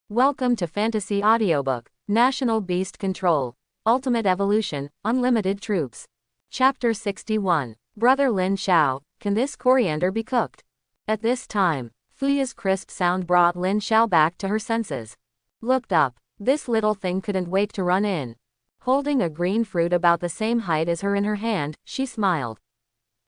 Welcome to Fantasy Audiobook, National Beast Control, Ultimate Evolution, Unlimited Troops. Chapter 61. Brother Lin Xiao, can this coriander be cooked? At this time, Fuya's crisp sound brought Lin Xiao back to her senses. Looked up. This little thing couldn't wait to run in. Holding a green fruit about the same height as her in her hand, she smiled.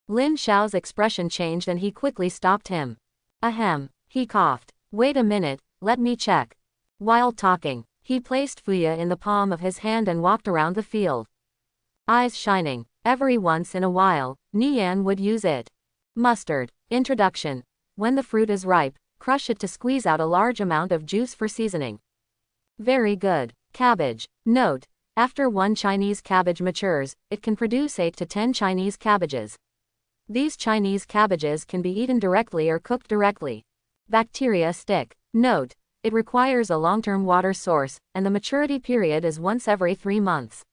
Lin Xiao's expression changed and he quickly stopped him. Ahem, he coughed. Wait a minute, let me check. While talking, he placed Fuya in the palm of his hand and walked around the field. Eyes shining. Every once in a while, Nian would use it. Mustard. Introduction. When the fruit is ripe, crush it to squeeze out a large amount of juice for seasoning. Very good. Cabbage. Note. After one Chinese cabbage matures, it can produce 8 to 10 Chinese cabbages. These Chinese cabbages can be eaten directly or cooked directly. Bacteria stick. Note. It requires a long-term water source, and the maturity period is once every 3 months.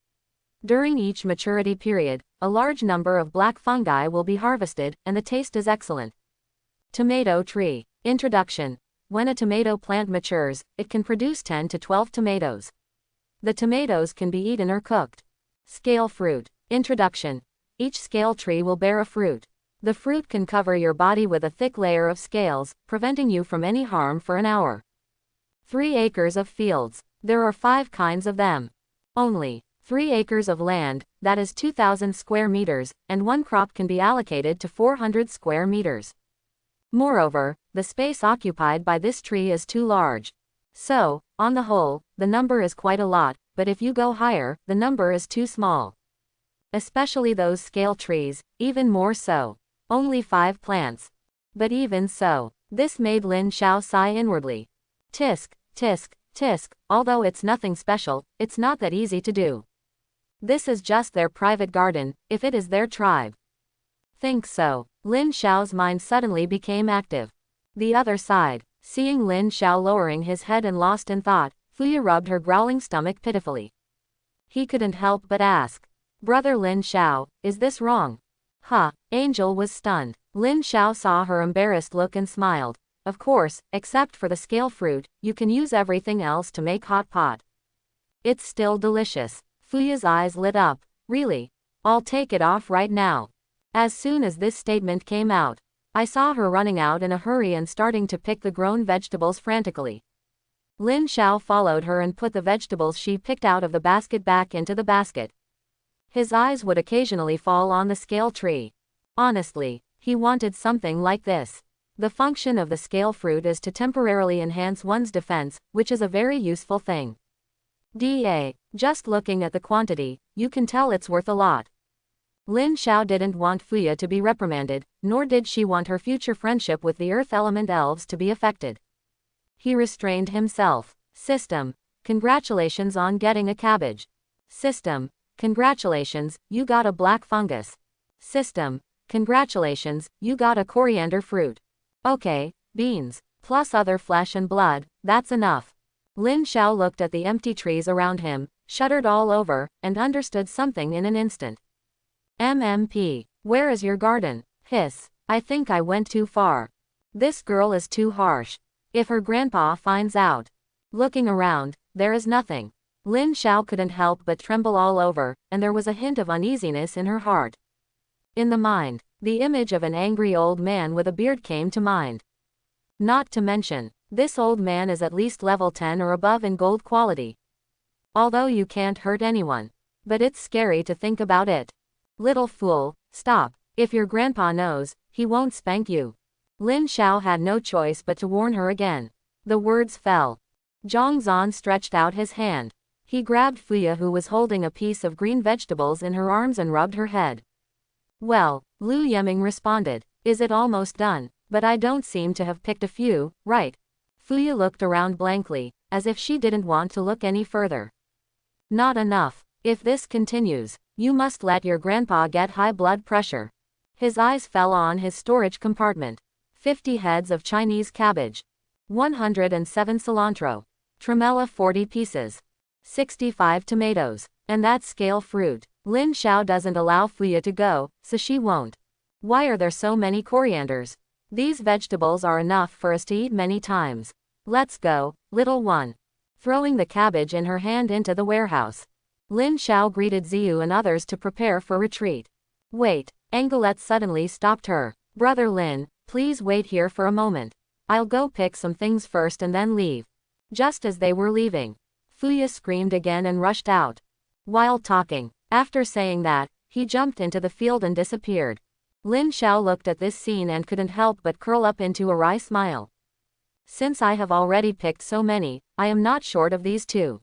During each maturity period, a large number of black fungi will be harvested, and the taste is excellent. Tomato tree. Introduction. When a tomato plant matures, it can produce 10 to 12 tomatoes. The tomatoes can be eaten or cooked. Scale fruit. Introduction. Each scale tree will bear a fruit. The fruit can cover your body with a thick layer of scales, preventing you from any harm for an hour. 3 acres of fields. There are 5 kinds of them. Only 3 acres of land, that is 2,000 square meters, and one crop can be allocated to 400 square meters. Moreover, the space occupied by this tree is too large. So, on the whole, the number is quite a lot, but if you go higher, the number is too small. Especially those scale trees, even more so. Only 5 plants. But even so, this made Lin Xiao sigh inwardly. Tisk, tisk, tisk, although it's nothing special, it's not that easy to do. This is just their private garden, if it is their tribe. Think so. Lin Xiao's mind suddenly became active. The other side, seeing Lin Xiao lowering his head and lost in thought, Fuya rubbed her growling stomach pitifully. He couldn't help but ask. Brother Lin Xiao, is this wrong? Angel was stunned. Lin Xiao saw her embarrassed look and smiled. Of course, except for the scale fruit, you can use everything else to make hot pot. It's still delicious. Fuya's eyes lit up. Really? I'll take it off right now. As soon as this statement came out, I saw her running out in a hurry and starting to pick the grown vegetables frantically. Lin Xiao followed her and put the vegetables she picked out of the basket back into the basket. His eyes would occasionally fall on the scale tree. Honestly, he wanted something like this. The function of the scale fruit is to temporarily enhance one's defense, which is a very useful thing. Just looking at the quantity, you can tell it's worth a lot. Lin Xiao didn't want Fuya to be reprimanded, nor did she want her future friendship with the earth element elves to be affected. He restrained himself. System. Congratulations on getting a cabbage. System. Congratulations, you got a black fungus. System. Congratulations, you got a coriander fruit. Okay, beans, plus other flesh and blood, that's enough. Lin Xiao looked at the empty trees around him, shuddered all over, and understood something in an instant. MMP, where is your garden? Hiss, I think I went too far. This girl is too harsh. If her grandpa finds out. Looking around, there is nothing. Lin Xiao couldn't help but tremble all over, and there was a hint of uneasiness in her heart. In the mind, the image of an angry old man with a beard came to mind. Not to mention, this old man is at least level 10 or above in gold quality. Although you can't hurt anyone. But it's scary to think about it. Little fool, stop. If your grandpa knows, he won't spank you. Lin Xiao had no choice but to warn her again. The words fell. Zhongzhan stretched out his hand. He grabbed Fuya, who was holding a piece of green vegetables in her arms, and rubbed her head. Well, Lu Yeming responded, is it almost done? But I don't seem to have picked a few, right? Fuya looked around blankly, as if she didn't want to look any further. Not enough. If this continues, you must let your grandpa get high blood pressure. His eyes fell on his storage compartment. 50 heads of Chinese cabbage. 107 cilantro. Tremella 40 pieces. 65 tomatoes. And that scale fruit. Lin Xiao doesn't allow Fuya to go, so she won't. Why are there so many corianders? These vegetables are enough for us to eat many times. Let's go, little one. Throwing the cabbage in her hand into the warehouse, Lin Xiao greeted Ziyu and others to prepare for retreat. Wait, Angelette suddenly stopped her. Brother Lin, please wait here for a moment. I'll go pick some things first and then leave. Just as they were leaving, Fuya screamed again and rushed out. While talking, after saying that, he jumped into the field and disappeared. Lin Xiao looked at this scene and couldn't help but curl up into a wry smile. Since I have already picked so many, I am not short of these two.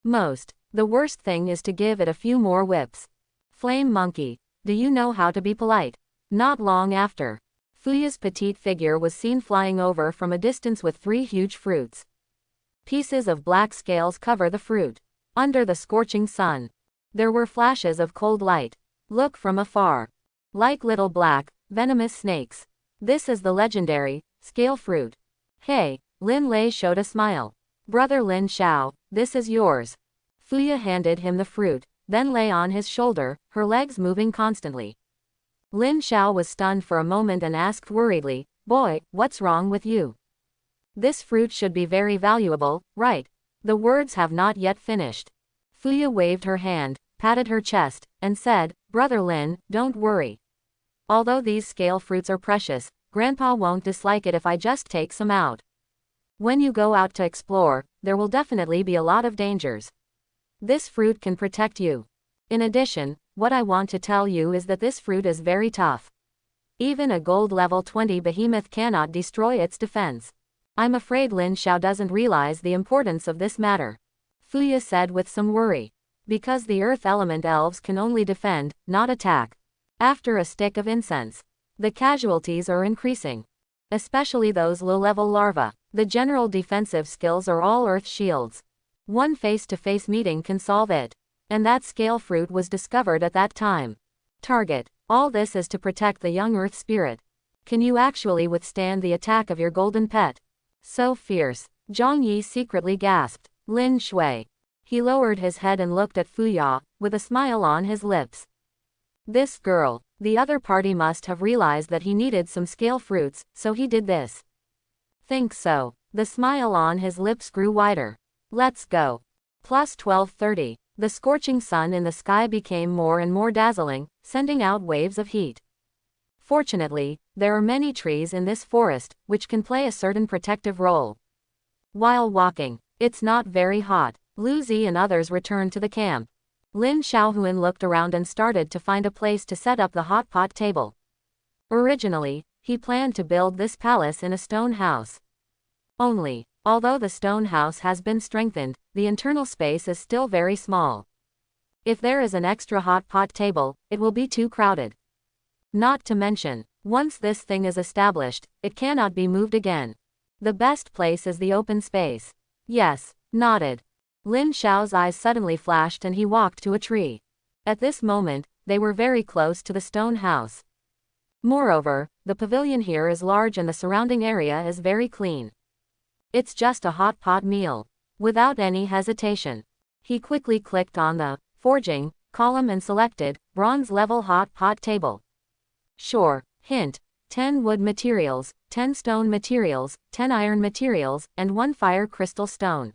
The worst thing is to give it a few more whips. Flame monkey, do you know how to be polite? Not long after, Fuya's petite figure was seen flying over from a distance with 3 huge fruits. Pieces of black scales cover the fruit. Under the scorching sun, there were flashes of cold light. Look from afar. Like little black, venomous snakes. This is the legendary scale fruit. Hey, Lin Lei showed a smile. Brother Lin Xiao, this is yours. Fuya handed him the fruit, then lay on his shoulder, her legs moving constantly. Lin Xiao was stunned for a moment and asked worriedly, Boy, what's wrong with you? This fruit should be very valuable, right? The words have not yet finished. Fuya waved her hand, patted her chest, and said, Brother Lin, don't worry. Although these scale fruits are precious, Grandpa won't dislike it if I just take some out. When you go out to explore, there will definitely be a lot of dangers. This fruit can protect you. In addition, what I want to tell you is that this fruit is very tough. Even a gold level 20 behemoth cannot destroy its defense. I'm afraid Lin Xiao doesn't realize the importance of this matter. Fuya said with some worry. Because the earth element elves can only defend, not attack. After a stick of incense, the casualties are increasing. Especially those low-level larvae. The general defensive skills are all earth shields. One face-to-face meeting can solve it. And that scale fruit was discovered at that time. Target. All this is to protect the young earth spirit. Can you actually withstand the attack of your golden pet? So fierce. Zhang Yi secretly gasped. Lin Shui. He lowered his head and looked at Fuya, with a smile on his lips. This girl. The other party must have realized that he needed some scale fruits, so he did this. Think so. The smile on his lips grew wider. Let's go. Plus 12:30. The scorching sun in the sky became more and more dazzling, sending out waves of heat. Fortunately, there are many trees in this forest, which can play a certain protective role. While walking, it's not very hot. Lu Zi and others returned to the camp. Lin Xiaohuan looked around and started to find a place to set up the hot pot table. Originally, he planned to build this palace in a stone house. Although the stone house has been strengthened, the internal space is still very small. If there is an extra hot pot table, it will be too crowded. Not to mention, once this thing is established, it cannot be moved again. The best place is the open space. Yes, nodded. Lin Xiao's eyes suddenly flashed and he walked to a tree. At this moment, they were very close to the stone house. Moreover, the pavilion here is large and the surrounding area is very clean. It's just a hot pot meal. Without any hesitation, he quickly clicked on the forging column and selected bronze level hot pot table. Sure, hint, 10 wood materials, 10 stone materials, 10 iron materials, and 1 fire crystal stone.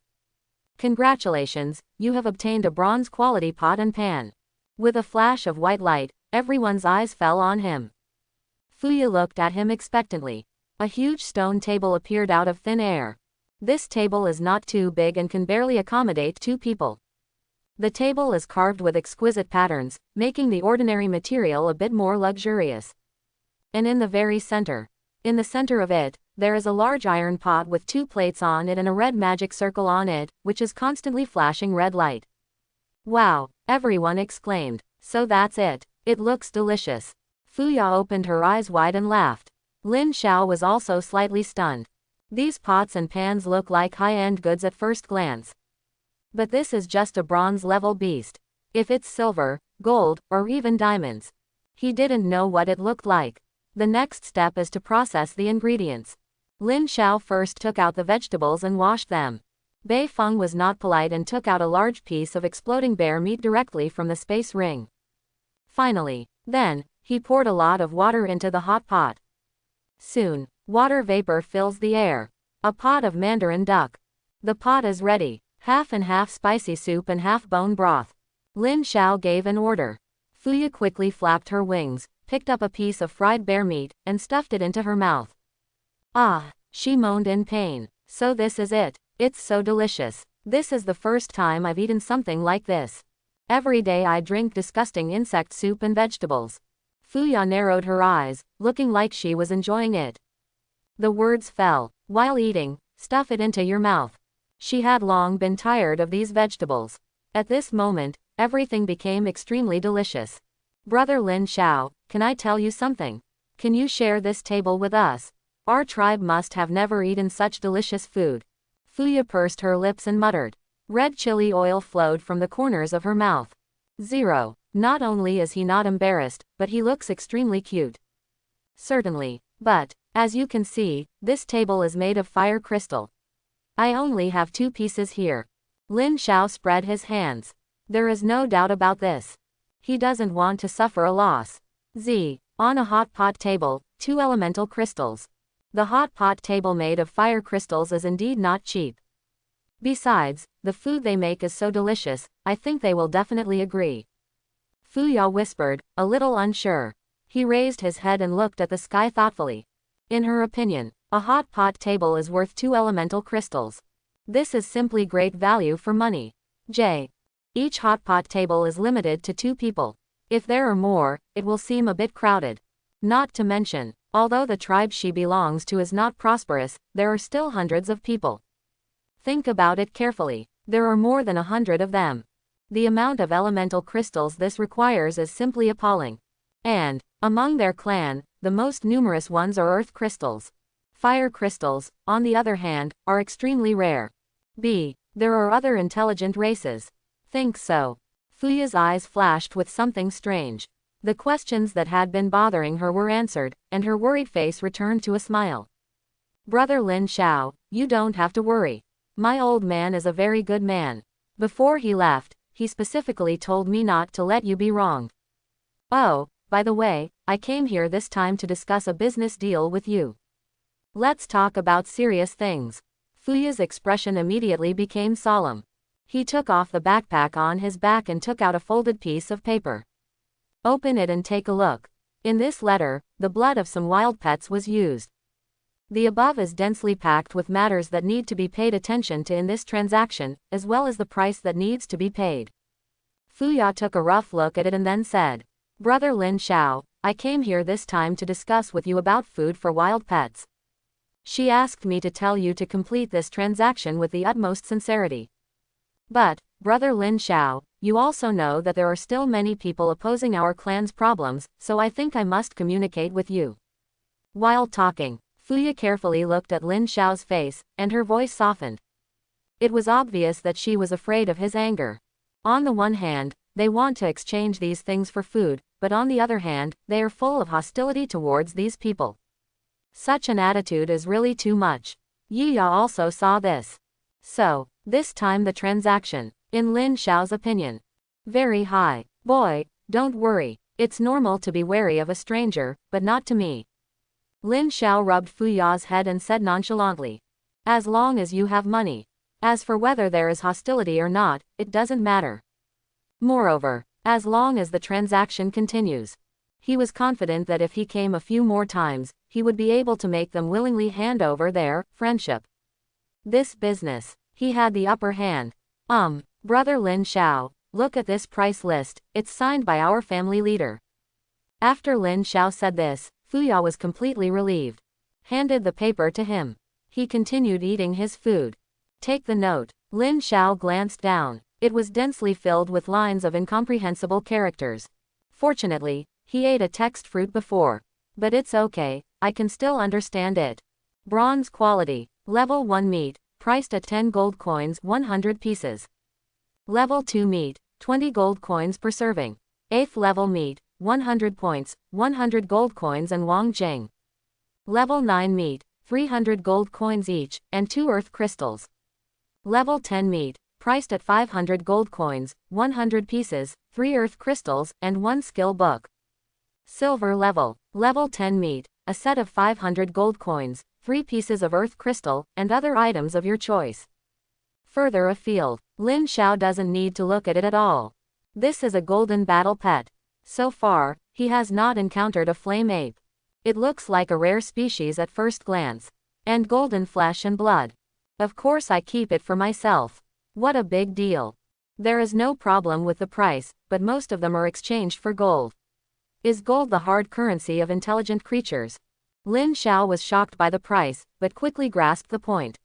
Congratulations, you have obtained a bronze quality pot and pan. With a flash of white light, everyone's eyes fell on him. Fuya looked at him expectantly. A huge stone table appeared out of thin air. This table is not too big and can barely accommodate 2 people. The table is carved with exquisite patterns, making the ordinary material a bit more luxurious. And in the very center, in the center of it, there is a large iron pot with 2 plates on it and a red magic circle on it, which is constantly flashing red light. Wow, everyone exclaimed. So that's it. It looks delicious. Fuya opened her eyes wide and laughed. Lin Xiao was also slightly stunned. These pots and pans look like high-end goods at first glance. But this is just a bronze-level beast. If it's silver, gold, or even diamonds. He didn't know what it looked like. The next step is to process the ingredients. Lin Xiao first took out the vegetables and washed them. Bei Feng was not polite and took out a large piece of exploding bear meat directly from the space ring. Finally, then, he poured a lot of water into the hot pot. Soon, water vapor fills the air. A pot of mandarin duck. The pot is ready. Half and half spicy soup and half bone broth. Lin Xiao gave an order. Fuya quickly flapped her wings, picked up a piece of fried bear meat, and stuffed it into her mouth. Ah, she moaned in pain. So this is it. It's so delicious. This is the first time I've eaten something like this. Every day I drink disgusting insect soup and vegetables. Fuya narrowed her eyes, looking like she was enjoying it. The words fell. While eating, stuff it into your mouth. She had long been tired of these vegetables. At this moment, everything became extremely delicious. Brother Lin Xiao, can I tell you something? Can you share this table with us? Our tribe must have never eaten such delicious food. Fuya pursed her lips and muttered. Red chili oil flowed from the corners of her mouth. 0. Not only is he not embarrassed, but he looks extremely cute. Certainly. But, as you can see, this table is made of fire crystal. I only have 2 pieces here. Lin Xiao spread his hands. There is no doubt about this. He doesn't want to suffer a loss. On a hot pot table, 2 elemental crystals. The hot pot table made of fire crystals is indeed not cheap. Besides, the food they make is so delicious, I think they will definitely agree. Fuya whispered, a little unsure. He raised his head and looked at the sky thoughtfully. In her opinion, a hot pot table is worth 2 elemental crystals. This is simply great value for money. Each hot pot table is limited to 2 people. If there are more, it will seem a bit crowded. Not to mention, although the tribe she belongs to is not prosperous, there are still hundreds of people. Think about it carefully. There are more than 100 of them. The amount of elemental crystals this requires is simply appalling. And, among their clan, the most numerous ones are earth crystals. Fire crystals, on the other hand, are extremely rare. There are other intelligent races. Think so. Fuya's eyes flashed with something strange. The questions that had been bothering her were answered, and her worried face returned to a smile. Brother Lin Xiao, you don't have to worry. My old man is a very good man. Before he left, he specifically told me not to let you be wronged. Oh, by the way, I came here this time to discuss a business deal with you. Let's talk about serious things. Fuya's expression immediately became solemn. He took off the backpack on his back and took out a folded piece of paper. Open it and take a look. In this letter, the blood of some wild pets was used. The above is densely packed with matters that need to be paid attention to in this transaction, as well as the price that needs to be paid. Fuya took a rough look at it and then said, Brother Lin Xiao, I came here this time to discuss with you about food for wild pets. She asked me to tell you to complete this transaction with the utmost sincerity. But, Brother Lin Xiao, you also know that there are still many people opposing our clan's problems, so I think I must communicate with you. While talking, Fuya carefully looked at Lin Xiao's face, and her voice softened. It was obvious that she was afraid of his anger. On the one hand, they want to exchange these things for food, but on the other hand, they are full of hostility towards these people. Such an attitude is really too much. Yiya also saw this. So, this time the transaction, in Lin Xiao's opinion, very high. Boy, don't worry, it's normal to be wary of a stranger, but not to me. Lin Xiao rubbed Fuya's head and said nonchalantly. As long as you have money. As for whether there is hostility or not, it doesn't matter. Moreover, as long as the transaction continues. He was confident that if he came a few more times, he would be able to make them willingly hand over their friendship. This business, he had the upper hand. Brother Lin Xiao, look at this price list, it's signed by our family leader. After Lin Xiao said this, Fuya was completely relieved. Handed the paper to him. He continued eating his food. Take the note. Lin Xiao glanced down. It was densely filled with lines of incomprehensible characters. Fortunately, he ate a text fruit before. But it's okay, I can still understand it. Bronze quality. Level 1 meat, priced at 10 gold coins 100 pieces. Level 2 meat, 20 gold coins per serving. 8th level meat, 100 points, 100 gold coins and Wang Jing. Level 9 meat, 300 gold coins each, and 2 earth crystals. Level 10 meat, priced at 500 gold coins, 100 pieces, 3 earth crystals, and 1 skill book. Silver level, level 10 meat, a set of 500 gold coins, 3 pieces of earth crystal, and other items of your choice. Further afield, Lin Xiao doesn't need to look at it at all. This is a golden battle pet. So far, he has not encountered a flame ape. It looks like a rare species at first glance. And golden flesh and blood. Of course I keep it for myself. What a big deal. There is no problem with the price, but most of them are exchanged for gold. Is gold the hard currency of intelligent creatures? Lin Xiao was shocked by the price, but quickly grasped the point.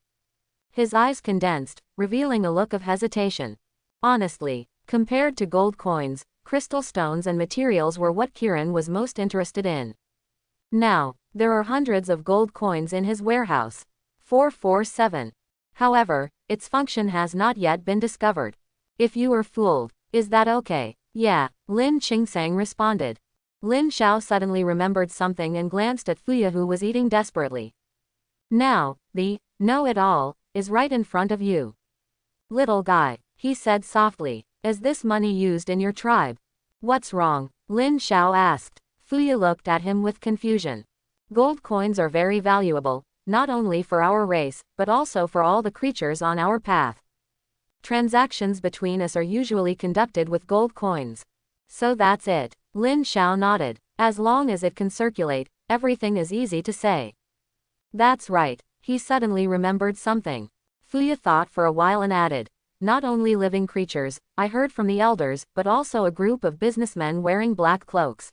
His eyes condensed, revealing a look of hesitation. Honestly, compared to gold coins, crystal stones and materials were what Kiran was most interested in. Now, there are hundreds of gold coins in his warehouse. 447. However, its function has not yet been discovered. If you were fooled, is that okay? Yeah, Lin Qingsang responded. Lin Xiao suddenly remembered something and glanced at Fuya, who was eating desperately. Now, the know-it-all is right in front of you. Little guy, he said softly, is this money used in your tribe? What's wrong? Lin Xiao asked. Fuya looked at him with confusion. Gold coins are very valuable, not only for our race, but also for all the creatures on our path. Transactions between us are usually conducted with gold coins. So that's it. Lin Xiao nodded. As long as it can circulate, everything is easy to say. That's right. He suddenly remembered something. Fuya thought for a while and added, not only living creatures, I heard from the elders, but also a group of businessmen wearing black cloaks.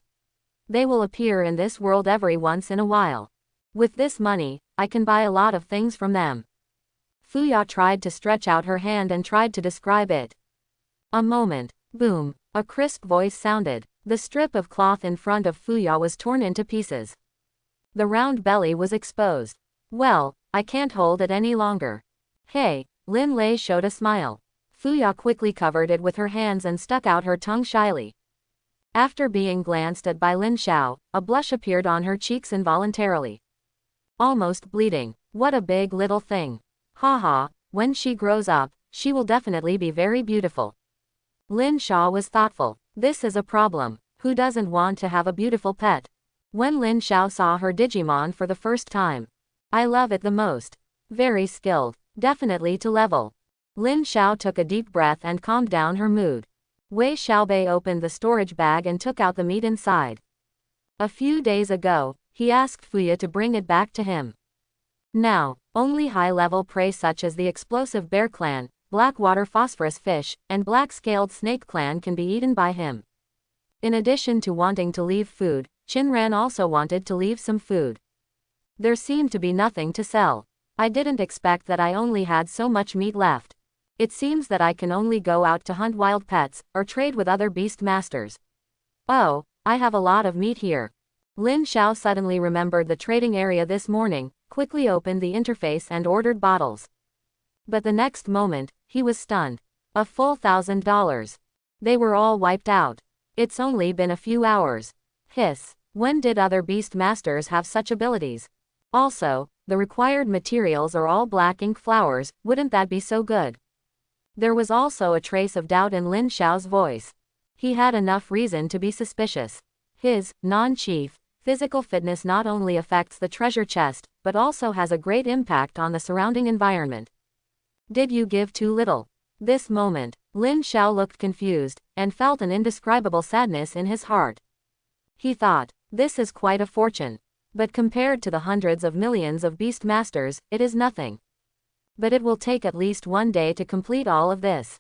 They will appear in this world every once in a while. With this money, I can buy a lot of things from them. Fuya tried to stretch out her hand and tried to describe it. A moment. Boom. A crisp voice sounded. The strip of cloth in front of Fuya was torn into pieces. The round belly was exposed. Well, I can't hold it any longer. Hey, Lin Lei showed a smile. Fuya quickly covered it with her hands and stuck out her tongue shyly. After being glanced at by Lin Xiao, a blush appeared on her cheeks involuntarily. Almost bleeding. What a big little thing. Haha, when she grows up, she will definitely be very beautiful. Lin Xiao was thoughtful. This is a problem. Who doesn't want to have a beautiful pet? When Lin Xiao saw her Digimon for the first time. I love it the most. Very skilled. Definitely to level. Lin Xiao took a deep breath and calmed down her mood. Wei Xiaobei opened the storage bag and took out the meat inside. A few days ago, he asked Fuya to bring it back to him. Now, only high-level prey such as the explosive bear clan, blackwater phosphorus fish, and black-scaled snake clan can be eaten by him. In addition to wanting to leave food, Chinran also wanted to leave some food. There seemed to be nothing to sell. I didn't expect that I only had so much meat left. It seems that I can only go out to hunt wild pets, or trade with other beast masters. Oh, I have a lot of meat here. Lin Xiao suddenly remembered the trading area this morning, quickly opened the interface and ordered bottles. But the next moment, he was stunned. A full $1,000. They were all wiped out. It's only been a few hours. Hiss. When did other beast masters have such abilities? Also, the required materials are all black ink flowers, wouldn't that be so good? There was also a trace of doubt in Lin Xiao's voice. He had enough reason to be suspicious. His non-chief physical fitness not only affects the treasure chest, but also has a great impact on the surrounding environment. Did you give too little? This moment, Lin Xiao looked confused, and felt an indescribable sadness in his heart. He thought, this is quite a fortune. But compared to the hundreds of millions of beast masters, it is nothing. But it will take at least one day to complete all of this.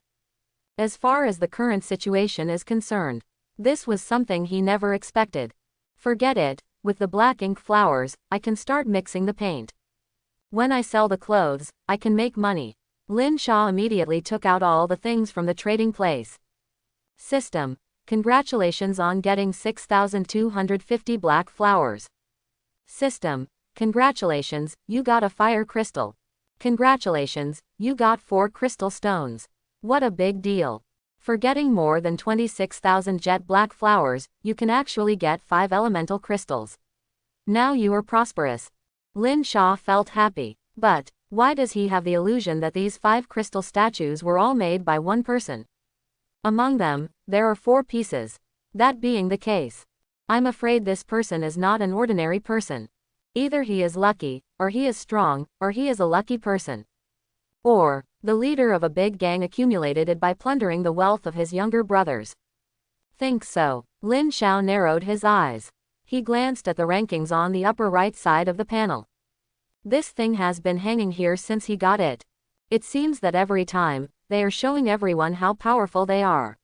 As far as the current situation is concerned, this was something he never expected. Forget it, with the black ink flowers, I can start mixing the paint. When I sell the clothes, I can make money. Lin Xiao immediately took out all the things from the trading place. System. Congratulations on getting 6,250 black flowers. System. Congratulations, you got a fire crystal. Congratulations, you got 4 crystal stones. What a big deal. For getting more than 26,000 jet black flowers, you can actually get 5 elemental crystals. Now you are prosperous. Lin Xiao felt happy. But, why does he have the illusion that these 5 crystal statues were all made by one person? Among them, there are 4 pieces. That being the case, I'm afraid this person is not an ordinary person. Either he is lucky, or he is strong, or he is a lucky person. Or, the leader of a big gang accumulated it by plundering the wealth of his younger brothers. Think so. Lin Xiao narrowed his eyes. He glanced at the rankings on the upper right side of the panel. This thing has been hanging here since he got it. It seems that every time, they are showing everyone how powerful they are.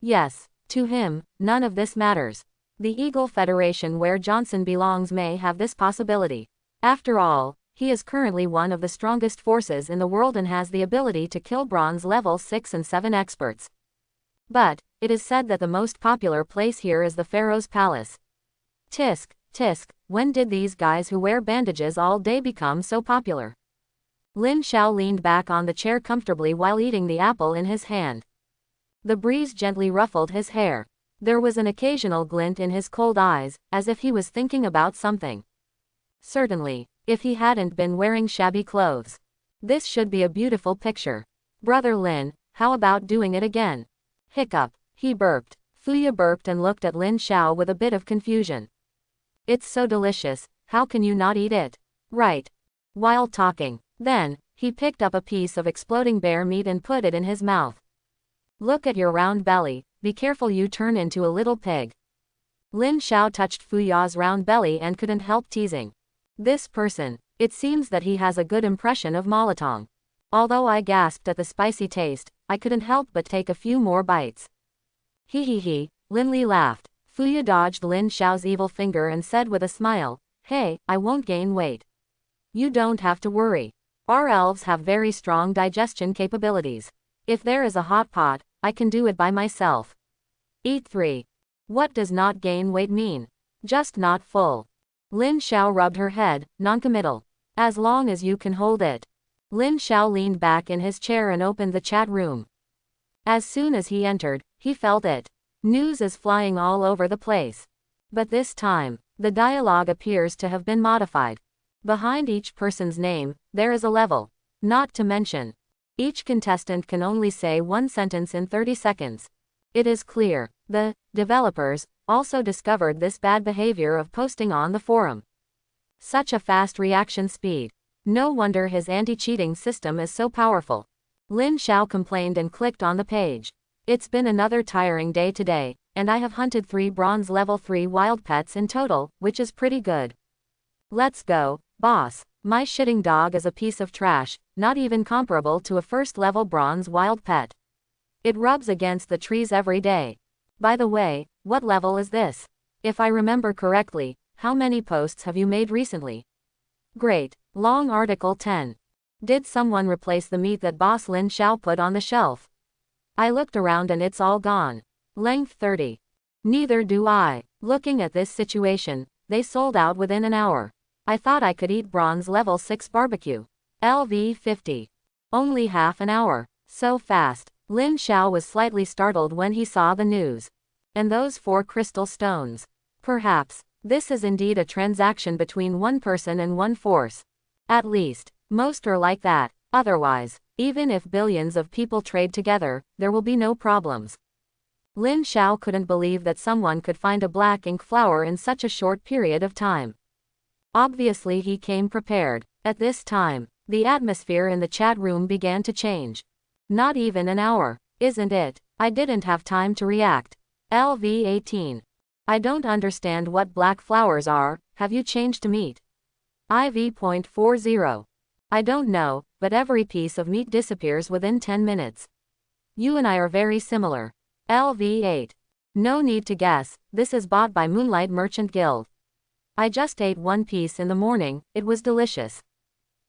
Yes, to him, none of this matters. The Eagle Federation where Johnson belongs may have this possibility. After all, he is currently one of the strongest forces in the world and has the ability to kill bronze level 6 and 7 experts. But, it is said that the most popular place here is the Pharaoh's Palace. Tisk, tisk, when did these guys who wear bandages all day become so popular? Lin Xiao leaned back on the chair comfortably while eating the apple in his hand. The breeze gently ruffled his hair. There was an occasional glint in his cold eyes, as if he was thinking about something. Certainly, if he hadn't been wearing shabby clothes. This should be a beautiful picture. Brother Lin, how about doing it again? Hiccup. He burped. Fuya burped and looked at Lin Xiao with a bit of confusion. It's so delicious, how can you not eat it? Right. While talking. Then, he picked up a piece of exploding bear meat and put it in his mouth. Look at your round belly, be careful you turn into a little pig. Lin Xiao touched Fuya's round belly and couldn't help teasing. This person, it seems that he has a good impression of Molotong. Although I gasped at the spicy taste, I couldn't help but take a few more bites. He, Lin Li laughed. Fuya dodged Lin Xiao's evil finger and said with a smile, hey, I won't gain weight. You don't have to worry. Our elves have very strong digestion capabilities. If there is a hot pot, I can do it by myself. Eat 3. What does not gain weight mean? Just not full. Lin Xiao rubbed her head, noncommittal. As long as you can hold it. Lin Xiao leaned back in his chair and opened the chat room. As soon as he entered, he felt it. News is flying all over the place. But this time, the dialogue appears to have been modified. Behind each person's name, there is a level. Not to mention, each contestant can only say one sentence in 30 seconds. It is clear, the developers also discovered this bad behavior of posting on the forum. Such a fast reaction speed. No wonder his anti-cheating system is so powerful. Lin Xiao complained and clicked on the page. It's been another tiring day today, and I have hunted 3 bronze level 3 wild pets in total, which is pretty good. Let's go, boss. My shitting dog is a piece of trash, not even comparable to a first level bronze wild pet. It rubs against the trees every day. By the way, what level is this? If I remember correctly, how many posts have you made recently? Great. Long article 10. Did someone replace the meat that boss Lin Xiao put on the shelf? I looked around and it's all gone. Length 30. Neither do I. Looking at this situation, they sold out within an hour. I thought I could eat bronze level 6 barbecue. LV 50. Only half an hour. So fast. Lin Xiao was slightly startled when he saw the news. And those 4 crystal stones. Perhaps, this is indeed a transaction between one person and one force. At least, most are like that. Otherwise, even if billions of people trade together, there will be no problems. Lin Xiao couldn't believe that someone could find a black ink flower in such a short period of time. Obviously he came prepared. At this time, the atmosphere in the chat room began to change. Not even an hour, isn't it? I didn't have time to react. LV 18. I don't understand what black flowers are, have you changed to meat? IV.40. I don't know, but every piece of meat disappears within 10 minutes. You and I are very similar. LV 8. No need to guess, this is bought by Moonlight Merchant Guild. I just ate one piece in the morning, it was delicious.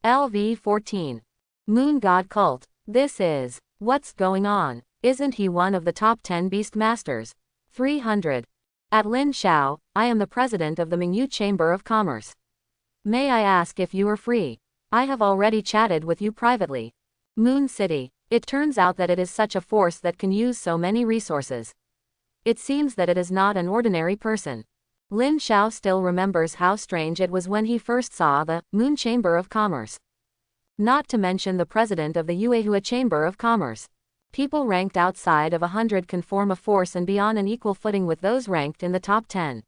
LV 14. Moon God Cult. This is, what's going on? Isn't he one of the top 10 beast masters? 300. At Lin Xiao, I am the president of the Mingyu Chamber of Commerce. May I ask if you are free? I have already chatted with you privately. Moon City. It turns out that it is such a force that can use so many resources. It seems that it is not an ordinary person. Lin Xiao still remembers how strange it was when he first saw the Moon Chamber of Commerce. Not to mention the president of the Yuehua Chamber of Commerce. People ranked outside of 100 can form a force and be on an equal footing with those ranked in the top 10.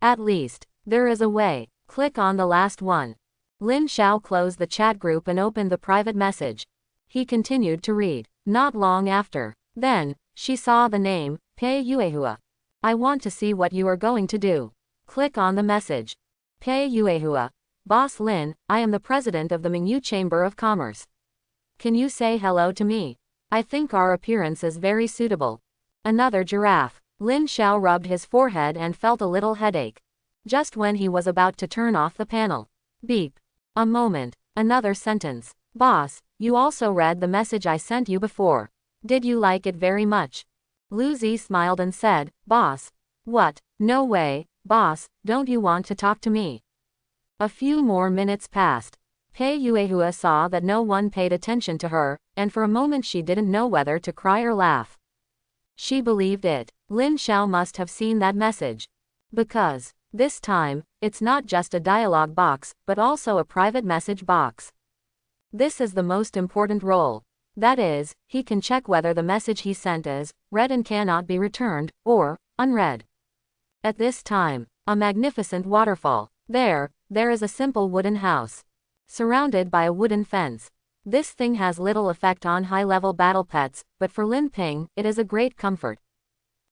At least, there is a way. Click on the last one. Lin Xiao closed the chat group and opened the private message. He continued to read. Not long after. Then, she saw the name, Pei Yuehua. I want to see what you are going to do. Click on the message. Pei Yuehua. Boss Lin, I am the president of the Mingyu Chamber of Commerce. Can you say hello to me? I think our appearance is very suitable. Another giraffe. Lin Xiao rubbed his forehead and felt a little headache. Just when he was about to turn off the panel. Beep. A moment. Another sentence. Boss, you also read the message I sent you before. Did you like it very much? Lu Zi smiled and said, Boss. What? No way, boss, don't you want to talk to me? A few more minutes passed. Pei Yuehua saw that no one paid attention to her, and for a moment she didn't know whether to cry or laugh. She believed it. Lin Xiao must have seen that message. Because, this time, it's not just a dialogue box, but also a private message box. This is the most important role. That is, he can check whether the message he sent is read and cannot be returned, or unread. At this time, a magnificent waterfall. There is a simple wooden house. Surrounded by a wooden fence. This thing has little effect on high-level battle pets, but for Lin Ping, it is a great comfort.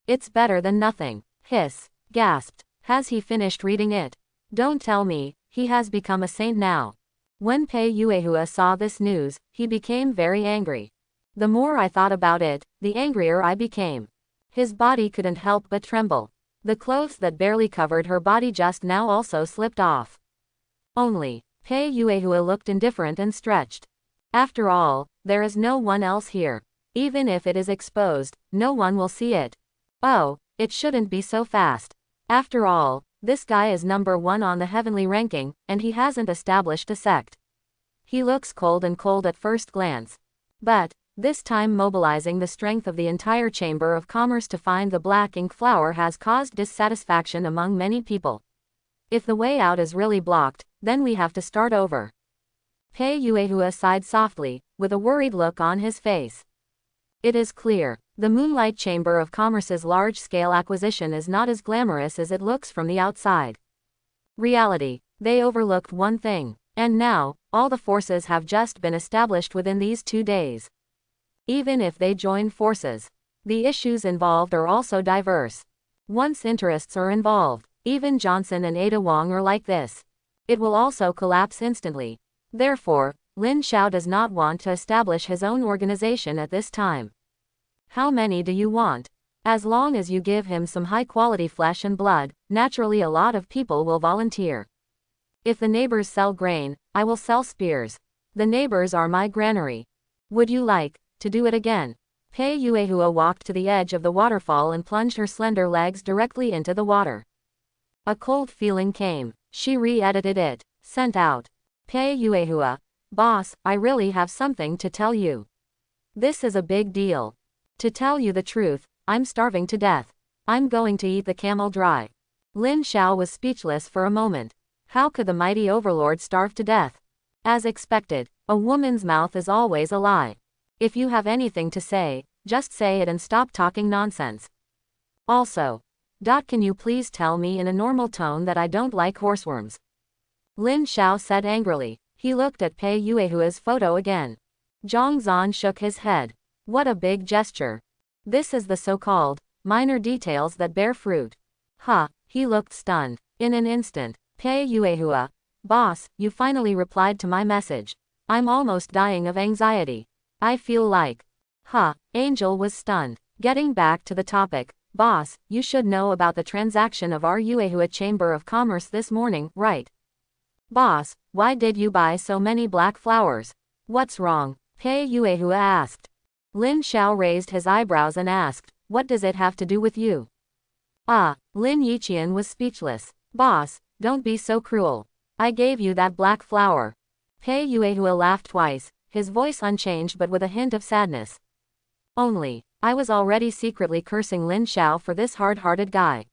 It's better than nothing. Hiss. Gasped. Has he finished reading it? Don't tell me, he has become a saint now. When Pei Yuehua saw this news, he became very angry. The more I thought about it, the angrier I became. His body couldn't help but tremble. The clothes that barely covered her body just now also slipped off. Only, Pei Yuehua looked indifferent and stretched. After all, there is no one else here. Even if it is exposed, no one will see it. Oh, it shouldn't be so fast. After all, this guy is number 1 on the heavenly ranking, and he hasn't established a sect. He looks cold at first glance. But, this time mobilizing the strength of the entire Chamber of Commerce to find the black ink flower has caused dissatisfaction among many people. If the way out is really blocked, then we have to start over. Pei Yuehua sighed softly, with a worried look on his face. It is clear, the Moonlight Chamber of Commerce's large-scale acquisition is not as glamorous as it looks from the outside. Reality, they overlooked one thing, and now, all the forces have just been established within these 2 days. Even if they join forces, the issues involved are also diverse. Once interests are involved, even Johnson and Ada Wong are like this. It will also collapse instantly. Therefore, Lin Xiao does not want to establish his own organization at this time. How many do you want? As long as you give him some high-quality flesh and blood, naturally a lot of people will volunteer. If the neighbors sell grain, I will sell spears. The neighbors are my granary. Would you like to do it again? Pei Yuehua walked to the edge of the waterfall and plunged her slender legs directly into the water. A cold feeling came. She re-edited it. Sent out. Pei Yuehua. Boss, I really have something to tell you. This is a big deal. To tell you the truth, I'm starving to death. I'm going to eat the camel dry. Lin Xiao was speechless for a moment. How could the mighty overlord starve to death? As expected, a woman's mouth is always a lie. If you have anything to say, just say it and stop talking nonsense. Also, can you please tell me in a normal tone that I don't like horseworms? Lin Xiao said angrily. He looked at Pei Yuehua's photo again. Zhang Zan shook his head. What a big gesture. This is the so-called minor details that bear fruit. He looked stunned. In an instant, Pei Yuehua. Boss, you finally replied to my message. I'm almost dying of anxiety. I feel like. Angel was stunned. Getting back to the topic. Boss, you should know about the transaction of our Yuehua Chamber of Commerce this morning, right? Boss, why did you buy so many black flowers? What's wrong? Pei Yuehua asked. Lin Xiao raised his eyebrows and asked, what does it have to do with you? Lin Yiqian was speechless. Boss, don't be so cruel. I gave you that black flower. Pei Yuehua laughed twice, his voice unchanged but with a hint of sadness. Only, I was already secretly cursing Lin Xiao for this hard-hearted guy.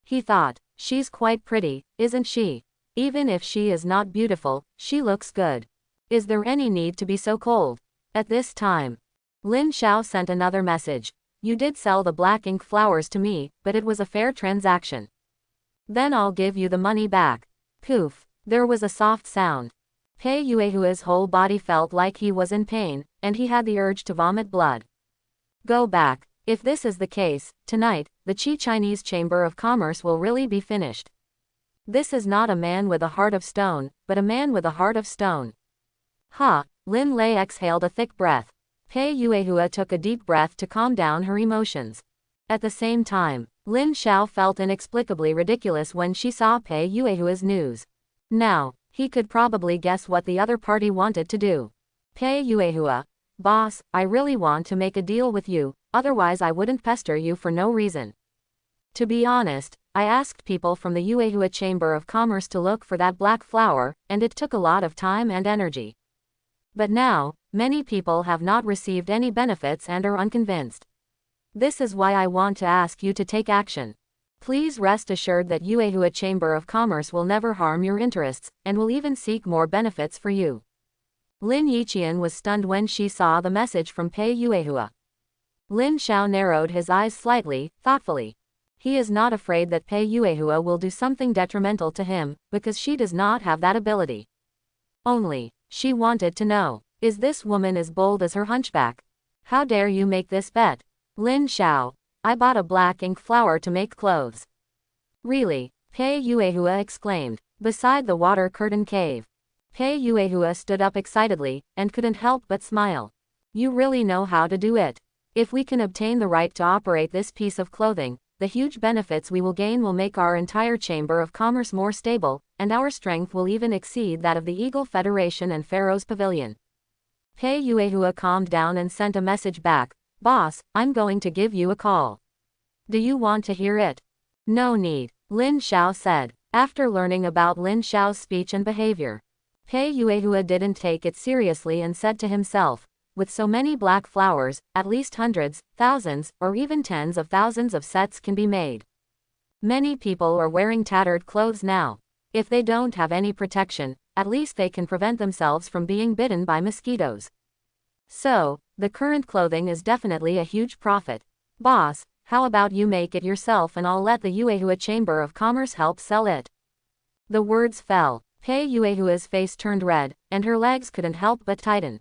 He thought, she's quite pretty, isn't she? Even if she is not beautiful, she looks good. Is there any need to be so cold? At this time, Lin Xiao sent another message. You did sell the black ink flowers to me, but it was a fair transaction. Then I'll give you the money back. Poof! There was a soft sound. Pei Yuehua's whole body felt like he was in pain, and he had the urge to vomit blood. Go back. If this is the case, tonight, the Chinese Chamber of Commerce will really be finished. This is not a man with a heart of stone, but a man with a heart of stone. Ha! Lin Lei exhaled a thick breath. Pei Yuehua took a deep breath to calm down her emotions. At the same time, Lin Xiao felt inexplicably ridiculous when she saw Pei Yuehua's news. Now, he could probably guess what the other party wanted to do. Pei Yuehua, boss, I really want to make a deal with you, otherwise I wouldn't pester you for no reason. To be honest, I asked people from the Yuehua Chamber of Commerce to look for that black flower, and it took a lot of time and energy. But now, many people have not received any benefits and are unconvinced. This is why I want to ask you to take action. Please rest assured that Yuehua Chamber of Commerce will never harm your interests, and will even seek more benefits for you. Lin Yiqian was stunned when she saw the message from Pei Yuehua. Lin Xiao narrowed his eyes slightly, thoughtfully. He is not afraid that Pei Yuehua will do something detrimental to him, because she does not have that ability. Only, she wanted to know, is this woman as bold as her hunchback? How dare you make this bet? Lin Xiao, I bought a black ink flower to make clothes. Really? Pei Yuehua exclaimed, beside the water curtain cave. Pei Yuehua stood up excitedly, and couldn't help but smile. You really know how to do it. If we can obtain the right to operate this piece of clothing, the huge benefits we will gain will make our entire Chamber of Commerce more stable, and our strength will even exceed that of the Eagle Federation and Pharaoh's Pavilion. Pei Yuehua calmed down and sent a message back. Boss, I'm going to give you a call. Do you want to hear it? No need, Lin Xiao said, after learning about Lin Xiao's speech and behavior. Pei Yuehua didn't take it seriously and said to himself, with so many black flowers, at least hundreds, thousands, or even tens of thousands of sets can be made. Many people are wearing tattered clothes now. If they don't have any protection, at least they can prevent themselves from being bitten by mosquitoes. So, the current clothing is definitely a huge profit. Boss, how about you make it yourself and I'll let the Yuehua Chamber of Commerce help sell it? The words fell. Pei Yuehua's face turned red, and her legs couldn't help but tighten.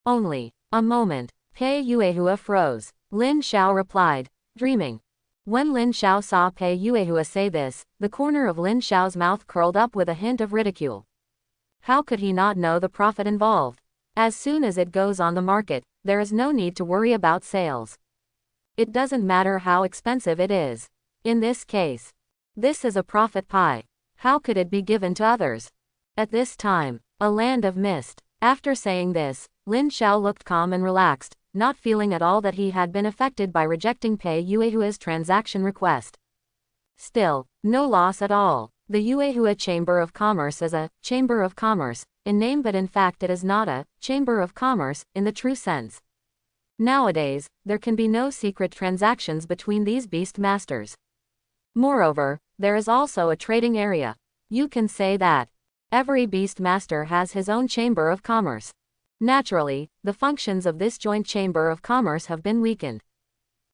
Only a moment. Pei Yuehua froze. Lin Xiao replied, dreaming. When Lin Xiao saw Pei Yuehua say this, the corner of Lin Xiao's mouth curled up with a hint of ridicule. How could he not know the profit involved? As soon as it goes on the market, there is no need to worry about sales. It doesn't matter how expensive it is. In this case, this is a profit pie. How could it be given to others? At this time, a land of mist. After saying this, Lin Xiao looked calm and relaxed, not feeling at all that he had been affected by rejecting Pei Yuehua's transaction request. Still, no loss at all. The Yuehua Chamber of Commerce is a Chamber of Commerce in name, but in fact it is not a Chamber of Commerce in the true sense. Nowadays, there can be no secret transactions between these beast masters. Moreover, there is also a trading area. You can say that every beast master has his own Chamber of Commerce. Naturally, the functions of this joint Chamber of Commerce have been weakened.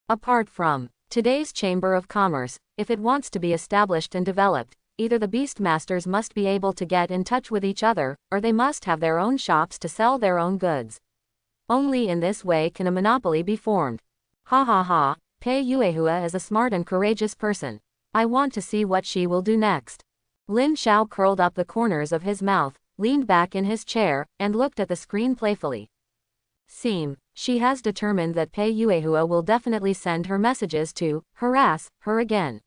Apart from today's Chamber of Commerce, if it wants to be established and developed, either the beast masters must be able to get in touch with each other, or they must have their own shops to sell their own goods. Only in this way can a monopoly be formed. Ha ha ha, Pei Yuehua is a smart and courageous person. I want to see what she will do next. Lin Xiao curled up the corners of his mouth, leaned back in his chair, and looked at the screen playfully. She has determined that Pei Yuehua will definitely send her messages to harass her again.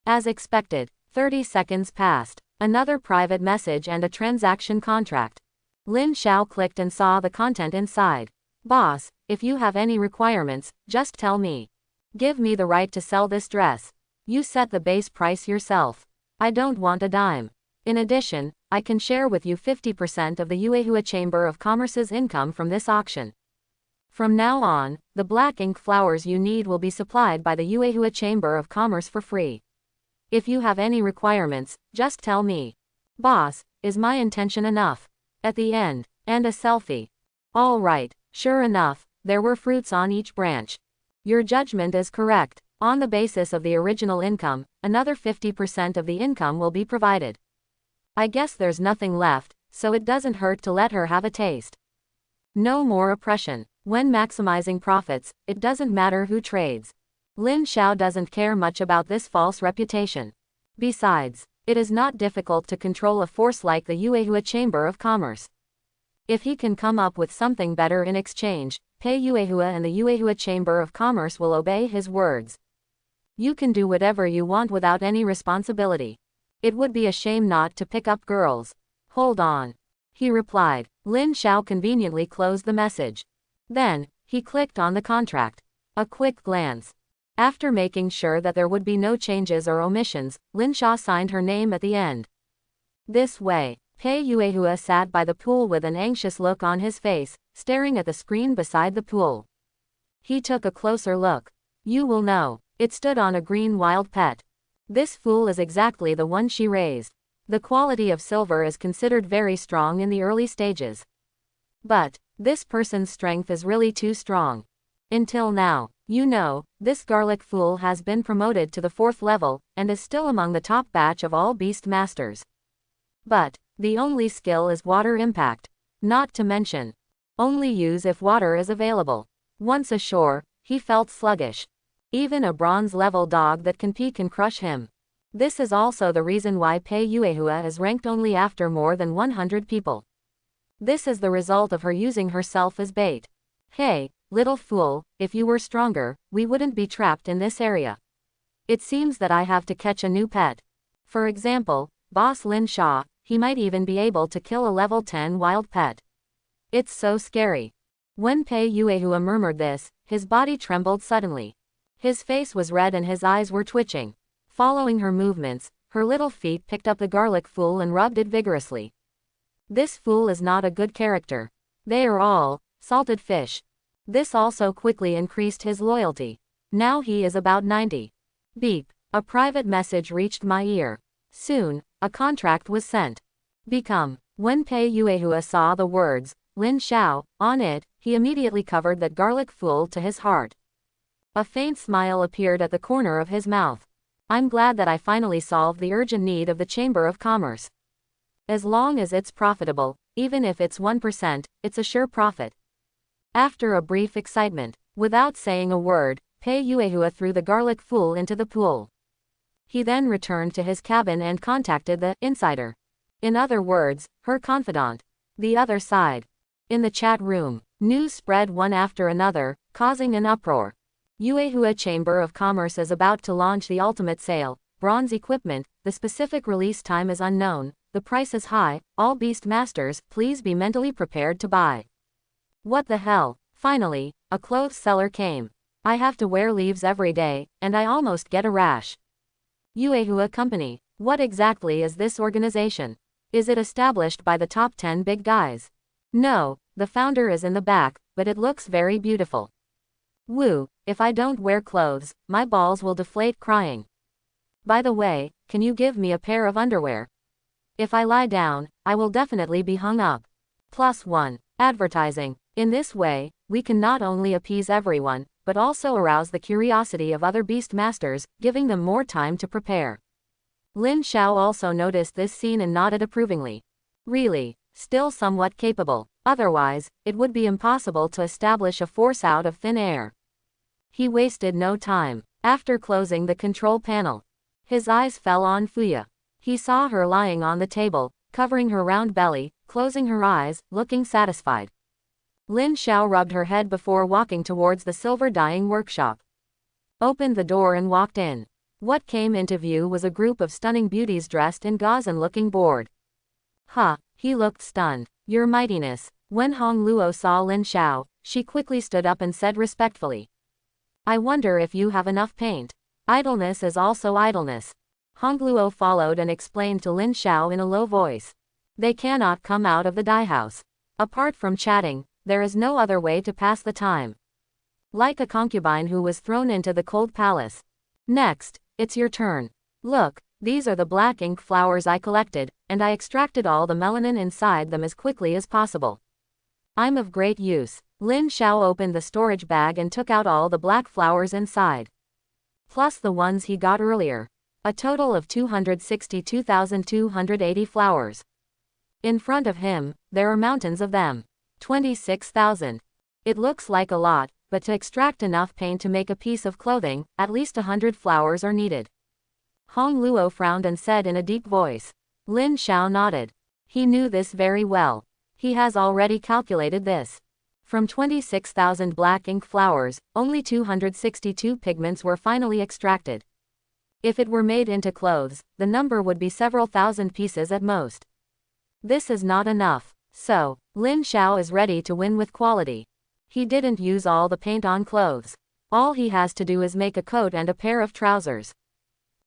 As expected, 30 seconds passed. Another private message and a transaction contract. Lin Xiao clicked and saw the content inside. Boss, if you have any requirements, just tell me. Give me the right to sell this dress. You set the base price yourself. I don't want a dime. In addition, I can share with you 50% of the Yuehua Chamber of Commerce's income from this auction. From now on, the black ink flowers you need will be supplied by the Yuehua Chamber of Commerce for free. If you have any requirements, just tell me. Boss, is my intention enough? At the end, and a selfie. All right, sure enough, there were fruits on each branch. Your judgment is correct. On the basis of the original income, another 50% of the income will be provided. I guess there's nothing left, so it doesn't hurt to let her have a taste. No more oppression. When maximizing profits, it doesn't matter who trades. Lin Xiao doesn't care much about this false reputation. Besides, it is not difficult to control a force like the Yuehua Chamber of Commerce. If he can come up with something better in exchange, Pei Yuehua and the Yuehua Chamber of Commerce will obey his words. You can do whatever you want without any responsibility. It would be a shame not to pick up girls. Hold on. He replied. Lin Xiao conveniently closed the message. Then, he clicked on the contract. A quick glance. After making sure that there would be no changes or omissions, Lin Xiao signed her name at the end. This way, Pei Yuehua sat by the pool with an anxious look on his face, staring at the screen beside the pool. He took a closer look. You will know. It stood on a green wild pet. This fool is exactly the one she raised. The quality of silver is considered very strong in the early stages. But, this person's strength is really too strong. Until now, you know, this garlic fool has been promoted to the 4th level, and is still among the top batch of all beast masters. But, the only skill is water impact. Not to mention, only use if water is available. Once ashore, he felt sluggish. Even a bronze-level dog that can pee can crush him. This is also the reason why Pei Yuehua is ranked only after more than 100 people. This is the result of her using herself as bait. Hey, little fool, if you were stronger, we wouldn't be trapped in this area. It seems that I have to catch a new pet. For example, Boss Lin Xiao, he might even be able to kill a level 10 wild pet. It's so scary. When Pei Yuehua murmured this, his body trembled suddenly. His face was red and his eyes were twitching. Following her movements, her little feet picked up the garlic fool and rubbed it vigorously. This fool is not a good character. They are all salted fish. This also quickly increased his loyalty. Now he is about 90. Beep. A private message reached my ear. Soon, a contract was sent. Become. When Pei Yuehua saw the words, Lin Xiao, on it, he immediately covered that garlic fool to his heart. A faint smile appeared at the corner of his mouth. I'm glad that I finally solved the urgent need of the Chamber of Commerce. As long as it's profitable, even if it's 1%, it's a sure profit. After a brief excitement, without saying a word, Pei Yuehua threw the garlic fool into the pool. He then returned to his cabin and contacted the insider. In other words, her confidant. The other side. In the chat room, news spread one after another, causing an uproar. Yuehua Chamber of Commerce is about to launch the ultimate sale, bronze equipment, the specific release time is unknown, the price is high, all beast masters, please be mentally prepared to buy. What the hell? Finally, a clothes seller came. I have to wear leaves every day, and I almost get a rash. Yuehua Company. What exactly is this organization? Is it established by the top 10 big guys? No, the founder is in the back, but it looks very beautiful. Woo, if I don't wear clothes, my balls will deflate crying. By the way, can you give me a pair of underwear? If I lie down, I will definitely be hung up. +1. Advertising. In this way, we can not only appease everyone, but also arouse the curiosity of other beast masters, giving them more time to prepare. Lin Xiao also noticed this scene and nodded approvingly. Really, still somewhat capable. Otherwise, it would be impossible to establish a force out of thin air. He wasted no time. After closing the control panel, his eyes fell on Fuya. He saw her lying on the table, covering her round belly, closing her eyes, looking satisfied. Lin Xiao rubbed her head before walking towards the silver dyeing workshop. Opened the door and walked in. What came into view was a group of stunning beauties dressed in gauze and looking bored. He looked stunned. Your Mightiness. When Hong Luo saw Lin Xiao, she quickly stood up and said respectfully. I wonder if you have enough paint. Idleness is also idleness. Hong Luo followed and explained to Lin Xiao in a low voice. They cannot come out of the dye house. Apart from chatting, there is no other way to pass the time. Like a concubine who was thrown into the cold palace. Next, it's your turn. Look, these are the black ink flowers I collected, and I extracted all the melanin inside them as quickly as possible. I'm of great use. Lin Xiao opened the storage bag and took out all the black flowers inside. Plus the ones he got earlier. A total of 262,280 flowers. In front of him, there are mountains of them. 26,000. It looks like a lot, but to extract enough paint to make a piece of clothing, at least 100 flowers are needed. Hong Luo frowned and said in a deep voice. Lin Xiao nodded. He knew this very well. He has already calculated this. From 26,000 black ink flowers, only 262 pigments were finally extracted. If it were made into clothes, the number would be several thousand pieces at most. This is not enough. So, Lin Xiao is ready to win with quality. He didn't use all the paint on clothes. All he has to do is make a coat and a pair of trousers.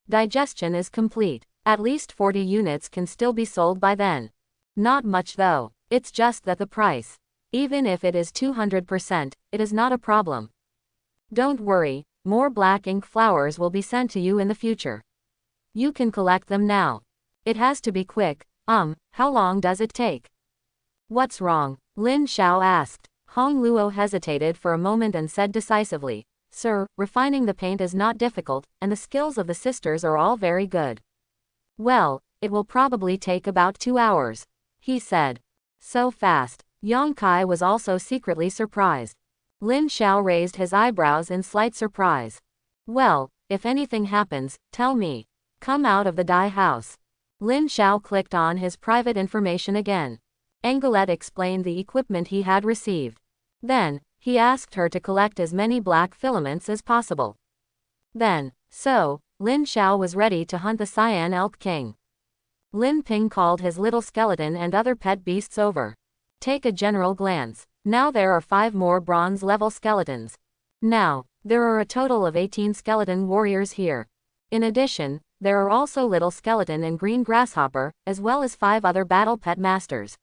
Digestion is complete. At least 40 units can still be sold by then. Not much though. It's just that the price. Even if it is 200%, it is not a problem. Don't worry, more black ink flowers will be sent to you in the future. You can collect them now. It has to be quick. How long does it take? What's wrong? Lin Xiao asked. Hong Luo hesitated for a moment and said decisively, Sir, refining the paint is not difficult, and the skills of the sisters are all very good. Well, it will probably take about 2 hours, he said. So fast. Yang Kai was also secretly surprised. Lin Xiao raised his eyebrows in slight surprise. Well, if anything happens, tell me. Come out of the dye house. Lin Xiao clicked on his private information again. Angelette explained the equipment he had received. Then, he asked her to collect as many black filaments as possible. Then, Lin Xiao was ready to hunt the Cyan Elk King. Lin Ping called his little skeleton and other pet beasts over. Take a general glance. Now there are 5 more bronze-level skeletons. Now, there are a total of 18 skeleton warriors here. In addition, there are also little skeleton and green grasshopper, as well as 5 other battle pet masters.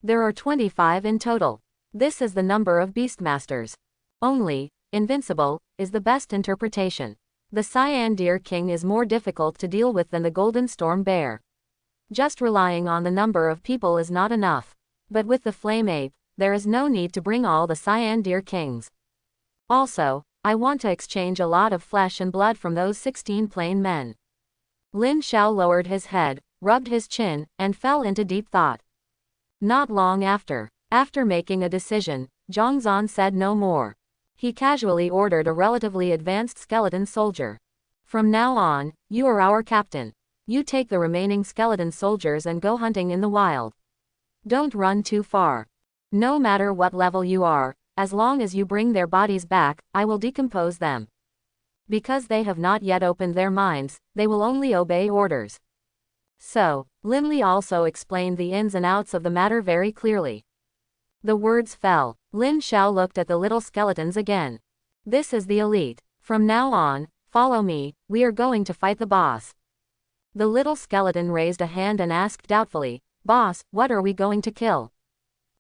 There are 25 in total. This is the number of beastmasters. Only, invincible, is the best interpretation. The Cyan Deer King is more difficult to deal with than the Golden Storm Bear. Just relying on the number of people is not enough. But with the Flame Ape, there is no need to bring all the Cyan Deer Kings. Also, I want to exchange a lot of flesh and blood from those 16 plain men. Lin Xiao lowered his head, rubbed his chin, and fell into deep thought. Not long after making a decision, Zhongzhan said no more. He casually ordered a relatively advanced skeleton soldier. From now on, you are our captain. You take the remaining skeleton soldiers and go hunting in the wild. Don't run too far. No matter what level you are, as long as you bring their bodies back, I will decompose them. Because they have not yet opened their minds, they will only obey orders. So, Lin Li also explained the ins and outs of the matter very clearly. The words fell. Lin Xiao looked at the little skeletons again. This is the elite. From now on, follow me, we are going to fight the boss. The little skeleton raised a hand and asked doubtfully, Boss, what are we going to kill?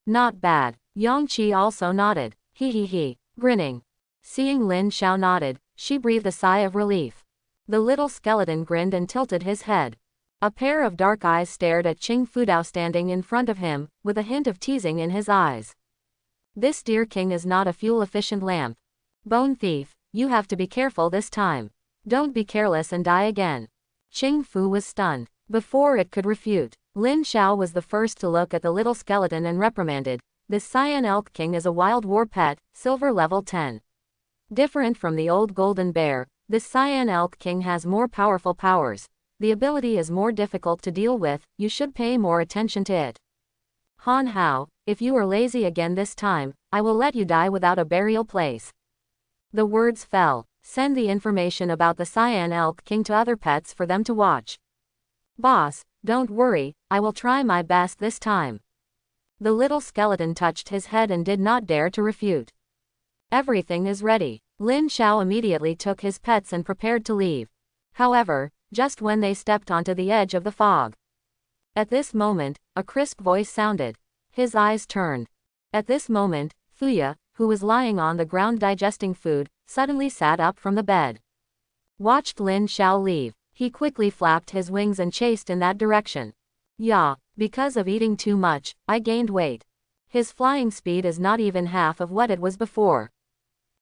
Not bad. Yang Qi also nodded. He, grinning. Seeing Lin Xiao nodded, she breathed a sigh of relief. The little skeleton grinned and tilted his head. A pair of dark eyes stared at Qing Fudao standing in front of him, with a hint of teasing in his eyes. This Deer King is not a fuel-efficient lamp. Bone thief, you have to be careful this time. Don't be careless and die again. Qing Fu was stunned. Before it could refute, Lin Xiao was the first to look at the little skeleton and reprimanded, this Cyan Elk King is a wild war pet, silver level 10. Different from the old golden bear, this Cyan Elk King has more powerful powers. The ability is more difficult to deal with, you should pay more attention to it. Han Hao, if you are lazy again this time, I will let you die without a burial place. The words fell. Send the information about the Cyan Elk King to other pets for them to watch. Boss, don't worry, I will try my best this time. The little skeleton touched his head and did not dare to refute. Everything is ready. Lin Xiao immediately took his pets and prepared to leave. However, just when they stepped onto the edge of the fog. At this moment, a crisp voice sounded. His eyes turned. At this moment, Fuya, who was lying on the ground digesting food, suddenly sat up from the bed. Watched Lin Xiao leave. He quickly flapped his wings and chased in that direction. Yeah, because of eating too much, I gained weight. His flying speed is not even half of what it was before.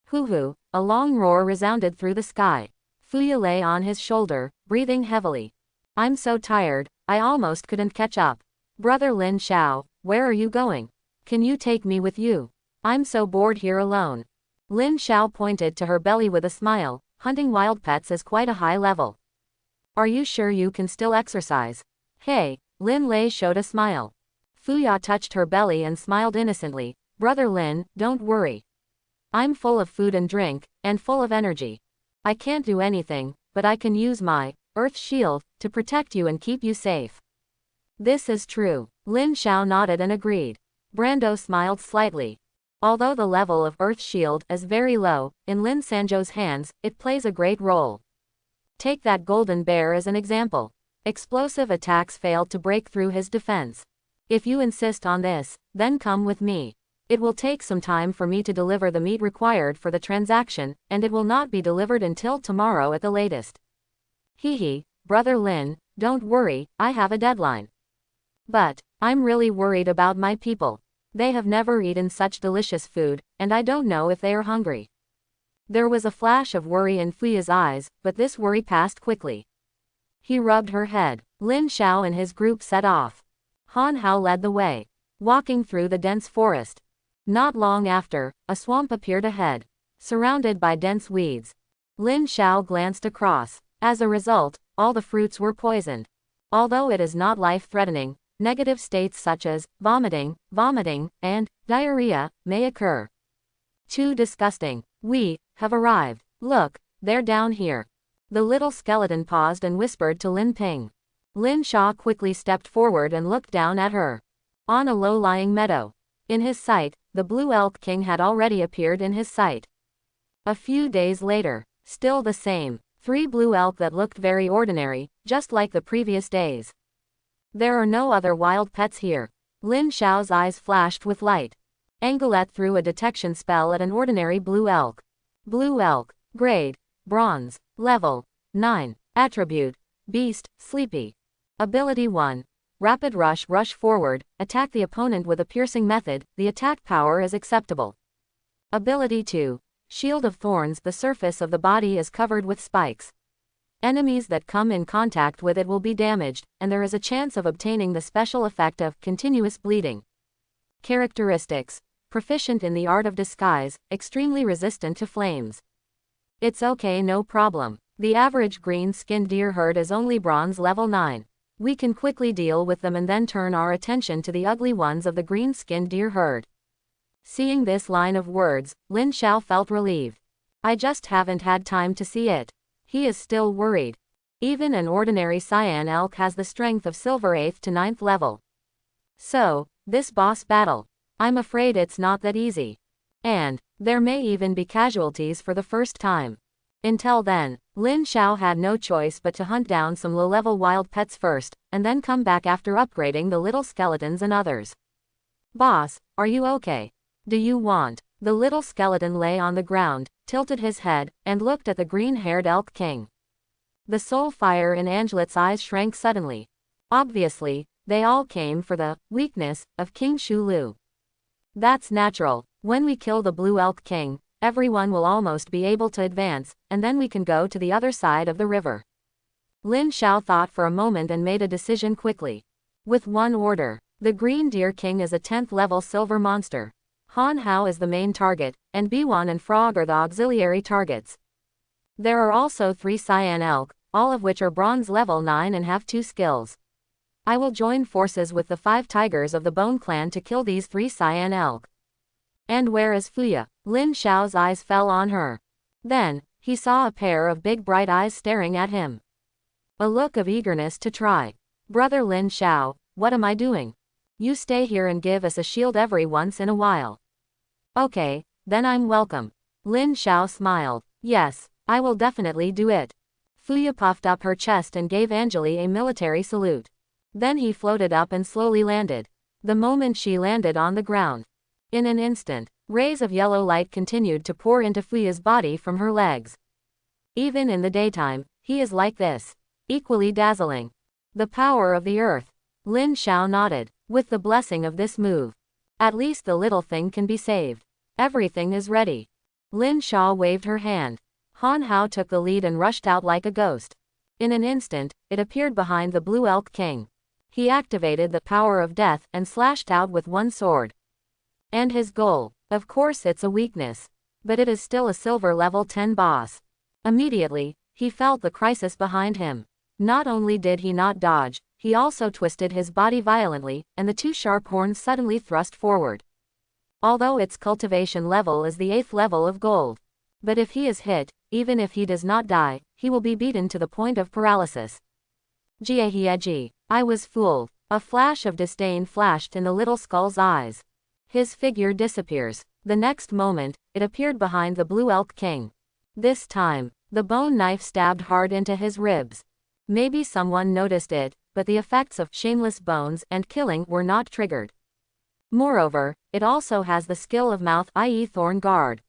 Hoo-hoo, a long roar resounded through the sky. Fuya lay on his shoulder, breathing heavily. I'm so tired, I almost couldn't catch up. Brother Lin Xiao, where are you going? Can you take me with you? I'm so bored here alone. Lin Xiao pointed to her belly with a smile. Hunting wild pets is quite a high level. Are you sure you can still exercise? Hey, Lin Lei showed a smile. Fuya touched her belly and smiled innocently. Brother Lin, don't worry. I'm full of food and drink, and full of energy. I can't do anything, but I can use my Earth Shield to protect you and keep you safe. This is true. Lin Xiao nodded and agreed. Brando smiled slightly. Although the level of Earth Shield is very low, in Lin Sanzhou's hands, it plays a great role. Take that golden bear as an example. Explosive attacks failed to break through his defense. If you insist on this, then come with me. It will take some time for me to deliver the meat required for the transaction, and it will not be delivered until tomorrow at the latest. Hee, Brother Lin, don't worry, I have a deadline. But I'm really worried about my people. They have never eaten such delicious food, and I don't know if they are hungry. There was a flash of worry in Fuya's eyes, but this worry passed quickly. He rubbed her head. Lin Xiao and his group set off. Han Hao led the way, walking through the dense forest. Not long after, a swamp appeared ahead, surrounded by dense weeds. Lin Xiao glanced across. As a result, all the fruits were poisoned. Although it is not life-threatening, negative states such as vomiting, and diarrhea may occur. Too disgusting. We have arrived. Look, they're down here. The little skeleton paused and whispered to Lin Ping. Lin Sha quickly stepped forward and looked down at her. On a low-lying meadow. In his sight, the Blue Elk King had already appeared in his sight. A few days later, still the same, 3 blue elk that looked very ordinary, just like the previous days. There are no other wild pets here. Lin Xiao's eyes flashed with light. Anguillette threw a detection spell at an ordinary blue elk. Blue elk, grade, bronze, level 9, attribute, beast, sleepy. Ability 1. Rapid rush, rush forward, attack the opponent with a piercing method, the attack power is acceptable. Ability 2. Shield of thorns, the surface of the body is covered with spikes. Enemies that come in contact with it will be damaged, and there is a chance of obtaining the special effect of continuous bleeding. Characteristics. Proficient in the art of disguise, extremely resistant to flames. It's okay, no problem. The average green-skinned deer herd is only bronze level 9. We can quickly deal with them and then turn our attention to the ugly ones of the green-skinned deer herd. Seeing this line of words, Lin Xiao felt relieved. I just haven't had time to see it. He is still worried. Even an ordinary cyan elk has the strength of silver 8th to 9th level. So, this boss battle, I'm afraid it's not that easy. And there may even be casualties for the first time. Until then, Lin Xiao had no choice but to hunt down some low-level wild pets first, and then come back after upgrading the little skeletons and others. Boss, are you okay? Do you want? The little skeleton lay on the ground, tilted his head, and looked at the green-haired elk king. The soul fire in Angelette's eyes shrank suddenly. Obviously, they all came for the weakness of King Shu Lu. That's natural. When we kill the Blue Elk King, everyone will almost be able to advance, and then we can go to the other side of the river. Lin Xiao thought for a moment and made a decision quickly. With one order, the Green Deer King is a 10th level silver monster. Han Hao is the main target, and Biwan and Frog are the auxiliary targets. There are also 3 cyan elk, all of which are bronze level 9 and have 2 skills. I will join forces with the 5 tigers of the Bone Clan to kill these 3 cyan elk. And where is Fuya? Lin Xiao's eyes fell on her. Then, he saw a pair of big bright eyes staring at him. A look of eagerness to try. Brother Lin Xiao, what am I doing? You stay here and give us a shield every once in a while. Okay, then I'm welcome. Lin Xiao smiled. Yes, I will definitely do it. Fuya puffed up her chest and gave Angeli a military salute. Then he floated up and slowly landed. The moment she landed on the ground, in an instant, rays of yellow light continued to pour into Fuya's body from her legs. Even in the daytime, he is like this. Equally dazzling. The power of the earth. Lin Xiao nodded. With the blessing of this move, at least the little thing can be saved. Everything is ready. Lin Xiao waved her hand. Han Hao took the lead and rushed out like a ghost. In an instant, it appeared behind the Blue Elk King. He activated the power of death and slashed out with one sword. And his goal, of course it's a weakness. But it is still a silver level 10 boss. Immediately, he felt the crisis behind him. Not only did he not dodge, he also twisted his body violently, and the two sharp horns suddenly thrust forward. Although its cultivation level is the 8th level of gold. But if he is hit, even if he does not die, he will be beaten to the point of paralysis. Jiahiaji, I was fooled. A flash of disdain flashed in the little skull's eyes. His figure disappears. The next moment, it appeared behind the Blue Elk King. This time, the bone knife stabbed hard into his ribs. Maybe someone noticed it, but the effects of shameless bones and killing were not triggered. Moreover, it also has the skill of mouth, i.e. Thorn Guard.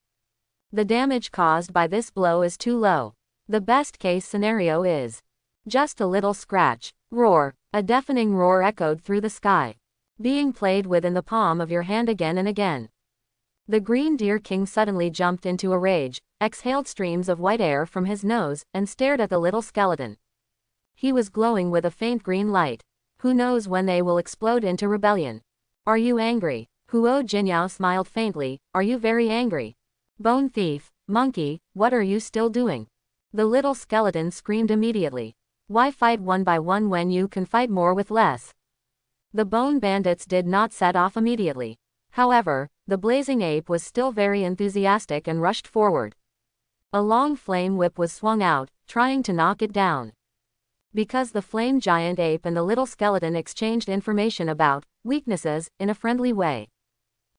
The damage caused by this blow is too low. The best case scenario is just a little scratch. Roar. A deafening roar echoed through the sky, being played with in the palm of your hand again and again. The Green Deer King suddenly jumped into a rage, exhaled streams of white air from his nose, and stared at the little skeleton. He was glowing with a faint green light. Who knows when they will explode into rebellion? Are you angry? Huo Jinyao smiled faintly. Are you very angry? Bone thief, monkey, what are you still doing? The little skeleton screamed immediately. Why fight one by one when you can fight more with less? The bone bandits did not set off immediately. However, the blazing ape was still very enthusiastic and rushed forward. A long flame whip was swung out, trying to knock it down. Because the flame giant ape and the little skeleton exchanged information about weaknesses in a friendly way.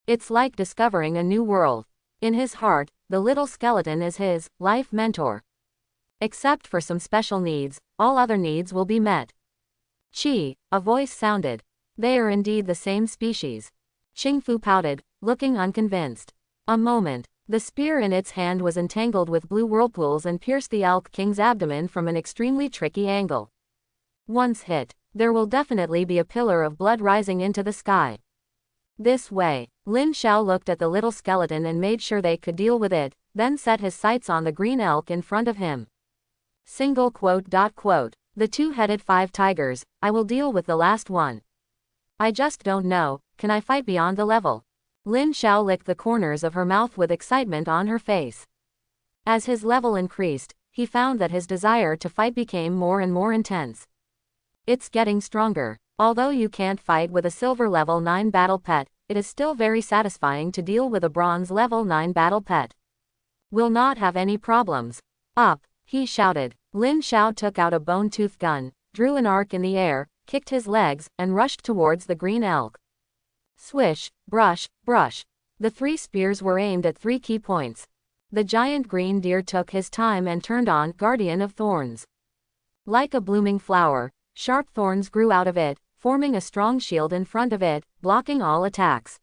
It's like discovering a new world. In his heart, the little skeleton is his life mentor. Except for some special needs, all other needs will be met. Chi, a voice sounded. They are indeed the same species. Qingfu pouted, looking unconvinced. A moment. The spear in its hand was entangled with blue whirlpools and pierced the Elk King's abdomen from an extremely tricky angle. Once hit, there will definitely be a pillar of blood rising into the sky. This way. Lin Xiao looked at the little skeleton and made sure they could deal with it, then set his sights on the green elk in front of him. Single quote. The two-headed 5 tigers, I will deal with the last one. I just don't know, can I fight beyond the level? Lin Xiao licked the corners of her mouth with excitement on her face. As his level increased, he found that his desire to fight became more and more intense. It's getting stronger. Although you can't fight with a silver level 9 battle pet, it is still very satisfying to deal with a bronze level 9 battle pet. Will not have any problems. Up, he shouted. Lin Xiao took out a bone-tooth gun, drew an arc in the air, kicked his legs, and rushed towards the green elk. Swish, brush, brush. The 3 spears were aimed at 3 key points. The giant green deer took his time and turned on Guardian of Thorns. Like a blooming flower, sharp thorns grew out of it, forming a strong shield in front of it, blocking all attacks.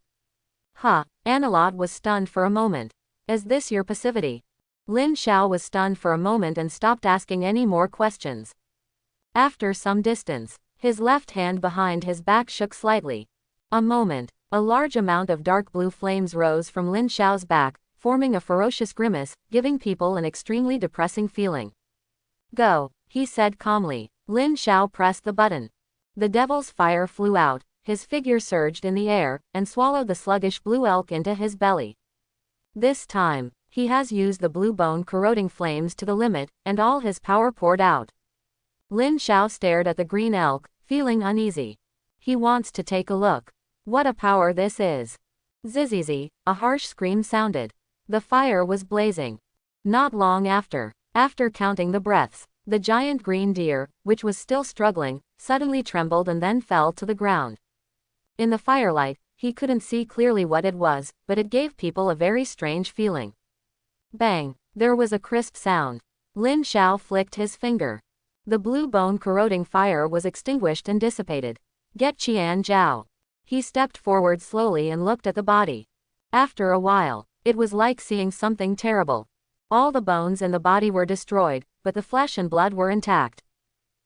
Annalot was stunned for a moment. Is this your passivity? Lin Xiao was stunned for a moment and stopped asking any more questions. After some distance, his left hand behind his back shook slightly. A moment, a large amount of dark blue flames rose from Lin Xiao's back, forming a ferocious grimace, giving people an extremely depressing feeling. Go, he said calmly. Lin Xiao pressed the button. The devil's fire flew out, his figure surged in the air, and swallowed the sluggish blue elk into his belly. This time, he has used the blue bone corroding flames to the limit, and all his power poured out. Lin Xiao stared at the green elk, feeling uneasy. He wants to take a look. What a power this is. Zizizi, a harsh scream sounded. The fire was blazing. Not long after counting the breaths, the giant green deer, which was still struggling, suddenly trembled and then fell to the ground. In the firelight, he couldn't see clearly what it was, but it gave people a very strange feeling. Bang! There was a crisp sound. Lin Xiao flicked his finger. The blue bone corroding fire was extinguished and dissipated. Get Qian Zhao. He stepped forward slowly and looked at the body. After a while, it was like seeing something terrible. All the bones in the body were destroyed, but the flesh and blood were intact.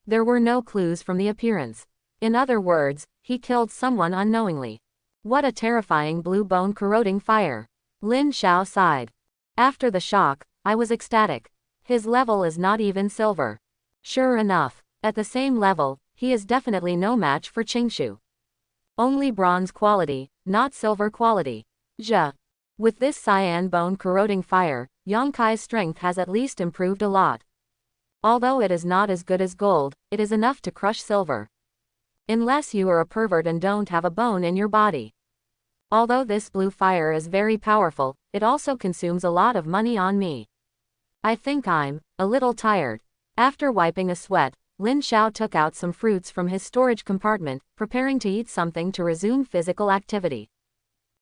There were no clues from the appearance. In other words, he killed someone unknowingly. What a terrifying blue bone corroding fire. Lin Xiao sighed. After the shock, I was ecstatic. His level is not even silver. Sure enough, at the same level, he is definitely no match for Qingshu. Only bronze quality, not silver quality. Zhe. With this cyan bone corroding fire, Yongkai's strength has at least improved a lot. Although it is not as good as gold, it is enough to crush silver. Unless you are a pervert and don't have a bone in your body. Although this blue fire is very powerful, it also consumes a lot of money on me. I think I'm a little tired. After wiping a sweat, Lin Xiao took out some fruits from his storage compartment, preparing to eat something to resume physical activity.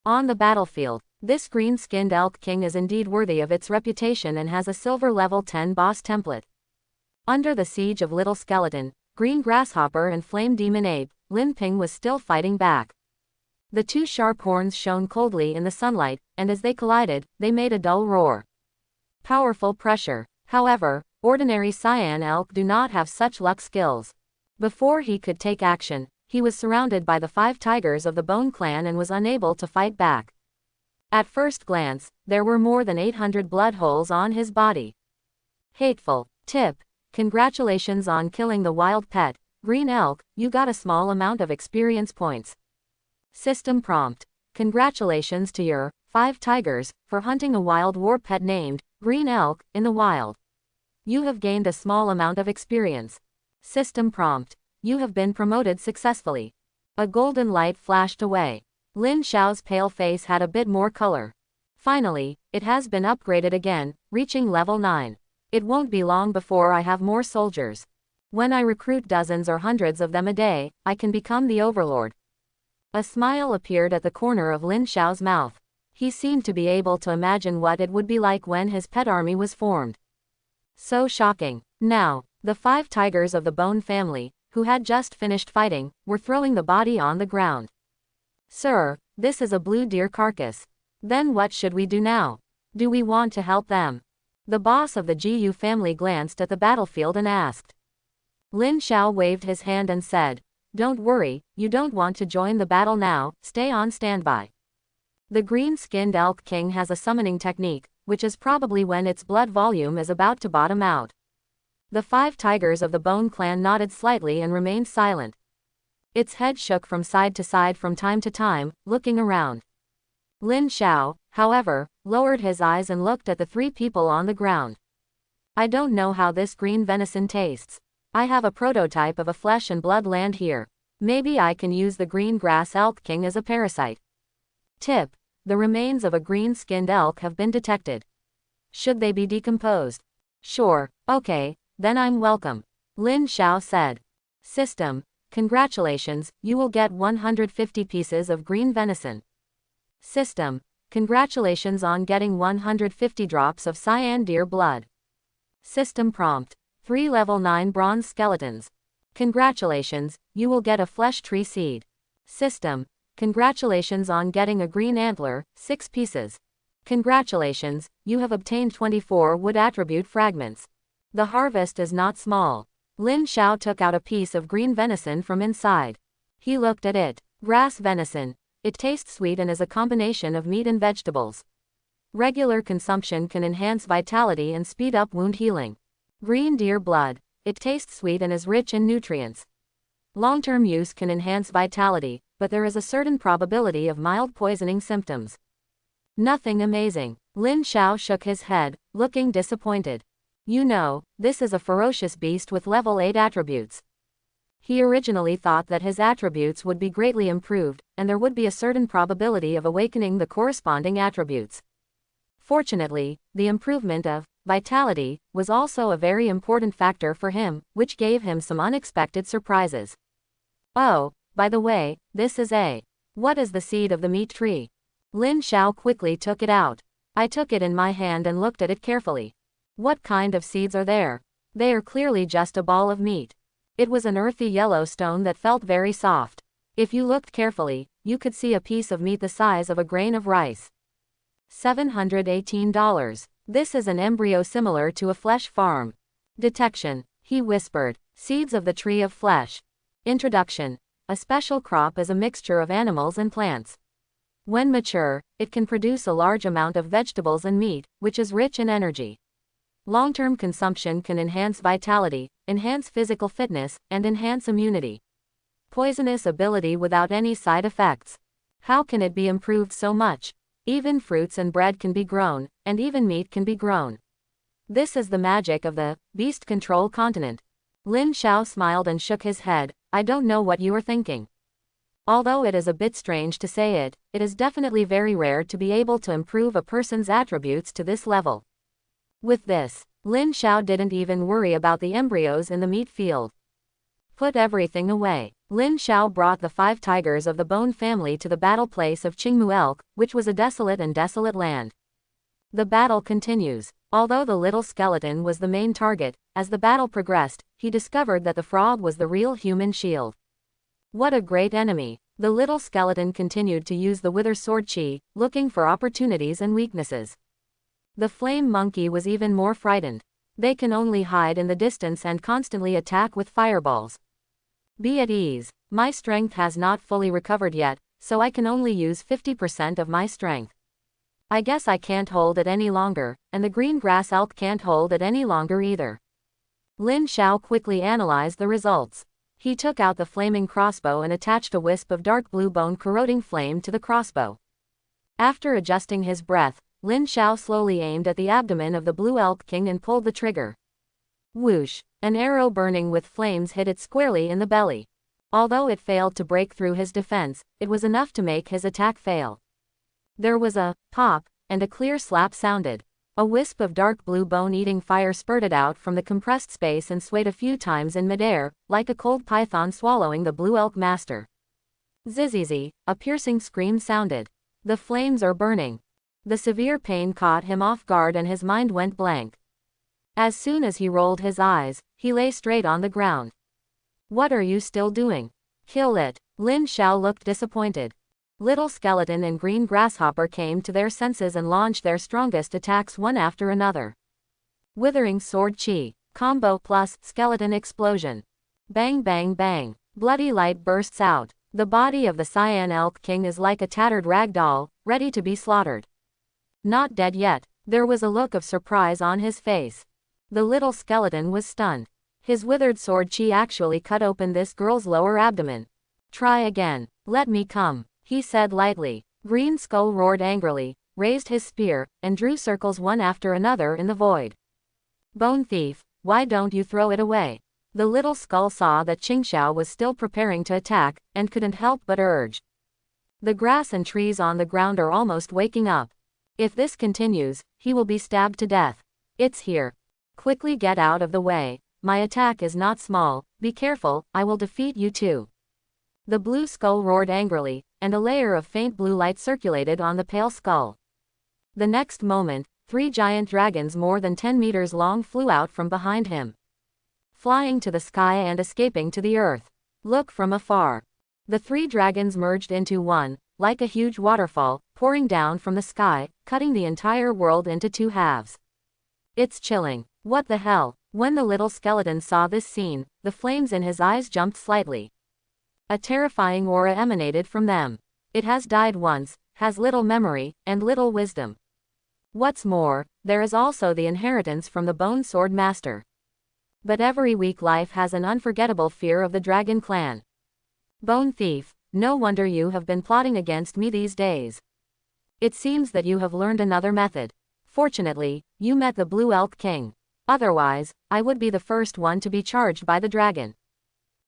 On the battlefield, this green-skinned elk king is indeed worthy of its reputation and has a silver level 10 boss template. Under the siege of Little Skeleton, Green Grasshopper and Flame Demon Ape, Lin Ping was still fighting back. The two sharp horns shone coldly in the sunlight, and as they collided, they made a dull roar. Powerful pressure. However, ordinary cyan elk do not have such luck skills. Before he could take action, he was surrounded by the 5 tigers of the Bone Clan and was unable to fight back. At first glance, there were more than 800 blood holes on his body. Hateful. Tip. Congratulations on killing the wild pet, Green Elk, you got a small amount of experience points. System prompt. Congratulations to your 5 tigers for hunting a wild war pet named Green Elk in the wild. You have gained a small amount of experience. System prompt. You have been promoted successfully. A golden light flashed away. Lin Xiao's pale face had a bit more color. Finally, it has been upgraded again, reaching level 9. It won't be long before I have more soldiers. When I recruit dozens or hundreds of them a day, I can become the overlord. A smile appeared at the corner of Lin Xiao's mouth. He seemed to be able to imagine what it would be like when his pet army was formed. So shocking. Now, the 5 tigers of the Bone family, who had just finished fighting, were throwing the body on the ground. Sir, this is a blue deer carcass. Then what should we do now? Do we want to help them? The boss of the Jiyu family glanced at the battlefield and asked. Lin Xiao waved his hand and said, "Don't worry, you don't want to join the battle now, stay on standby." The green-skinned elk king has a summoning technique, which is probably when its blood volume is about to bottom out. The 5 tigers of the Bone Clan nodded slightly and remained silent. Its head shook from side to side from time to time, looking around. Lin Xiao, however, lowered his eyes and looked at the 3 people on the ground. I don't know how this green venison tastes. I have a prototype of a flesh and blood land here. Maybe I can use the green grass elk king as a parasite. Tip. The remains of a green-skinned elk have been detected. Should they be decomposed? Sure, okay, then I'm welcome. Lin Xiao said. System. Congratulations, you will get 150 pieces of green venison. System. Congratulations on getting 150 drops of cyan deer blood. System prompt. 3 level 9 bronze skeletons. Congratulations, you will get a flesh tree seed. System. Congratulations on getting a green antler, 6 pieces. Congratulations, you have obtained 24 wood attribute fragments. The harvest is not small. Lin Xiao took out a piece of green venison from inside. He looked at it. Grass venison. It tastes sweet and is a combination of meat and vegetables. Regular consumption can enhance vitality and speed up wound healing. Green deer blood. It tastes sweet and is rich in nutrients. Long-term use can enhance vitality, but there is a certain probability of mild poisoning symptoms. Nothing amazing. Lin Xiao shook his head, looking disappointed. You know, this is a ferocious beast with level 8 attributes. He originally thought that his attributes would be greatly improved, and there would be a certain probability of awakening the corresponding attributes. Fortunately, the improvement of vitality was also a very important factor for him, which gave him some unexpected surprises. Oh, by the way, this is a. What is the seed of the meat tree? Lin Xiao quickly took it out. I took it in my hand and looked at it carefully. What kind of seeds are there? They are clearly just a ball of meat. It was an earthy yellow stone that felt very soft. If you looked carefully, you could see a piece of meat the size of a grain of rice. $718. This is an embryo similar to a flesh farm. Detection. He whispered. Seeds of the tree of flesh. Introduction. A special crop is a mixture of animals and plants. When mature, it can produce a large amount of vegetables and meat, which is rich in energy. Long-term consumption can enhance vitality, enhance physical fitness, and enhance immunity. Poisonous ability without any side effects. How can it be improved so much? Even fruits and bread can be grown, and even meat can be grown. This is the magic of the beast control continent. Lin Xiao smiled and shook his head. I don't know what you are thinking. Although it is a bit strange to say it, it is definitely very rare to be able to improve a person's attributes to this level. With this, Lin Xiao didn't even worry about the embryos in the meat field. Put everything away. Lin Xiao brought the 5 tigers of the bone family to the battle place of Qingmu Elk, which was a desolate land. The battle continues. Although the little skeleton was the main target, as the battle progressed, he discovered that the frog was the real human shield. What a great enemy! The little skeleton continued to use the wither sword chi, looking for opportunities and weaknesses. The flame monkey was even more frightened. They can only hide in the distance and constantly attack with fireballs. Be at ease. My strength has not fully recovered yet, so I can only use 50% of my strength. I guess I can't hold it any longer, and the green grass elk can't hold it any longer either. Lin Xiao quickly analyzed the results. He took out the flaming crossbow and attached a wisp of dark blue bone corroding flame to the crossbow. After adjusting his breath, Lin Xiao slowly aimed at the abdomen of the blue elk king and pulled the trigger. Whoosh! An arrow burning with flames hit it squarely in the belly. Although it failed to break through his defense, it was enough to make his attack fail. There was a pop, and a clear slap sounded. A wisp of dark blue bone-eating fire spurted out from the compressed space and swayed a few times in midair, like a cold python swallowing the blue elk master. Zzzz, a piercing scream sounded. The flames are burning. The severe pain caught him off guard and his mind went blank. As soon as he rolled his eyes, he lay straight on the ground. What are you still doing? Kill it. Lin Xiao looked disappointed. Little Skeleton and Green Grasshopper came to their senses and launched their strongest attacks one after another. Withering Sword Chi, Combo plus Skeleton Explosion. Bang bang bang. Bloody light bursts out. The body of the Cyan Elk King is like a tattered rag doll, ready to be slaughtered. Not dead yet. There was a look of surprise on his face. The little skeleton was stunned. His withered sword chi actually cut open this girl's lower abdomen. Try again. Let me come, he said lightly. Green Skull roared angrily, raised his spear, and drew circles one after another in the void. Bone thief, why don't you throw it away? The little skull saw that Qingxiao was still preparing to attack, and couldn't help but urge. The grass and trees on the ground are almost waking up. If this continues, he will be stabbed to death. It's here. Quickly get out of the way. My attack is not small, be careful, I will defeat you too. The blue skull roared angrily, and a layer of faint blue light circulated on the pale skull. The next moment, 3 giant dragons more than 10 meters long flew out from behind him, flying to the sky and escaping to the earth. Look from afar. The 3 dragons merged into one, like a huge waterfall, pouring down from the sky, cutting the entire world into 2 halves. It's chilling. What the hell? When the little skeleton saw this scene, the flames in his eyes jumped slightly. A terrifying aura emanated from them. It has died once, has little memory, and little wisdom. What's more, there is also the inheritance from the Bone Sword Master. But every weak life has an unforgettable fear of the Dragon Clan. Bone Thief, no wonder you have been plotting against me these days. It seems that you have learned another method. Fortunately, you met the Blue Elk King. Otherwise, I would be the first one to be charged by the dragon.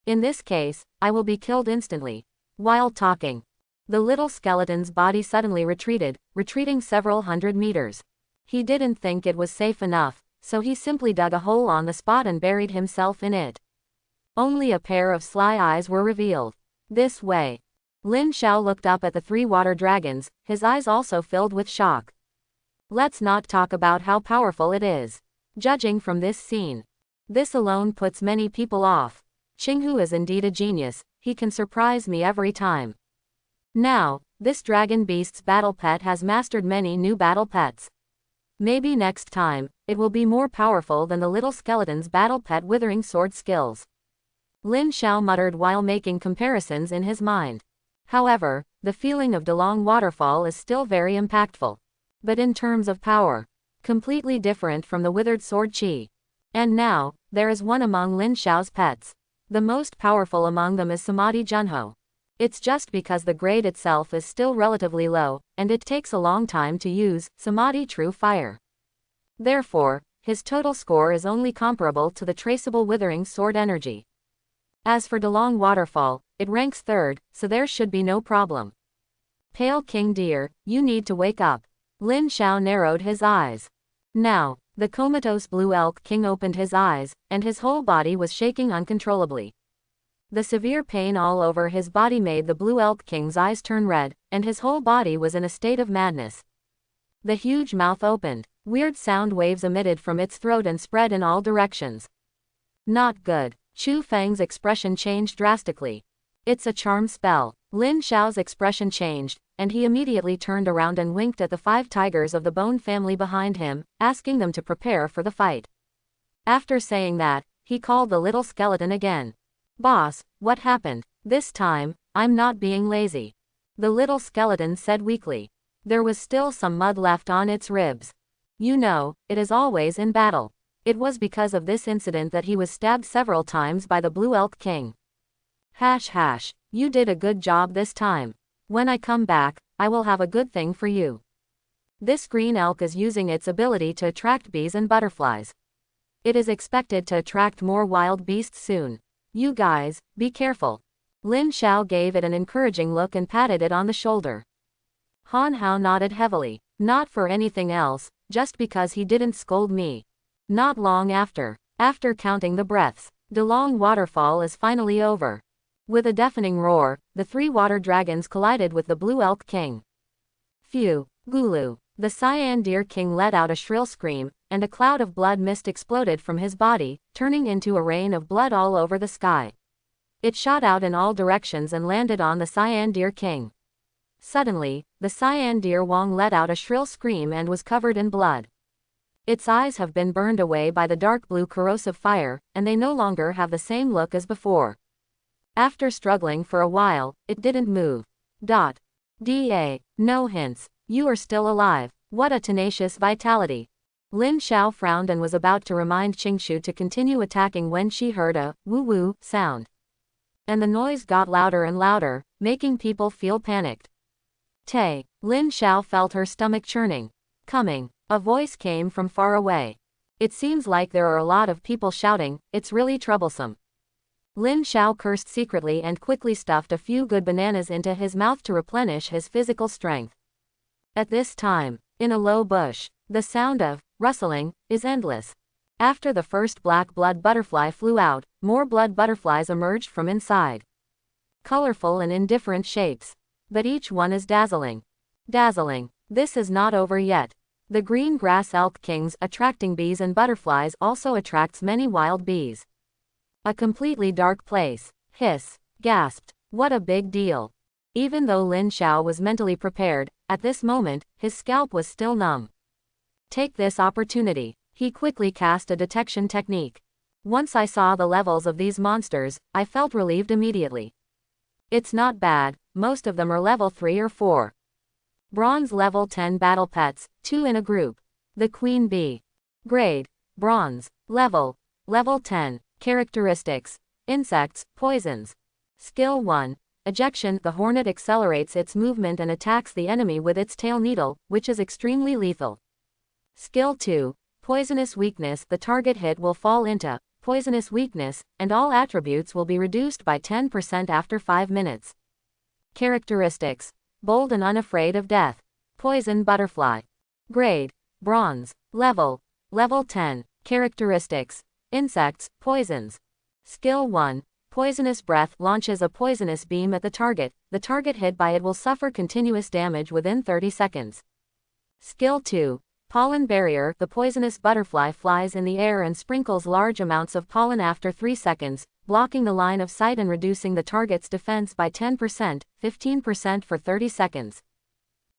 In this case, I will be killed instantly. While talking, the little skeleton's body suddenly retreated, retreating several hundred meters. He didn't think it was safe enough, so he simply dug a hole on the spot and buried himself in it. Only a pair of sly eyes were revealed. This way. Lin Xiao looked up at the 3 water dragons, his eyes also filled with shock. Let's not talk about how powerful it is. Judging from this scene, this alone puts many people off. Qinghu is indeed a genius, he can surprise me every time. Now, this dragon beast's battle pet has mastered many new battle pets. Maybe next time, it will be more powerful than the little skeleton's battle pet withering sword skills. Lin Xiao muttered while making comparisons in his mind. However, the feeling of Delong Waterfall is still very impactful. But in terms of power, completely different from the withered sword Qi. And now, there is one among Lin Xiao's pets. The most powerful among them is Samadhi Junho. It's just because the grade itself is still relatively low, and it takes a long time to use Samadhi True Fire. Therefore, his total score is only comparable to the traceable withering sword energy. As for Delong Waterfall, it ranks third, so there should be no problem. Pale King dear, you need to wake up. Lin Xiao narrowed his eyes. Now, the comatose Blue Elk King opened his eyes, and his whole body was shaking uncontrollably. The severe pain all over his body made the Blue Elk King's eyes turn red, and his whole body was in a state of madness. The huge mouth opened. Weird sound waves emitted from its throat and spread in all directions. Not good. Chu Feng's expression changed drastically. It's a charm spell. Lin Xiao's expression changed, and he immediately turned around and winked at the 5 tigers of the Bone family behind him, asking them to prepare for the fight. After saying that, he called the little skeleton again. Boss, what happened? This time, I'm not being lazy. The little skeleton said weakly. There was still some mud left on its ribs. You know, it is always in battle. It was because of this incident that he was stabbed several times by the Blue Elk King. Hash hash, you did a good job this time. When I come back, I will have a good thing for you. This green elk is using its ability to attract bees and butterflies. It is expected to attract more wild beasts soon. You guys, be careful. Lin Xiao gave it an encouraging look and patted it on the shoulder. Han Hao nodded heavily. Not for anything else, just because he didn't scold me. Not long after counting the breaths, Delong Waterfall is finally over. With a deafening roar, the 3 water dragons collided with the Blue Elk King. Phew, Gulu. The Cyan Deer King let out a shrill scream, and a cloud of blood mist exploded from his body, turning into a rain of blood all over the sky. It shot out in all directions and landed on the Cyan Deer King. Suddenly, the Cyan Deer Wong let out a shrill scream and was covered in blood. Its eyes have been burned away by the dark blue corrosive fire, and they no longer have the same look as before. After struggling for a while, it didn't move. Da. No hints. You are still alive. What a tenacious vitality. Lin Xiao frowned and was about to remind Qingshu to continue attacking when she heard a woo-woo sound. And the noise got louder and louder, making people feel panicked. Tay. Lin Xiao felt her stomach churning. Coming. A voice came from far away. It seems like there are a lot of people shouting, it's really troublesome. Lin Xiao cursed secretly and quickly stuffed a few good bananas into his mouth to replenish his physical strength. At this time, in a low bush, the sound of rustling is endless. After the first black blood butterfly flew out, more blood butterflies emerged from inside. Colorful and in different shapes. But each one is dazzling. Dazzling. This is not over yet. The green grass elk kings attracting bees and butterflies also attracts many wild bees. A completely dark place. Hiss. Gasped. What a big deal. Even though Lin Xiao was mentally prepared, at this moment, his scalp was still numb. Take this opportunity. He quickly cast a detection technique. Once I saw the levels of these monsters, I felt relieved immediately. It's not bad, most of them are level 3 or 4. Bronze level 10 battle pets, 2 in a group. The Queen Bee. Grade. Bronze. Level 10. Characteristics. Insects, poisons. Skill 1. Ejection. The hornet accelerates its movement and attacks the enemy with its tail needle, which is extremely lethal. Skill 2. Poisonous weakness. The target hit will fall into poisonous weakness, and all attributes will be reduced by 10% after 5 minutes. Characteristics. Bold and unafraid of death. Poison butterfly. Grade. Bronze. Level 10. Characteristics. Insects, poisons. Skill 1. Poisonous breath. Launches a poisonous beam at the target. The target hit by it will suffer continuous damage within 30 seconds. Skill 2. Pollen barrier. The poisonous butterfly flies in the air and sprinkles large amounts of pollen after 3 seconds, blocking the line of sight and reducing the target's defense by 10%, 15% for 30 seconds.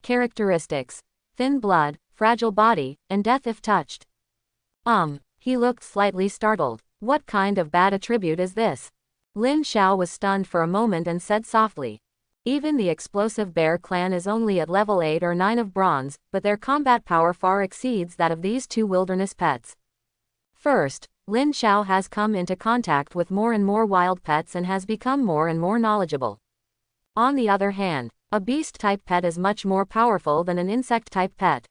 Characteristics. Thin blood, fragile body, and death if touched. He looked slightly startled. What kind of bad attribute is this? Lin Xiao was stunned for a moment and said softly. Even the explosive bear clan is only at level 8 or 9 of bronze, but their combat power far exceeds that of these two wilderness pets. First, Lin Xiao has come into contact with more and more wild pets and has become more and more knowledgeable. On the other hand, a beast-type pet is much more powerful than an insect-type pet.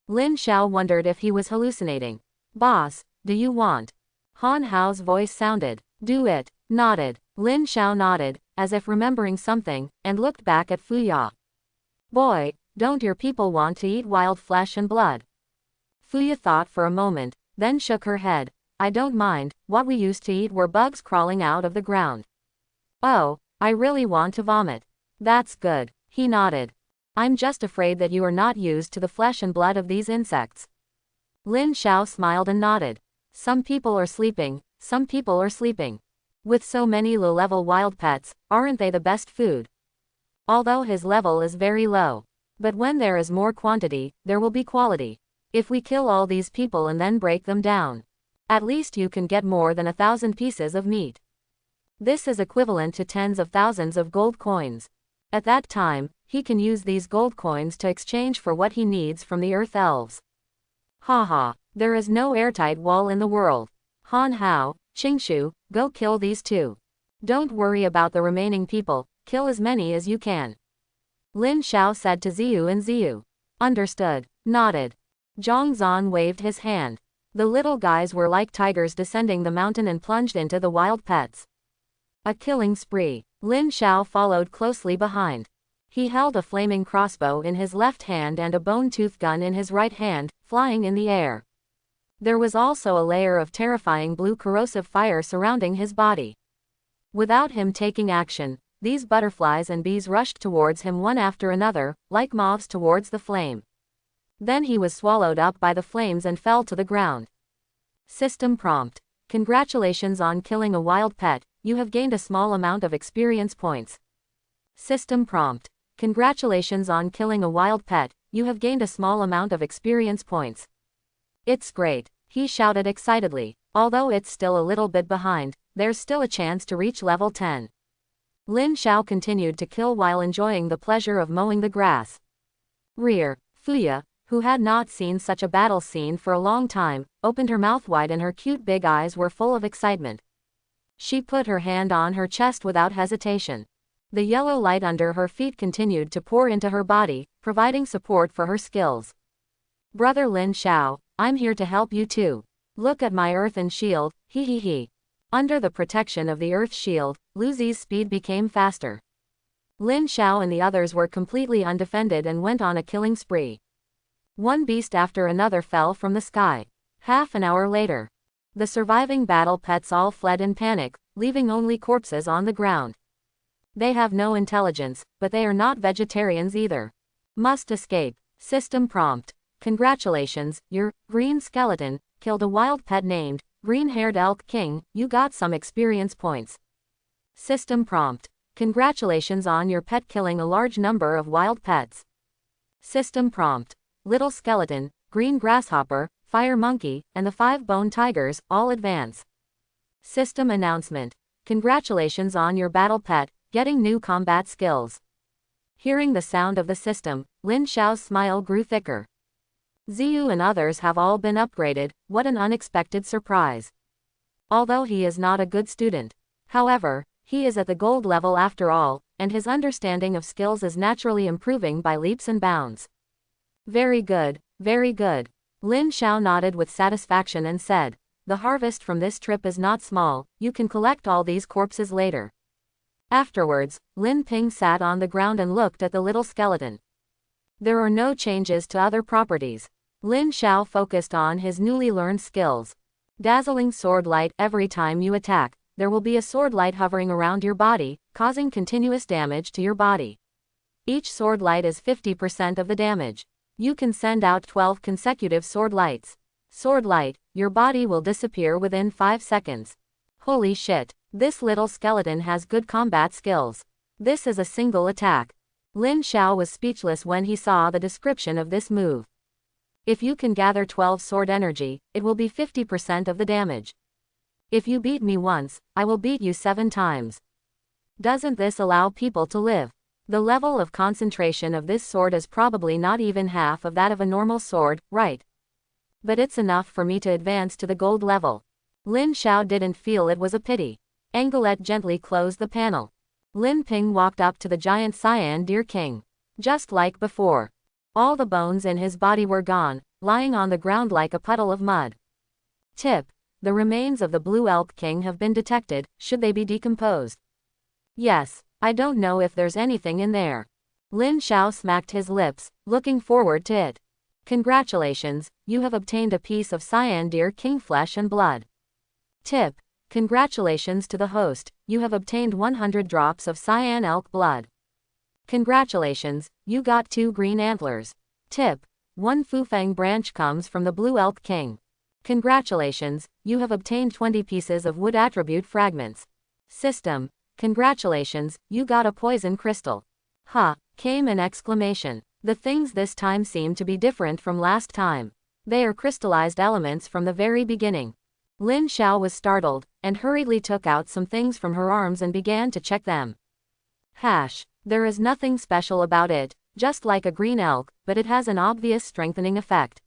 Lin Xiao wondered if he was hallucinating. "Boss, do you want?" Han Hao's voice sounded. "Do it." Nodded. Lin Xiao nodded, as if remembering something, and looked back at Fuya. "Boy, don't your people want to eat wild flesh and blood?" Fuya thought for a moment, then shook her head. "I don't mind, what we used to eat were bugs crawling out of the ground." "Oh, I really want to vomit." "That's good." He nodded. "I'm just afraid that you are not used to the flesh and blood of these insects." Lin Xiao smiled and nodded. "Some people are sleeping, some people are sleeping. With so many low-level wild pets, aren't they the best food?" Although his level is very low. But when there is more quantity, there will be quality. If we kill all these people and then break them down, at least you can get more than 1,000 pieces of meat. This is equivalent to tens of thousands of gold coins. At that time, he can use these gold coins to exchange for what he needs from the Earth Elves. Haha, there is no airtight wall in the world. Han Hao, Qingshu, go kill these two. Don't worry about the remaining people, kill as many as you can. Lin Xiao said to Ziyu and Ziyu. Understood. Nodded. Zhang Zan waved his hand. The little guys were like tigers descending the mountain and plunged into the wild pets. A killing spree. Lin Xiao followed closely behind. He held a flaming crossbow in his left hand and a bone-tooth gun in his right hand, flying in the air. There was also a layer of terrifying blue corrosive fire surrounding his body. Without him taking action, these butterflies and bees rushed towards him one after another, like moths towards the flame. Then he was swallowed up by the flames and fell to the ground. System prompt. Congratulations on killing a wild pet, you have gained a small amount of experience points. System prompt. Congratulations on killing a wild pet, you have gained a small amount of experience points. It's great, he shouted excitedly. Although it's still a little bit behind, there's still a chance to reach level 10. Lin Xiao continued to kill while enjoying the pleasure of mowing the grass. Rear. Fuya, who had not seen such a battle scene for a long time, opened her mouth wide and her cute big eyes were full of excitement. She put her hand on her chest without hesitation. The yellow light under her feet continued to pour into her body, providing support for her skills. Brother Lin Xiao, I'm here to help you too. Look at my earthen shield, hee hee hee. Under the protection of the earth shield, Lu Zi's speed became faster. Lin Xiao and the others were completely undefended and went on a killing spree. One beast after another fell from the sky. Half an hour later, the surviving battle pets all fled in panic, leaving only corpses on the ground. They have no intelligence, but they are not vegetarians either. Must escape. System prompt. Congratulations, your green skeleton killed a wild pet named Green-Haired Elk King, you got some experience points. System prompt. Congratulations on your pet killing a large number of wild pets. System prompt. Little skeleton, green grasshopper, fire monkey, and the 5-bone tigers all advance. System announcement. Congratulations on your battle pet, getting new combat skills. Hearing the sound of the system, Lin Xiao's smile grew thicker. Ziyu and others have all been upgraded, what an unexpected surprise. Although he is not a good student. However, he is at the gold level after all, and his understanding of skills is naturally improving by leaps and bounds. Very good, very good. Lin Xiao nodded with satisfaction and said, the harvest from this trip is not small, you can collect all these corpses later. Afterwards, Lin Ping sat on the ground and looked at the little skeleton. There are no changes to other properties. Lin Xiao focused on his newly learned skills. Dazzling sword light. Every time you attack, there will be a sword light hovering around your body, causing continuous damage to your body. Each sword light is 50% of the damage. You can send out 12 consecutive sword lights. Sword light, your body will disappear within 5 seconds. Holy shit, this little skeleton has good combat skills. This is a single attack. Lin Xiao was speechless when he saw the description of this move. If you can gather 12 sword energy, it will be 50% of the damage. If you beat me once, I will beat you 7 times. Doesn't this allow people to live? The level of concentration of this sword is probably not even half of that of a normal sword, right? But it's enough for me to advance to the gold level. Lin Xiao didn't feel it was a pity. Angelette gently closed the panel. Lin Ping walked up to the giant cyan deer king. Just like before. All the bones in his body were gone, lying on the ground like a puddle of mud. Tip. The remains of the blue elk king have been detected, should they be decomposed. Yes, I don't know if there's anything in there. Lin Xiao smacked his lips, looking forward to it. Congratulations, you have obtained a piece of cyan deer king flesh and blood. Tip. Congratulations to the host, you have obtained 100 drops of cyan elk blood. Congratulations, you got 2 green antlers. Tip. 1 Fufeng branch comes from the blue elk king. Congratulations, you have obtained 20 pieces of wood attribute fragments. System. Congratulations, you got a poison crystal. Ha, came an exclamation. The things this time seem to be different from last time. They are crystallized elements from the very beginning. Lin Xiao was startled, and hurriedly took out some things from her arms and began to check them. There is nothing special about it, just like a green elk, but it has an obvious strengthening effect.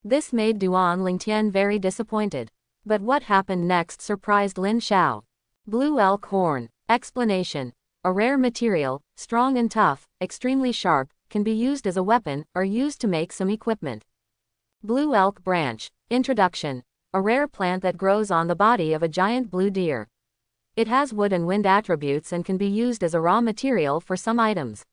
This made Duan Lingtian very disappointed. But what happened next surprised Lin Xiao. Blue elk horn. Explanation. A rare material, strong and tough, extremely sharp, can be used as a weapon, or used to make some equipment. Blue elk branch. Introduction. A rare plant that grows on the body of a giant blue deer. It has wood and wind attributes and can be used as a raw material for some items.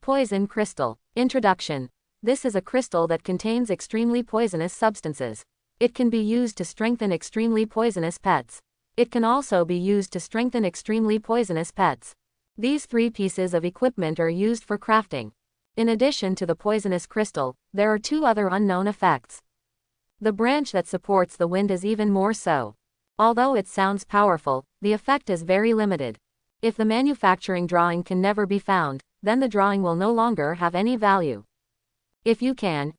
Poison crystal. Introduction. This is a crystal that contains extremely poisonous substances. It can be used to strengthen extremely poisonous pets. It can also be used to strengthen extremely poisonous pets. These 3 pieces of equipment are used for crafting. In addition to the poisonous crystal, there are 2 other unknown effects. The branch that supports the wind is even more so. Although it sounds powerful, the effect is very limited. If the manufacturing drawing can never be found, then the drawing will no longer have any value. If you can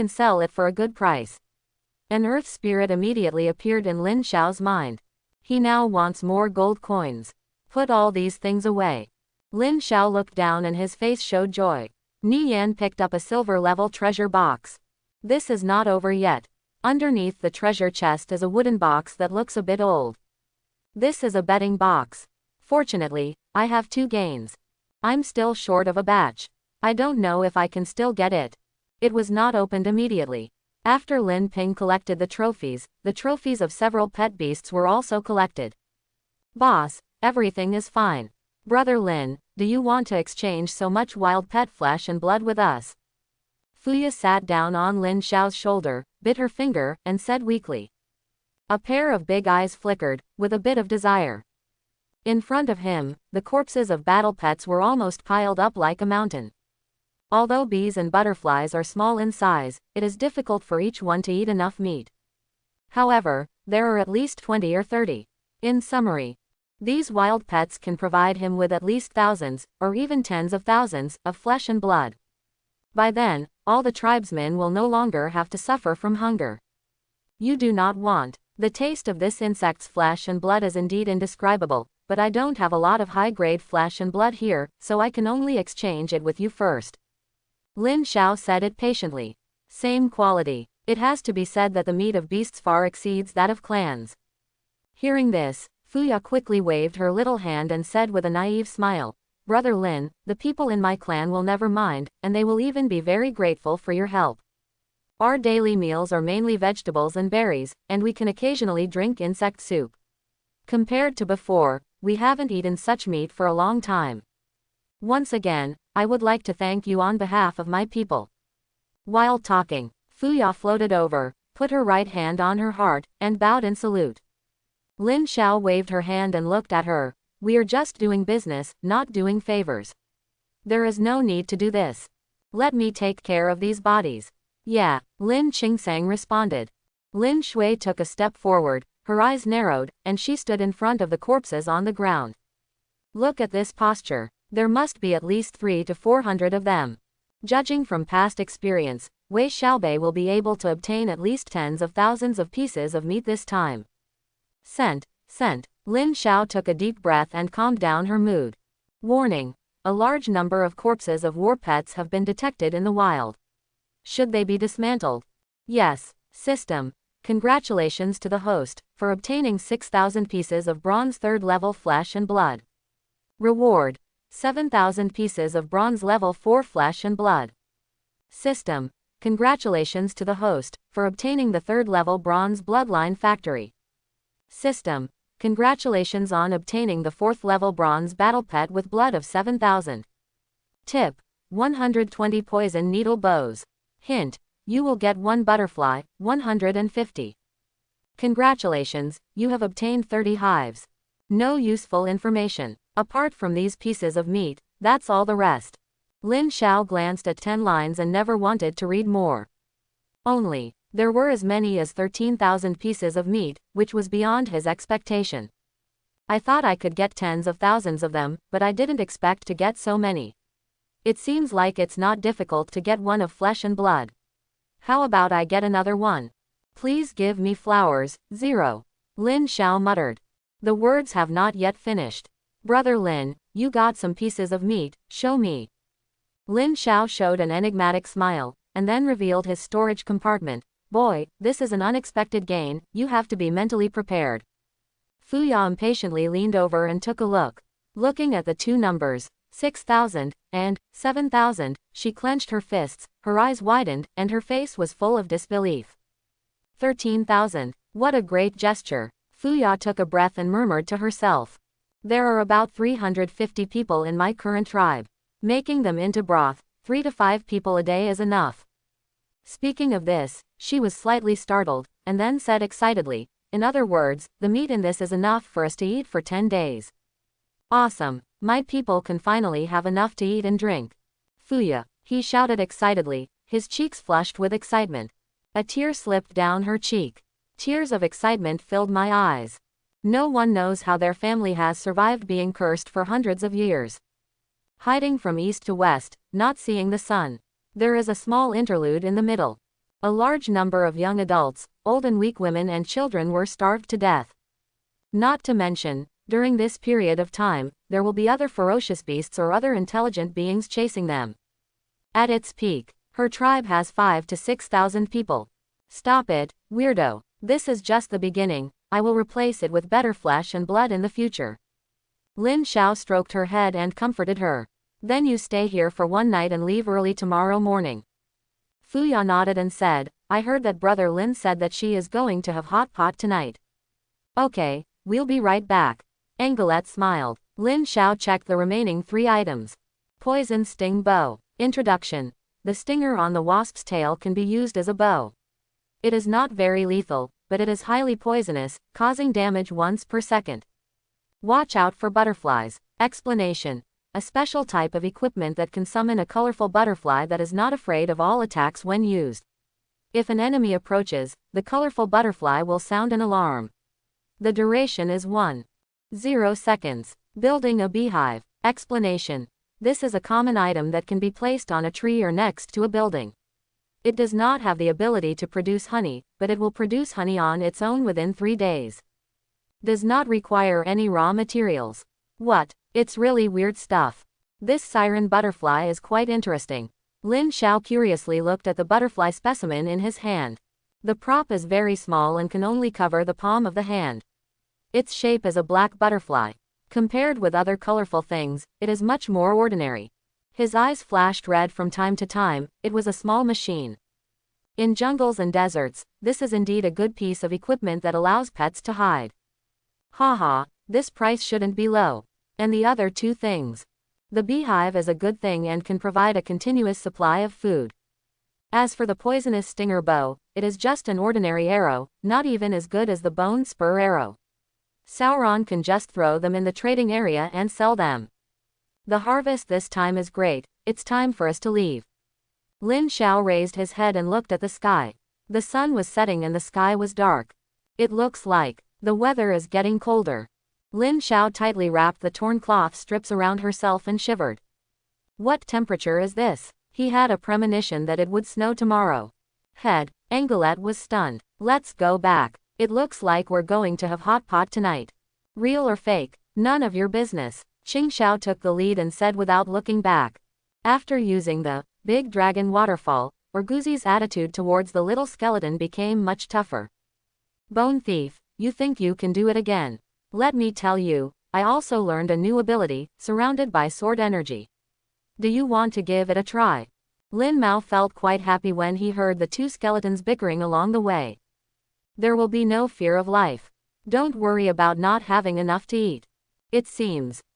sell it for a good price. An earth spirit immediately appeared in Lin Xiao's mind. He now wants more gold coins. Put all these things away. Lin Xiao looked down and his face showed joy. Ni Yan picked up a silver-level treasure box. This is not over yet. Underneath the treasure chest is a wooden box that looks a bit old. This is a betting box. Fortunately, I have 2 gains. I'm still short of a batch. I don't know if I can still get it. It was not opened immediately. After Lin Ping collected the trophies of several pet beasts were also collected. Boss, everything is fine. Brother Lin, do you want to exchange so much wild pet flesh and blood with us? Fuya sat down on Lin Xiao's shoulder, bit her finger, and said weakly. A pair of big eyes flickered, with a bit of desire. In front of him, the corpses of battle pets were almost piled up like a mountain. Although bees and butterflies are small in size, it is difficult for each one to eat enough meat. However, there are at least 20 or 30. In summary, these wild pets can provide him with at least thousands, or even tens of thousands, of flesh and blood. By then, all the tribesmen will no longer have to suffer from hunger. You do not want. The taste of this insect's flesh and blood is indeed indescribable, but I don't have a lot of high-grade flesh and blood here, so I can only exchange it with you first. Lin Xiao said it patiently. Same quality. It has to be said that the meat of beasts far exceeds that of clans. Hearing this, Fuya quickly waved her little hand and said with a naive smile, Brother Lin, the people in my clan will never mind, and they will even be very grateful for your help. Our daily meals are mainly vegetables and berries, and we can occasionally drink insect soup. Compared to before, we haven't eaten such meat for a long time. Once again, I would like to thank you on behalf of my people. While talking, Fuya floated over, put her right hand on her heart, and bowed in salute. Lin Xiao waved her hand and looked at her. We are just doing business, not doing favors. There is no need to do this. Let me take care of these bodies. Yeah, Lin Qingsang responded. Lin Shui took a step forward, her eyes narrowed, and she stood in front of the corpses on the ground. Look at this posture. There must be at least 300 to 400 of them. Judging from past experience, Wei Xiaobei will be able to obtain at least tens of thousands of pieces of meat this time. Scent. Lin Xiao took a deep breath and calmed down her mood. Warning. A large number of corpses of war pets have been detected in the wild. Should they be dismantled? Yes. System. Congratulations to the host for obtaining 6,000 pieces of bronze 3rd level flesh and blood. Reward. 7,000 pieces of bronze level 4 flesh and blood. System. Congratulations to the host for obtaining the 3rd level bronze bloodline factory. System. Congratulations on obtaining the 4th level bronze battle pet with blood of 7,000. Tip. 120 poison needle bows. Hint. You will get 1 butterfly, 150. Congratulations, you have obtained 30 hives. No useful information. Apart from these pieces of meat, that's all the rest. Lin Xiao glanced at 10 lines and never wanted to read more. Only, there were as many as 13,000 pieces of meat, which was beyond his expectation. I thought I could get tens of thousands of them, but I didn't expect to get so many. It seems like it's not difficult to get one of flesh and blood. How about I get another one? Please give me flowers, 0. Lin Xiao muttered. The words have not yet finished. Brother Lin, you got some pieces of meat, show me. Lin Xiao showed an enigmatic smile, and then revealed his storage compartment. Boy, this is an unexpected gain, you have to be mentally prepared. Fuya impatiently leaned over and took a look. Looking at the two numbers, 6,000 and 7,000, she clenched her fists, her eyes widened, and her face was full of disbelief. 13,000. What a great gesture. Fuya took a breath and murmured to herself. There are about 350 people in my current tribe. Making them into broth, 3 to 5 people a day is enough. Speaking of this, she was slightly startled, and then said excitedly, in other words, the meat in this is enough for us to eat for 10 days. Awesome, my people can finally have enough to eat and drink. Fuya, he shouted excitedly, his cheeks flushed with excitement. A tear slipped down her cheek. Tears of excitement filled my eyes. No one knows how their family has survived being cursed for hundreds of years. Hiding from east to west, not seeing the sun. There is a small interlude in the middle. A large number of young adults, old and weak women and children were starved to death. Not to mention, during this period of time, there will be other ferocious beasts or other intelligent beings chasing them. At its peak, her tribe has 5,000 to 6,000 people. Stop it, weirdo. This is just the beginning, I will replace it with better flesh and blood in the future. Lin Xiao stroked her head and comforted her. Then you stay here for one night and leave early tomorrow morning. Fuya nodded and said, I heard that Brother Lin said that she is going to have hot pot tonight. Okay, we'll be right back. Angelette smiled. Lin Xiao checked the remaining 3 items. Poison sting bow. Introduction. The stinger on the wasp's tail can be used as a bow. It is not very lethal, but it is highly poisonous, causing damage once per second. Watch out for butterflies. Explanation. A special type of equipment that can summon a colorful butterfly that is not afraid of all attacks when used. If an enemy approaches, the colorful butterfly will sound an alarm. The duration is 1.0 seconds. Building a beehive. Explanation. This is a common item that can be placed on a tree or next to a building. It does not have the ability to produce honey, but it will produce honey on its own within 3 days. Does not require any raw materials. What? It's really weird stuff. This siren butterfly is quite interesting. Lin Xiao curiously looked at the butterfly specimen in his hand. The prop is very small and can only cover the palm of the hand. Its shape is a black butterfly. Compared with other colorful things, it is much more ordinary. His eyes flashed red from time to time, it was a small machine. In jungles and deserts, this is indeed a good piece of equipment that allows pets to hide. Haha, this price shouldn't be low. And the other 2 things. The beehive is a good thing and can provide a continuous supply of food. As for the poisonous stinger bow, it is just an ordinary arrow, not even as good as the bone spur arrow. Sauron can just throw them in the trading area and sell them. The harvest this time is great, it's time for us to leave. Lin Xiao raised his head and looked at the sky. The sun was setting and the sky was dark. It looks like the weather is getting colder. Lin Xiao tightly wrapped the torn cloth strips around herself and shivered. What temperature is this? He had a premonition that it would snow tomorrow. Angelette was stunned. Let's go back. It looks like we're going to have hot pot tonight. Real or fake? None of your business. Qing Xiao took the lead and said without looking back. After using the big dragon waterfall, Orguzzi's attitude towards the little skeleton became much tougher. Bone thief, you think you can do it again? Let me tell you, I also learned a new ability, surrounded by sword energy. Do you want to give it a try? Lin Mao felt quite happy when he heard the two skeletons bickering along the way. There will be no fear of life. Don't worry about not having enough to eat. It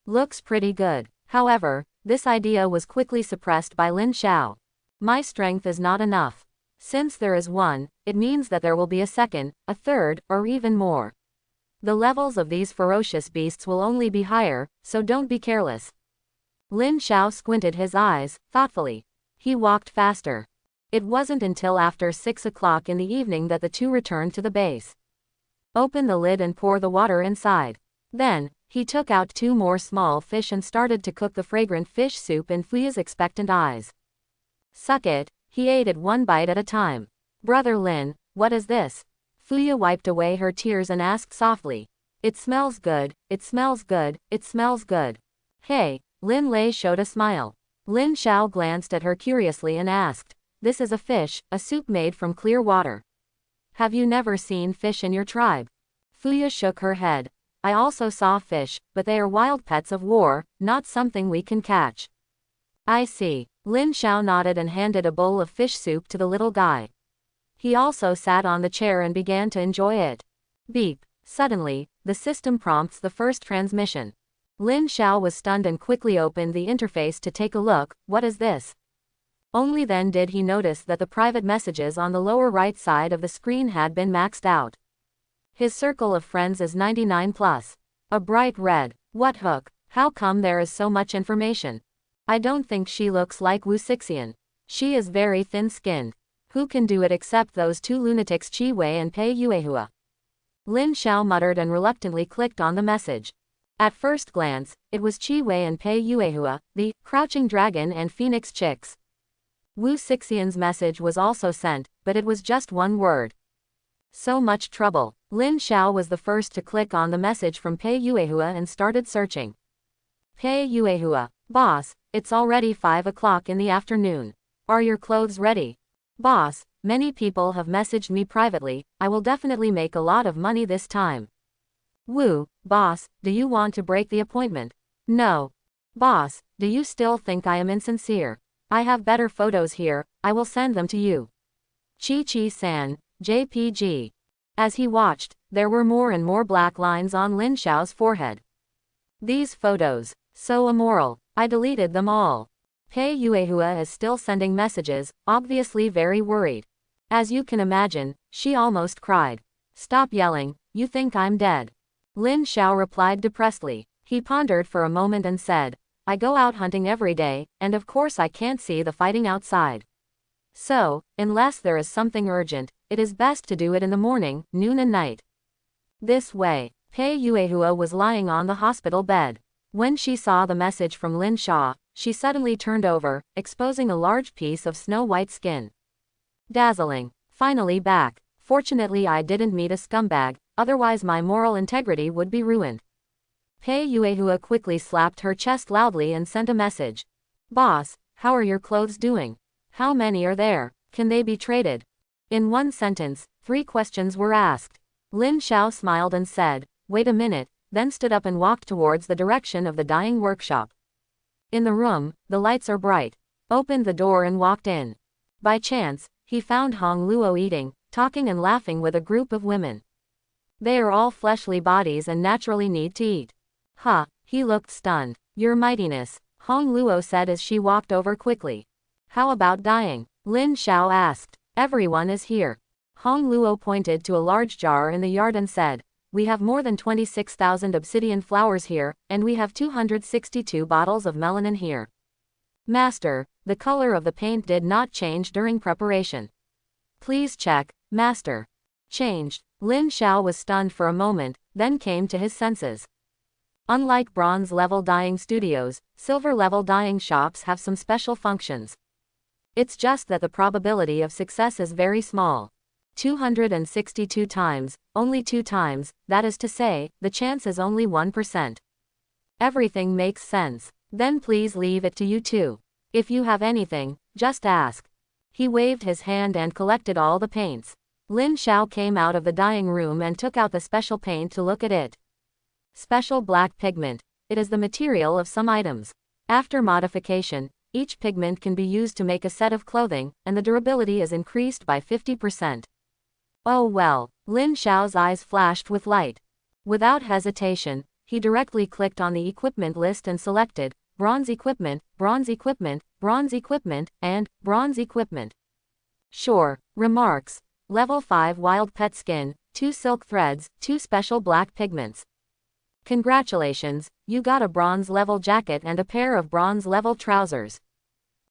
looks pretty good. However, this idea was quickly suppressed by Lin Xiao. My strength is not enough. Since there is one, it means that there will be a second, a third, or even more. The levels of these ferocious beasts will only be higher, so don't be careless. Lin Xiao squinted his eyes, thoughtfully. He walked faster. It wasn't until after 6 o'clock in the evening that the two returned to the base. Open the lid and pour the water inside. Then, he took out 2 more small fish and started to cook the fragrant fish soup in Fuya's expectant eyes. Suck it, he ate it 1 bite at a time. Brother Lin, what is this? Fuya wiped away her tears and asked softly. It smells good, it smells good, it smells good. Hey, Lin Lei showed a smile. Lin Xiao glanced at her curiously and asked, this is a fish, a soup made from clear water. Have you never seen fish in your tribe? Fuya shook her head. I also saw fish, but they are wild pets of war, not something we can catch. I see. Lin Xiao nodded and handed a bowl of fish soup to the little guy. He also sat on the chair and began to enjoy it. Beep. Suddenly, the system prompts the first transmission. Lin Xiao was stunned and quickly opened the interface to take a look. What is this? Only then did he notice that the private messages on the lower right side of the screen had been maxed out. His circle of friends is 99 plus. A bright red. What hook? How come there is so much information? I don't think she looks like Wu Sixian. She is very thin-skinned. Who can do it except those 2 lunatics Qi Wei and Pei Yuehua? Lin Xiao muttered and reluctantly clicked on the message. At first glance, it was Qi Wei and Pei Yuehua, the crouching dragon and phoenix chicks. Wu Sixian's message was also sent, but it was just 1 word. So much trouble. Lin Xiao was the first to click on the message from Pei Yuehua and started searching. Pei Yuehua, boss, it's already 5 o'clock in the afternoon. Are your clothes ready? Boss, many people have messaged me privately, I will definitely make a lot of money this time. Wu, boss, do you want to break the appointment? No. Boss, do you still think I am insincere? I have better photos here, I will send them to you. Chi-Chi-san, JPG. As he watched, there were more and more black lines on Lin Xiao's forehead. These photos, so immoral, I deleted them all. Pei Yuehua is still sending messages, obviously very worried. As you can imagine, she almost cried. Stop yelling, you think I'm dead. Lin Xiao replied depressedly. He pondered for a moment and said, I go out hunting every day, and of course I can't see the fighting outside. So, unless there is something urgent, it is best to do it in the morning, noon and night. This way, Pei Yuehua was lying on the hospital bed. When she saw the message from Lin Xiao, she suddenly turned over, exposing a large piece of snow-white skin. Dazzling. Finally back. Fortunately I didn't meet a scumbag, otherwise my moral integrity would be ruined. Pei Yuehua quickly slapped her chest loudly and sent a message. Boss, how are your clothes doing? How many are there? Can they be traded? In 1 sentence, 3 questions were asked. Lin Xiao smiled and said, wait a minute, then stood up and walked towards the direction of the dyeing workshop. In the room, the lights are bright. Opened the door and walked in. By chance, he found Hong Luo eating, talking and laughing with a group of women. They are all fleshly bodies and naturally need to eat. He looked stunned. Your mightiness, Hong Luo said as she walked over quickly. How about dyeing? Lin Xiao asked. Everyone is here. Hong Luo pointed to a large jar in the yard and said, we have more than 26,000 obsidian flowers here, and we have 262 bottles of melanin here. Master, the color of the paint did not change during preparation. Please check, Master. Changed. Lin Xiao was stunned for a moment, then came to his senses. Unlike bronze-level dyeing studios, silver-level dyeing shops have some special functions. It's just that the probability of success is very small. 262 times, only 2 times, that is to say, the chance is only 1%. Everything makes sense. Then please leave it to you too. If you have anything, just ask. He waved his hand and collected all the paints. Lin Xiao came out of the dyeing room and took out the special paint to look at it. Special black pigment. It is the material of some items. After modification, each pigment can be used to make a set of clothing, and the durability is increased by 50%. Oh well, Lin Xiao's eyes flashed with light. Without hesitation, he directly clicked on the equipment list and selected bronze equipment, bronze equipment, bronze equipment, and bronze equipment. Sure. Remarks. Level 5 wild pet skin, 2 silk threads, 2 special black pigments. Congratulations, you got a bronze level jacket and a pair of bronze level trousers.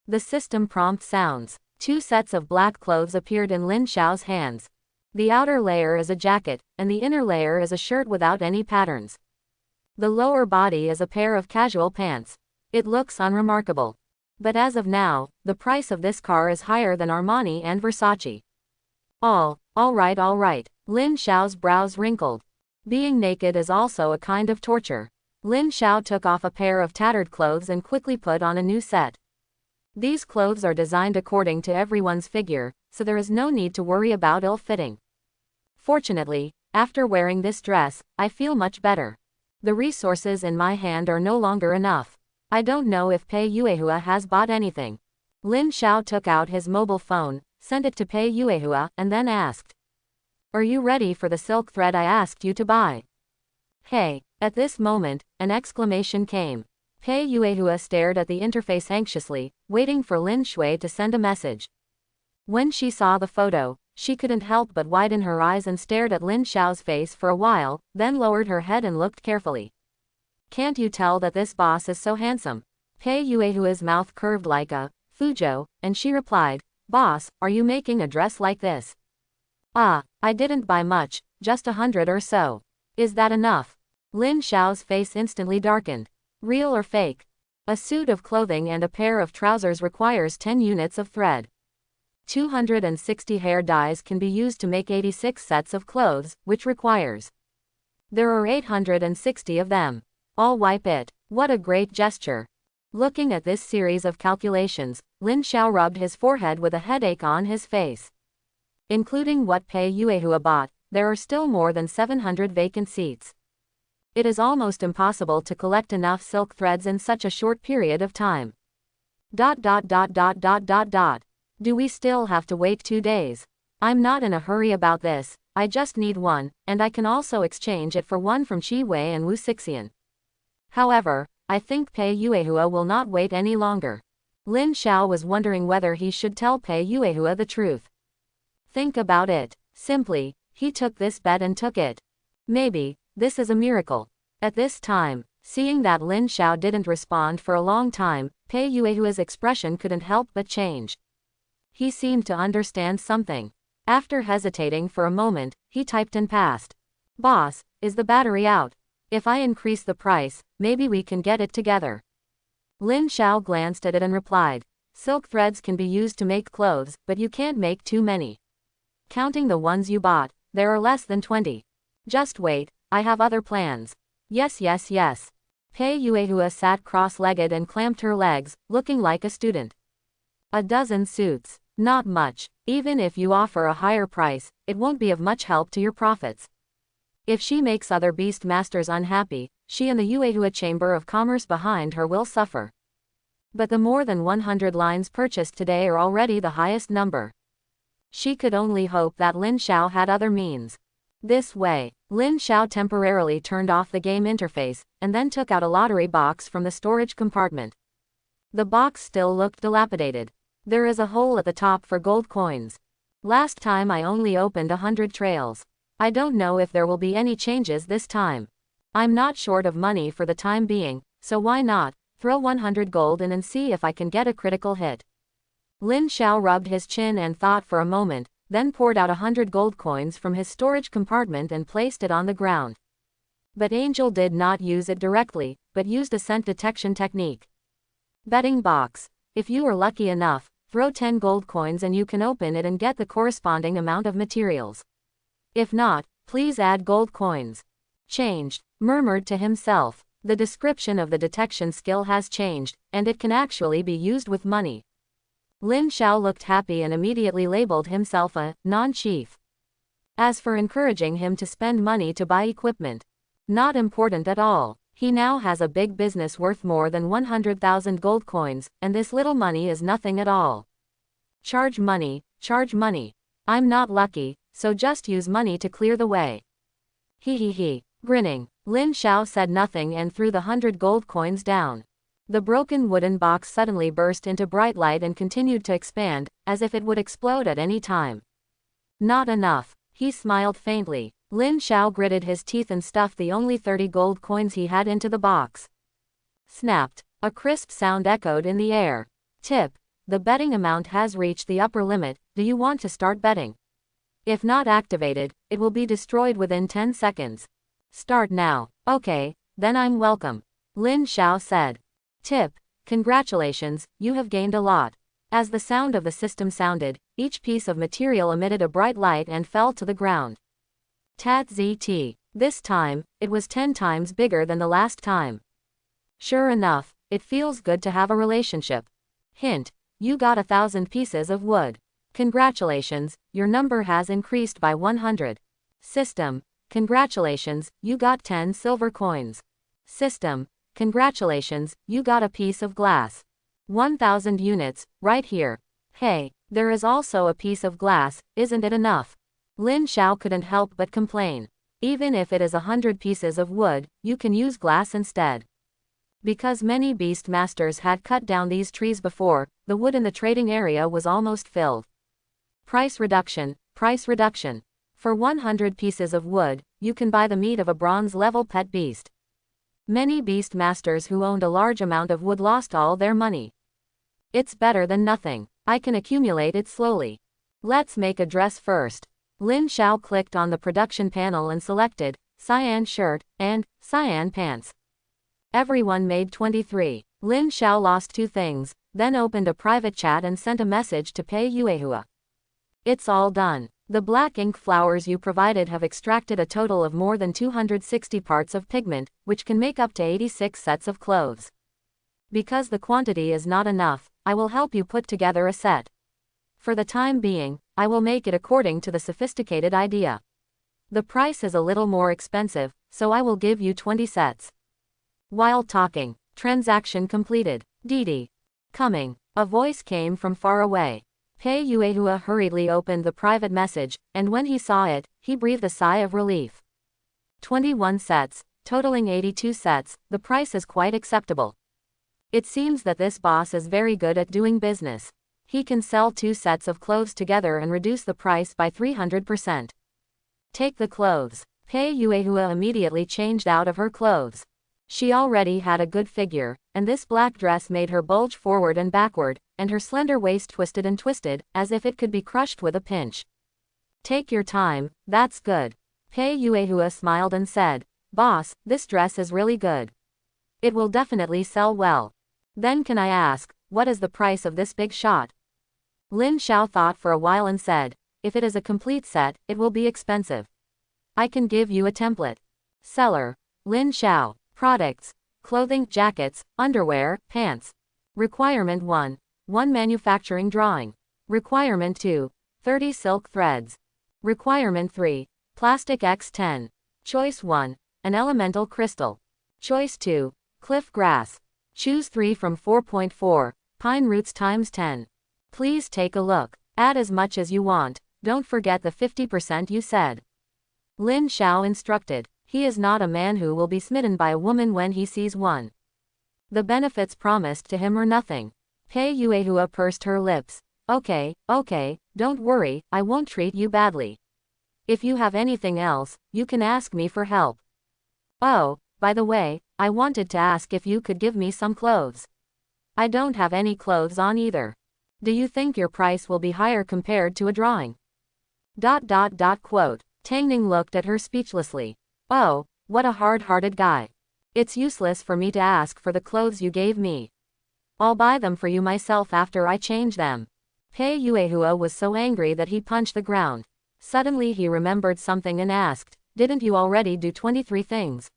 The system prompt sounds. 2 sets of black clothes appeared in Lin Xiao's hands. The outer layer is a jacket, and the inner layer is a shirt without any patterns. The lower body is a pair of casual pants. It looks unremarkable. But as of now, the price of this car is higher than Armani and Versace. All right. Lin Xiao's brows wrinkled. Being naked is also a kind of torture. Lin Xiao took off a pair of tattered clothes and quickly put on a new set. These clothes are designed according to everyone's figure, so there is no need to worry about ill-fitting. Fortunately, after wearing this dress, I feel much better. The resources in my hand are no longer enough. I don't know if Pei Yuehua has bought anything. Lin Xiao took out his mobile phone, sent it to Pei Yuehua, and then asked, "Are you ready for the silk thread I asked you to buy?" Hey! At this moment, an exclamation came. Pei Yuehua stared at the interface anxiously, waiting for Lin Shui to send a message. When she saw the photo, she couldn't help but widen her eyes and stared at Lin Xiao's face for a while, then lowered her head and looked carefully. Can't you tell that this boss is so handsome? Pei Yuehua's mouth curved like a Fuzhou, and she replied, "Boss, are you making a dress like this?" "Ah, I didn't buy much, just 100 or so. Is that enough?" Lin Xiao's face instantly darkened. Real or fake? A suit of clothing and a pair of trousers requires 10 units of thread. 260 hair dyes can be used to make 86 sets of clothes, which requires. There are 860 of them. I'll wipe it. What a great gesture. Looking at this series of calculations, Lin Xiao rubbed his forehead with a headache on his face. Including what Pei Yuehua bought, there are still more than 700 vacant seats. It is almost impossible to collect enough silk threads in such a short period of time. Do we still have to wait 2 days? I'm not in a hurry about this, I just need one, and I can also exchange it for one from Qi Wei and Wu Sixian. However, I think Pei Yuehua will not wait any longer. Lin Xiao was wondering whether he should tell Pei Yuehua the truth. Think about it. Simply, he took this bet and took it. Maybe, this is a miracle. At this time, seeing that Lin Xiao didn't respond for a long time, Pei Yuehua's expression couldn't help but change. He seemed to understand something. After hesitating for a moment, he typed and passed. "Boss, is the battery out? If I increase the price, maybe we can get it together." Lin Xiao glanced at it and replied, "Silk threads can be used to make clothes, but you can't make too many. Counting the ones you bought, there are less than 20. Just wait, I have other plans." Yes. Pei Yuehua sat cross-legged and clamped her legs, looking like a student. A dozen suits. Not much. Even if you offer a higher price, it won't be of much help to your profits. If she makes other beast masters unhappy, she and the Yuehua Chamber of Commerce behind her will suffer. But the more than 100 lines purchased today are already the highest number. She could only hope that Lin Xiao had other means. This way, Lin Xiao temporarily turned off the game interface, and then took out a lottery box from the storage compartment. The box still looked dilapidated. There is a hole at the top for gold coins. Last time I only opened 100 trails. I don't know if there will be any changes this time. I'm not short of money for the time being, so why not throw 100 gold in and see if I can get a critical hit. Lin Xiao rubbed his chin and thought for a moment, then poured out 100 gold coins from his storage compartment and placed it on the ground. But Angel did not use it directly, but used a scent detection technique. Betting box. If you are lucky enough, throw 10 gold coins and you can open it and get the corresponding amount of materials. If not, please add gold coins. Changed, murmured to himself. The description of the detection skill has changed, and it can actually be used with money. Lin Xiao looked happy and immediately labeled himself a non-chief. As for encouraging him to spend money to buy equipment, not important at all. He now has a big business worth more than 100,000 gold coins, and this little money is nothing at all. Charge money, charge money. I'm not lucky, so just use money to clear the way. He. Grinning, Lin Xiao said nothing and threw the 100 gold coins down. The broken wooden box suddenly burst into bright light and continued to expand, as if it would explode at any time. Not enough. He smiled faintly. Lin Xiao gritted his teeth and stuffed the only 30 gold coins he had into the box. Snapped. A crisp sound echoed in the air. Tip. The betting amount has reached the upper limit. Do you want to start betting? If not activated, it will be destroyed within 10 seconds. Start now. Okay, then I'm welcome. Lin Xiao said. Tip. Congratulations, you have gained a lot. As the sound of the system sounded, each piece of material emitted a bright light and fell to the ground. Tat ZT. This time, it was 10 times bigger than the last time. Sure enough, it feels good to have a relationship. Hint. You got 1,000 pieces of wood. Congratulations, your number has increased by 100. System. Congratulations, you got 10 silver coins. System. Congratulations, you got a piece of glass. 1,000 units, right here. Hey, there is also a piece of glass, isn't it enough? Lin Xiao couldn't help but complain. Even if it is 100 pieces of wood, you can use glass instead. Because many beast masters had cut down these trees before, the wood in the trading area was almost filled. Price reduction, price reduction. For 100 pieces of wood, you can buy the meat of a bronze-level pet beast. Many beast masters who owned a large amount of wood lost all their money. It's better than nothing. I can accumulate it slowly. Let's make a dress first. Lin Xiao clicked on the production panel and selected cyan shirt and cyan pants. Everyone made 23. Lin Xiao lost 2 things, then opened a private chat and sent a message to Pei Yuehua. It's all done. The black ink flowers you provided have extracted a total of more than 260 parts of pigment, which can make up to 86 sets of clothes. Because the quantity is not enough, I will help you put together a set. For the time being, I will make it according to the sophisticated idea. The price is a little more expensive, so I will give you 20 sets. While talking, transaction completed. Didi. Coming. A voice came from far away. Pei Yuehua hurriedly opened the private message, and when he saw it, he breathed a sigh of relief. 21 sets, totaling 82 sets, the price is quite acceptable. It seems that this boss is very good at doing business. He can sell 2 sets of clothes together and reduce the price by 300%. Take the clothes. Pei Yuehua immediately changed out of her clothes. She already had a good figure, and this black dress made her bulge forward and backward, and her slender waist twisted and twisted, as if it could be crushed with a pinch. Take your time, that's good. Pei Yuehua smiled and said, Boss, this dress is really good. It will definitely sell well. Then can I ask, what is the price of this big shot? Lin Xiao thought for a while and said, if it is a complete set, it will be expensive. I can give you a template. Seller. Lin Xiao. Products. Clothing, jackets, underwear, pants. Requirement 1. 1 manufacturing drawing. Requirement 2. 30 silk threads. Requirement 3. Plastic X10. Choice 1. An elemental crystal. Choice 2. Cliff grass. Choose 3 from 4.4. Pine roots times 10. Please take a look. Add as much as you want. Don't forget the 50% you said. Lin Xiao instructed. He is not a man who will be smitten by a woman when he sees one. The benefits promised to him are nothing. Pei Yuehua pursed her lips. Okay, don't worry, I won't treat you badly. If you have anything else, you can ask me for help. Oh, by the way, I wanted to ask if you could give me some clothes. I don't have any clothes on either. Do you think your price will be higher compared to a drawing? Quote. Tangning looked at her speechlessly. Oh, what a hard-hearted guy. It's useless for me to ask for the clothes you gave me. I'll buy them for you myself after I change them. Pei Yuehua was so angry that he punched the ground. Suddenly he remembered something and asked, didn't you already do 23 things?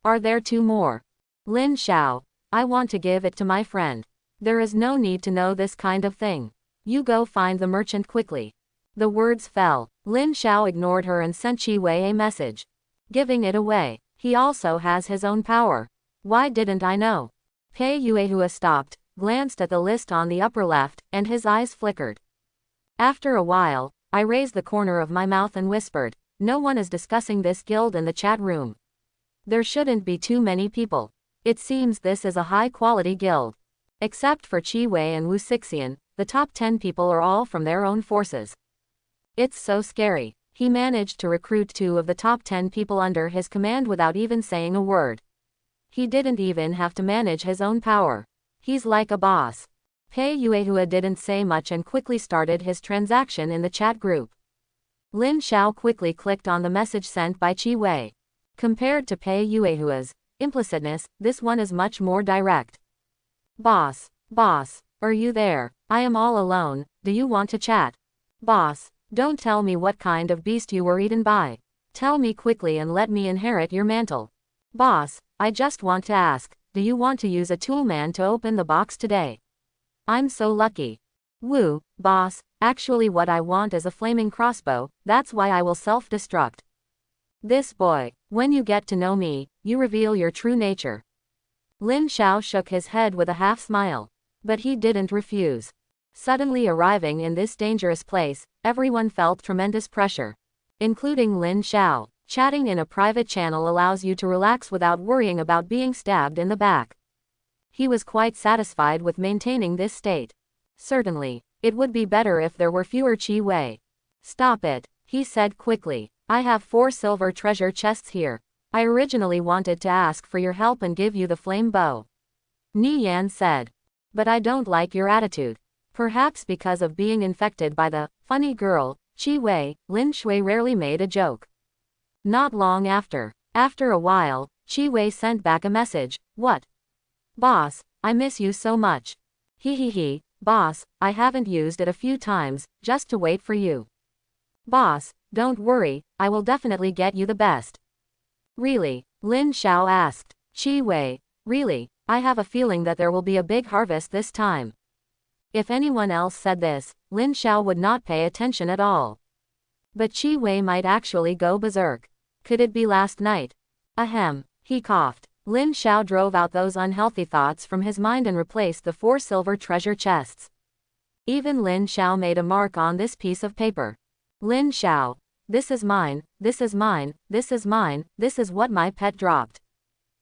Are there 2 more? Lin Xiao, I want to give it to my friend. There is no need to know this kind of thing. You go find the merchant quickly. The words fell. Lin Xiao ignored her and sent Qi Wei a message. Giving it away. He also has his own power. Why didn't I know? Pei Yuehua stopped, glanced at the list on the upper left, and his eyes flickered. After a while, I raised the corner of my mouth and whispered, no one is discussing this guild in the chat room. There shouldn't be too many people. It seems this is a high-quality guild. Except for Qi Wei and Wu Sixian, the top 10 people are all from their own forces. It's so scary. He managed to recruit 2 of the top 10 people under his command without even saying a word. He didn't even have to manage his own power. He's like a boss. Pei Yuehua didn't say much and quickly started his transaction in the chat group. Lin Xiao quickly clicked on the message sent by Qi Wei. Compared to Pei Yuehua's implicitness, this one is much more direct. Boss, are you there? I am all alone, do you want to chat? Boss, don't tell me what kind of beast you were eaten by. Tell me quickly and let me inherit your mantle. Boss, I just want to ask, do you want to use a toolman to open the box today? I'm so lucky. Woo, boss, actually what I want is a flaming crossbow, that's why I will self-destruct. This boy, when you get to know me, you reveal your true nature. Lin Xiao shook his head with a half-smile. But he didn't refuse. Suddenly arriving in this dangerous place, everyone felt tremendous pressure. Including Lin Xiao. Chatting in a private channel allows you to relax without worrying about being stabbed in the back. He was quite satisfied with maintaining this state. Certainly, it would be better if there were fewer Qi Wei. Stop it, he said quickly. I have 4 silver treasure chests here. I originally wanted to ask for your help and give you the flame bow. Ni Yan said. But I don't like your attitude. Perhaps because of being infected by the funny girl, Qi Wei, Lin Shui rarely made a joke. Not long after a while, Qi Wei sent back a message. What? Boss, I miss you so much. He, boss, I haven't used it a few times, just to wait for you. Boss, don't worry, I will definitely get you the best. Really? Lin Xiao asked. Qi Wei, really, I have a feeling that there will be a big harvest this time. If anyone else said this, Lin Xiao would not pay attention at all. But Qi Wei might actually go berserk. Could it be last night? Ahem, he coughed. Lin Xiao drove out those unhealthy thoughts from his mind and replaced the 4 silver treasure chests. Even Lin Xiao made a mark on this piece of paper. Lin Xiao, this is mine, this is mine, this is mine, this is what my pet dropped.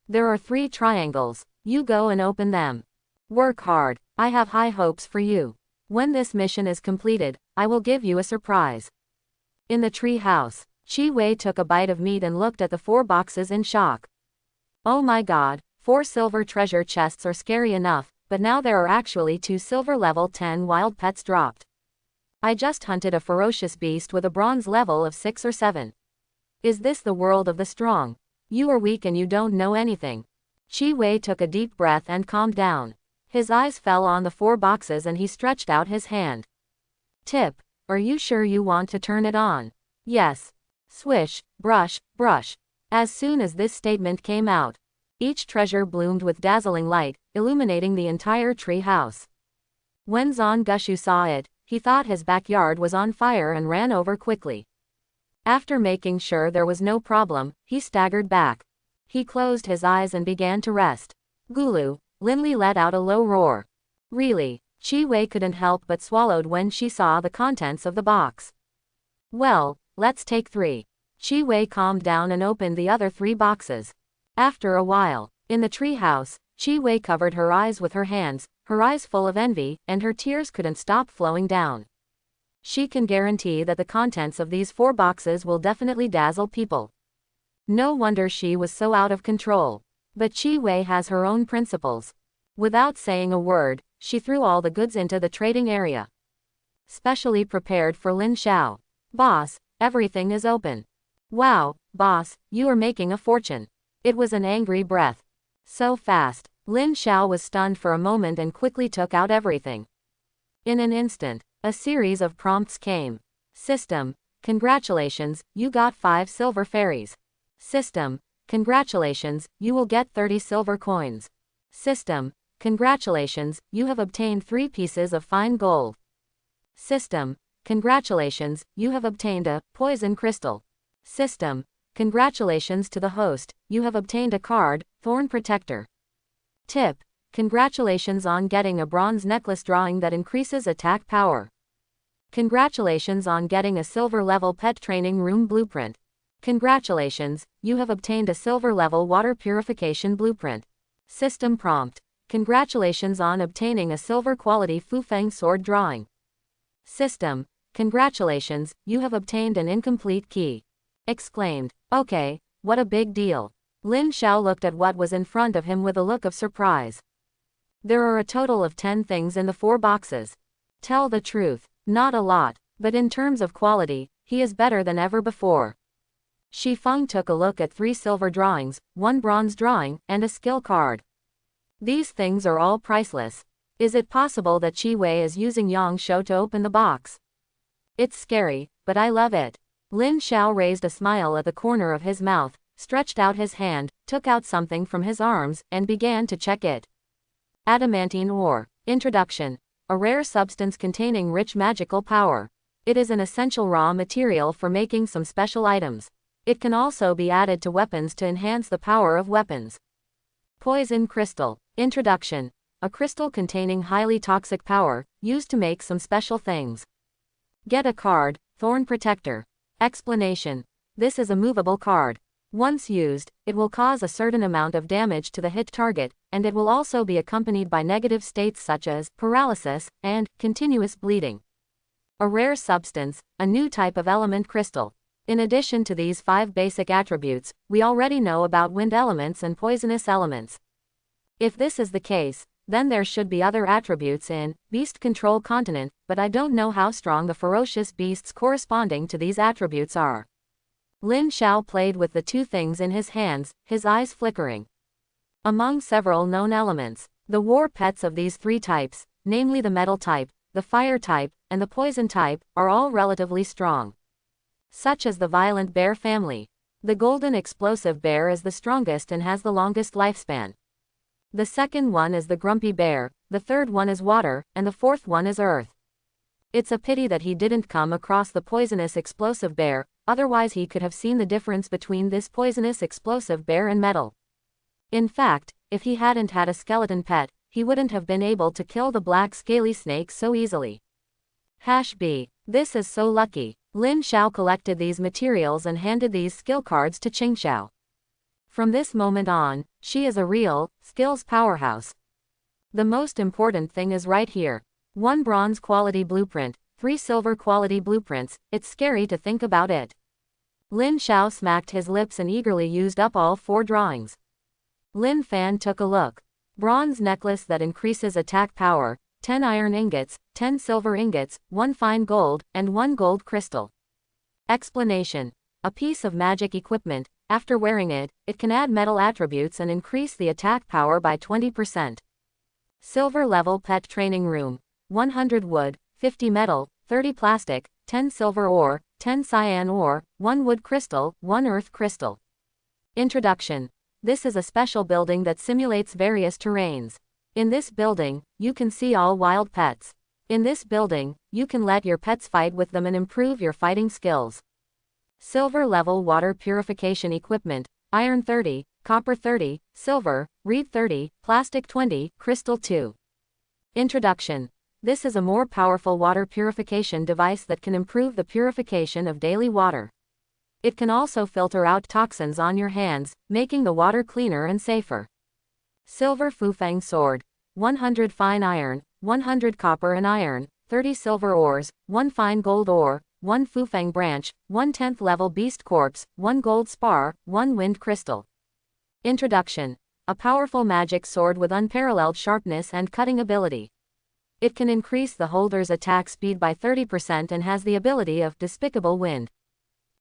There are 3 triangles, you go and open them. Work hard, I have high hopes for you. When this mission is completed, I will give you a surprise. In the tree house, Qi Wei took a bite of meat and looked at the 4 boxes in shock. Oh my god, 4 silver treasure chests are scary enough, but now there are actually 2 silver level 10 wild pets dropped. I just hunted a ferocious beast with a bronze level of 6 or 7. Is this the world of the strong? You are weak and you don't know anything. Qi Wei took a deep breath and calmed down. His eyes fell on the 4 boxes and he stretched out his hand. Tip, are you sure you want to turn it on? Yes. Swish, brush, brush. As soon as this statement came out, each treasure bloomed with dazzling light, illuminating the entire tree house. When Zon Gushu saw it, he thought his backyard was on fire and ran over quickly. After making sure there was no problem, he staggered back. He closed his eyes and began to rest. Gulu, Linli let out a low roar. Really, Qi Wei couldn't help but swallowed when she saw the contents of the box. Well, let's take 3. Qi Wei calmed down and opened the other 3 boxes. After a while, in the tree house, Qi Wei covered her eyes with her hands, her eyes full of envy, and her tears couldn't stop flowing down. She can guarantee that the contents of these 4 boxes will definitely dazzle people. No wonder she was so out of control. But Qi Wei has her own principles. Without saying a word, she threw all the goods into the trading area. Specially prepared for Lin Xiao. Boss, everything is open. Wow, boss, you are making a fortune. It was an angry breath. So fast. Lin Xiao was stunned for a moment and quickly took out everything. In an instant, a series of prompts came. System, congratulations, you got 5 silver fairies. System, Congratulations, you will get 30 silver coins. System. Congratulations, you have obtained 3 pieces of fine gold. System. Congratulations, you have obtained a poison crystal. System. Congratulations to the host, you have obtained a card, Thorn Protector. Tip. Congratulations on getting a bronze necklace drawing that increases attack power. Congratulations on getting a silver level pet training room blueprint. Congratulations, you have obtained a silver level water purification blueprint. System prompt. Congratulations on obtaining a silver quality Fufeng sword drawing. System. Congratulations, you have obtained an incomplete key. Exclaimed. Okay, what a big deal. Lin Xiao looked at what was in front of him with a look of surprise. There are a total of 10 things in the 4 boxes. Tell the truth, not a lot, but in terms of quality, he is better than ever before. Shi Feng took a look at 3 silver drawings, 1 bronze drawing, and a skill card. These things are all priceless. Is it possible that Qi Wei is using Yang Shou to open the box? It's scary, but I love it. Lin Xiao raised a smile at the corner of his mouth, stretched out his hand, took out something from his arms, and began to check it. Adamantine ore. Introduction. A rare substance containing rich magical power. It is an essential raw material for making some special items. It can also be added to weapons to enhance the power of weapons. Poison crystal. Introduction. A crystal containing highly toxic power, used to make some special things. Get a card, Thorn Protector. Explanation. This is a movable card. Once used, it will cause a certain amount of damage to the hit target, and it will also be accompanied by negative states such as paralysis and continuous bleeding. A rare substance, a new type of element crystal. In addition to these 5 basic attributes, we already know about wind elements and poisonous elements. If this is the case, then there should be other attributes in Beast Control Continent, but I don't know how strong the ferocious beasts corresponding to these attributes are. Lin Xiao played with the 2 things in his hands, his eyes flickering. Among several known elements, the war pets of these 3 types, namely the metal type, the fire type, and the poison type, are all relatively strong. Such as the violent bear family. The golden explosive bear is the strongest and has the longest lifespan. The second one is the grumpy bear, the third one is water, and the fourth one is earth. It's a pity that he didn't come across the poisonous explosive bear, otherwise he could have seen the difference between this poisonous explosive bear and metal. In fact, if he hadn't had a skeleton pet, he wouldn't have been able to kill the black scaly snake so easily. #B. This is so lucky. Lin Xiao collected these materials and handed these skill cards to Qingxiao. From this moment on, she is a real skills powerhouse. The most important thing is right here. 1 bronze quality blueprint, 3 silver quality blueprints, it's scary to think about it. Lin Xiao smacked his lips and eagerly used up all 4 drawings. Lin Fan took a look. Bronze necklace that increases attack power, 10 iron ingots, 10 silver ingots, 1 fine gold, and 1 gold crystal. Explanation. A piece of magic equipment. After wearing it, it can add metal attributes and increase the attack power by 20%. Silver level pet training room. 100 wood, 50 metal, 30 plastic, 10 silver ore, 10 cyan ore, 1 wood crystal, 1 earth crystal. Introduction. This is a special building that simulates various terrains. In this building, you can see all wild pets. In this building, you can let your pets fight with them and improve your fighting skills. Silver level water purification equipment, iron 30, copper 30, silver, reed 30, plastic 20, crystal 2. Introduction. This is a more powerful water purification device that can improve the purification of daily water. It can also filter out toxins on your hands, making the water cleaner and safer. Silver Fufeng sword. 100 fine iron, 100 copper and iron, 30 silver ores, 1 fine gold ore, 1 Fufeng branch, 1 10th level beast corpse, 1 gold spar, 1 wind crystal. Introduction. A powerful magic sword with unparalleled sharpness and cutting ability. It can increase the holder's attack speed by 30% and has the ability of despicable wind.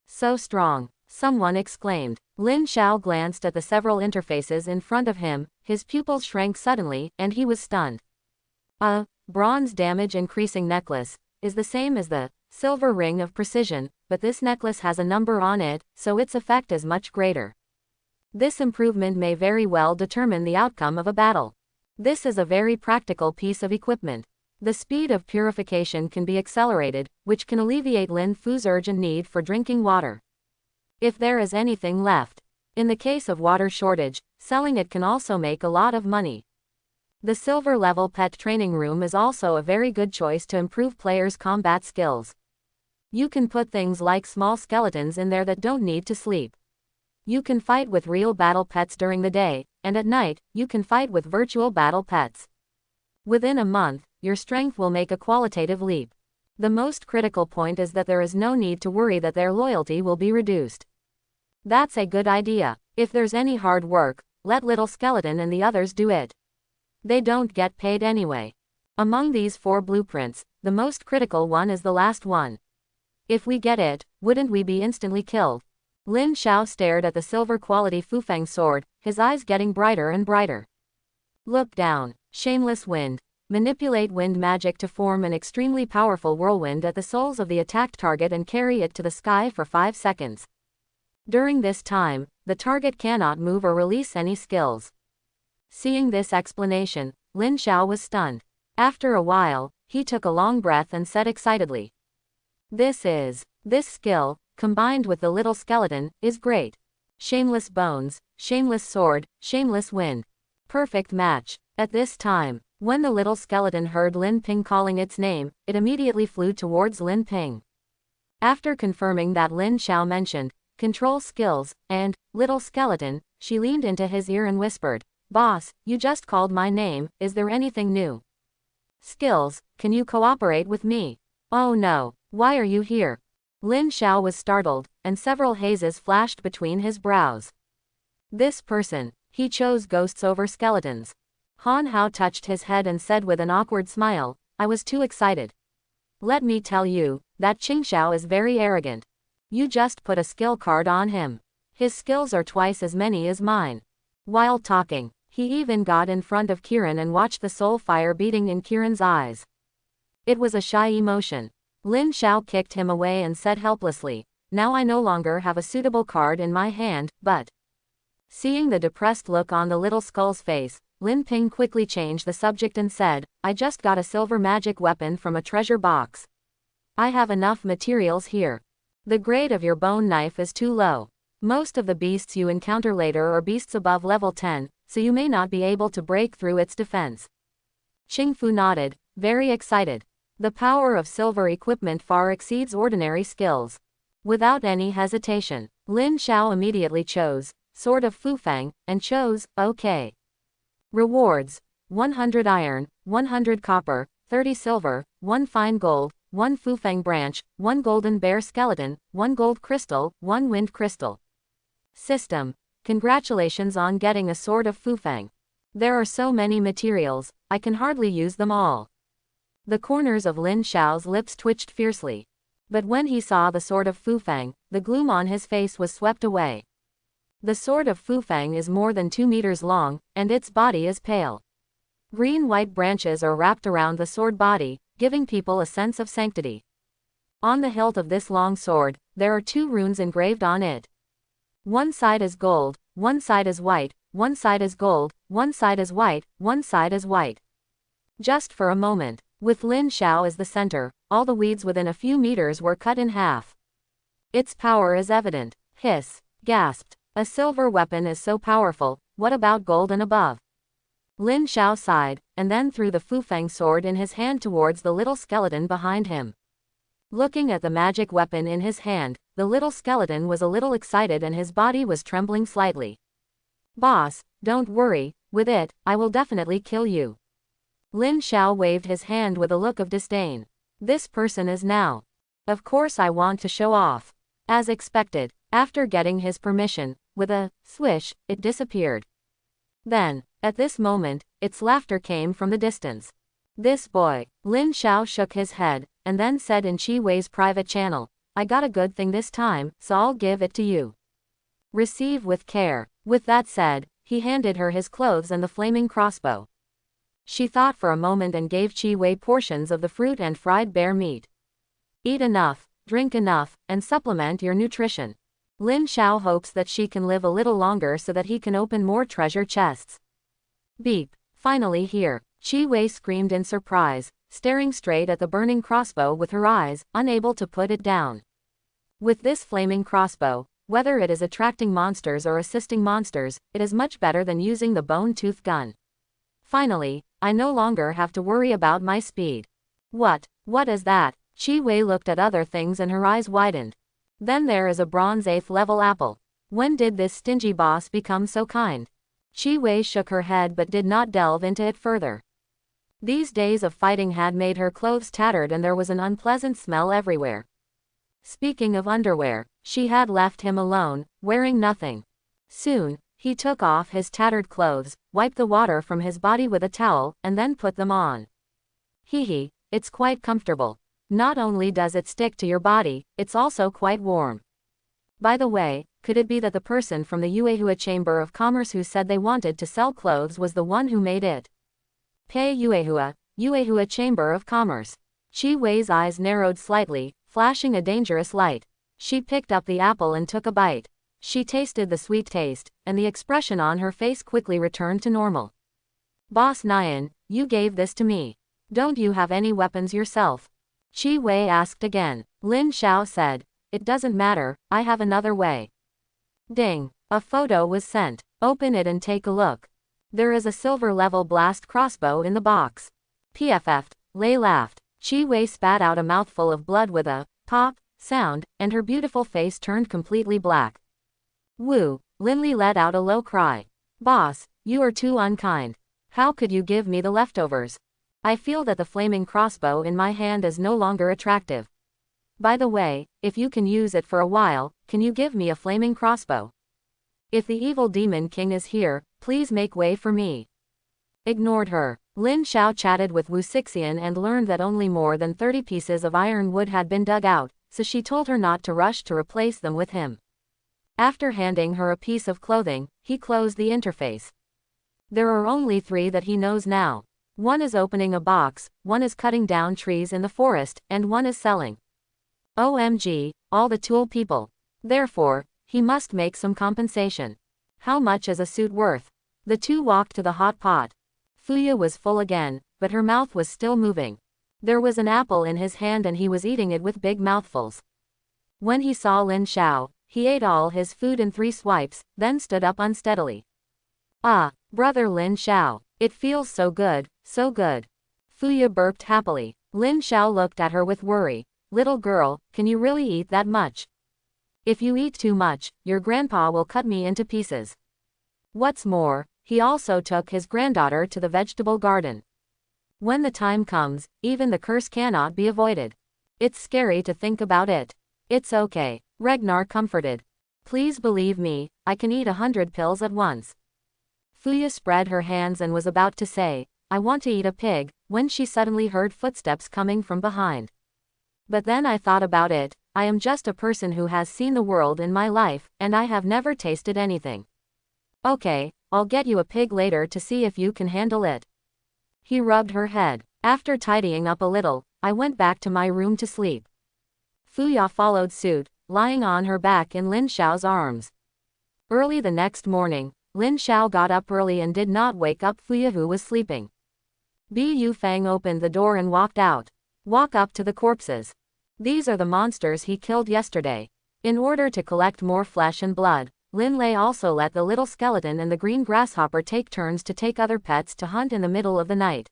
So strong, someone exclaimed. Lin Xiao glanced at the several interfaces in front of him, his pupils shrank suddenly, and he was stunned. A bronze damage increasing necklace is the same as the silver ring of precision, but this necklace has a number on it, so its effect is much greater. This improvement may very well determine the outcome of a battle. This is a very practical piece of equipment. The speed of purification can be accelerated, which can alleviate Lin Fu's urgent need for drinking water. If there is anything left. In the case of water shortage, selling it can also make a lot of money. The silver level pet training room is also a very good choice to improve players' combat skills. You can put things like small skeletons in there that don't need to sleep. You can fight with real battle pets during the day, and at night, you can fight with virtual battle pets. Within a month, your strength will make a qualitative leap. The most critical point is that there is no need to worry that their loyalty will be reduced. That's a good idea. If there's any hard work, let Little Skeleton and the others do it. They don't get paid anyway. Among these 4 blueprints, the most critical one is the last one. If we get it, wouldn't we be instantly killed? Lin Xiao stared at the silver quality Fufang sword, his eyes getting brighter and brighter. Look down. Shameless wind. Manipulate wind magic to form an extremely powerful whirlwind at the soles of the attacked target and carry it to the sky for 5 seconds. During this time, the target cannot move or release any skills. Seeing this explanation, Lin Xiao was stunned. After a while, he took a long breath and said excitedly, This skill, combined with the little skeleton, is great. Shameless bones, shameless sword, shameless wind. Perfect match. At this time, when the little skeleton heard Lin Ping calling its name, it immediately flew towards Lin Ping. After confirming that Lin Xiao mentioned control skills and little skeleton, she leaned into his ear and whispered, Boss, you just called my name, is there anything new? Skills, can you cooperate with me? Oh no, why are you here? Lin Xiao was startled, and several hazes flashed between his brows. This person, he chose ghosts over skeletons. Han Hao touched his head and said with an awkward smile, I was too excited. Let me tell you, that Qingxiao is very arrogant. You just put a skill card on him. His skills are twice as many as mine. While talking, he even got in front of Kiran and watched the soul fire beating in Kiran's eyes. It was a shy emotion. Lin Xiao kicked him away and said helplessly, Now I no longer have a suitable card in my hand, but... Seeing the depressed look on the little skull's face, Lin Ping quickly changed the subject and said, I just got a silver magic weapon from a treasure box. I have enough materials here. The grade of your bone knife is too low. Most of the beasts you encounter later are beasts above level 10, so you may not be able to break through its defense. Qingfu nodded, very excited. The power of silver equipment far exceeds ordinary skills. Without any hesitation, Lin Xiao immediately chose Sword of Fufang, and chose OK. Rewards: 100 iron, 100 copper, 30 silver, 1 fine gold, 1 Fufang branch, 1 golden bear skeleton, 1 gold crystal, 1 wind crystal. System: Congratulations on getting a Sword of Fufang. There are so many materials, I can hardly use them all. The corners of Lin Xiao's lips twitched fiercely. But when he saw the Sword of Fufang, the gloom on his face was swept away. The Sword of Fufang is more than 2 meters long, and its body is pale. Green-white branches are wrapped around the sword body, giving people a sense of sanctity. On the hilt of this long sword, there are 2 runes engraved on it. One side is gold, one side is white, one side is gold, one side is white, one side is white. Just for a moment, with Lin Xiao as the center, all the weeds within a few meters were cut in half. Its power is evident. Hiss, gasped. A silver weapon is so powerful, what about gold and above? Lin Xiao sighed, and then threw the Fufang sword in his hand towards the little skeleton behind him. Looking at the magic weapon in his hand, the little skeleton was a little excited and his body was trembling slightly. Boss, don't worry, with it, I will definitely kill you. Lin Xiao waved his hand with a look of disdain. This person is now. Of course I want to show off. As expected, after getting his permission, with a swish, it disappeared. Then, at this moment, its laughter came from the distance. This boy. Lin Xiao shook his head, and then said in Qi Wei's private channel, I got a good thing this time, so I'll give it to you. Receive with care. With that said, he handed her his clothes and the flaming crossbow. She thought for a moment and gave Qi Wei portions of the fruit and fried bear meat. Eat enough, drink enough, and supplement your nutrition. Lin Xiao hopes that she can live a little longer so that he can open more treasure chests. Beep. Finally here. Qi Wei screamed in surprise, staring straight at the burning crossbow with her eyes, unable to put it down. With this flaming crossbow, whether it is attracting monsters or assisting monsters, it is much better than using the bone-tooth gun. Finally, I no longer have to worry about my speed. What is that? Qi Wei looked at other things and her eyes widened. Then there is a bronze 8th level apple. When did this stingy boss become so kind? Qi Wei shook her head but did not delve into it further. These days of fighting had made her clothes tattered and there was an unpleasant smell everywhere. Speaking of underwear, she had left him alone, wearing nothing. Soon, he took off his tattered clothes, wiped the water from his body with a towel, and then put them on. Hee, it's quite comfortable. Not only does it stick to your body, it's also quite warm. By the way, could it be that the person from the Yuehua Chamber of Commerce who said they wanted to sell clothes was the one who made it? Pei Yuehua Chamber of Commerce. Qi Wei's eyes narrowed slightly, flashing a dangerous light. She picked up the apple and took a bite. She tasted the sweet taste, and the expression on her face quickly returned to normal. Boss Nyan, you gave this to me. Don't you have any weapons yourself? Qi Wei asked again. Lin Xiao said, it doesn't matter, I have another way. Ding. A photo was sent. Open it and take a look. There is a silver level blast crossbow in the box. PFF. Lei laughed. Qi Wei spat out a mouthful of blood with a pop sound, and her beautiful face turned completely black. Woo. Lin Li let out a low cry. Boss, you are too unkind. How could you give me the leftovers? I feel that the flaming crossbow in my hand is no longer attractive. By the way, if you can use it for a while, can you give me a flaming crossbow? If the evil demon king is here, please make way for me. Ignored her. Lin Xiao chatted with Wu Sixian and learned that only more than 30 pieces of iron wood had been dug out, so she told her not to rush to replace them with him. After handing her a piece of clothing, he closed the interface. There are only 3 that he knows now. One is opening a box, one is cutting down trees in the forest, and one is selling. OMG, all the tool people. Therefore, he must make some compensation. How much is a suit worth? The two walked to the hot pot. Fuya was full again, but her mouth was still moving. There was an apple in his hand and he was eating it with big mouthfuls. When he saw Lin Xiao, he ate all his food in 3 swipes, then stood up unsteadily. Ah, brother Lin Xiao, it feels so good, so good. Fuya burped happily. Lin Xiao looked at her with worry. Little girl, can you really eat that much? If you eat too much, your grandpa will cut me into pieces. What's more, he also took his granddaughter to the vegetable garden. When the time comes, even the curse cannot be avoided. It's scary to think about it. It's okay, Regnar comforted. Please believe me, I can eat 100 pills at once. Fuya spread her hands and was about to say, I want to eat a pig, when she suddenly heard footsteps coming from behind. But then I thought about it, I am just a person who has seen the world in my life, and I have never tasted anything. Okay, I'll get you a pig later to see if you can handle it. He rubbed her head. After tidying up a little, I went back to my room to sleep. Fuya followed suit, lying on her back in Lin Xiao's arms. Early the next morning, Lin Xiao got up early and did not wake up Fuya who was sleeping. Bu Fang opened the door and walked out. Walk up to the corpses. These are the monsters he killed yesterday. In order to collect more flesh and blood, Lin Lei also let the little skeleton and the green grasshopper take turns to take other pets to hunt in the middle of the night.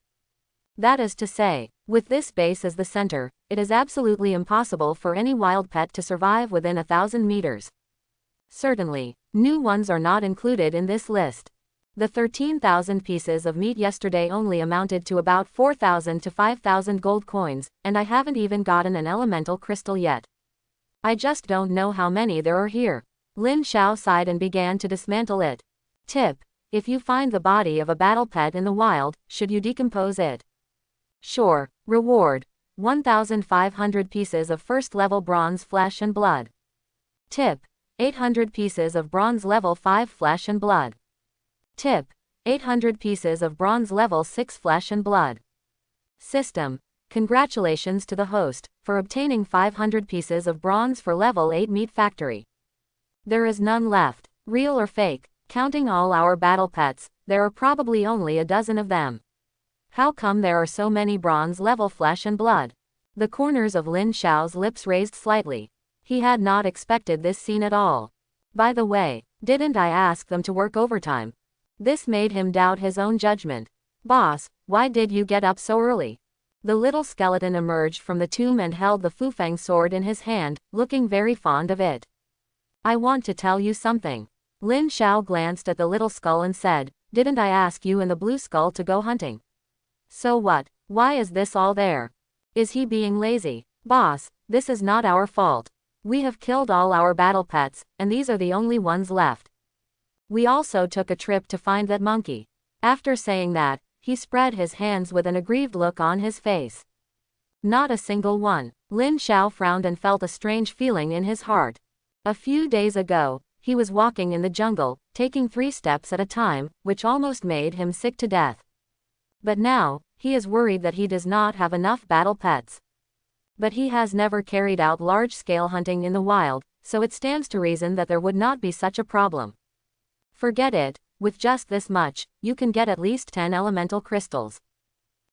That is to say, with this base as the center, it is absolutely impossible for any wild pet to survive within 1,000 meters. Certainly, new ones are not included in this list. The 13,000 pieces of meat yesterday only amounted to about 4,000 to 5,000 gold coins, and I haven't even gotten an elemental crystal yet. I just don't know how many there are here. Lin Xiao sighed and began to dismantle it. Tip: if you find the body of a battle pet in the wild, should you decompose it? Sure. Reward: 1,500 pieces of first level bronze flesh and blood. Tip: 800 pieces of bronze level 5 flesh and blood. Tip: 800 pieces of bronze level 6 flesh and blood. System: congratulations to the host, for obtaining 500 pieces of bronze for level 8 meat factory. There is none left, real or fake. Counting all our battle pets, there are probably only a dozen of them. How come there are so many bronze-level flesh and blood? The corners of Lin Xiao's lips raised slightly. He had not expected this scene at all. By the way, didn't I ask them to work overtime? This made him doubt his own judgment. Boss, why did you get up so early? The little skeleton emerged from the tomb and held the Fufeng sword in his hand, looking very fond of it. I want to tell you something. Lin Xiao glanced at the little skull and said, didn't I ask you and the blue skull to go hunting? So what? Why is this all there? Is he being lazy? Boss, this is not our fault. We have killed all our battle pets, and these are the only ones left. We also took a trip to find that monkey. After saying that, he spread his hands with an aggrieved look on his face. Not a single one. Lin Xiao frowned and felt a strange feeling in his heart. A few days ago, he was walking in the jungle, taking 3 steps at a time, which almost made him sick to death. But now, he is worried that he does not have enough battle pets. But he has never carried out large-scale hunting in the wild, so it stands to reason that there would not be such a problem. Forget it, with just this much, you can get at least 10 elemental crystals.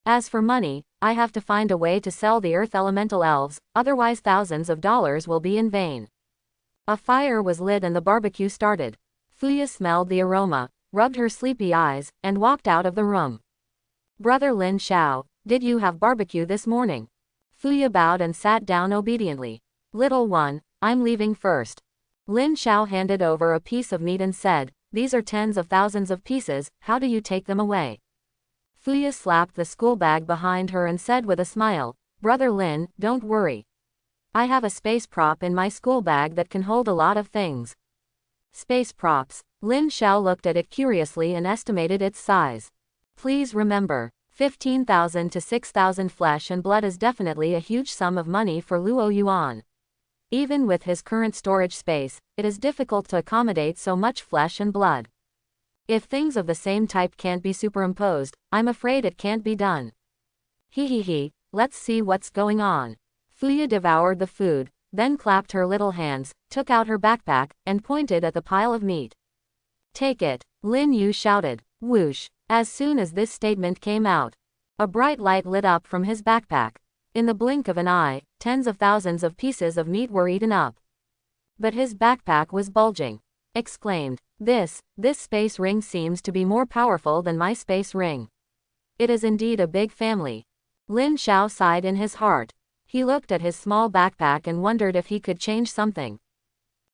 As for money, I have to find a way to sell the earth elemental elves, otherwise thousands of dollars will be in vain. A fire was lit and the barbecue started. Fuya smelled the aroma, rubbed her sleepy eyes, and walked out of the room. Brother Lin Xiao, did you have barbecue this morning? Fuya bowed and sat down obediently. Little one, I'm leaving first. Lin Xiao handed over a piece of meat and said, these are tens of thousands of pieces, how do you take them away? Fuya slapped the school bag behind her and said with a smile, Brother Lin, don't worry. I have a space prop in my school bag that can hold a lot of things. Space props. Lin Xiao looked at it curiously and estimated its size. Please remember, 15,000 to 6,000 flesh and blood is definitely a huge sum of money for Luo Yuan. Even with his current storage space, it is difficult to accommodate so much flesh and blood. If things of the same type can't be superimposed, I'm afraid it can't be done. He, let's see what's going on. Fuya devoured the food, then clapped her little hands, took out her backpack, and pointed at the pile of meat. Take it, Lin Yu shouted. Whoosh. As soon as this statement came out, a bright light lit up from his backpack. In the blink of an eye, tens of thousands of pieces of meat were eaten up. But his backpack was bulging. Exclaimed, this space ring seems to be more powerful than my space ring. It is indeed a big family. Lin Xiao sighed in his heart. He looked at his small backpack and wondered if he could change something.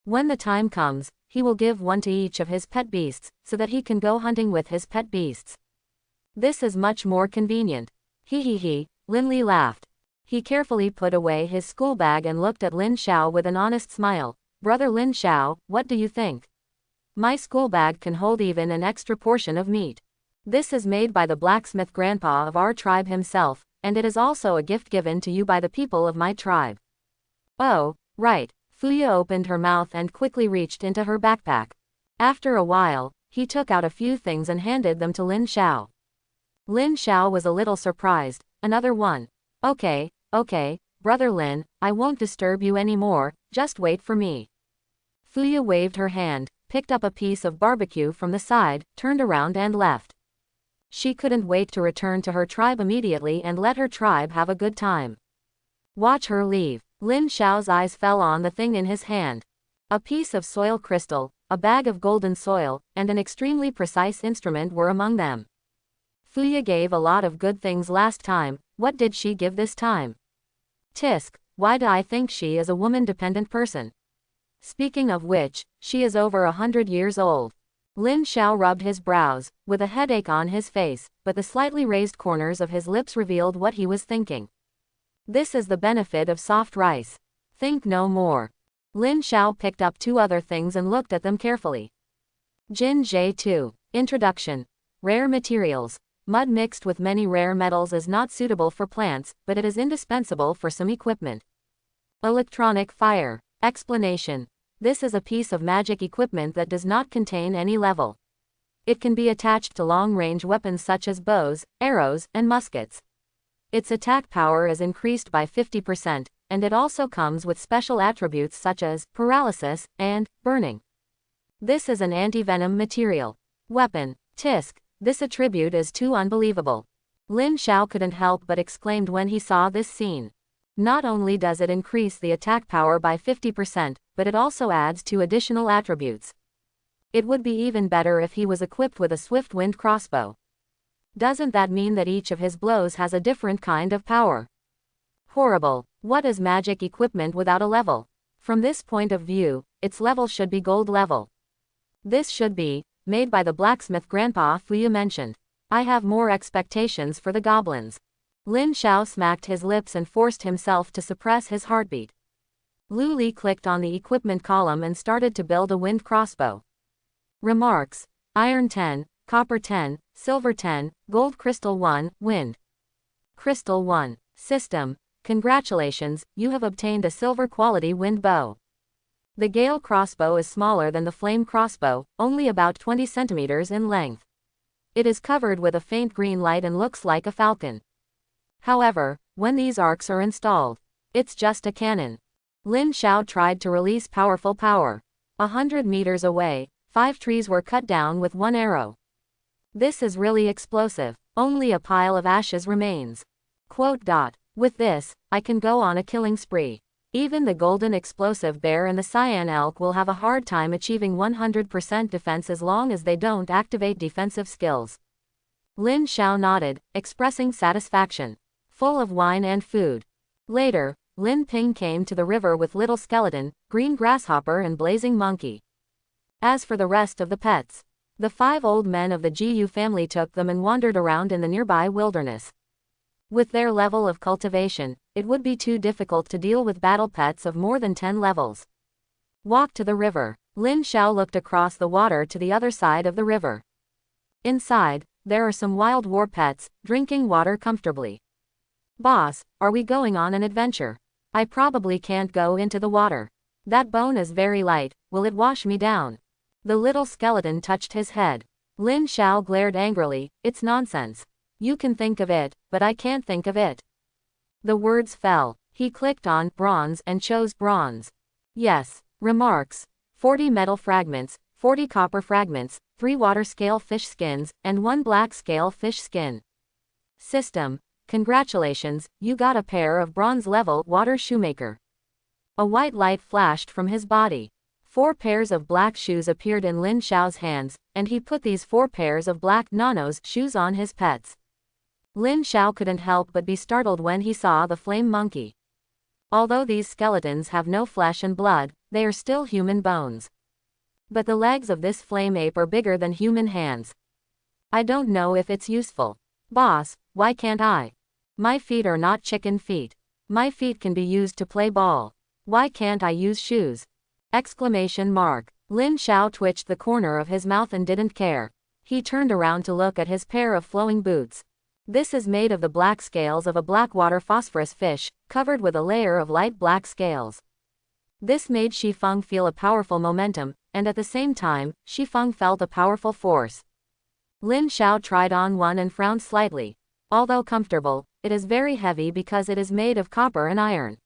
When the time comes, he will give one to each of his pet beasts, so that he can go hunting with his pet beasts. This is much more convenient. Lin Li laughed. He carefully put away his school bag and looked at Lin Xiao with an honest smile. Brother Lin Xiao, what do you think? My school bag can hold even an extra portion of meat. This is made by the blacksmith grandpa of our tribe himself, and it is also a gift given to you by the people of my tribe. Oh, right. Fuya opened her mouth and quickly reached into her backpack. After a while, he took out a few things and handed them to Lin Xiao. Lin Xiao was a little surprised. Another one. Okay, Brother Lin, I won't disturb you anymore, just wait for me. Fuya waved her hand, picked up a piece of barbecue from the side, turned around and left. She couldn't wait to return to her tribe immediately and let her tribe have a good time. Watch her leave. Lin Xiao's eyes fell on the thing in his hand. A piece of soil crystal, a bag of golden soil, and an extremely precise instrument were among them. Fuya gave a lot of good things last time, what did she give this time? Tisk, why do I think she is a woman-dependent person? Speaking of which, she is over 100 years old. Lin Xiao rubbed his brows, with a headache on his face, but the slightly raised corners of his lips revealed what he was thinking. This is the benefit of soft rice. Think no more. Lin Xiao picked up 2 other things and looked at them carefully. Jin Jie 2. Introduction. Rare materials. Mud mixed with many rare metals is not suitable for plants, but it is indispensable for some equipment. Electronic fire. Explanation. This is a piece of magic equipment that does not contain any level. It can be attached to long-range weapons such as bows, arrows, and muskets. Its attack power is increased by 50%, and it also comes with special attributes such as paralysis and burning. This is an anti-venom material. Weapon. Tisk. This attribute is too unbelievable. Lin Xiao couldn't help but exclaimed when he saw this scene. Not only does it increase the attack power by 50%, but it also adds 2 additional attributes. It would be even better if he was equipped with a swift wind crossbow. Doesn't that mean that each of his blows has a different kind of power? Horrible. What is magic equipment without a level? From this point of view, its level should be gold level. This should be made by the blacksmith Grandpa Fu mentioned. I have more expectations for the goblins. Lin Xiao smacked his lips and forced himself to suppress his heartbeat. Lu Li clicked on the equipment column and started to build a wind crossbow. Remarks. Iron 10, Copper 10, Silver 10, Gold Crystal 1, Wind Crystal 1. System. Congratulations, you have obtained a silver quality wind bow. The Gale crossbow is smaller than the flame crossbow, only about 20 centimeters in length. It is covered with a faint green light and looks like a falcon. However, when these arcs are installed, it's just a cannon. Lin Xiao tried to release powerful power. 100 meters away, 5 trees were cut down with 1 arrow. This is really explosive. Only a pile of ashes remains. With this, I can go on a killing spree. Even the golden explosive bear and the cyan elk will have a hard time achieving 100% defense as long as they don't activate defensive skills. Lin Xiao nodded, expressing satisfaction. Full of wine and food. Later, Lin Ping came to the river with Little Skeleton, Green Grasshopper and Blazing Monkey. As for the rest of the pets, the 5 old men of the Jiu family took them and wandered around in the nearby wilderness. With their level of cultivation, it would be too difficult to deal with battle pets of more than 10 levels. Walk to the river. Lin Xiao looked across the water to the other side of the river. Inside, there are some wild war pets, drinking water comfortably. Boss, are we going on an adventure? I probably can't go into the water. That bone is very light, will it wash me down? The little skeleton touched his head. Lin Xiao glared angrily, it's nonsense. You can think of it, but I can't think of it. The words fell. He clicked on bronze and chose bronze. Yes. Remarks. 40 metal fragments, 40 copper fragments, 3 water scale fish skins, and 1 black scale fish skin. System. Congratulations, you got a pair of bronze level water shoemaker. A white light flashed from his body. 4 pairs of black shoes appeared in Lin Xiao's hands, and he put these 4 pairs of black nanos shoes on his pets. Lin Xiao couldn't help but be startled when he saw the flame monkey. Although these skeletons have no flesh and blood, they are still human bones. But the legs of this flame ape are bigger than human hands. I don't know if it's useful. Boss, why can't I? My feet are not chicken feet. My feet can be used to play ball. Why can't I use shoes? Exclamation mark. Lin Xiao twitched the corner of his mouth and didn't care. He turned around to look at his pair of flowing boots. This is made of the black scales of a blackwater phosphorus fish, covered with a layer of light black scales. This made Shifeng feel a powerful momentum, and at the same time, Shifeng felt a powerful force. Lin Xiao tried on one and frowned slightly. Although comfortable, it is very heavy because it is made of copper and iron.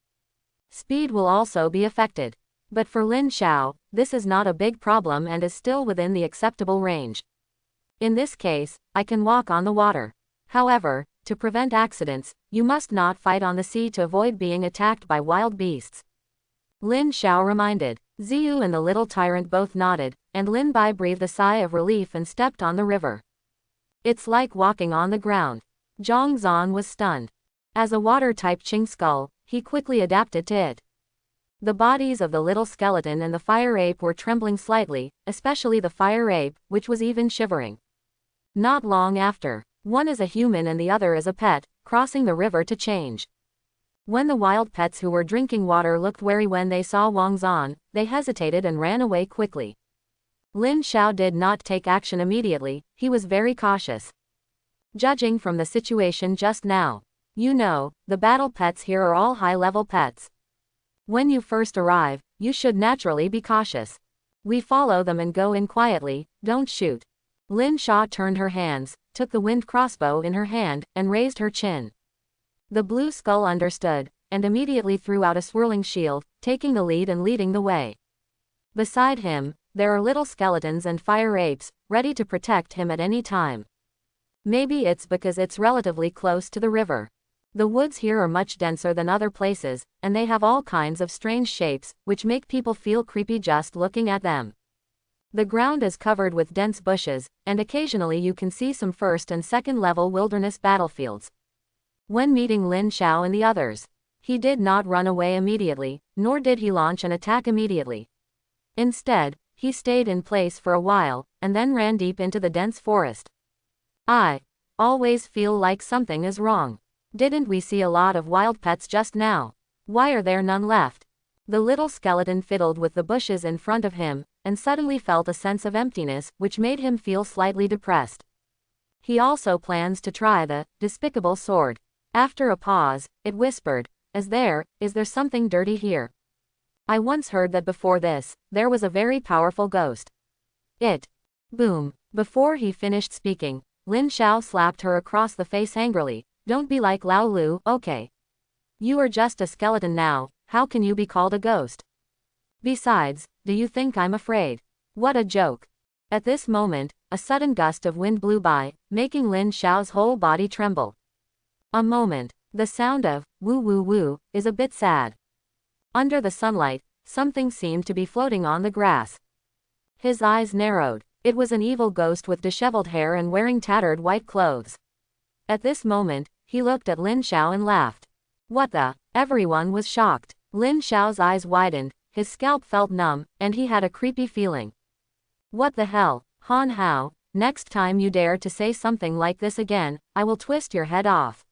Speed will also be affected. But for Lin Xiao, this is not a big problem and is still within the acceptable range. In this case, I can walk on the water. However, to prevent accidents, you must not fight on the sea to avoid being attacked by wild beasts. Lin Xiao reminded. Ziyu and the little tyrant both nodded, and Lin Bai breathed a sigh of relief and stepped on the river. It's like walking on the ground. Zhang Zan was stunned. As a water-type Qing skull, he quickly adapted to it. The bodies of the little skeleton and the fire ape were trembling slightly, especially the fire ape, which was even shivering. Not long after, one is a human and the other is a pet, crossing the river to change. When the wild pets who were drinking water looked wary when they saw Wang Zan, they hesitated and ran away quickly. Lin Xiao did not take action immediately, he was very cautious. Judging from the situation just now, you know, the battle pets here are all high-level pets. When you first arrive, you should naturally be cautious. We follow them and go in quietly, don't shoot. Lin Xiao turned her hands, took the wind crossbow in her hand, and raised her chin. The blue skull understood, and immediately threw out a swirling shield, taking the lead and leading the way. Beside him, there are little skeletons and fire apes, ready to protect him at any time. Maybe it's because it's relatively close to the river. The woods here are much denser than other places, and they have all kinds of strange shapes, which make people feel creepy just looking at them. The ground is covered with dense bushes, and occasionally you can see some first and second level wilderness battlefields. When meeting Lin Xiao and the others, he did not run away immediately, nor did he launch an attack immediately. Instead, he stayed in place for a while, and then ran deep into the dense forest. I always feel like something is wrong. Didn't we see a lot of wild pets just now? Why are there none left? The little skeleton fiddled with the bushes in front of him, and suddenly felt a sense of emptiness, which made him feel slightly depressed. He also plans to try the despicable sword. After a pause, it whispered, is there something dirty here? I once heard that before this, there was a very powerful ghost. Boom. Before he finished speaking, Lin Xiao slapped her across the face angrily. Don't be like Lao Lu, okay? You are just a skeleton now, how can you be called a ghost? Besides, do you think I'm afraid? What a joke. At this moment, a sudden gust of wind blew by, making Lin Xiao's whole body tremble. A moment. The sound of woo woo woo is a bit sad. Under the sunlight, something seemed to be floating on the grass. His eyes narrowed. It was an evil ghost with disheveled hair and wearing tattered white clothes. At this moment, he looked at Lin Xiao and laughed. What the? Everyone was shocked. Lin Xiao's eyes widened, his scalp felt numb, and he had a creepy feeling. What the hell, Han Hao, next time you dare to say something like this again, I will twist your head off.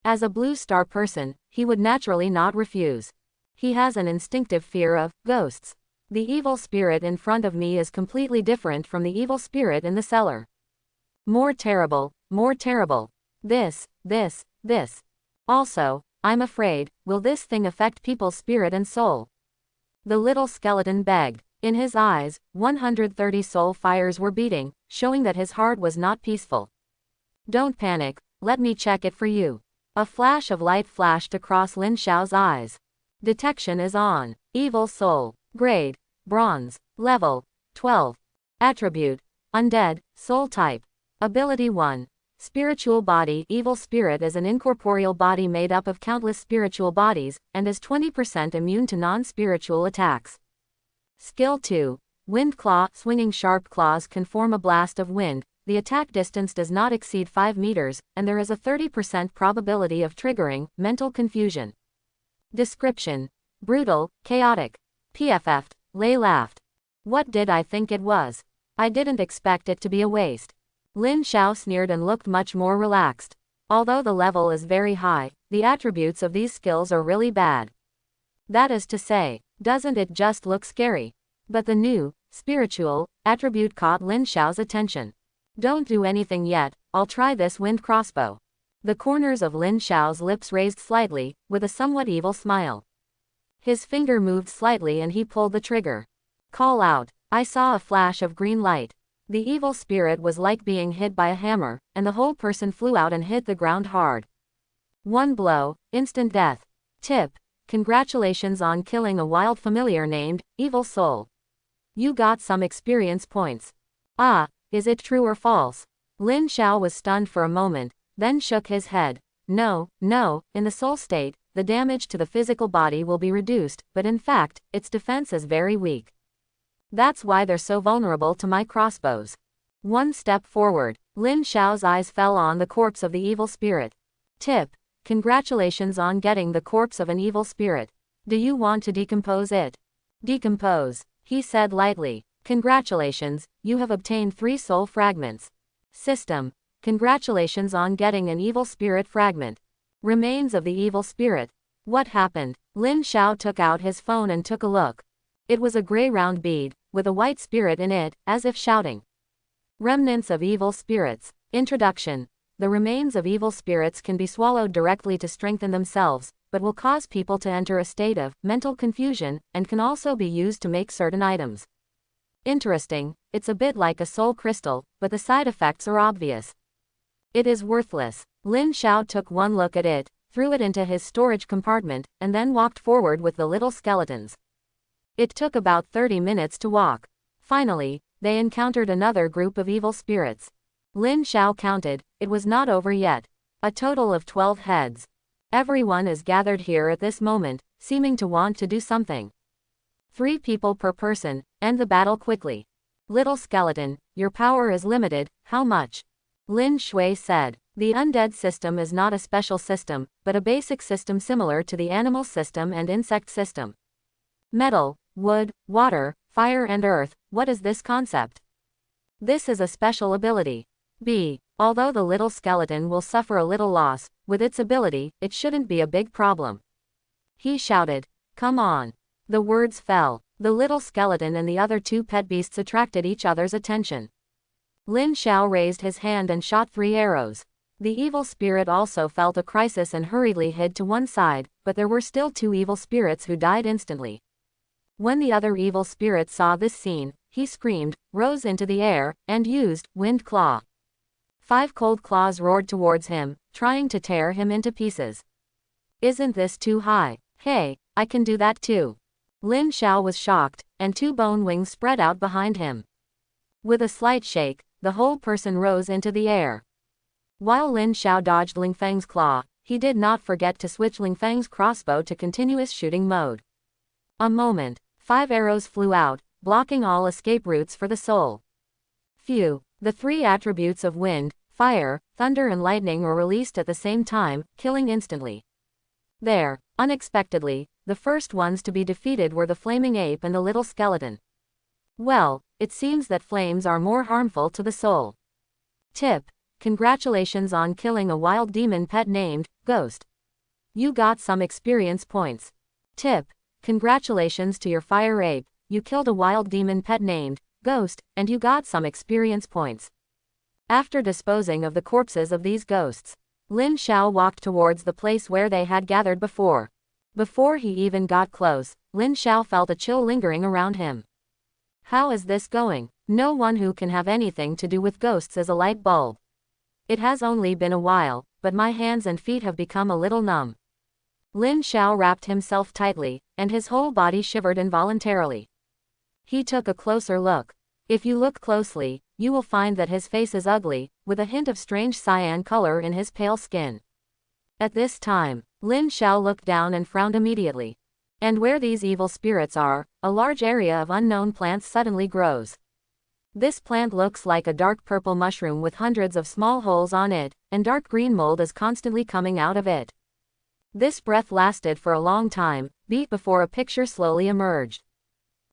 As a Blue Star person, he would naturally not refuse. He has an instinctive fear of ghosts. The evil spirit in front of me is completely different from the evil spirit in the cellar. More terrible, more terrible. This. Also, I'm afraid, will this thing affect people's spirit and soul? The little skeleton begged. In his eyes, 130 soul fires were beating, showing that his heart was not peaceful. Don't panic, let me check it for you. A flash of light flashed across Lin Xiao's eyes. Detection is on. Evil soul. Grade. Bronze. Level. 12. Attribute. Undead. Soul type. Ability 1. Spiritual body. Evil spirit is an incorporeal body made up of countless spiritual bodies, and is 20% immune to non-spiritual attacks. Skill 2. Wind claw. Swinging sharp claws can form a blast of wind. The attack distance does not exceed 5 meters, and there is a 30% probability of triggering mental confusion. Description. Brutal, chaotic. PFF. Lei laughed. What did I think it was? I didn't expect it to be a waste. Lin Xiao sneered and looked much more relaxed. Although the level is very high, the attributes of these skills are really bad. That is to say, doesn't it just look scary? But the new, spiritual, attribute caught Lin Xiao's attention. Don't do anything yet, I'll try this wind crossbow. The corners of Lin Xiao's lips raised slightly, with a somewhat evil smile. His finger moved slightly and he pulled the trigger. Call out. I saw a flash of green light. The evil spirit was like being hit by a hammer, and the whole person flew out and hit the ground hard. One blow, instant death. Tip. Congratulations on killing a wild familiar named Evil Soul. You got some experience points. Ah, is it true or false? Lin Xiao was stunned for a moment, then shook his head. No, in the soul state, the damage to the physical body will be reduced, but in fact, its defense is very weak. That's why they're so vulnerable to my crossbows. One step forward, Lin Xiao's eyes fell on the corpse of the evil spirit. Tip. Congratulations on getting the corpse of an evil spirit. Do you want to decompose it? Decompose, he said lightly. Congratulations, you have obtained 3 soul fragments. System. Congratulations on getting an evil spirit fragment. Remains of the evil spirit. What happened? Lin Xiao took out his phone and took a look. It was a gray round bead, with a white spirit in it, as if shouting. Remnants of evil spirits. Introduction. The remains of evil spirits can be swallowed directly to strengthen themselves, but will cause people to enter a state of mental confusion, and can also be used to make certain items. Interesting, it's a bit like a soul crystal, but the side effects are obvious. It is worthless. Lin Xiao took one look at it, threw it into his storage compartment, and then walked forward with the little skeletons. It took about 30 minutes to walk. Finally, they encountered another group of evil spirits. Lin Xiao counted, it was not over yet. A total of 12 heads. Everyone is gathered here at this moment, seeming to want to do something. 3 people per person, end the battle quickly. Little skeleton, your power is limited, how much? Lin Shui said. The undead system is not a special system, but a basic system similar to the animal system and insect system. Metal, wood, water, fire and earth, what is this concept? This is a special ability. B. Although the little skeleton will suffer a little loss, with its ability, it shouldn't be a big problem. He shouted, come on. The words fell. The little skeleton and the other 2 pet beasts attracted each other's attention. Lin Xiao raised his hand and shot 3 arrows. The evil spirit also felt a crisis and hurriedly hid to one side, but there were still 2 evil spirits who died instantly. When the other evil spirit saw this scene, he screamed, rose into the air, and used wind claw. 5 cold claws roared towards him, trying to tear him into pieces. Isn't this too high? Hey, I can do that too. Lin Xiao was shocked, and 2 bone wings spread out behind him. With a slight shake, the whole person rose into the air. While Lin Xiao dodged Ling Feng's claw, he did not forget to switch Ling Feng's crossbow to continuous shooting mode. A moment, 5 arrows flew out, blocking all escape routes for the soul. Phew, the 3 attributes of wind, fire, thunder and lightning were released at the same time, killing instantly. There, unexpectedly, the first ones to be defeated were the flaming ape and the little skeleton. Well, it seems that flames are more harmful to the soul. Tip. Congratulations on killing a wild demon pet named Ghost. You got some experience points. Tip. Congratulations to your fire ape, you killed a wild demon pet named Ghost, and you got some experience points. After disposing of the corpses of these ghosts, Lin Xiao walked towards the place where they had gathered before. Before he even got close, Lin Xiao felt a chill lingering around him. How is this going? No one who can have anything to do with ghosts is a light bulb. It has only been a while, but my hands and feet have become a little numb. Lin Xiao wrapped himself tightly, and his whole body shivered involuntarily. He took a closer look. If you look closely, you will find that his face is ugly, with a hint of strange cyan color in his pale skin. At this time, Lin Xiao looked down and frowned immediately. And where these evil spirits are, a large area of unknown plants suddenly grows. This plant looks like a dark purple mushroom with hundreds of small holes on it, and dark green mold is constantly coming out of it. This breath lasted for a long time, before a picture slowly emerged.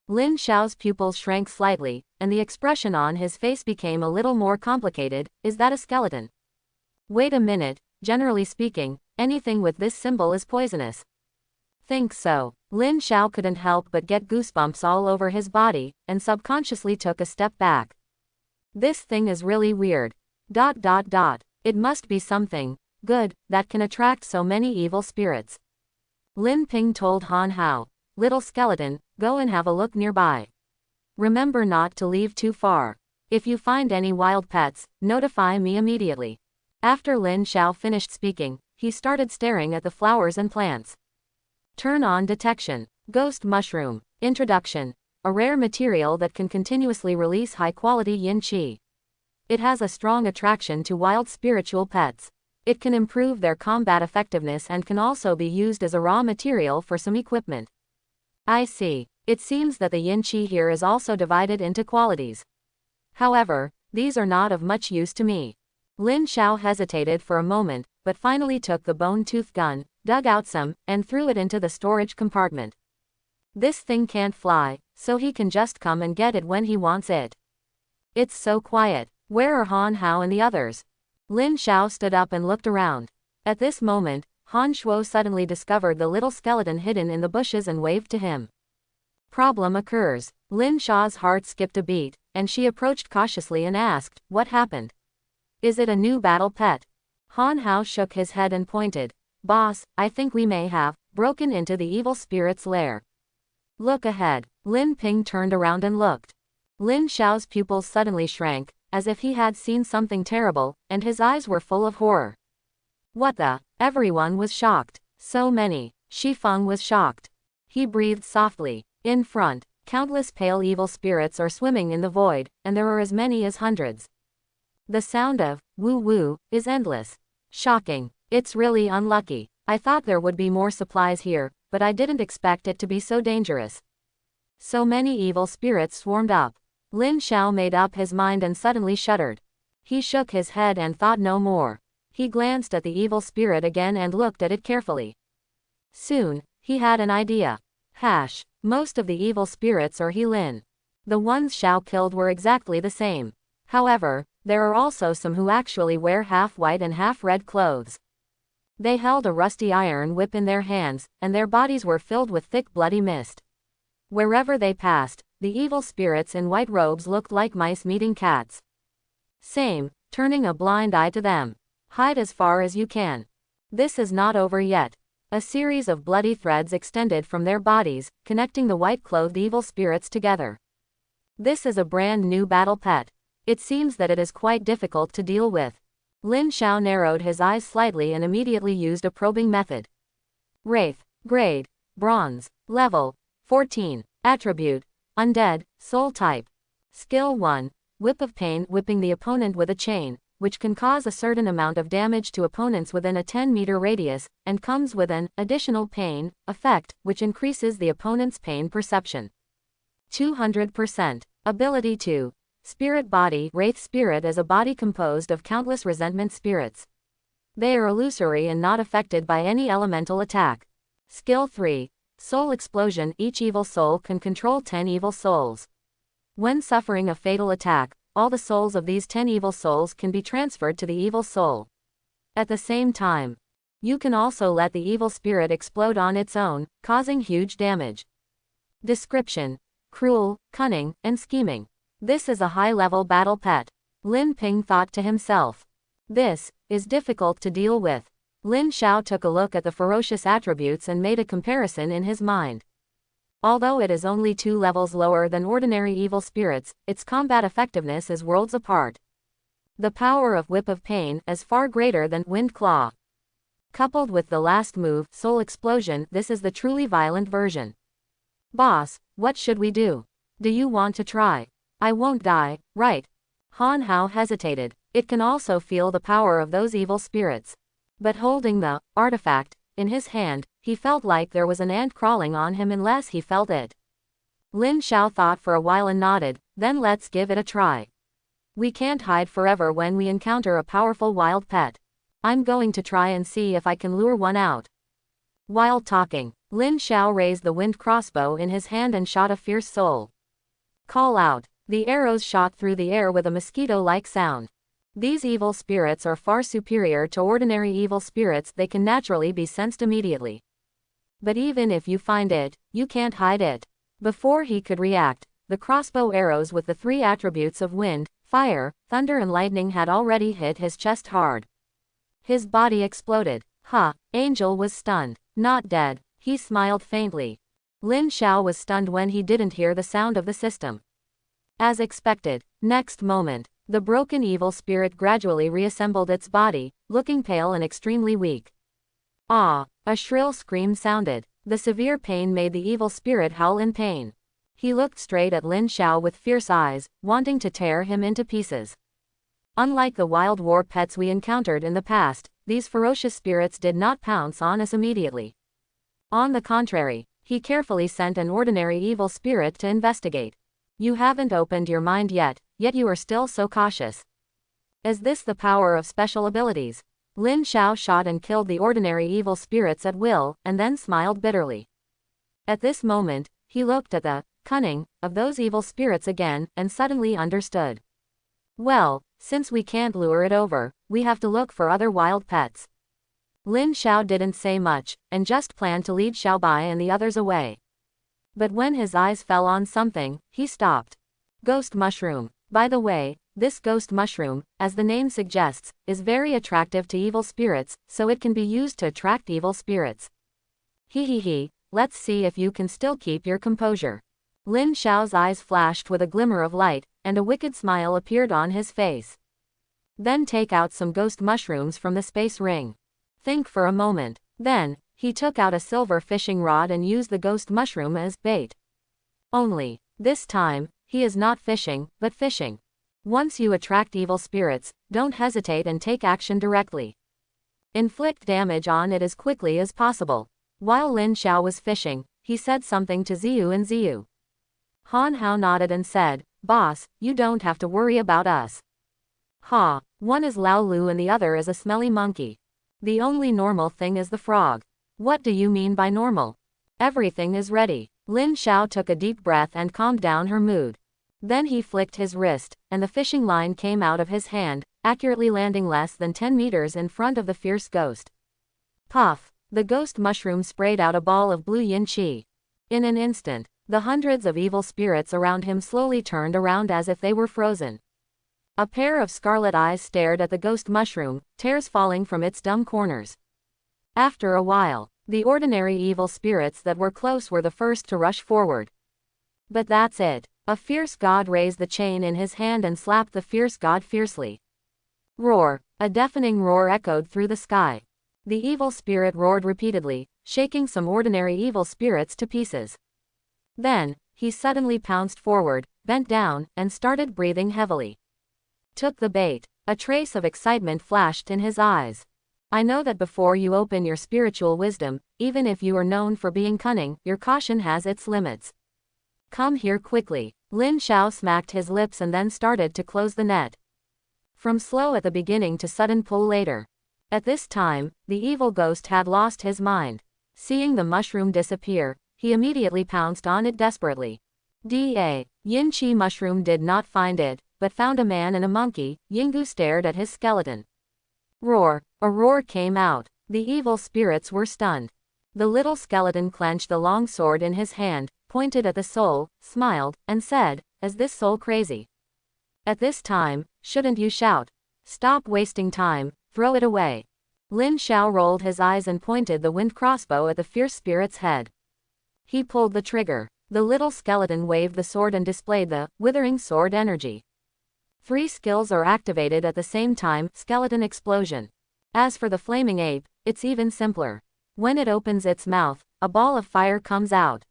Lin Xiao's pupils shrank slightly, and the expression on his face became a little more complicated. Is that a skeleton? Wait a minute, generally speaking, anything with this symbol is poisonous. Think so. Lin Xiao couldn't help but get goosebumps all over his body, and subconsciously took a step back. This thing is really weird. It must be something good that can attract so many evil spirits. Lin Ping told Han Hao, little skeleton, go and have a look nearby. Remember not to leave too far. If you find any wild pets, notify me immediately. After Lin Xiao finished speaking, he started staring at the flowers and plants. Turn on detection. Ghost mushroom. Introduction. A rare material that can continuously release high-quality yin qi. It has a strong attraction to wild spiritual pets. It can improve their combat effectiveness and can also be used as a raw material for some equipment. I see. It seems that the yin qi here is also divided into qualities. However, these are not of much use to me. Lin Xiao hesitated for a moment, but finally took the bone-tooth gun, dug out some, and threw it into the storage compartment. This thing can't fly, so he can just come and get it when he wants it. It's so quiet. Where are Han Hao and the others? Lin Xiao stood up and looked around. At this moment, Han Shuo suddenly discovered the little skeleton hidden in the bushes and waved to him. Problem occurs. Lin Xiao's heart skipped a beat, and she approached cautiously and asked, what happened? Is it a new battle pet? Han Hao shook his head and pointed. Boss, I think we may have broken into the evil spirit's lair. Look ahead. Lin Ping turned around and looked. Lin Xiao's pupils suddenly shrank, as if he had seen something terrible, and his eyes were full of horror. What the? Everyone was shocked. So many. Shi Feng was shocked. He breathed softly. In front, Countless pale evil spirits are swimming in the void, and there are as many as hundreds. The sound of woo-woo is endless. Shocking. It's really unlucky. I thought there would be more supplies here, but I didn't expect it to be so dangerous. So many evil spirits swarmed up. Lin Xiao made up his mind and suddenly shuddered. He shook his head and thought no more. He glanced at the evil spirit again and looked at it carefully. Soon, he had an idea. Most of the evil spirits are He Lin. The ones Xiao killed were exactly the same. However, there are also some who actually wear half white and half red clothes. They held a rusty iron whip in their hands, and their bodies were filled with thick bloody mist. Wherever they passed, the evil spirits in white robes looked like mice meeting cats. Same, turning a blind eye to them. Hide as far as you can. This is not over yet. A series of bloody threads extended from their bodies, connecting the white-clothed evil spirits together. This is a brand new battle pet. It seems that it is quite difficult to deal with. Lin Xiao narrowed his eyes slightly and immediately used a probing method. Wraith. Grade. Bronze. Level. 14. Attribute. Undead. Soul type. Skill 1. Whip of Pain, whipping the opponent with a chain, which can cause a certain amount of damage to opponents within a 10-meter radius, and comes with an additional pain effect, which increases the opponent's pain perception. 200%. Ability 2. Spirit Body. Wraith Spirit is a body composed of countless resentment spirits. They are illusory and not affected by any elemental attack. Skill 3. Soul Explosion. Each evil soul can control 10 evil souls. When suffering a fatal attack, all the souls of these 10 evil souls can be transferred to the evil soul. At the same time, you can also let the evil spirit explode on its own, causing huge damage. Description: cruel, cunning, and scheming. This is a high-level battle pet. Lin Ping thought to himself. This is difficult to deal with. Lin Xiao took a look at the ferocious attributes and made a comparison in his mind. Although it is only 2 levels lower than ordinary evil spirits, its combat effectiveness is worlds apart. The power of Whip of Pain is far greater than Wind Claw. Coupled with the last move, Soul Explosion, this is the truly violent version. Boss, what should we do? Do you want to try? I won't die, right? Han Hao hesitated. It can also feel the power of those evil spirits. But holding the artifact in his hand, he felt like there was an ant crawling on him unless he felt it. Lin Xiao thought for a while and nodded, then let's give it a try. We can't hide forever when we encounter a powerful wild pet. I'm going to try and see if I can lure one out. While talking, Lin Xiao raised the wind crossbow in his hand and shot a fierce soul. Call out. The arrows shot through the air with a mosquito-like sound. These evil spirits are far superior to ordinary evil spirits, they can naturally be sensed immediately. But even if you find it, you can't hide it. Before he could react, the crossbow arrows with the 3 attributes of wind, fire, thunder and lightning had already hit his chest hard. His body exploded. Angel was stunned. Not dead. He smiled faintly. Lin Xiao was stunned when he didn't hear the sound of the system. As expected, next moment, the broken evil spirit gradually reassembled its body, looking pale and extremely weak. Ah! A shrill scream sounded. The severe pain made the evil spirit howl in pain. He looked straight at Lin Xiao with fierce eyes, wanting to tear him into pieces. Unlike the wild war pets we encountered in the past, these ferocious spirits did not pounce on us immediately. On the contrary, he carefully sent an ordinary evil spirit to investigate. You haven't opened your mind yet you are still so cautious. Is this the power of special abilities? Lin Xiao shot and killed the ordinary evil spirits at will, and then smiled bitterly. At this moment, he looked at the cunning of those evil spirits again, and suddenly understood. Well, since we can't lure it over, we have to look for other wild pets. Lin Xiao didn't say much, and just planned to lead Xiaobai and the others away. But when his eyes fell on something, he stopped. Ghost mushroom. By the way, this ghost mushroom, as the name suggests, is very attractive to evil spirits, so it can be used to attract evil spirits. Let's see if you can still keep your composure. Lin Xiao's eyes flashed with a glimmer of light, and a wicked smile appeared on his face. Then take out some ghost mushrooms from the space ring. Think for a moment. Then, he took out a silver fishing rod and used the ghost mushroom as bait. Only, this time, he is not fishing, but fishing. Once you attract evil spirits, don't hesitate and take action directly. Inflict damage on it as quickly as possible. While Lin Xiao was fishing, he said something to Ziyu and Ziyu. Han Hao nodded and said, "Boss, you don't have to worry about us." Ha, one is Lao Lu and the other is a smelly monkey. The only normal thing is the frog. What do you mean by normal? Everything is ready. Lin Xiao took a deep breath and calmed down her mood. Then he flicked his wrist, and the fishing line came out of his hand, accurately landing less than 10 meters in front of the fierce ghost. Puff! The ghost mushroom sprayed out a ball of blue yin qi. In an instant, the hundreds of evil spirits around him slowly turned around as if they were frozen. A pair of scarlet eyes stared at the ghost mushroom, tears falling from its dumb corners. After a while, the ordinary evil spirits that were close were the first to rush forward. But that's it. A fierce god raised the chain in his hand and slapped the fierce god fiercely. Roar! A deafening roar echoed through the sky. The evil spirit roared repeatedly, shaking some ordinary evil spirits to pieces. Then, he suddenly pounced forward, bent down, and started breathing heavily. Took the bait. A trace of excitement flashed in his eyes. I know that before you open your spiritual wisdom, even if you are known for being cunning, your caution has its limits. Come here quickly. Lin Xiao smacked his lips and then started to close the net. From slow at the beginning to sudden pull later. At this time, the evil ghost had lost his mind. Seeing the mushroom disappear, he immediately pounced on it desperately. Da Yin Qi mushroom did not find it, but found a man and a monkey. Yinggu stared at his skeleton. Roar! A roar came out. The evil spirits were stunned. The little skeleton clenched the long sword in his hand, pointed at the soul, smiled, and said, "Is this soul crazy? At this time, shouldn't you shout? Stop wasting time, throw it away." Lin Xiao rolled his eyes and pointed the wind crossbow at the fierce spirit's head. He pulled the trigger. The little skeleton waved the sword and displayed the withering sword energy. 3 skills are activated at the same time. Skeleton explosion. As for the flaming ape, it's even simpler. When it opens its mouth, a ball of fire comes out.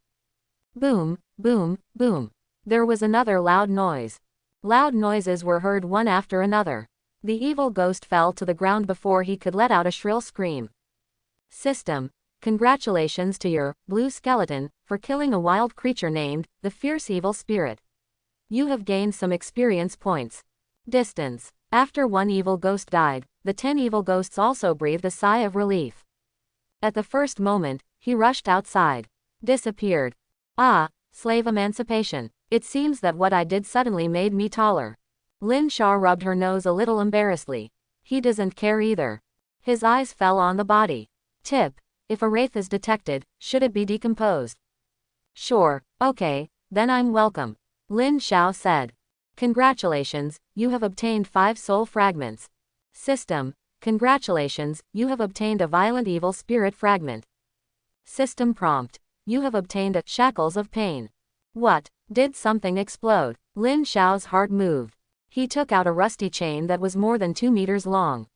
Boom, boom, boom. There was another loud noise. Loud noises were heard one after another. The evil ghost fell to the ground before he could let out a shrill scream. System. Congratulations to your blue skeleton for killing a wild creature named the fierce evil spirit. You have gained some experience points. Distance. After one evil ghost died, the 10 evil ghosts also breathed a sigh of relief. At the first moment, he rushed outside. Disappeared. Ah, slave emancipation. It seems that what I did suddenly made me taller. Lin Xiao rubbed her nose a little embarrassedly. He doesn't care either. His eyes fell on the body. Tip. If a wraith is detected, should it be decomposed? Sure, okay, then I'm welcome. Lin Xiao said. Congratulations, you have obtained 5 soul fragments. System. Congratulations, you have obtained a violent evil spirit fragment. System prompt. You have obtained a shackles of pain. What? Did something explode? Lin Xiao's heart moved. He took out a rusty chain that was more than 2 meters long.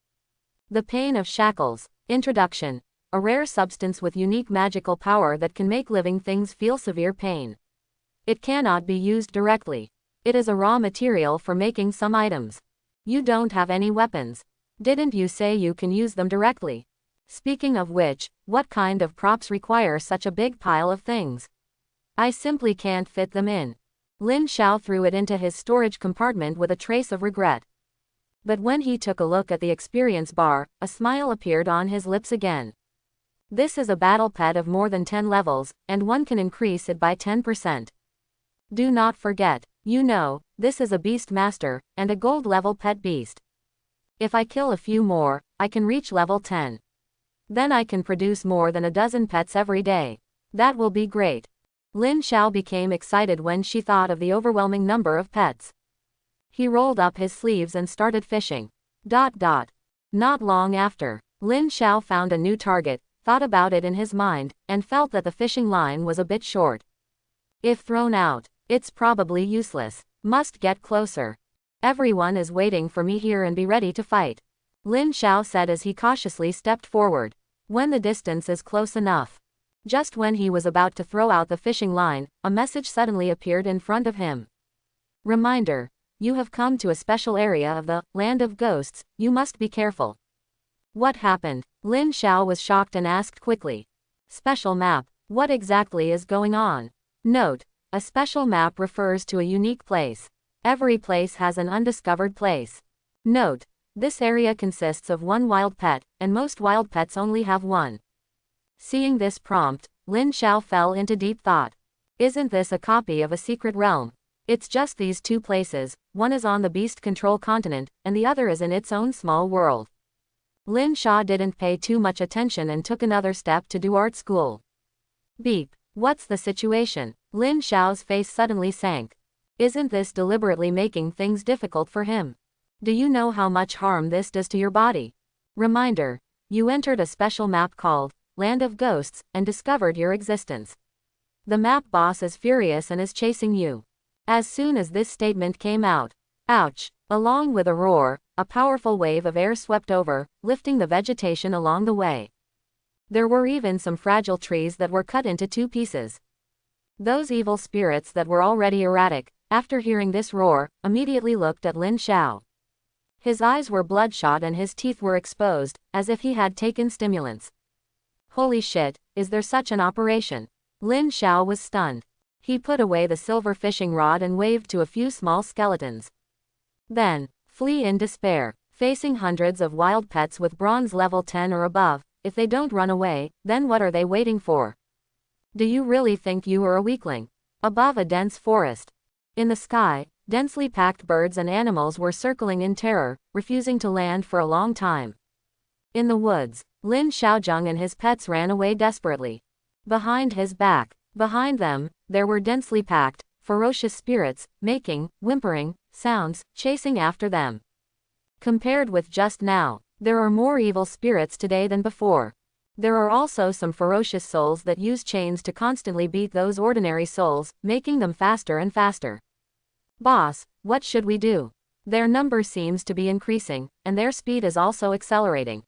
The pain of shackles. Introduction. A rare substance with unique magical power that can make living things feel severe pain. It cannot be used directly. It is a raw material for making some items. You don't have any weapons. Didn't you say you can use them directly? Speaking of which, what kind of props require such a big pile of things? I simply can't fit them in. Lin Xiao threw it into his storage compartment with a trace of regret. But when he took a look at the experience bar, a smile appeared on his lips again. This is a battle pet of more than 10 levels, and one can increase it by 10%. Do not forget, this is a beast master, and a gold level pet beast. If I kill a few more, I can reach level 10. Then I can produce more than a dozen pets every day. That will be great. Lin Xiao became excited when she thought of the overwhelming number of pets. He rolled up his sleeves and started fishing. Not long after, Lin Xiao found a new target, thought about it in his mind, and felt that the fishing line was a bit short. If thrown out, it's probably useless. Must get closer. Everyone is waiting for me here and be ready to fight. Lin Xiao said as he cautiously stepped forward. When the distance is close enough, Just when he was about to throw out the fishing line, a message suddenly appeared in front of him. Reminder: you have come to a special area of the Land of Ghosts, you must be careful. What happened? Lin Xiao was shocked and asked quickly. Special map. What exactly is going on? Note: a special map refers to a unique place. Every place has an undiscovered place. Note: this area consists of one wild pet, and most wild pets only have one. Seeing this prompt, Lin Xiao fell into deep thought. Isn't this a copy of a secret realm? It's just these two places, one is on the beast control continent, and the other is in its own small world. Lin Xiao didn't pay too much attention and took another step to do art school. Beep. What's the situation? Lin Xiao's face suddenly sank. Isn't this deliberately making things difficult for him? Do you know how much harm this does to your body? Reminder: you entered a special map called Land of Ghosts, and discovered your existence. The map boss is furious and is chasing you. As soon as this statement came out, ouch! Along with a roar, a powerful wave of air swept over, lifting the vegetation along the way. There were even some fragile trees that were cut into two pieces. Those evil spirits that were already erratic, after hearing this roar, immediately looked at Lin Xiao. His eyes were bloodshot and his teeth were exposed, as if he had taken stimulants. Holy shit, is there such an operation? Lin Xiao was stunned. He put away the silver fishing rod and waved to a few small skeletons. Then, flee in despair, facing hundreds of wild pets with bronze level 10 or above. If they don't run away, then what are they waiting for? Do you really think you are a weakling? Above a dense forest. In the sky, densely packed birds and animals were circling in terror, refusing to land for a long time. In the woods, Lin Xiaozheng and his pets ran away desperately. Behind his back, behind them, there were densely packed, ferocious spirits, making, whimpering, sounds, chasing after them. Compared with just now, there are more evil spirits today than before. There are also some ferocious souls that use chains to constantly beat those ordinary souls, making them faster and faster. Boss, what should we do? Their number seems to be increasing, and their speed is also accelerating.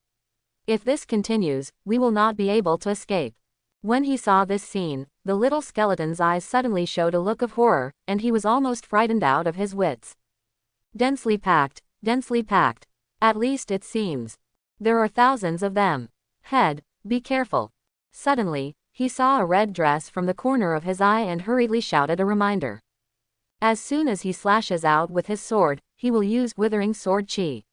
If this continues, we will not be able to escape. When he saw this scene, the little skeleton's eyes suddenly showed a look of horror, and he was almost frightened out of his wits. Densely packed, densely packed. At least it seems. There are thousands of them. Head, be careful. Suddenly, he saw a red dress from the corner of his eye and hurriedly shouted a reminder. As soon as he slashes out with his sword, he will use Withering Sword Qi.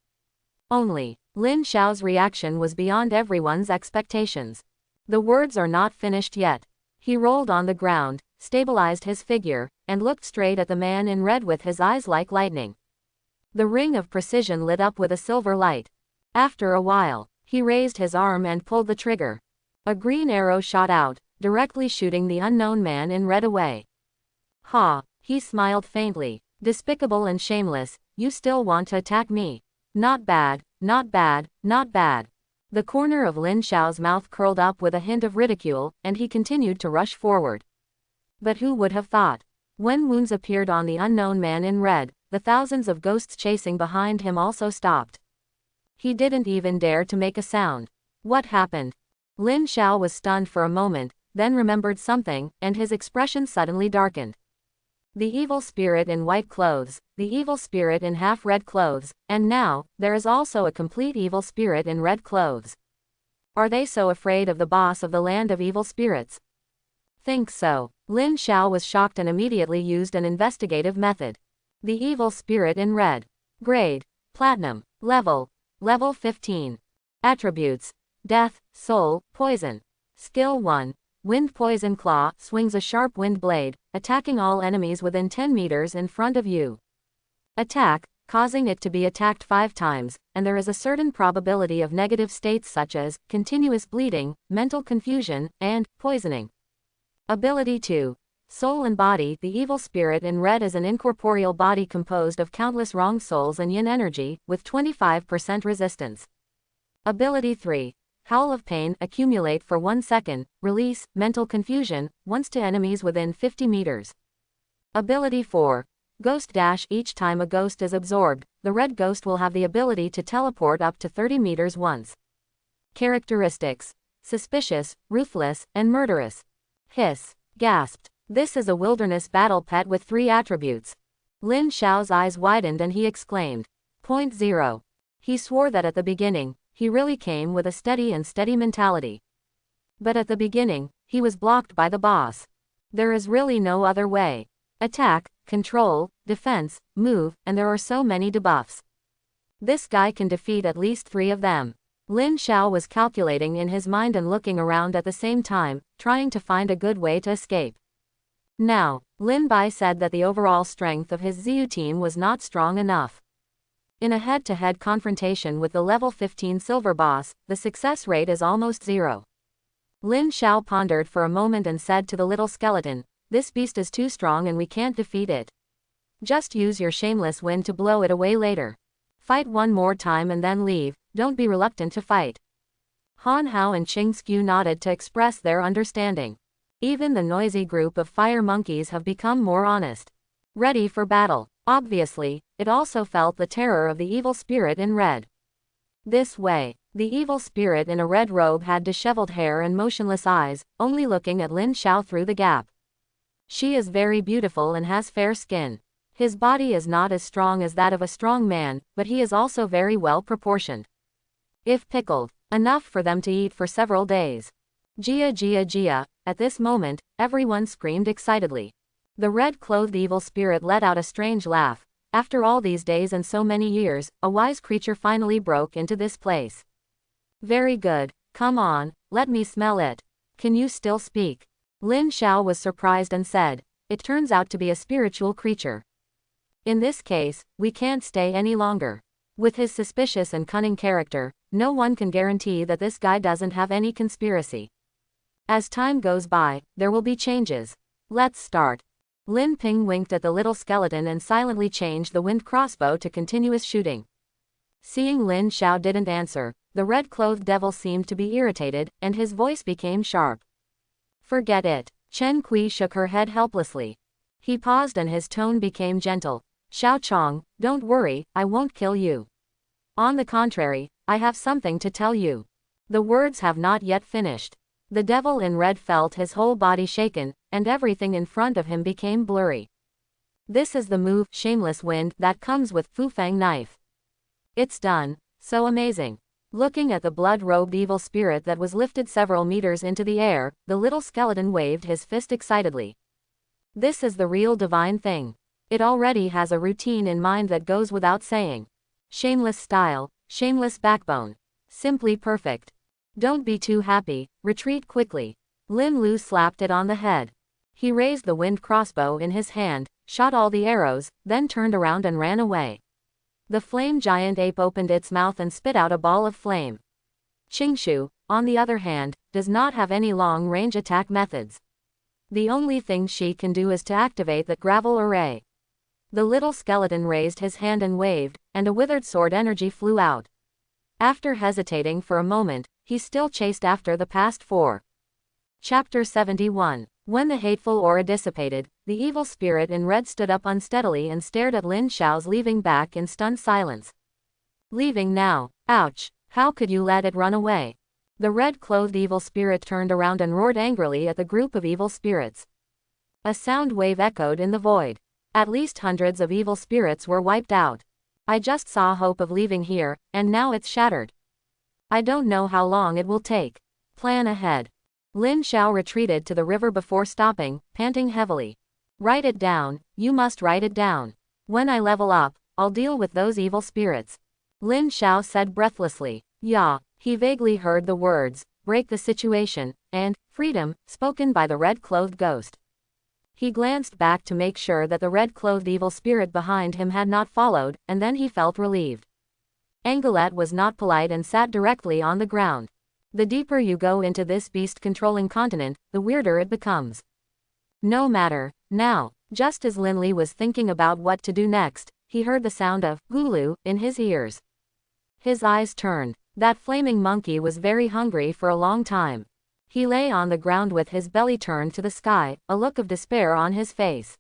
Only, Lin Xiao's reaction was beyond everyone's expectations. The words are not finished yet. He rolled on the ground, stabilized his figure, and looked straight at the man in red with his eyes like lightning. The ring of precision lit up with a silver light. After a while, he raised his arm and pulled the trigger. A green arrow shot out, directly shooting the unknown man in red away. Ha! He smiled faintly. Despicable and shameless, you still want to attack me? Not bad, not bad, not bad. The corner of Lin Xiao's mouth curled up with a hint of ridicule, and he continued to rush forward. But who would have thought? When wounds appeared on the unknown man in red, the thousands of ghosts chasing behind him also stopped. He didn't even dare to make a sound. What happened? Lin Xiao was stunned for a moment, then remembered something, and his expression suddenly darkened. The evil spirit in white clothes, the evil spirit in half-red clothes, and now, there is also a complete evil spirit in red clothes. Are they so afraid of the boss of the land of evil spirits? Think so. Lin Xiao was shocked and immediately used an investigative method. The evil spirit in red. Grade: Platinum. Level: Level 15. Attributes: Death, Soul, Poison. Skill 1. Wind Poison Claw swings a sharp wind blade, attacking all enemies within 10 meters in front of you. Attack, causing it to be attacked 5 times, and there is a certain probability of negative states such as continuous bleeding, mental confusion, and poisoning. Ability 2. Soul and Body. The evil spirit in red is an incorporeal body composed of countless wrong souls and yin energy, with 25% resistance. Ability 3. Howl of Pain. Accumulate for 1 second, release, mental confusion, once to enemies within 50 meters. Ability 4. Ghost Dash. Each time a ghost is absorbed, the red ghost will have the ability to teleport up to 30 meters once. Characteristics. suspicious, ruthless, and murderous. Hiss. Gasped. This is a wilderness battle pet with 3 attributes. Lin Xiao's eyes widened and he exclaimed. Point 0. He swore that at the beginning, he really came with a steady mentality. But at the beginning, he was blocked by the boss. There is really no other way. Attack, control, defense, move, and there are so many debuffs. This guy can defeat at least 3 of them. Lin Xiao was calculating in his mind and looking around at the same time, trying to find a good way to escape. Now, Lin Bai said that the overall strength of his Ziyu team was not strong enough. In a head-to-head confrontation with the level 15 silver boss, the success rate is almost 0. Lin Xiao pondered for a moment and said to the little skeleton, this beast is too strong and we can't defeat it. Just use your shameless wind to blow it away later. Fight one more time and then leave, don't be reluctant to fight. Han Hao and Qing Skew nodded to express their understanding. Even the noisy group of fire monkeys have become more honest. Ready for battle. Obviously, it also felt the terror of the evil spirit in red. This way, the evil spirit in a red robe had disheveled hair and motionless eyes, only looking at Lin Xiao through the gap. She is very beautiful and has fair skin. His body is not as strong as that of a strong man, but he is also very well proportioned. If pickled, enough for them to eat for several days. Jia Jia Jia, at this moment, everyone screamed excitedly. The red-clothed evil spirit let out a strange laugh. After all these days and so many years, a wise creature finally broke into this place. Very good, come on, let me smell it. Can you still speak? Lin Xiao was surprised and said, it turns out to be a spiritual creature. In this case, we can't stay any longer. With his suspicious and cunning character, no one can guarantee that this guy doesn't have any conspiracy. As time goes by, there will be changes. Let's start. Lin Ping winked at the little skeleton and silently changed the wind crossbow to continuous shooting. Seeing Lin Xiao didn't answer, the red-clothed devil seemed to be irritated, and his voice became sharp. Forget it. Chen Kui shook her head helplessly. He paused and his tone became gentle. Xiao Chong, don't worry, I won't kill you. On the contrary, I have something to tell you. The words have not yet finished. The devil in red felt his whole body shaken, and everything in front of him became blurry. This is the move, Shameless Wind, that comes with Fu Fang knife. It's done. So amazing. Looking at the blood-robed evil spirit that was lifted several meters into the air, the little skeleton waved his fist excitedly. This is the real divine thing. It already has a routine in mind that goes without saying. Shameless style, shameless backbone. Simply perfect. Don't be too happy, retreat quickly. Lin Lu slapped it on the head. He raised the wind crossbow in his hand, shot all the arrows, then turned around and ran away. The flame giant ape opened its mouth and spit out a ball of flame. Qingshu, on the other hand, does not have any long-range attack methods. The only thing she can do is to activate the gravel array. The little skeleton raised his hand and waved, and a withered sword energy flew out. After hesitating for a moment, he still chased after the past 4. Chapter 71. When the hateful aura dissipated, the evil spirit in red stood up unsteadily and stared at Lin Xiao's leaving back in stunned silence. Leaving now? Ouch! How could you let it run away? The red-clothed evil spirit turned around and roared angrily at the group of evil spirits. A sound wave echoed in the void. At least hundreds of evil spirits were wiped out. I just saw hope of leaving here, and now it's shattered. I don't know how long it will take. Plan ahead. Lin Xiao retreated to the river before stopping, panting heavily. Write it down, you must write it down. When I level up, I'll deal with those evil spirits. Lin Xiao said breathlessly. Yeah, he vaguely heard the words, break the situation, and freedom, spoken by the red-clothed ghost. He glanced back to make sure that the red-clothed evil spirit behind him had not followed, and then he felt relieved. Angelet was not polite and sat directly on the ground. The deeper you go into this beast-controlling continent, the weirder it becomes. No matter. Now, just as Lin Li was thinking about what to do next, he heard the sound of "Gulu" in his ears. His eyes turned. That flaming monkey was very hungry for a long time. He lay on the ground with his belly turned to the sky, a look of despair on his face.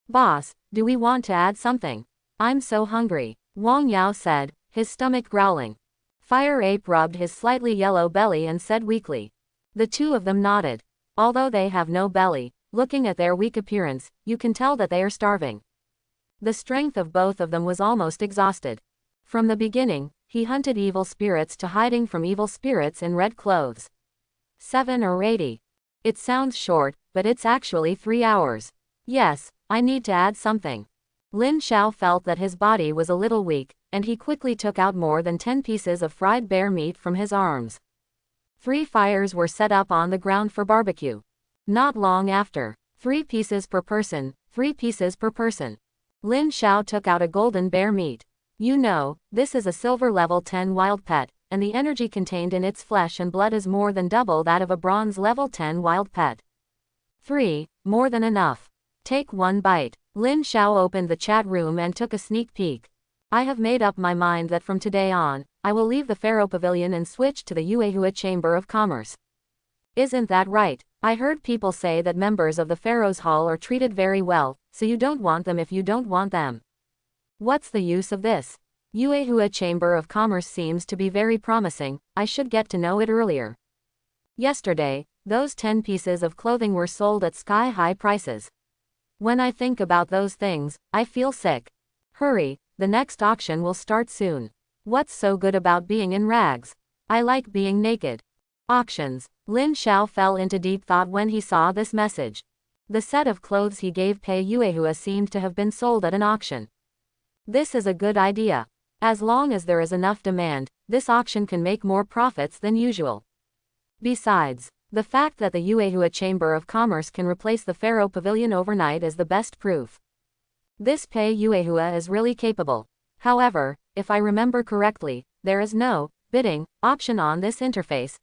Boss, do we want to add something? I'm so hungry, Wang Yao said, his stomach growling. Fire Ape rubbed his slightly yellow belly and said weakly. The two of them nodded. Although they have no belly, looking at their weak appearance, you can tell that they are starving. The strength of both of them was almost exhausted. From the beginning, he hunted evil spirits to hiding from evil spirits in red clothes. 7 or 80. It sounds short, but it's actually 3 hours. Yes, I need to add something. Lin Xiao felt that his body was a little weak, and he quickly took out more than 10 pieces of fried bear meat from his arms. 3 fires were set up on the ground for barbecue. Not long after, 3 pieces per person, 3 pieces per person. Lin Xiao took out a golden bear meat. You know, this is a silver level 10 wild pet, and the energy contained in its flesh and blood is more than double that of a bronze level 10 wild pet. 3, more than enough. Take 1 bite. Lin Xiao opened the chat room and took a sneak peek. I have made up my mind that from today on, I will leave the Pharaoh Pavilion and switch to the Yuehua Chamber of Commerce. Isn't that right? I heard people say that members of the Pharaoh's Hall are treated very well, so you don't want them if you don't want them. What's the use of this? Yuehua Chamber of Commerce seems to be very promising, I should get to know it earlier. Yesterday, those 10 pieces of clothing were sold at sky-high prices. When I think about those things, I feel sick. Hurry, the next auction will start soon. What's so good about being in rags? I like being naked. Auctions. Lin Xiao fell into deep thought when he saw this message. The set of clothes he gave Pei Yuehua seemed to have been sold at an auction. This is a good idea. As long as there is enough demand, this auction can make more profits than usual. Besides, the fact that the Yuehua Chamber of Commerce can replace the Pharaoh Pavilion overnight is the best proof. This Pei Yuehua is really capable. However, if I remember correctly, there is no bidding option on this interface.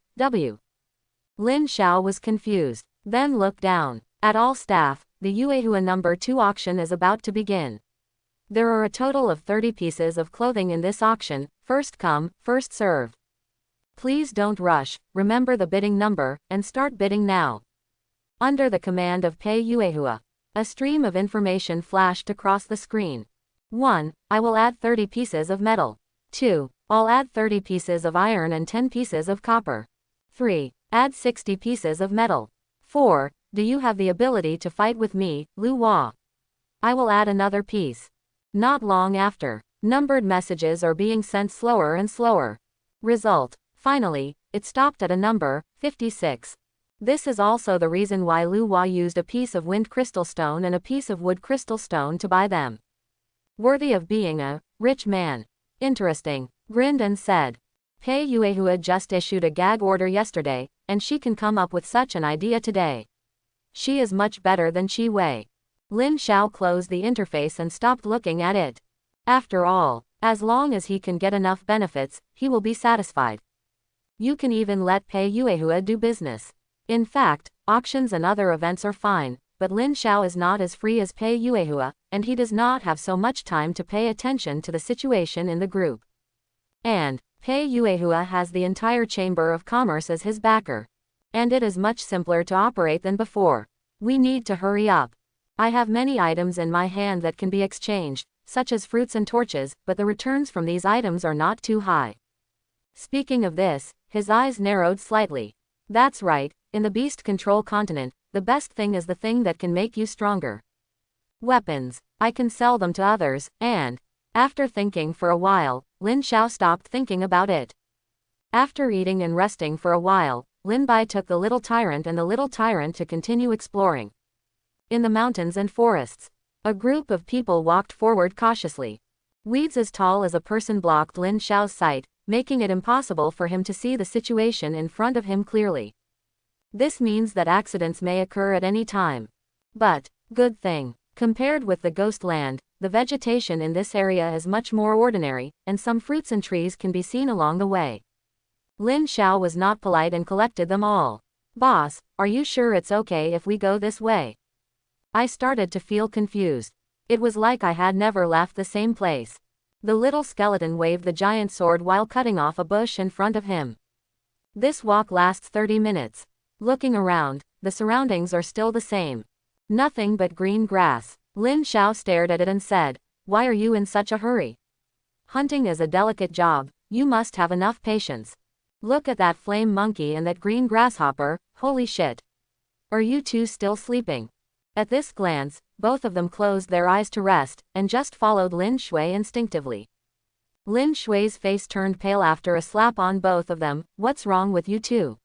Lin Xiao was confused, then looked down. At all staff, the Yuehua number 2 auction is about to begin. There are a total of 30 pieces of clothing in this auction, first come, first served. Please don't rush, remember the bidding number, and start bidding now. Under the command of Pei Yuehua, a stream of information flashed across the screen. 1. I will add 30 pieces of metal. 2. I'll add 30 pieces of iron and 10 pieces of copper. 3. Add 60 pieces of metal. 4. Do you have the ability to fight with me, Lu Hua? I will add another piece. Not long after, numbered messages are being sent slower and slower. Result. Finally, it stopped at a number, 56. This is also the reason why Lu Hua used a piece of wind crystal stone and a piece of wood crystal stone to buy them. Worthy of being a rich man. Interesting. Grinned and said. Pei Yuehua just issued a gag order yesterday, and she can come up with such an idea today. She is much better than Qi Wei. Lin Xiao closed the interface and stopped looking at it. After all, as long as he can get enough benefits, he will be satisfied. You can even let Pei Yuehua do business. In fact, auctions and other events are fine, but Lin Xiao is not as free as Pei Yuehua, and he does not have so much time to pay attention to the situation in the group. And Pei Yuehua has the entire Chamber of Commerce as his backer. And it is much simpler to operate than before. We need to hurry up. I have many items in my hand that can be exchanged, such as fruits and torches, but the returns from these items are not too high. Speaking of this, his eyes narrowed slightly. That's right, in the beast control continent, the best thing is the thing that can make you stronger. Weapons. I can sell them to others, and, after thinking for a while, Lin Xiao stopped thinking about it. After eating and resting for a while, Lin Bai took the little tyrant and the little tyrant to continue exploring. In the mountains and forests, a group of people walked forward cautiously. Weeds as tall as a person blocked Lin Xiao's sight, making it impossible for him to see the situation in front of him clearly. This means that accidents may occur at any time. But, good thing, compared with the ghost land, the vegetation in this area is much more ordinary, and some fruits and trees can be seen along the way. Lin Xiao was not polite and collected them all. Boss, are you sure it's okay if we go this way? I started to feel confused. It was like I had never left the same place. The little skeleton waved the giant sword while cutting off a bush in front of him. This walk lasts 30 minutes. Looking around, the surroundings are still the same. Nothing but green grass. Lin Xiao stared at it and said, "Why are you in such a hurry? Hunting is a delicate job, You must have enough patience. Look at that flame monkey and that green grasshopper, holy shit. Are you two still sleeping? At this glance, both of them closed their eyes to rest, and just followed Lin Shui instinctively. Lin Shui's face turned pale after a slap on both of them. What's wrong with you two?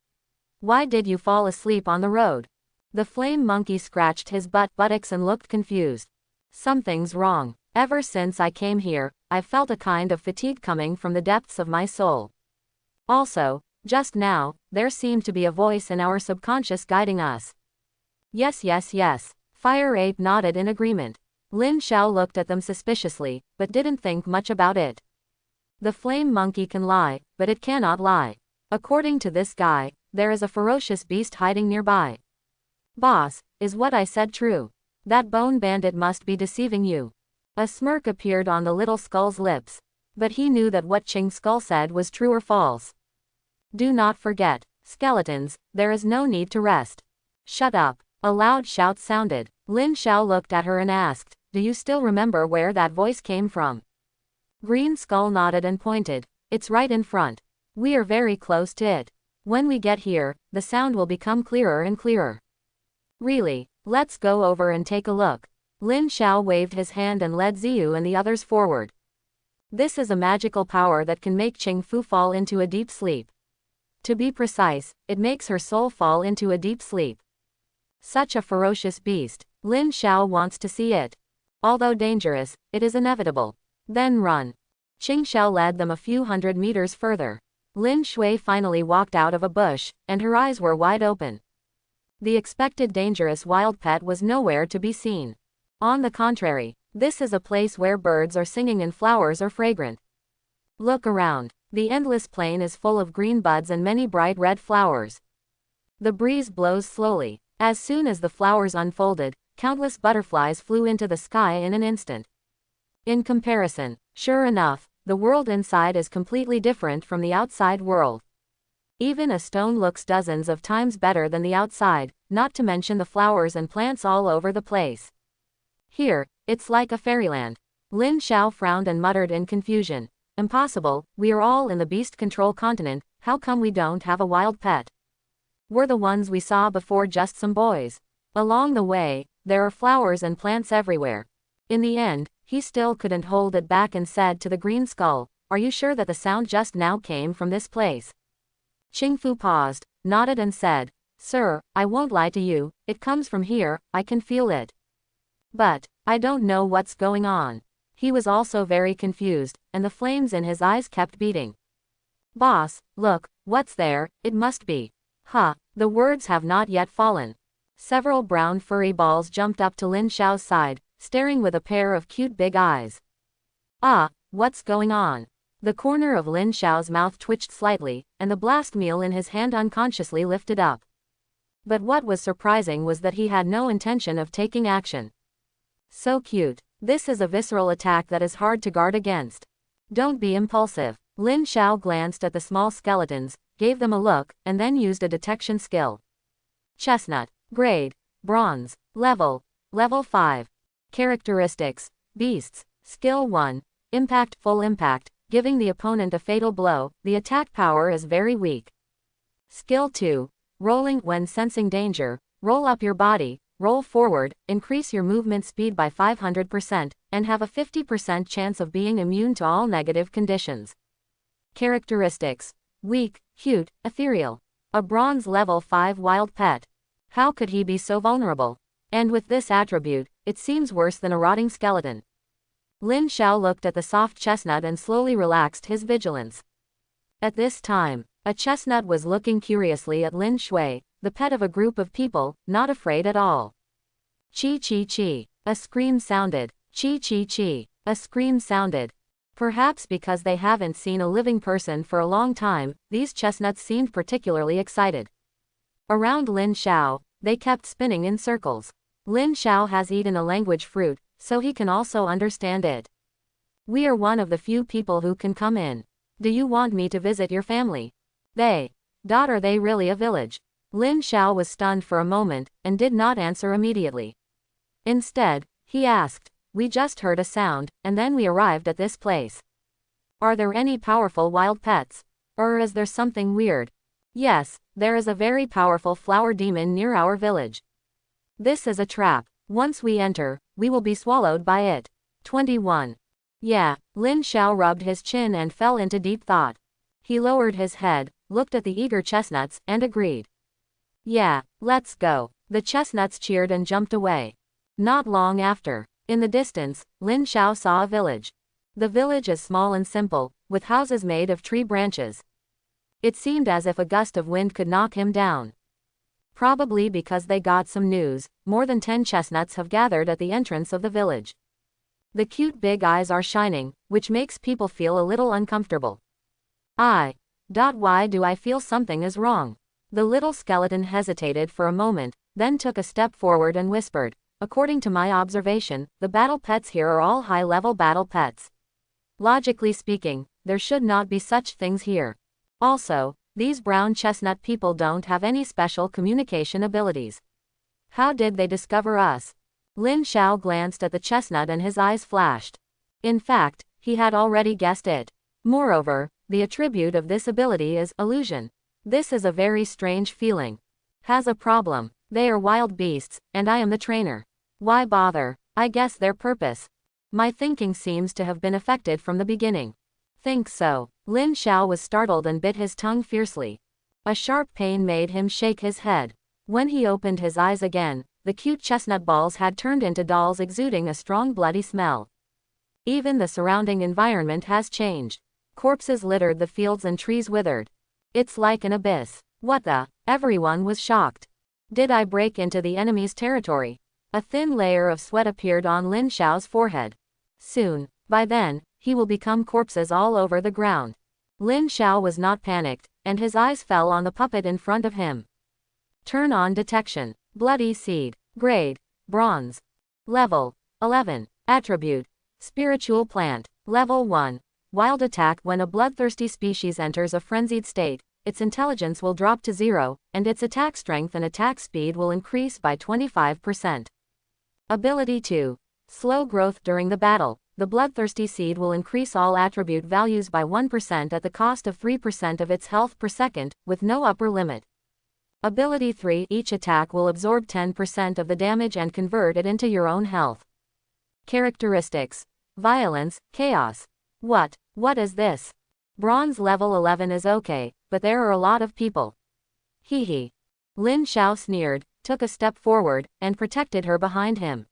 Why did you fall asleep on the road? The flame monkey scratched his buttocks and looked confused. Something's wrong. Ever since I came here, I've felt a kind of fatigue coming from the depths of my soul. Also, just now, there seemed to be a voice in our subconscious guiding us. Yes, yes, yes. Fire Ape nodded in agreement. Lin Xiao looked at them suspiciously, but didn't think much about it. The flame monkey can lie, but it cannot lie. According to this guy, there is a ferocious beast hiding nearby. Boss, is what I said true? That bone bandit must be deceiving you. A smirk appeared on the little skull's lips. But he knew that what Ching Skull said was true or false. Do not forget, skeletons, there is no need to rest. Shut up. A loud shout sounded. Lin Xiao looked at her and asked, do you still remember where that voice came from? Green Skull nodded and pointed. It's right in front. We are very close to it. When we get here, the sound will become clearer and clearer. Really, let's go over and take a look. Lin Xiao waved his hand and led Ziyu and the others forward. This is a magical power that can make Qing Fu fall into a deep sleep. To be precise, it makes her soul fall into a deep sleep. Such a ferocious beast. Lin Xiao wants to see it. Although dangerous, it is inevitable. Then run. Qing Xiao led them a few hundred meters further. Lin Shui finally walked out of a bush, and her eyes were wide open. The expected dangerous wild pet was nowhere to be seen. On the contrary, this is a place where birds are singing and flowers are fragrant. Look around. The endless plain is full of green buds and many bright red flowers. The breeze blows slowly. As soon as the flowers unfolded, countless butterflies flew into the sky in an instant. In comparison, sure enough, the world inside is completely different from the outside world. Even a stone looks dozens of times better than the outside, not to mention the flowers and plants all over the place. Here, it's like a fairyland. Lin Xiao frowned and muttered in confusion. Impossible, we are all in the beast control continent, how come we don't have a wild pet? Were the ones we saw before just some boys? Along the way, there are flowers and plants everywhere. In the end, he still couldn't hold it back and said to the green skull, are you sure that the sound just now came from this place? Qing Fu paused, nodded and said, sir, I won't lie to you, it comes from here, I can feel it. But, I don't know what's going on. He was also very confused, and the flames in his eyes kept beating. Boss, look, what's there, it must be. The words have not yet fallen. Several brown furry balls jumped up to Lin Xiao's side, staring with a pair of cute big eyes. What's going on? The corner of Lin Xiao's mouth twitched slightly, and the blast meal in his hand unconsciously lifted up. But what was surprising was that he had no intention of taking action. So cute. This is a visceral attack that is hard to guard against. Don't be impulsive. Lin Xiao glanced at the small skeletons, gave them a look, and then used a detection skill. Chestnut. Grade. Bronze. Level 5. Characteristics. Beasts. Skill 1. Impact. Full impact, giving the opponent a fatal blow. The attack power is very weak. Skill 2. Rolling. When sensing danger, roll up your body, roll forward, increase your movement speed by 500%, and have a 50% chance of being immune to all negative conditions. Characteristics. Weak, cute, ethereal. A bronze level 5 wild pet. How could he be so vulnerable? And with this attribute, it seems worse than a rotting skeleton. Lin Xiao looked at the soft chestnut and slowly relaxed his vigilance. At this time, a chestnut was looking curiously at Lin Shui, the pet of a group of people, not afraid at all. Chi chi chi. A scream sounded. Chi chi chi. A scream sounded. Perhaps because they haven't seen a living person for a long time, these chestnuts seemed particularly excited. Around Lin Xiao, they kept spinning in circles. Lin Xiao has eaten a language fruit, so he can also understand it. We are one of the few people who can come in. Do you want me to visit your family? Are they really a village? Lin Xiao was stunned for a moment, and did not answer immediately. Instead, he asked, we just heard a sound, and then we arrived at this place. Are there any powerful wild pets? Or is there something weird? Yes, there is a very powerful flower demon near our village. This is a trap. Once we enter, we will be swallowed by it. 21. Yeah, Lin Xiao rubbed his chin and fell into deep thought. He lowered his head, looked at the eager chestnuts, and agreed. Yeah, let's go. The chestnuts cheered and jumped away. Not long after, in the distance, Lin Xiao saw a village. The village is small and simple, with houses made of tree branches. It seemed as if a gust of wind could knock him down. Probably because they got some news, more than 10 chestnuts have gathered at the entrance of the village. The cute big eyes are shining, which makes people feel a little uncomfortable. Why do I feel something is wrong? The little skeleton hesitated for a moment, then took a step forward and whispered, according to my observation, the battle pets here are all high-level battle pets. Logically speaking, there should not be such things here. Also, these brown chestnut people don't have any special communication abilities. How did they discover us? Lin Xiao glanced at the chestnut and his eyes flashed. In fact, he had already guessed it. Moreover, the attribute of this ability is illusion. This is a very strange feeling. Has a problem. They are wild beasts, and I am the trainer. Why bother? I guess their purpose. My thinking seems to have been affected from the beginning. Think so. Lin Xiao was startled and bit his tongue fiercely. A sharp pain made him shake his head. When he opened his eyes again, the cute chestnut balls had turned into dolls exuding a strong bloody smell. Even the surrounding environment has changed. Corpses littered the fields and trees withered. It's like an abyss. What the? Everyone was shocked. Did I break into the enemy's territory? A thin layer of sweat appeared on Lin Xiao's forehead. Soon, by then, he will become corpses all over the ground. Lin Xiao was not panicked, and his eyes fell on the puppet in front of him. Turn on detection. Bloody seed. Grade. Bronze. Level. 11. Attribute. Spiritual plant. Level 1. Wild attack. When a bloodthirsty species enters a frenzied state, its intelligence will drop to 0, and its attack strength and attack speed will increase by 25%. Ability 2. Slow growth. During the battle, the bloodthirsty seed will increase all attribute values by 1% at the cost of 3% of its health per second, with no upper limit. Ability 3. Each attack will absorb 10% of the damage and convert it into your own health. Characteristics. Violence, chaos. What is this? Bronze level 11 is okay, but there are a lot of people. Hee. Lin Xiao sneered, took a step forward, and protected her behind him.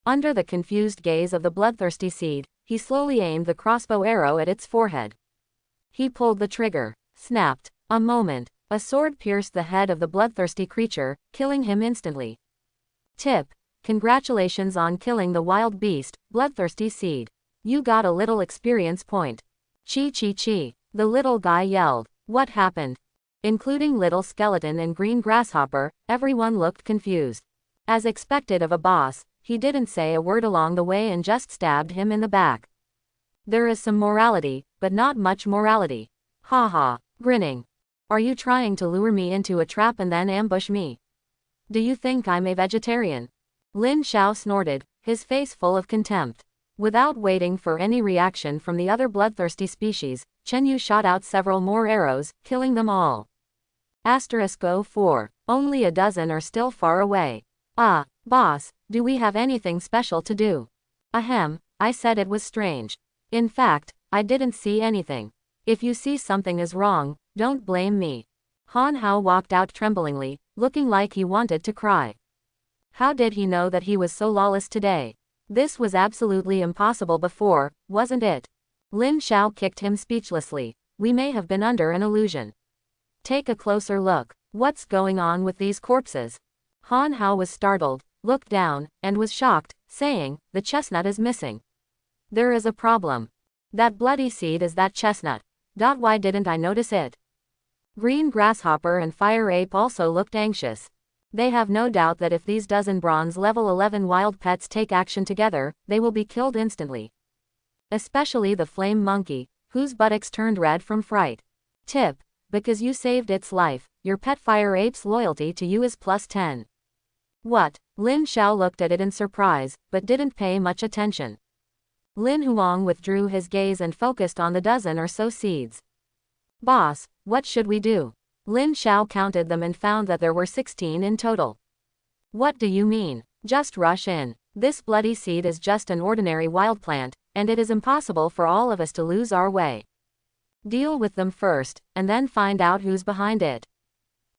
Under the confused gaze of the bloodthirsty seed, he slowly aimed the crossbow arrow at its forehead. He pulled the trigger. Snapped. A moment. A sword pierced the head of the bloodthirsty creature, killing him instantly. Tip. Congratulations on killing the wild beast, bloodthirsty seed. You got a little experience point. Chi. The little guy yelled. What happened? Including little skeleton and green grasshopper, everyone looked confused. As expected of a boss, he didn't say a word along the way and just stabbed him in the back. There is some morality, but not much morality. Haha, grinning. Are you trying to lure me into a trap and then ambush me? Do you think I'm a vegetarian? Lin Xiao snorted, his face full of contempt. Without waiting for any reaction from the other bloodthirsty species, Chen Yu shot out several more arrows, killing them all. *O 4. Only a dozen are still far away. Boss, do we have anything special to do? Ahem, I said it was strange. In fact, I didn't see anything. If you see something is wrong, don't blame me. Han Hao walked out tremblingly, looking like he wanted to cry. How did he know that he was so lawless today? This was absolutely impossible before, wasn't it? Lin Xiao kicked him speechlessly. We may have been under an illusion. Take a closer look. What's going on with these corpses? Han Hao was startled, looked down, and was shocked, saying, the chestnut is missing. There is a problem. That bloody seed is that chestnut. Why didn't I notice it? Green grasshopper and fire ape also looked anxious. They have no doubt that if these dozen bronze level 11 wild pets take action together, they will be killed instantly. Especially the flame monkey, whose buttocks turned red from fright. Tip. Because you saved its life, your pet fire ape's loyalty to you is +10. What? Lin Xiao looked at it in surprise, but didn't pay much attention. Lin Huang withdrew his gaze and focused on the dozen or so seeds. Boss, what should we do? Lin Xiao counted them and found that there were 16 in total. What do you mean? Just rush in. This bloody seed is just an ordinary wild plant, and it is impossible for all of us to lose our way. Deal with them first, and then find out who's behind it.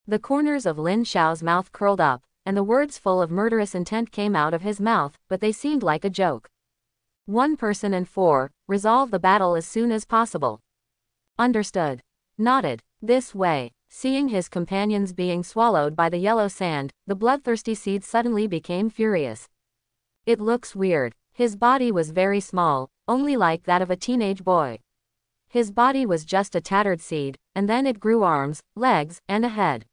The corners of Lin Xiao's mouth curled up, and the words full of murderous intent came out of his mouth, but they seemed like a joke. 1 person and 4, resolve the battle as soon as possible. Understood. Nodded. This way. Seeing his companions being swallowed by the yellow sand, the bloodthirsty seed suddenly became furious. It looks weird. His body was very small, only like that of a teenage boy. His body was just a tattered seed, and then it grew arms, legs, and a head.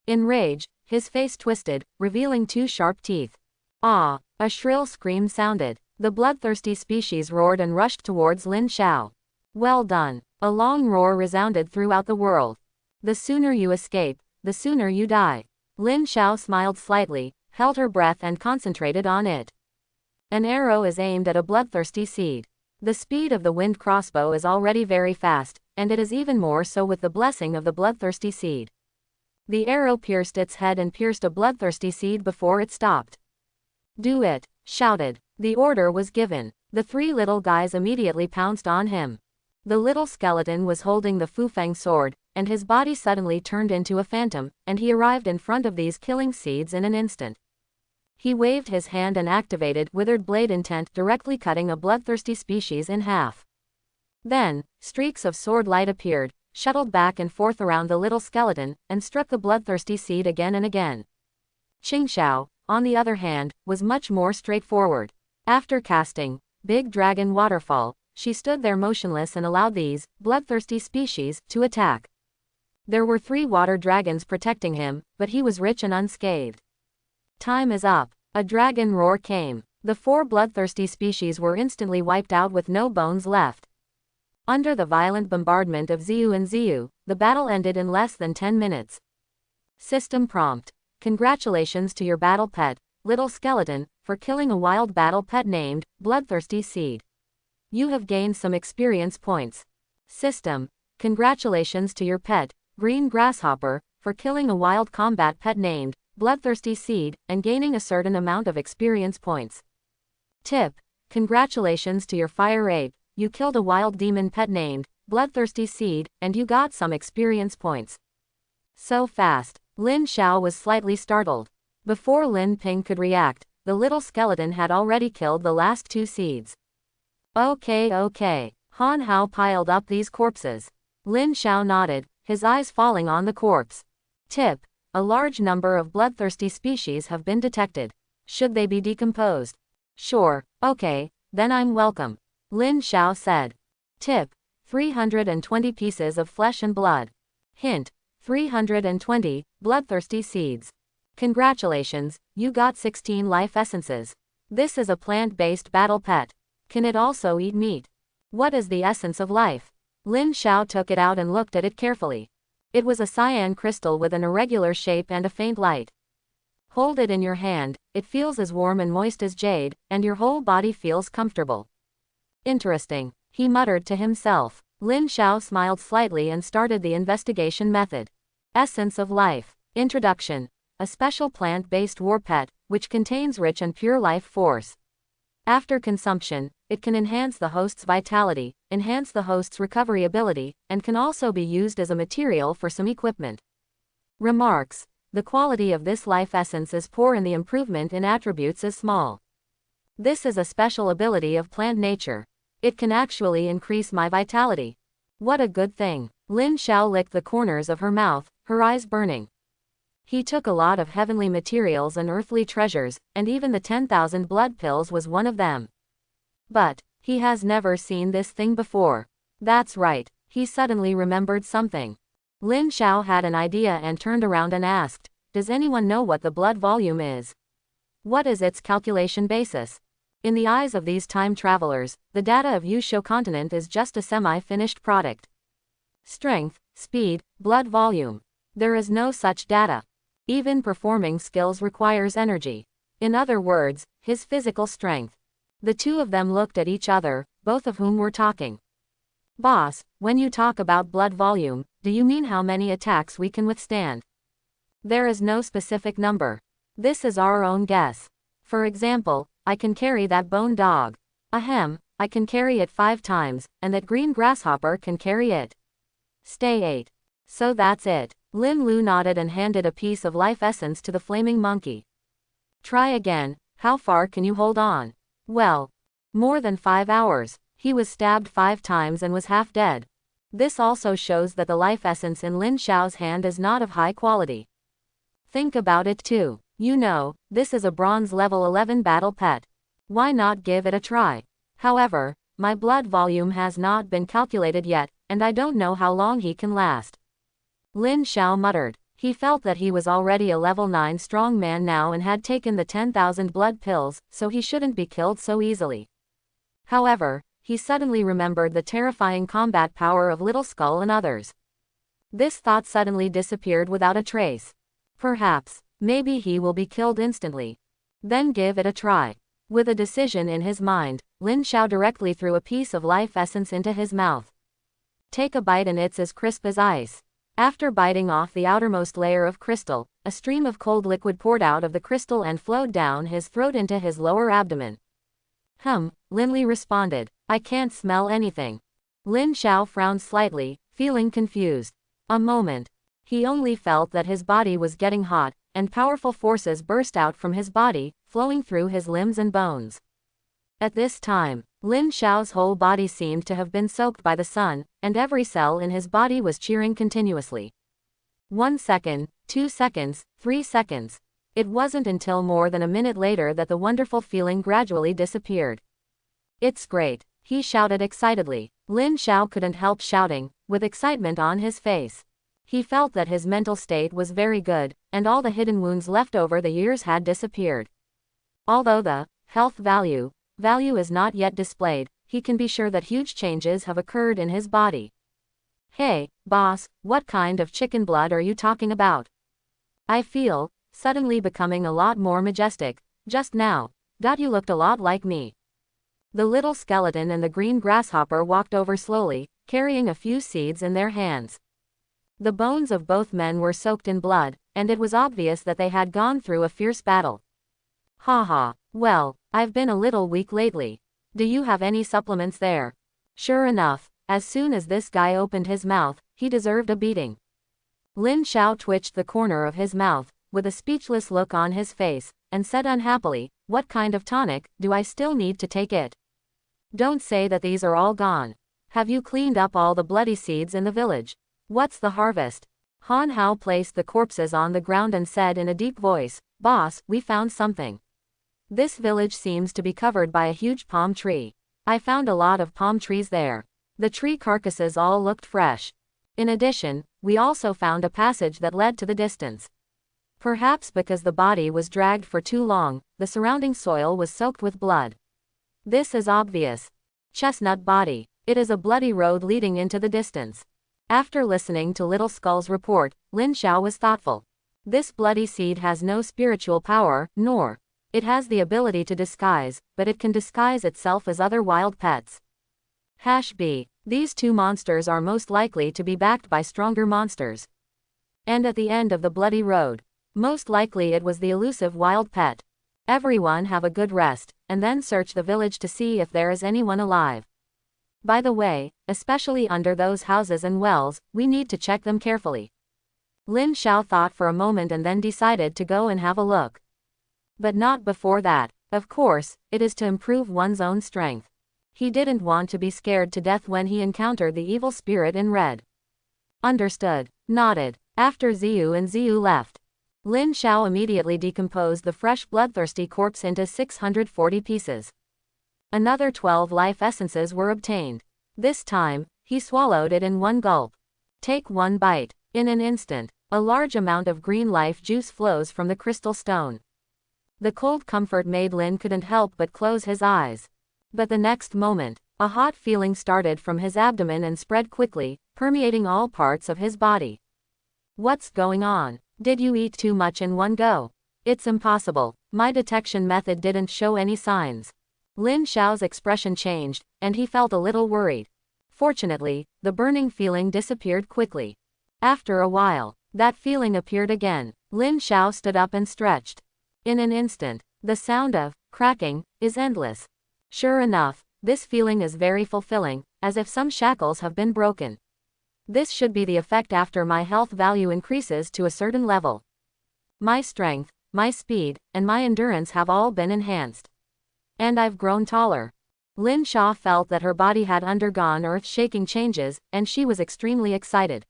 In rage, his face twisted, revealing 2 sharp teeth. Ah! A shrill scream sounded. The bloodthirsty species roared and rushed towards Lin Xiao. Well done. A long roar resounded throughout the world. The sooner you escape, the sooner you die. Lin Xiao smiled slightly, held her breath and concentrated on it. An arrow is aimed at a bloodthirsty seed. The speed of the wind crossbow is already very fast, and it is even more so with the blessing of the bloodthirsty seed. The arrow pierced its head and pierced a bloodthirsty seed before it stopped. Do it, shouted. The order was given. The 3 little guys immediately pounced on him. The little skeleton was holding the Fufeng sword, and his body suddenly turned into a phantom, and he arrived in front of these killing seeds in an instant. He waved his hand and activated withered blade intent, directly cutting a bloodthirsty species in half. Then, streaks of sword light appeared, shuttled back and forth around the little skeleton, and struck the bloodthirsty seed again and again. Qingxiao, on the other hand, was much more straightforward. After casting Big Dragon Waterfall, she stood there motionless and allowed these bloodthirsty species to attack. There were 3 water dragons protecting him, but he was rich and unscathed. Time is up. A dragon roar came. The 4 bloodthirsty species were instantly wiped out with no bones left. Under the violent bombardment of Ziyu and Ziyu, the battle ended in less than 10 minutes. System prompt. Congratulations to your battle pet, little skeleton, for killing a wild battle pet named Bloodthirsty Seed. You have gained some experience points. System. Congratulations to your pet, Green Grasshopper, for killing a wild combat pet named Bloodthirsty Seed, and gaining a certain amount of experience points. Tip. Congratulations to your Fire Ape, you killed a wild demon pet named Bloodthirsty Seed, and you got some experience points. So fast. Lin Xiao was slightly startled. Before Lin Ping could react, the little skeleton had already killed the last 2 seeds. Okay. Han Hao piled up these corpses. Lin Xiao nodded, his eyes falling on the corpse. Tip. A large number of bloodthirsty species have been detected. Should they be decomposed? Sure, okay, then I'm welcome. Lin Xiao said. Tip. 320 pieces of flesh and blood. Hint. 320 bloodthirsty seeds. Congratulations, you got 16 life essences. This is a plant-based battle pet. Can it also eat meat? What is the essence of life? Lin Xiao took it out and looked at it carefully. It was a cyan crystal with an irregular shape and a faint light. Hold it in your hand, it feels as warm and moist as jade, and your whole body feels comfortable. Interesting, he muttered to himself. Lin Xiao smiled slightly and started the investigation method. Essence of life. Introduction. A special plant-based war pet, which contains rich and pure life force. After consumption, it can enhance the host's vitality, enhance the host's recovery ability, and can also be used as a material for some equipment. Remarks. The quality of this life essence is poor and the improvement in attributes is small. This is a special ability of plant nature. It can actually increase my vitality. What a good thing. Lin Xiao licked the corners of her mouth, her eyes burning. He took a lot of heavenly materials and earthly treasures, and even the 10,000 blood pills was one of them. But he has never seen this thing before. That's right, he suddenly remembered something. Lin Xiao had an idea and turned around and asked, does anyone know what the blood volume is? What is its calculation basis? In the eyes of these time travelers, the data of Yusho continent is just a semi-finished product. Strength, speed, blood volume. There is no such data. Even performing skills requires energy. In other words, his physical strength. The two of them looked at each other, both of whom were talking. Boss, when you talk about blood volume, do you mean how many attacks we can withstand? There is no specific number. This is our own guess. For example, I can carry that bone dog. Ahem, I can carry it 5 times, and that green grasshopper can carry it. Stay 8. So that's it. Lin Lu nodded and handed a piece of life essence to the flaming monkey. Try again, how far can you hold on? Well, more than 5 hours. He was stabbed 5 times and was half dead. This also shows that the life essence in Lin Xiao's hand is not of high quality. Think about it too. You know, this is a bronze level 11 battle pet. Why not give it a try? However, my blood volume has not been calculated yet, and I don't know how long he can last. Lin Xiao muttered. He felt that he was already a level 9 strong man now and had taken the 10,000 blood pills, so he shouldn't be killed so easily. However, he suddenly remembered the terrifying combat power of Little Skull and others. This thought suddenly disappeared without a trace. Perhaps, maybe he will be killed instantly. Then give it a try. With a decision in his mind, Lin Xiao directly threw a piece of life essence into his mouth. Take a bite and it's as crisp as ice. After biting off the outermost layer of crystal, a stream of cold liquid poured out of the crystal and flowed down his throat into his lower abdomen. Lin Li responded. I can't smell anything. Lin Xiao frowned slightly, feeling confused. A moment. He only felt that his body was getting hot, and powerful forces burst out from his body, flowing through his limbs and bones. At this time, Lin Xiao's whole body seemed to have been soaked by the sun, and every cell in his body was cheering continuously. 1 second, 2 seconds, 3 seconds. It wasn't until more than a minute later that the wonderful feeling gradually disappeared. It's great, he shouted excitedly. Lin Xiao couldn't help shouting, with excitement on his face. He felt that his mental state was very good, and all the hidden wounds left over the years had disappeared. Although the health value is not yet displayed, he can be sure that huge changes have occurred in his body. Hey, boss, what kind of chicken blood are you talking about? I feel, suddenly becoming a lot more majestic, just now. You looked a lot like me. The little skeleton and the green grasshopper walked over slowly, carrying a few seeds in their hands. The bones of both men were soaked in blood, and it was obvious that they had gone through a fierce battle. Haha, well, I've been a little weak lately. Do you have any supplements there? Sure enough, as soon as this guy opened his mouth, he deserved a beating. Lin Xiao twitched the corner of his mouth, with a speechless look on his face, and said unhappily, what kind of tonic, do I still need to take it? Don't say that these are all gone. Have you cleaned up all the bloody seeds in the village? What's the harvest? Han Hao placed the corpses on the ground and said in a deep voice, Boss, we found something. This village seems to be covered by a huge palm tree. I found a lot of palm trees there. The tree carcasses all looked fresh. In addition, we also found a passage that led to the distance. Perhaps because the body was dragged for too long, the surrounding soil was soaked with blood. This is obvious. Chestnut body. It is a bloody road leading into the distance. After listening to Little Skull's report, Lin Xiao was thoughtful. This bloody seed has no spiritual power, nor it has the ability to disguise, but it can disguise itself as other wild pets. B. These two monsters are most likely to be backed by stronger monsters. And at the end of the bloody road, most likely it was the elusive wild pet. Everyone have a good rest, and then search the village to see if there is anyone alive. By the way, especially under those houses and wells, we need to check them carefully. Lin Xiao thought for a moment and then decided to go and have a look. But not before that. Of course, it is to improve one's own strength. He didn't want to be scared to death when he encountered the evil spirit in red. Understood. Nodded. After Ziyu and Ziyu left, Lin Xiao immediately decomposed the fresh bloodthirsty corpse into 640 pieces. Another 12 life essences were obtained. This time, he swallowed it in one gulp. Take one bite. In an instant, a large amount of green life juice flows from the crystal stone. The cold comfort made Lin couldn't help but close his eyes. But the next moment, a hot feeling started from his abdomen and spread quickly, permeating all parts of his body. What's going on? Did you eat too much in one go? It's impossible. My detection method didn't show any signs. Lin Xiao's expression changed, and he felt a little worried. Fortunately, the burning feeling disappeared quickly. After a while, that feeling appeared again. Lin Xiao stood up and stretched. In an instant, the sound of cracking is endless. Sure enough, this feeling is very fulfilling, as if some shackles have been broken. This should be the effect after my health value increases to a certain level. My strength, my speed, and my endurance have all been enhanced. And I've grown taller. Lin Xiao felt that her body had undergone earth-shaking changes, and she was extremely excited.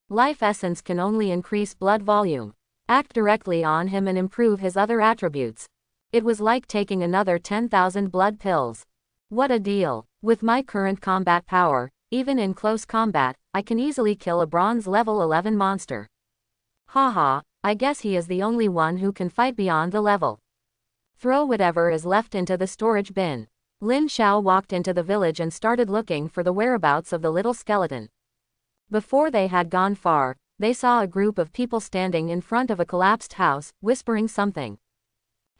Life essence can only increase blood volume, act directly on him and improve his other attributes. It was like taking another 10,000 blood pills. What a deal! With my current combat power, even in close combat, I can easily kill a bronze level 11 monster. Haha, I guess he is the only one who can fight beyond the level. Throw whatever is left into the storage bin. Lin Xiao walked into the village and started looking for the whereabouts of the little skeleton. Before they had gone far, they saw a group of people standing in front of a collapsed house, whispering something.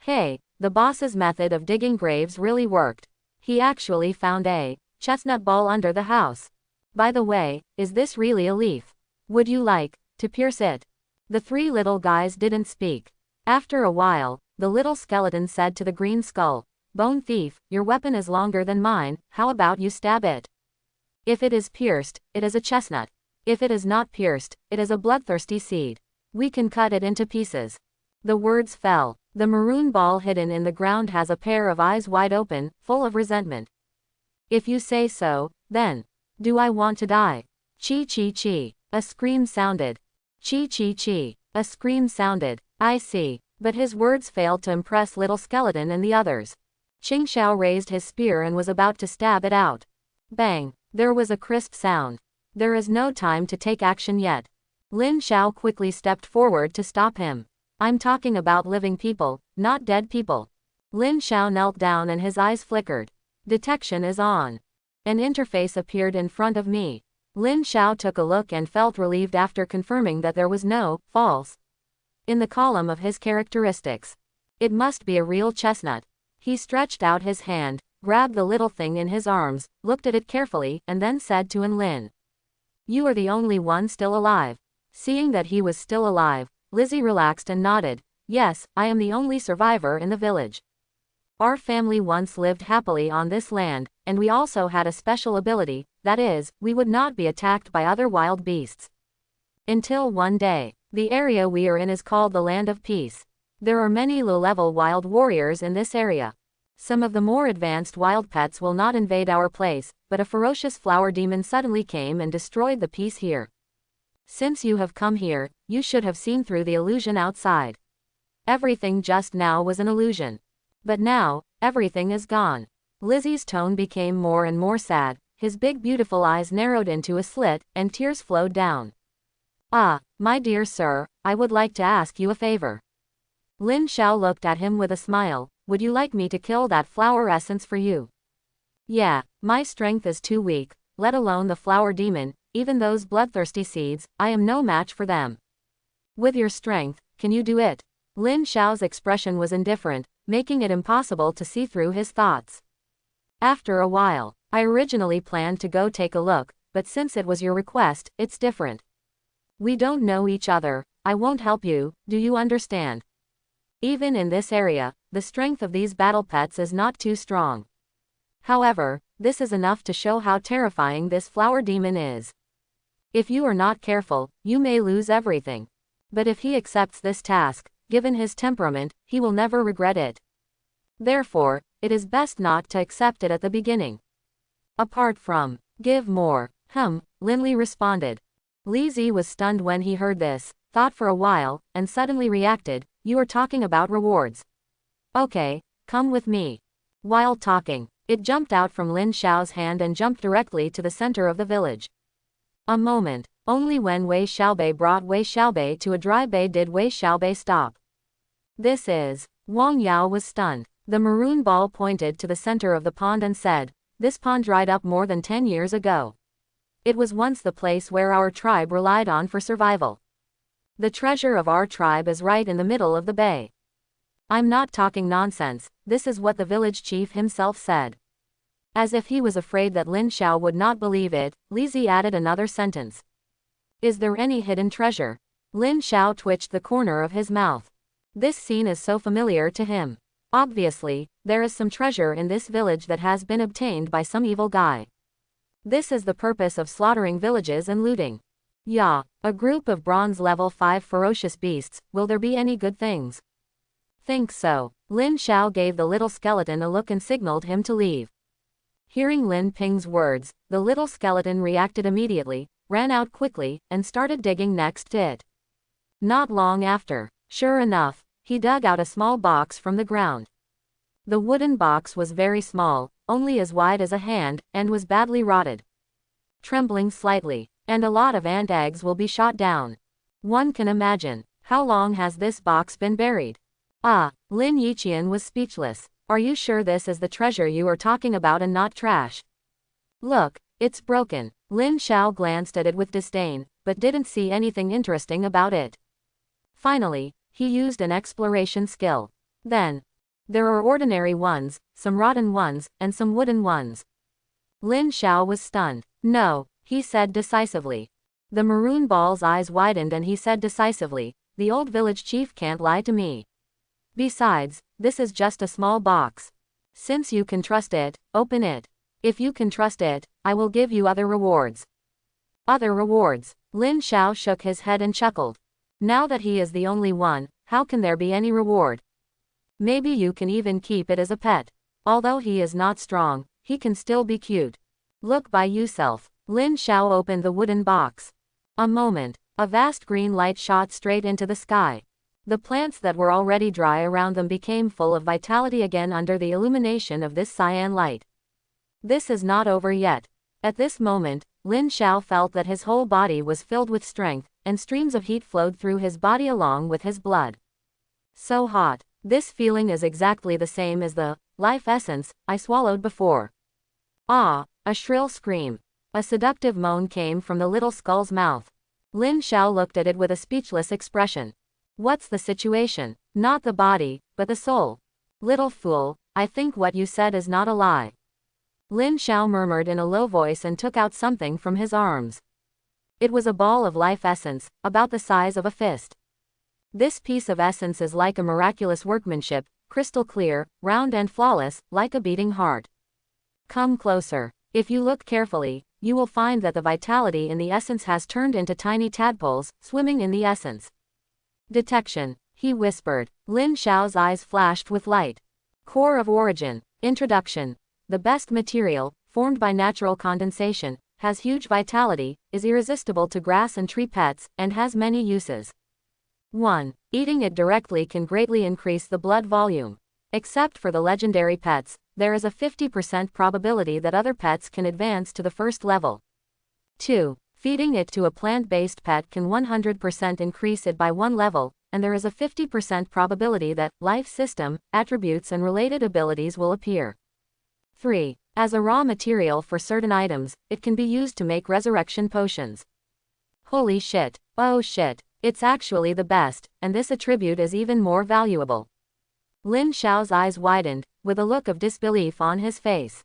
Hey, the boss's method of digging graves really worked. He actually found a chestnut ball under the house. By the way, is this really a leaf? Would you like to pierce it? The three little guys didn't speak. After a while, the little skeleton said to the green skull, Bone thief, your weapon is longer than mine, how about you stab it? If it is pierced, it is a chestnut. If it is not pierced, it is a bloodthirsty seed. We can cut it into pieces. The words fell. The maroon ball hidden in the ground has a pair of eyes wide open, full of resentment. If you say so, then. Do I want to die? Chi chi chi. A scream sounded. Chi chi chi. A scream sounded. I see. But his words failed to impress little skeleton and the others. Qingxiao raised his spear and was about to stab it out. Bang! There was a crisp sound. There is no time to take action yet. Lin Xiao quickly stepped forward to stop him. I'm talking about living people, not dead people. Lin Xiao knelt down and his eyes flickered. Detection is on. An interface appeared in front of me. Lin Xiao took a look and felt relieved after confirming that there was no false in the column of his characteristics. It must be a real chestnut. He stretched out his hand, grabbed the little thing in his arms, looked at it carefully, and then said to Lin. You are the only one still alive. Seeing that he was still alive, Lizzie relaxed and nodded. Yes, I am the only survivor in the village. Our family once lived happily on this land, and we also had a special ability, that is, we would not be attacked by other wild beasts. Until one day. The area we are in is called the Land of Peace. There are many low-level wild warriors in this area. Some of the more advanced wild pets will not invade our place, but a ferocious flower demon suddenly came and destroyed the peace here. Since you have come here, you should have seen through the illusion outside. Everything just now was an illusion. But now, everything is gone. Lizzie's tone became more and more sad, his big beautiful eyes narrowed into a slit, and tears flowed down. Ah, my dear sir, I would like to ask you a favor. Lin Xiao looked at him with a smile. Would you like me to kill that flower essence for you? Yeah, my strength is too weak, let alone the flower demon, even those bloodthirsty seeds, I am no match for them. With your strength, can you do it? Lin Xiao's expression was indifferent, making it impossible to see through his thoughts. After a while, I originally planned to go take a look, but since it was your request, it's different. We don't know each other, I won't help you, do you understand? Even in this area, the strength of these battle pets is not too strong. However, this is enough to show how terrifying this flower demon is. If you are not careful, you may lose everything. But if he accepts this task, given his temperament, he will never regret it. Therefore, it is best not to accept it at the beginning. Apart from, give more, Linley responded. Li Zi was stunned when he heard this, thought for a while, and suddenly reacted, you are talking about rewards. Okay, come with me. While talking, it jumped out from Lin Xiao's hand and jumped directly to the center of the village. A moment, only when Wei Xiaobei brought Wei Xiaobei to a dry bay did Wei Xiaobei stop. This is, Wang Yao was stunned. The maroon ball pointed to the center of the pond and said, this pond dried up more than 10 years ago. It was once the place where our tribe relied on for survival. The treasure of our tribe is right in the middle of the bay. I'm not talking nonsense, this is what the village chief himself said. As if he was afraid that Lin Xiao would not believe it, Li Zi added another sentence. Is there any hidden treasure? Lin Xiao twitched the corner of his mouth. This scene is so familiar to him. Obviously, there is some treasure in this village that has been obtained by some evil guy. This is the purpose of slaughtering villages and looting. Yeah, a group of bronze level 5 ferocious beasts, will there be any good things? Think so. Lin Xiao gave the little skeleton a look and signaled him to leave. Hearing Lin Ping's words, the little skeleton reacted immediately, ran out quickly, and started digging next to it. Not long after, sure enough, he dug out a small box from the ground. The wooden box was very small, only as wide as a hand, and was badly rotted. Trembling slightly, and a lot of ant eggs will be shot down. One can imagine, how long has this box been buried? Ah, Lin Yiqian was speechless. Are you sure this is the treasure you are talking about and not trash? Look, it's broken. Lin Xiao glanced at it with disdain, but didn't see anything interesting about it. Finally, he used an exploration skill. Then, there are ordinary ones, some rotten ones, and some wooden ones. Lin Xiao was stunned. No, he said decisively. The maroon ball's eyes widened and he said decisively, the old village chief can't lie to me. Besides, this is just a small box. Since you can trust it, open it. If you can trust it, I will give you other rewards. Other rewards? Lin Xiao shook his head and chuckled. Now that he is the only one, how can there be any reward? Maybe you can even keep it as a pet. Although he is not strong, he can still be cute. Look by yourself. Lin Xiao opened the wooden box. A moment, a vast green light shot straight into the sky. The plants that were already dry around them became full of vitality again under the illumination of this cyan light. This is not over yet. At this moment, Lin Xiao felt that his whole body was filled with strength, and streams of heat flowed through his body along with his blood. So hot. This feeling is exactly the same as the life essence I swallowed before. Ah, a shrill scream. A seductive moan came from the little skull's mouth. Lin Xiao looked at it with a speechless expression. What's the situation? Not the body, but the soul. Little fool, I think what you said is not a lie. Lin Xiao murmured in a low voice and took out something from his arms. It was a ball of life essence, about the size of a fist. This piece of essence is like a miraculous workmanship, crystal clear, round and flawless, like a beating heart. Come closer. If you look carefully, you will find that the vitality in the essence has turned into tiny tadpoles, swimming in the essence. Detection, he whispered. Lin Xiao's eyes flashed with light. Core of origin. Introduction. The best material, formed by natural condensation, has huge vitality, is irresistible to grass and tree pets, and has many uses. 1. Eating it directly can greatly increase the blood volume. Except for the legendary pets, there is a 50% probability that other pets can advance to the first level. 2. Feeding it to a plant-based pet can 100% increase it by one level, and there is a 50% probability that life system, attributes and related abilities will appear. 3. As a raw material for certain items, it can be used to make resurrection potions. Holy shit. Oh shit. It's actually the best, and this attribute is even more valuable. Lin Xiao's eyes widened, with a look of disbelief on his face.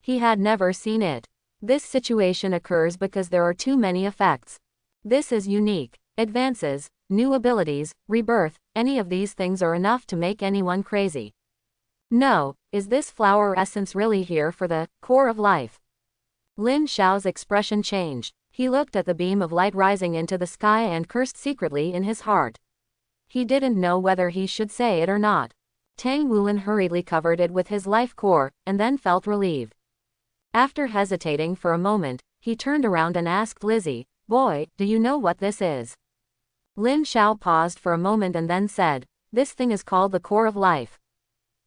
He had never seen it. This situation occurs because there are too many effects. This is unique. Advances, new abilities, rebirth, any of these things are enough to make anyone crazy. No, is this flower essence really here for the core of life? Lin Xiao's expression changed. He looked at the beam of light rising into the sky and cursed secretly in his heart. He didn't know whether he should say it or not. Tang Wulin hurriedly covered it with his life core, and then felt relieved. After hesitating for a moment, he turned around and asked Lizzie, "Boy, do you know what this is?" Lin Xiao paused for a moment and then said, "This thing is called the core of life.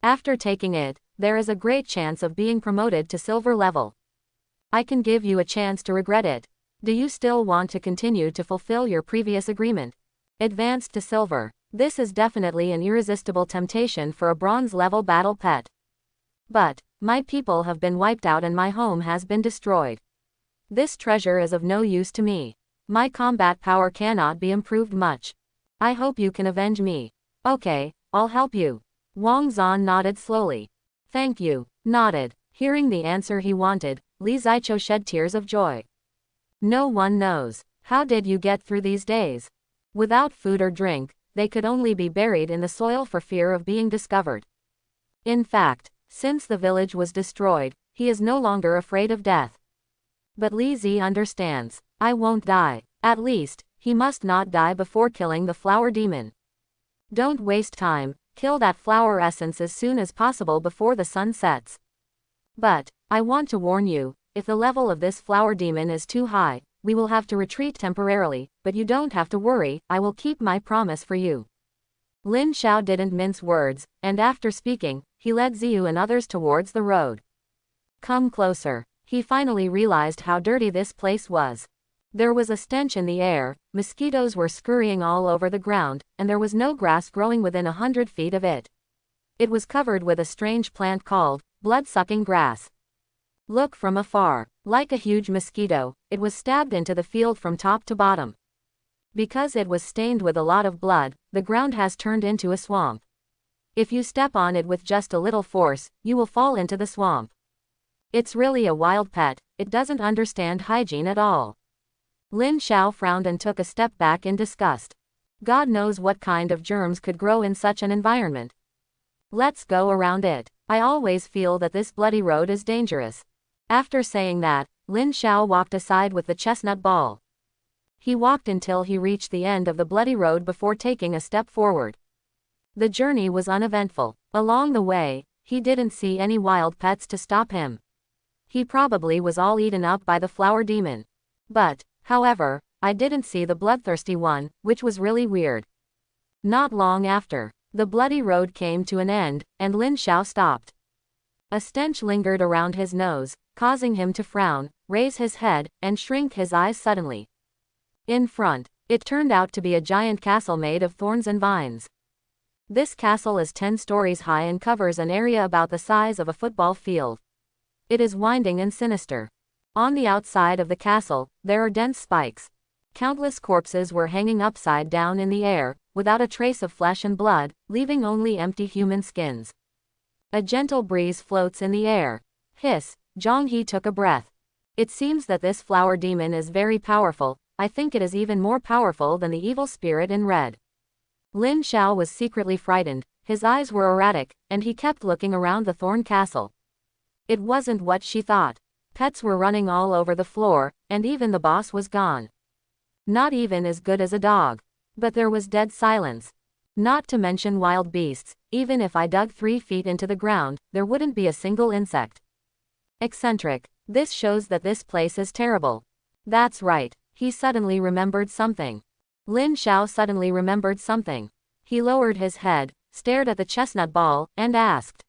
After taking it, there is a great chance of being promoted to silver level. I can give you a chance to regret it. Do you still want to continue to fulfill your previous agreement? Advanced to silver. This is definitely an irresistible temptation for a bronze level battle pet. But, my people have been wiped out and my home has been destroyed. This treasure is of no use to me. My combat power cannot be improved much. I hope you can avenge me. Okay, I'll help you. Wang Zan nodded slowly. Thank you. Nodded. Hearing the answer he wanted, Li Zichou shed tears of joy. No one knows. How did you get through these days? Without food or drink, they could only be buried in the soil for fear of being discovered. In fact, since the village was destroyed, he is no longer afraid of death. But Li Zi understands. I won't die. At least, he must not die before killing the flower demon. Don't waste time, kill that flower essence as soon as possible before the sun sets. But, I want to warn you, if the level of this flower demon is too high, we will have to retreat temporarily, but you don't have to worry, I will keep my promise for you. Lin Xiao didn't mince words, and after speaking, he led Ziyu and others towards the road. Come closer. He finally realized how dirty this place was. There was a stench in the air, mosquitoes were scurrying all over the ground, and there was no grass growing within 100 feet of it. It was covered with a strange plant called blood-sucking grass. Look from afar. Like a huge mosquito, it was stabbed into the field from top to bottom. Because it was stained with a lot of blood, the ground has turned into a swamp. If you step on it with just a little force, you will fall into the swamp. It's really a wild pet, it doesn't understand hygiene at all. Lin Xiao frowned and took a step back in disgust. God knows what kind of germs could grow in such an environment. Let's go around it. I always feel that this bloody road is dangerous. After saying that, Lin Xiao walked aside with the chestnut ball. He walked until he reached the end of the bloody road before taking a step forward. The journey was uneventful. Along the way, he didn't see any wild pets to stop him. He probably was all eaten up by the flower demon. But, however, I didn't see the bloodthirsty one, which was really weird. Not long after, the bloody road came to an end, and Lin Xiao stopped. A stench lingered around his nose, causing him to frown, raise his head, and shrink his eyes suddenly. In front, it turned out to be a giant castle made of thorns and vines. This castle is 10 stories high and covers an area about the size of a football field. It is winding and sinister. On the outside of the castle, there are dense spikes. Countless corpses were hanging upside down in the air, without a trace of flesh and blood, leaving only empty human skins. A gentle breeze floats in the air. Hiss, Zhang He took a breath. It seems that this flower demon is very powerful, I think it is even more powerful than the evil spirit in red. Lin Xiao was secretly frightened, his eyes were erratic, and he kept looking around the thorn castle. It wasn't what she thought. Pets were running all over the floor, and even the boss was gone. Not even as good as a dog. But there was dead silence. Not to mention wild beasts, even if I dug 3 feet into the ground, there wouldn't be a single insect. Eccentric. This shows that this place is terrible. That's right. He suddenly remembered something. Lin Xiao suddenly remembered something. He lowered his head, stared at the chestnut ball, and asked.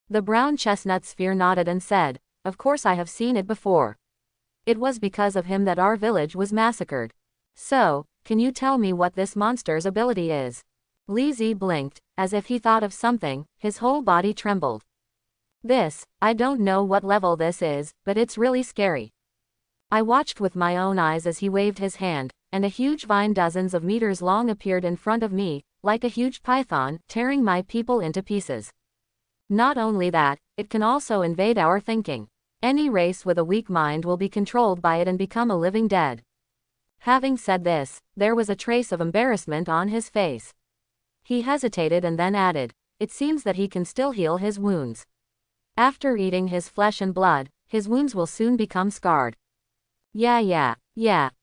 The brown chestnut sphere nodded and said, of course I have seen it before. It was because of him that our village was massacred. So, can you tell me what this monster's ability is? Li Zi blinked, as if he thought of something, his whole body trembled. I don't know what level this is, but it's really scary. I watched with my own eyes as he waved his hand, and a huge vine dozens of meters long appeared in front of me, like a huge python, tearing my people into pieces. Not only that, it can also invade our thinking. Any race with a weak mind will be controlled by it and become a living dead. Having said this, there was a trace of embarrassment on his face. He hesitated and then added, it seems that he can still heal his wounds. After eating his flesh and blood, his wounds will soon become scarred. Yeah,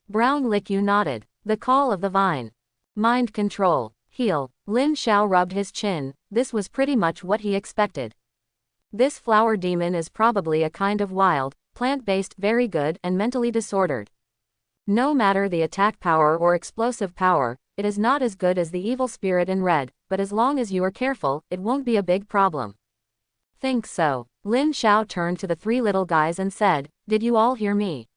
Brown Likyu nodded. The call of the vine. Mind control. Heal. Lin Xiao rubbed his chin, this was pretty much what he expected. This flower demon is probably a kind of wild, plant-based, very good and mentally disordered. No matter the attack power or explosive power, it is not as good as the evil spirit in red, but as long as you are careful, it won't be a big problem. Think so. Lin Xiao turned to the 3 little guys and said, did you all hear me?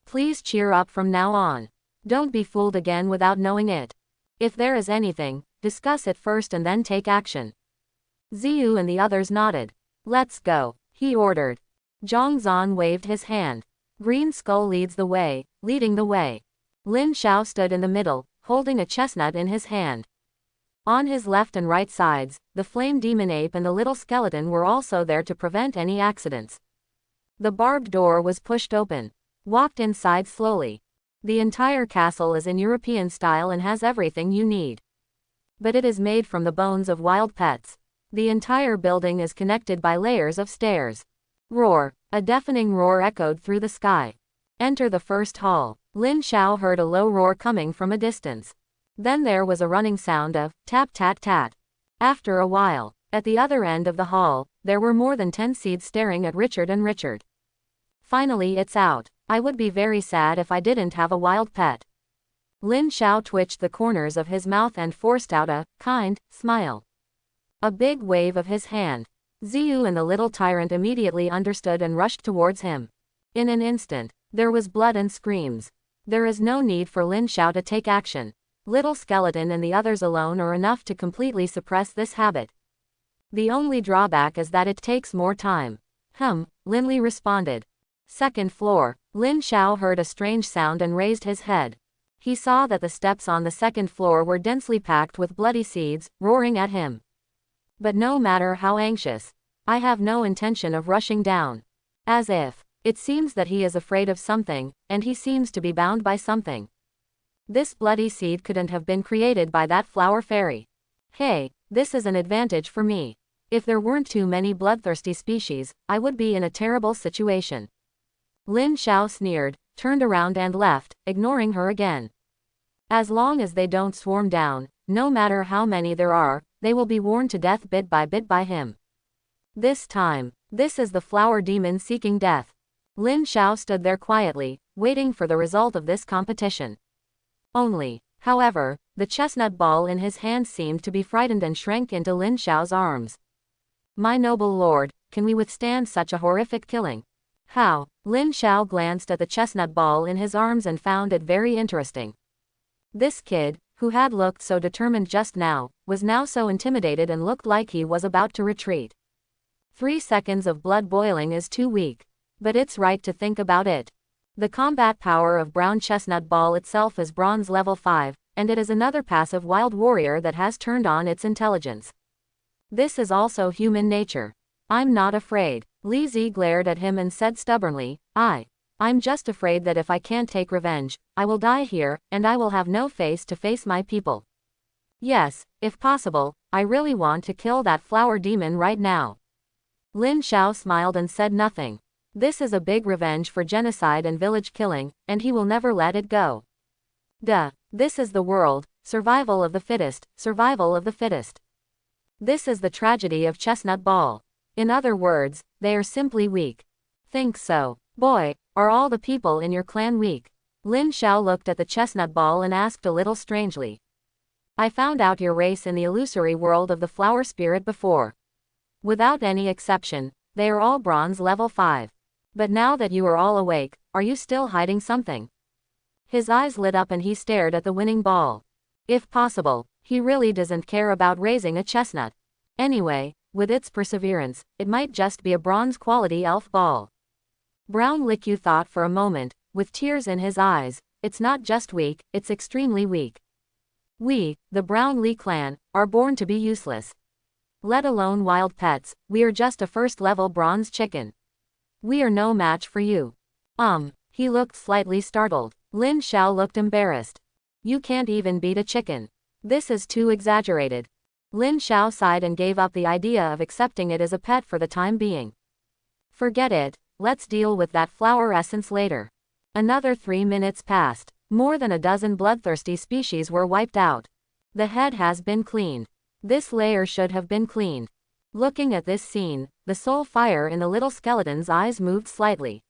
Please cheer up from now on. Don't be fooled again without knowing it. If there is anything, discuss it first and then take action. Ziyu and the others nodded. Let's go, he ordered. Zhang Zan waved his hand. Green Skull leads the way, leading the way. Lin Xiao stood in the middle, holding a chestnut in his hand. On his left and right sides, the flame demon ape and the little skeleton were also there to prevent any accidents. The barbed door was pushed open. Walked inside slowly. The entire castle is in European style and has everything you need. But it is made from the bones of wild pets. The entire building is connected by layers of stairs. Roar. A deafening roar echoed through the sky. Enter the first hall. Lin Xiao heard a low roar coming from a distance. Then there was a running sound of tap-tat-tat. After a while, at the other end of the hall, there were more than 10 seeds staring at Richard and Richard. Finally it's out. I would be very sad if I didn't have a wild pet. Lin Xiao twitched the corners of his mouth and forced out a kind smile. A big wave of his hand. Ziyu and the little tyrant immediately understood and rushed towards him. In an instant, there was blood and screams. There is no need for Lin Xiao to take action. Little skeleton and the others alone are enough to completely suppress this habit. The only drawback is that it takes more time. Lin Li responded. Second floor. Lin Xiao heard a strange sound and raised his head. He saw that the steps on the second floor were densely packed with bloody seeds, roaring at him. But no matter how anxious, I have no intention of rushing down. As if, it seems that he is afraid of something, and he seems to be bound by something. This bloody seed couldn't have been created by that flower fairy. Hey, this is an advantage for me. If there weren't too many bloodthirsty species, I would be in a terrible situation. Lin Xiao sneered, turned around and left, ignoring her again. As long as they don't swarm down, no matter how many there are, they will be worn to death bit by him. This time, this is the flower demon seeking death. Lin Xiao stood there quietly, waiting for the result of this competition. Only, however, the chestnut ball in his hand seemed to be frightened and shrank into Lin Xiao's arms. My noble lord, can we withstand such a horrific killing? How? Lin Xiao glanced at the chestnut ball in his arms and found it very interesting. This kid, who had looked so determined just now, was now so intimidated and looked like he was about to retreat. 3 seconds of blood boiling is too weak. But it's right to think about it. The combat power of brown chestnut ball itself is bronze level 5, and it is another passive wild warrior that has turned on its intelligence. This is also human nature. I'm not afraid. Li Zi glared at him and said stubbornly, I'm just afraid that if I can't take revenge, I will die here, and I will have no face to face my people. Yes, if possible, I really want to kill that flower demon right now. Lin Xiao smiled and said nothing. This is a big revenge for genocide and village killing, and he will never let it go. Duh, this is the world, survival of the fittest, survival of the fittest. This is the tragedy of chestnut ball. In other words, they are simply weak. Think so. Boy, are all the people in your clan weak? Lin Xiao looked at the chestnut ball and asked a little strangely. I found out your race in the illusory world of the flower spirit before. Without any exception, they are all bronze level 5. But now that you are all awake, are you still hiding something? His eyes lit up and he stared at the winning ball. If possible, he really doesn't care about raising a chestnut. Anyway, with its perseverance, it might just be a bronze quality elf ball. Brown Likyu thought for a moment, with tears in his eyes, it's not just weak, it's extremely weak. We, the Brown Li clan, are born to be useless. Let alone wild pets, we are just a first-level bronze chicken. We are no match for you. He looked slightly startled. Lin Xiao looked embarrassed. You can't even beat a chicken. This is too exaggerated. Lin Xiao sighed and gave up the idea of accepting it as a pet for the time being. Forget it, let's deal with that flower essence later. Another 3 minutes passed. More than a dozen bloodthirsty species were wiped out. The head has been cleaned. This layer should have been cleaned. Looking at this scene, the soul fire in the little skeleton's eyes moved slightly.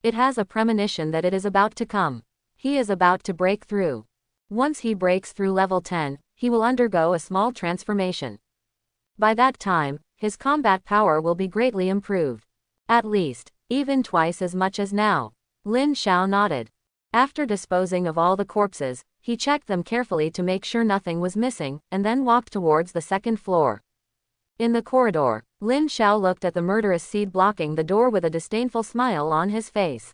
It has a premonition that it is about to come. He is about to break through. Once he breaks through level 10, he will undergo a small transformation. By that time, his combat power will be greatly improved. At least, even twice as much as now. Lin Xiao nodded. After disposing of all the corpses, he checked them carefully to make sure nothing was missing, and then walked towards the second floor. In the corridor, Lin Xiao looked at the murderous seed blocking the door with a disdainful smile on his face.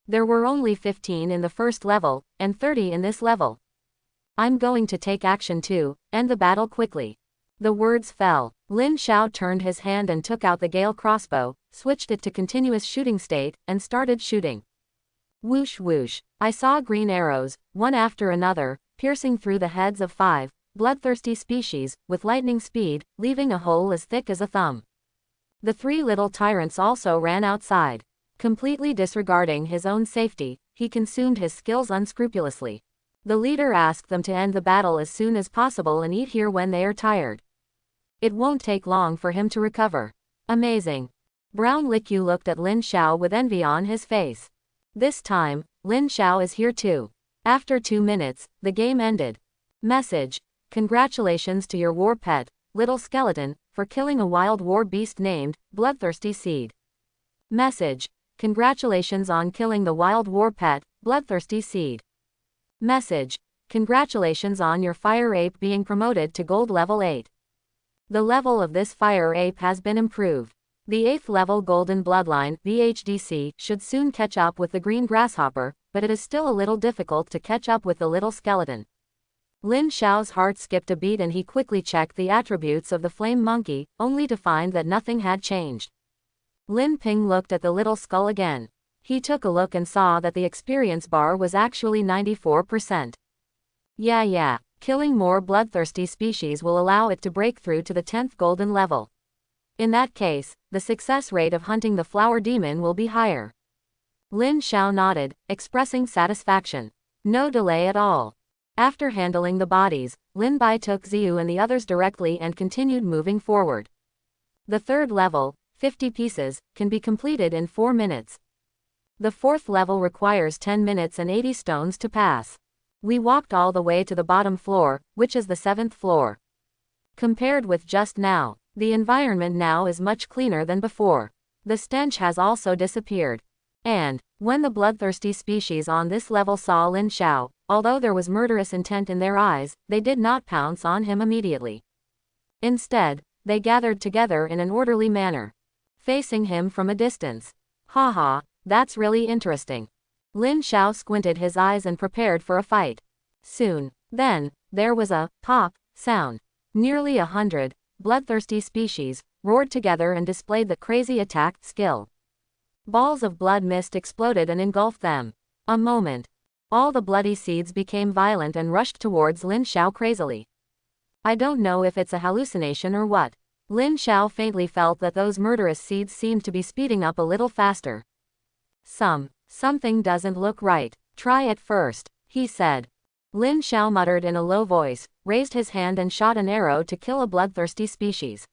There were only 15 in the first level, and 30 in this level. I'm going to take action too, end the battle quickly. The words fell. Lin Xiao turned his hand and took out the Gale crossbow, switched it to continuous shooting state, and started shooting. Whoosh whoosh. I saw green arrows, one after another, piercing through the heads of 5 bloodthirsty species, with lightning speed, leaving a hole as thick as a thumb. The 3 little tyrants also ran outside. Completely disregarding his own safety, he consumed his skills unscrupulously. The leader asked them to end the battle as soon as possible and eat here when they are tired. It won't take long for him to recover. Amazing. Brown Likyu looked at Lin Xiao with envy on his face. This time, Lin Xiao is here too. After 2 minutes, the game ended. Message. Congratulations to your war pet, little skeleton, for killing a wild war beast named Bloodthirsty Seed. Message. Congratulations on killing the wild war pet, Bloodthirsty Seed. Message. Congratulations on your fire ape being promoted to gold level 8. The level of this fire ape has been improved. The 8th level golden bloodline (VHDC) should soon catch up with the green grasshopper, but it is still a little difficult to catch up with the little skeleton. Lin Xiao's heart skipped a beat and he quickly checked the attributes of the flame monkey, only to find that nothing had changed. Lin Ping looked at the little skull again. He took a look and saw that the experience bar was actually 94%. Yeah, killing more bloodthirsty species will allow it to break through to the 10th golden level. In that case, the success rate of hunting the flower demon will be higher. Lin Xiao nodded, expressing satisfaction. No delay at all. After handling the bodies, Lin Bai took Ziyu and the others directly and continued moving forward. The 3rd level, 50 pieces, can be completed in 4 minutes. The 4th level requires 10 minutes and 80 stones to pass. We walked all the way to the bottom floor, which is the 7th floor. Compared with just now, the environment now is much cleaner than before. The stench has also disappeared. And, when the bloodthirsty species on this level saw Lin Xiao, although there was murderous intent in their eyes, they did not pounce on him immediately. Instead, they gathered together in an orderly manner, facing him from a distance. Haha, that's really interesting. Lin Xiao squinted his eyes and prepared for a fight. Soon, then, there was a pop sound. Nearly 100 bloodthirsty species roared together and displayed the crazy attack skill. Balls of blood mist exploded and engulfed them. A moment. All the bloody seeds became violent and rushed towards Lin Xiao crazily. I don't know if it's a hallucination or what. Lin Xiao faintly felt that those murderous seeds seemed to be speeding up a little faster. Something doesn't look right. Try it first, he said. Lin Xiao muttered in a low voice, raised his hand and shot an arrow to kill a bloodthirsty species.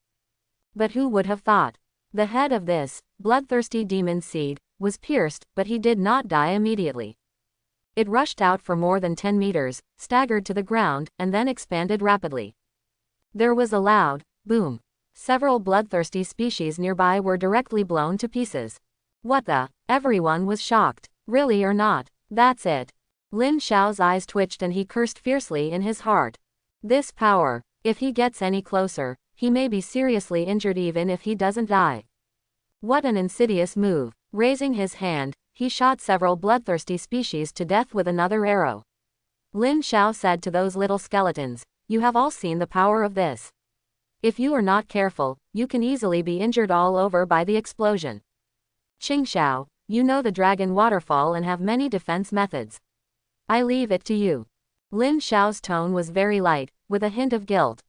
But who would have thought? The head of this bloodthirsty demon seed was pierced, but he did not die immediately. It rushed out for more than 10 meters, staggered to the ground, and then expanded rapidly. There was a loud boom. Several bloodthirsty species nearby were directly blown to pieces. What the? Everyone was shocked. Really or not? That's it. Lin Xiao's eyes twitched and he cursed fiercely in his heart. This power. If he gets any closer, he may be seriously injured even if he doesn't die. What an insidious move. Raising his hand, he shot several bloodthirsty species to death with another arrow. Lin Xiao said to those little skeletons, "You have all seen the power of this. If you are not careful, you can easily be injured all over by the explosion. Qingxiao, you know the dragon waterfall and have many defense methods. I leave it to you." Lin Xiao's tone was very light, with a hint of guilt.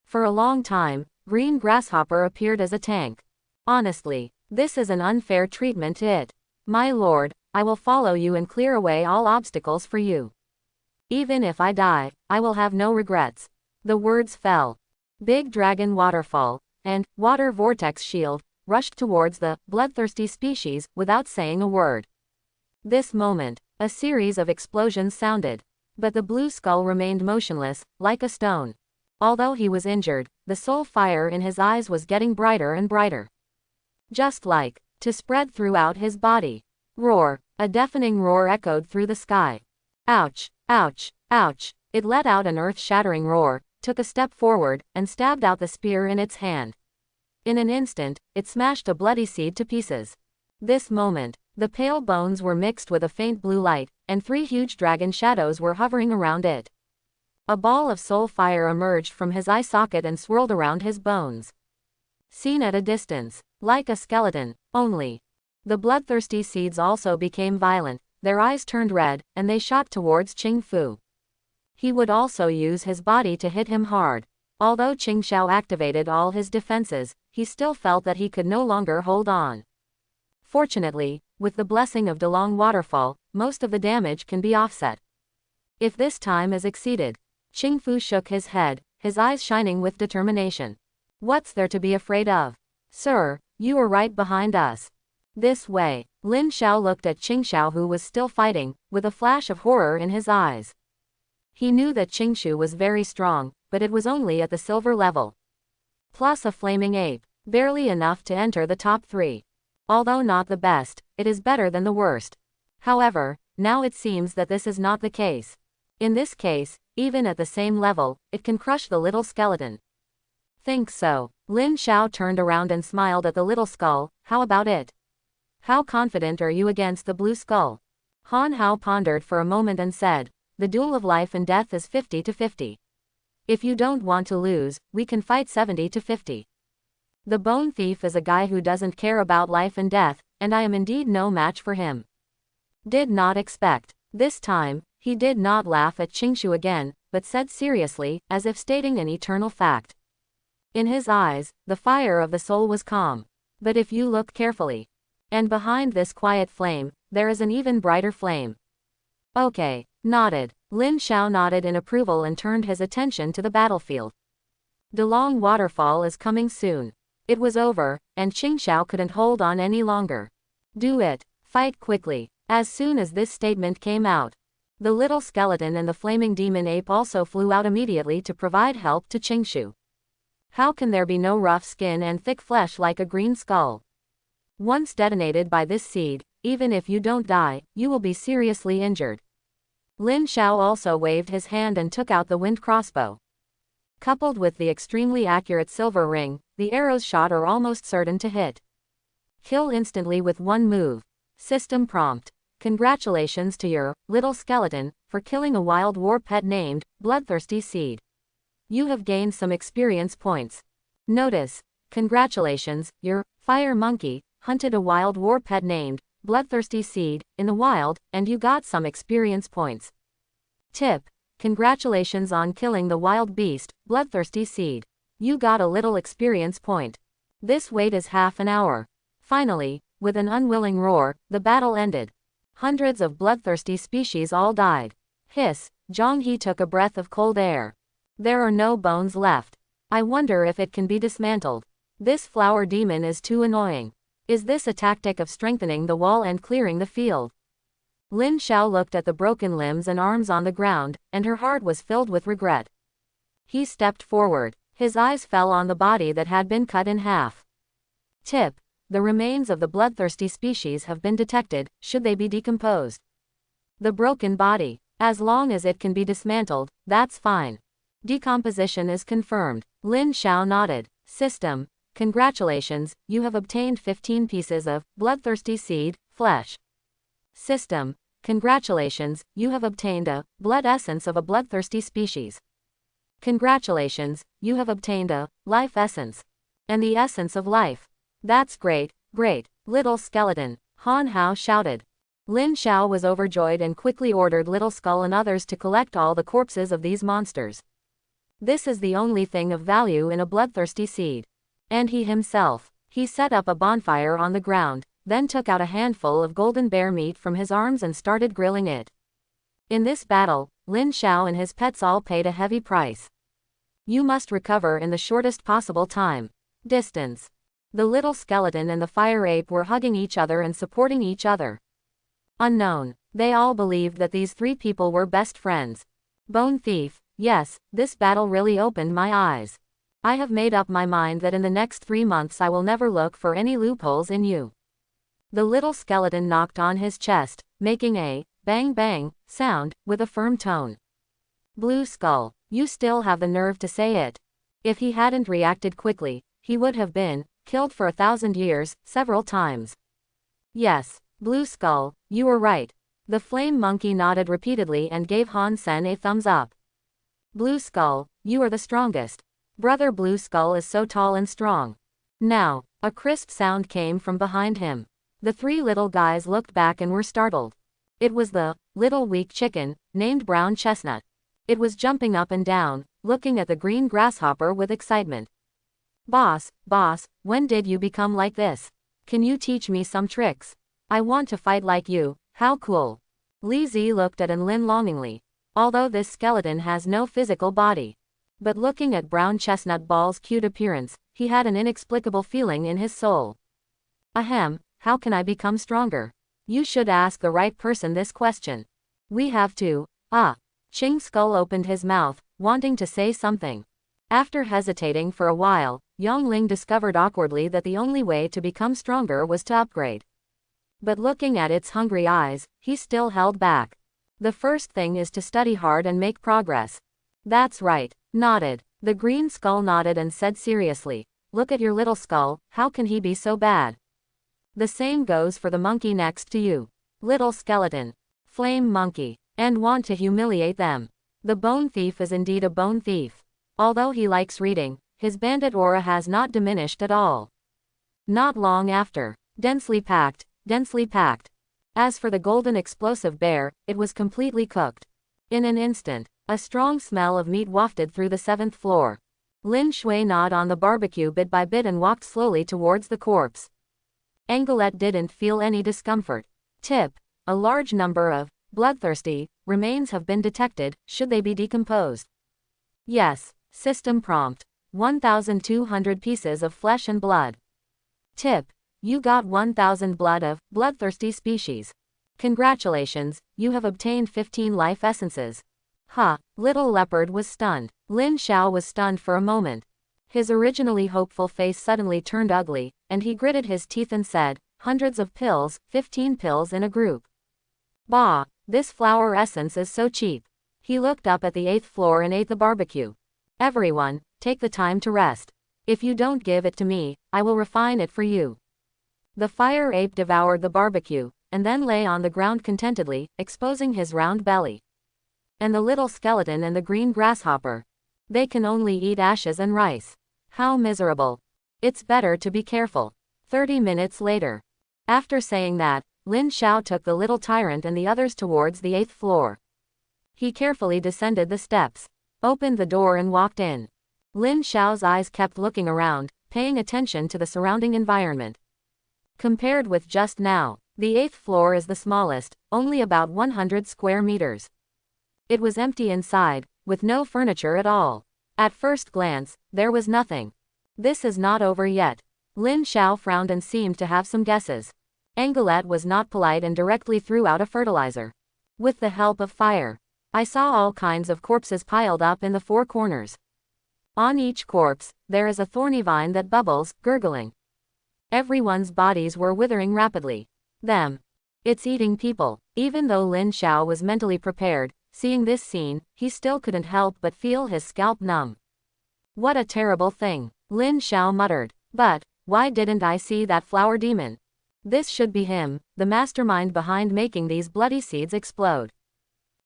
For a long time, Green Grasshopper appeared as a tank. Honestly, this is an unfair treatment to it. My lord, I will follow you and clear away all obstacles for you. Even if I die, I will have no regrets. The words fell. Big Dragon Waterfall and Water Vortex Shield rushed towards the bloodthirsty species without saying a word. This moment, a series of explosions sounded, but the blue skull remained motionless, like a stone. Although he was injured, the soul fire in his eyes was getting brighter and brighter. Just like to spread throughout his body. Roar! A deafening roar echoed through the sky. Ouch! Ouch! Ouch! It let out an earth-shattering roar, took a step forward, and stabbed out the spear in its hand. In an instant, it smashed a bloody seed to pieces. This moment, the pale bones were mixed with a faint blue light, and 3 huge dragon shadows were hovering around it. A ball of soul fire emerged from his eye socket and swirled around his bones. Seen at a distance, like a skeleton, only. The bloodthirsty seeds also became violent, their eyes turned red, and they shot towards Qing Fu. He would also use his body to hit him hard. Although Qing Xiao activated all his defenses, he still felt that he could no longer hold on. Fortunately, with the blessing of Delong Waterfall, most of the damage can be offset. If this time is exceeded. Qing Fu shook his head, his eyes shining with determination. What's there to be afraid of? Sir, you are right behind us. This way. Lin Xiao looked at Qing Xiao, who was still fighting, with a flash of horror in his eyes. He knew that Qing Shu was very strong, but it was only at the silver level. Plus a flaming ape, barely enough to enter the top 3. Although not the best, it is better than the worst. However, now it seems that this is not the case. In this case, even at the same level, it can crush the little skeleton. Think so. Lin Xiao turned around and smiled at the little skull. How about it? How confident are you against the blue skull? Han Hao pondered for a moment and said, the duel of life and death is 50-50. If you don't want to lose, we can fight 70-50. The bone thief is a guy who doesn't care about life and death, and I am indeed no match for him. Did not expect. This time, he did not laugh at Qing Shu again, but said seriously, as if stating an eternal fact. In his eyes, the fire of the soul was calm. But if you look carefully, and behind this quiet flame, there is an even brighter flame. Okay, nodded. Lin Xiao nodded in approval and turned his attention to the battlefield. Delong Waterfall is coming soon. It was over, and Qing Xiao couldn't hold on any longer. Do it. Fight quickly. As soon as this statement came out, the little skeleton and the flaming demon ape also flew out immediately to provide help to Qing Shu. How can there be no rough skin and thick flesh like a green skull? Once detonated by this seed, even if you don't die, you will be seriously injured. Lin Xiao also waved his hand and took out the wind crossbow. Coupled with the extremely accurate silver ring, the arrows shot are almost certain to hit. Kill instantly with one move. System prompt. Congratulations to your little skeleton for killing a wild war pet named Bloodthirsty Seed. You have gained some experience points. Notice. Congratulations, your fire monkey hunted a wild war pet named Bloodthirsty Seed in the wild, and you got some experience points. Tip. Congratulations on killing the wild beast, Bloodthirsty Seed. You got a little experience point. This wait is half an hour. Finally, with an unwilling roar, the battle ended. Hundreds of bloodthirsty species all died. Hiss, Zhang He took a breath of cold air. There are no bones left. I wonder if it can be dismantled. This flower demon is too annoying. Is this a tactic of strengthening the wall and clearing the field? Lin Xiao looked at the broken limbs and arms on the ground, and her heart was filled with regret. He stepped forward. His eyes fell on the body that had been cut in half. Tip. The remains of the bloodthirsty species have been detected, should they be decomposed. The broken body. As long as it can be dismantled, that's fine. Decomposition is confirmed. Lin Xiao nodded. System. Congratulations, you have obtained 15 pieces of bloodthirsty seed, flesh. System. Congratulations, you have obtained a blood essence of a bloodthirsty species. Congratulations, you have obtained a life essence. And the essence of life. That's great, great, little skeleton, Han Hao shouted. Lin Xiao was overjoyed and quickly ordered Little Skull and others to collect all the corpses of these monsters. This is the only thing of value in a bloodthirsty seed. And he himself. He set up a bonfire on the ground, then took out a handful of golden bear meat from his arms and started grilling it. In this battle, Lin Xiao and his pets all paid a heavy price. You must recover in the shortest possible time. Distance. The little skeleton and the fire ape were hugging each other and supporting each other. Unknown. They all believed that these three people were best friends. Bone thief. Yes, this battle really opened my eyes. I have made up my mind that in the next 3 months I will never look for any loopholes in you. The little skeleton knocked on his chest, making a bang bang sound with a firm tone. Blue Skull, you still have the nerve to say it. If he hadn't reacted quickly, he would have been killed for 1,000 years, several times. Yes, Blue Skull, you were right. The flame monkey nodded repeatedly and gave Han Sen a thumbs up. Blue Skull, you are the strongest. Brother Blue Skull is so tall and strong. Now, a crisp sound came from behind him. The three little guys looked back and were startled. It was the little weak chicken, named Brown Chestnut. It was jumping up and down, looking at the green grasshopper with excitement. Boss, when did you become like this? Can you teach me some tricks? I want to fight like you, how cool. Li Zi looked at Lin longingly. Although this skeleton has no physical body. But looking at Brown Chestnut Ball's cute appearance, he had an inexplicable feeling in his soul. Ahem, how can I become stronger? You should ask the right person this question. We have to, Ching Skull opened his mouth, wanting to say something. After hesitating for a while, Yongling discovered awkwardly that the only way to become stronger was to upgrade. But looking at its hungry eyes, he still held back. The first thing is to study hard and make progress. That's right, nodded. The green skull nodded and said seriously, look at your little skull, how can he be so bad? The same goes for the monkey next to you. Little skeleton. Flame monkey. And want to humiliate them. The bone thief is indeed a bone thief. Although he likes reading, his bandit aura has not diminished at all. Not long after. Densely packed, densely packed. As for the golden explosive bear, it was completely cooked. In an instant, a strong smell of meat wafted through the 7th floor. Lin Shui gnawed on the barbecue bit by bit and walked slowly towards the corpse. Angelette didn't feel any discomfort. Tip. A large number of bloodthirsty remains have been detected, should they be decomposed. Yes. System prompt. 1,200 pieces of flesh and blood. Tip. You got 1,000 blood of bloodthirsty species. Congratulations, you have obtained 15 life essences. Little leopard was stunned. Lin Xiao was stunned for a moment. His originally hopeful face suddenly turned ugly, and he gritted his teeth and said, hundreds of pills, 15 pills in a group. Bah, this flower essence is so cheap. He looked up at the 8th floor and ate the barbecue. Everyone, take the time to rest. If you don't give it to me, I will refine it for you. The fire ape devoured the barbecue, and then lay on the ground contentedly, exposing his round belly. And the little skeleton and the green grasshopper. They can only eat ashes and rice. How miserable. It's better to be careful. 30 minutes later. After saying that, Lin Xiao took the little tyrant and the others towards the 8th floor. He carefully descended the steps, opened the door and walked in. Lin Xiao's eyes kept looking around, paying attention to the surrounding environment. Compared with just now, the 8th floor is the smallest, only about 100 square meters. It was empty inside, with no furniture at all. At first glance, there was nothing. This is not over yet. Lin Xiao frowned and seemed to have some guesses. Angelette was not polite and directly threw out a fertilizer. With the help of fire. I saw all kinds of corpses piled up in the 4 corners. On each corpse, there is a thorny vine that bubbles, gurgling. Everyone's bodies were withering rapidly. It's eating people. Even though Lin Xiao was mentally prepared, seeing this scene, he still couldn't help but feel his scalp numb. What a terrible thing, Lin Xiao muttered. But, why didn't I see that flower demon? This should be him, the mastermind behind making these bloody seeds explode.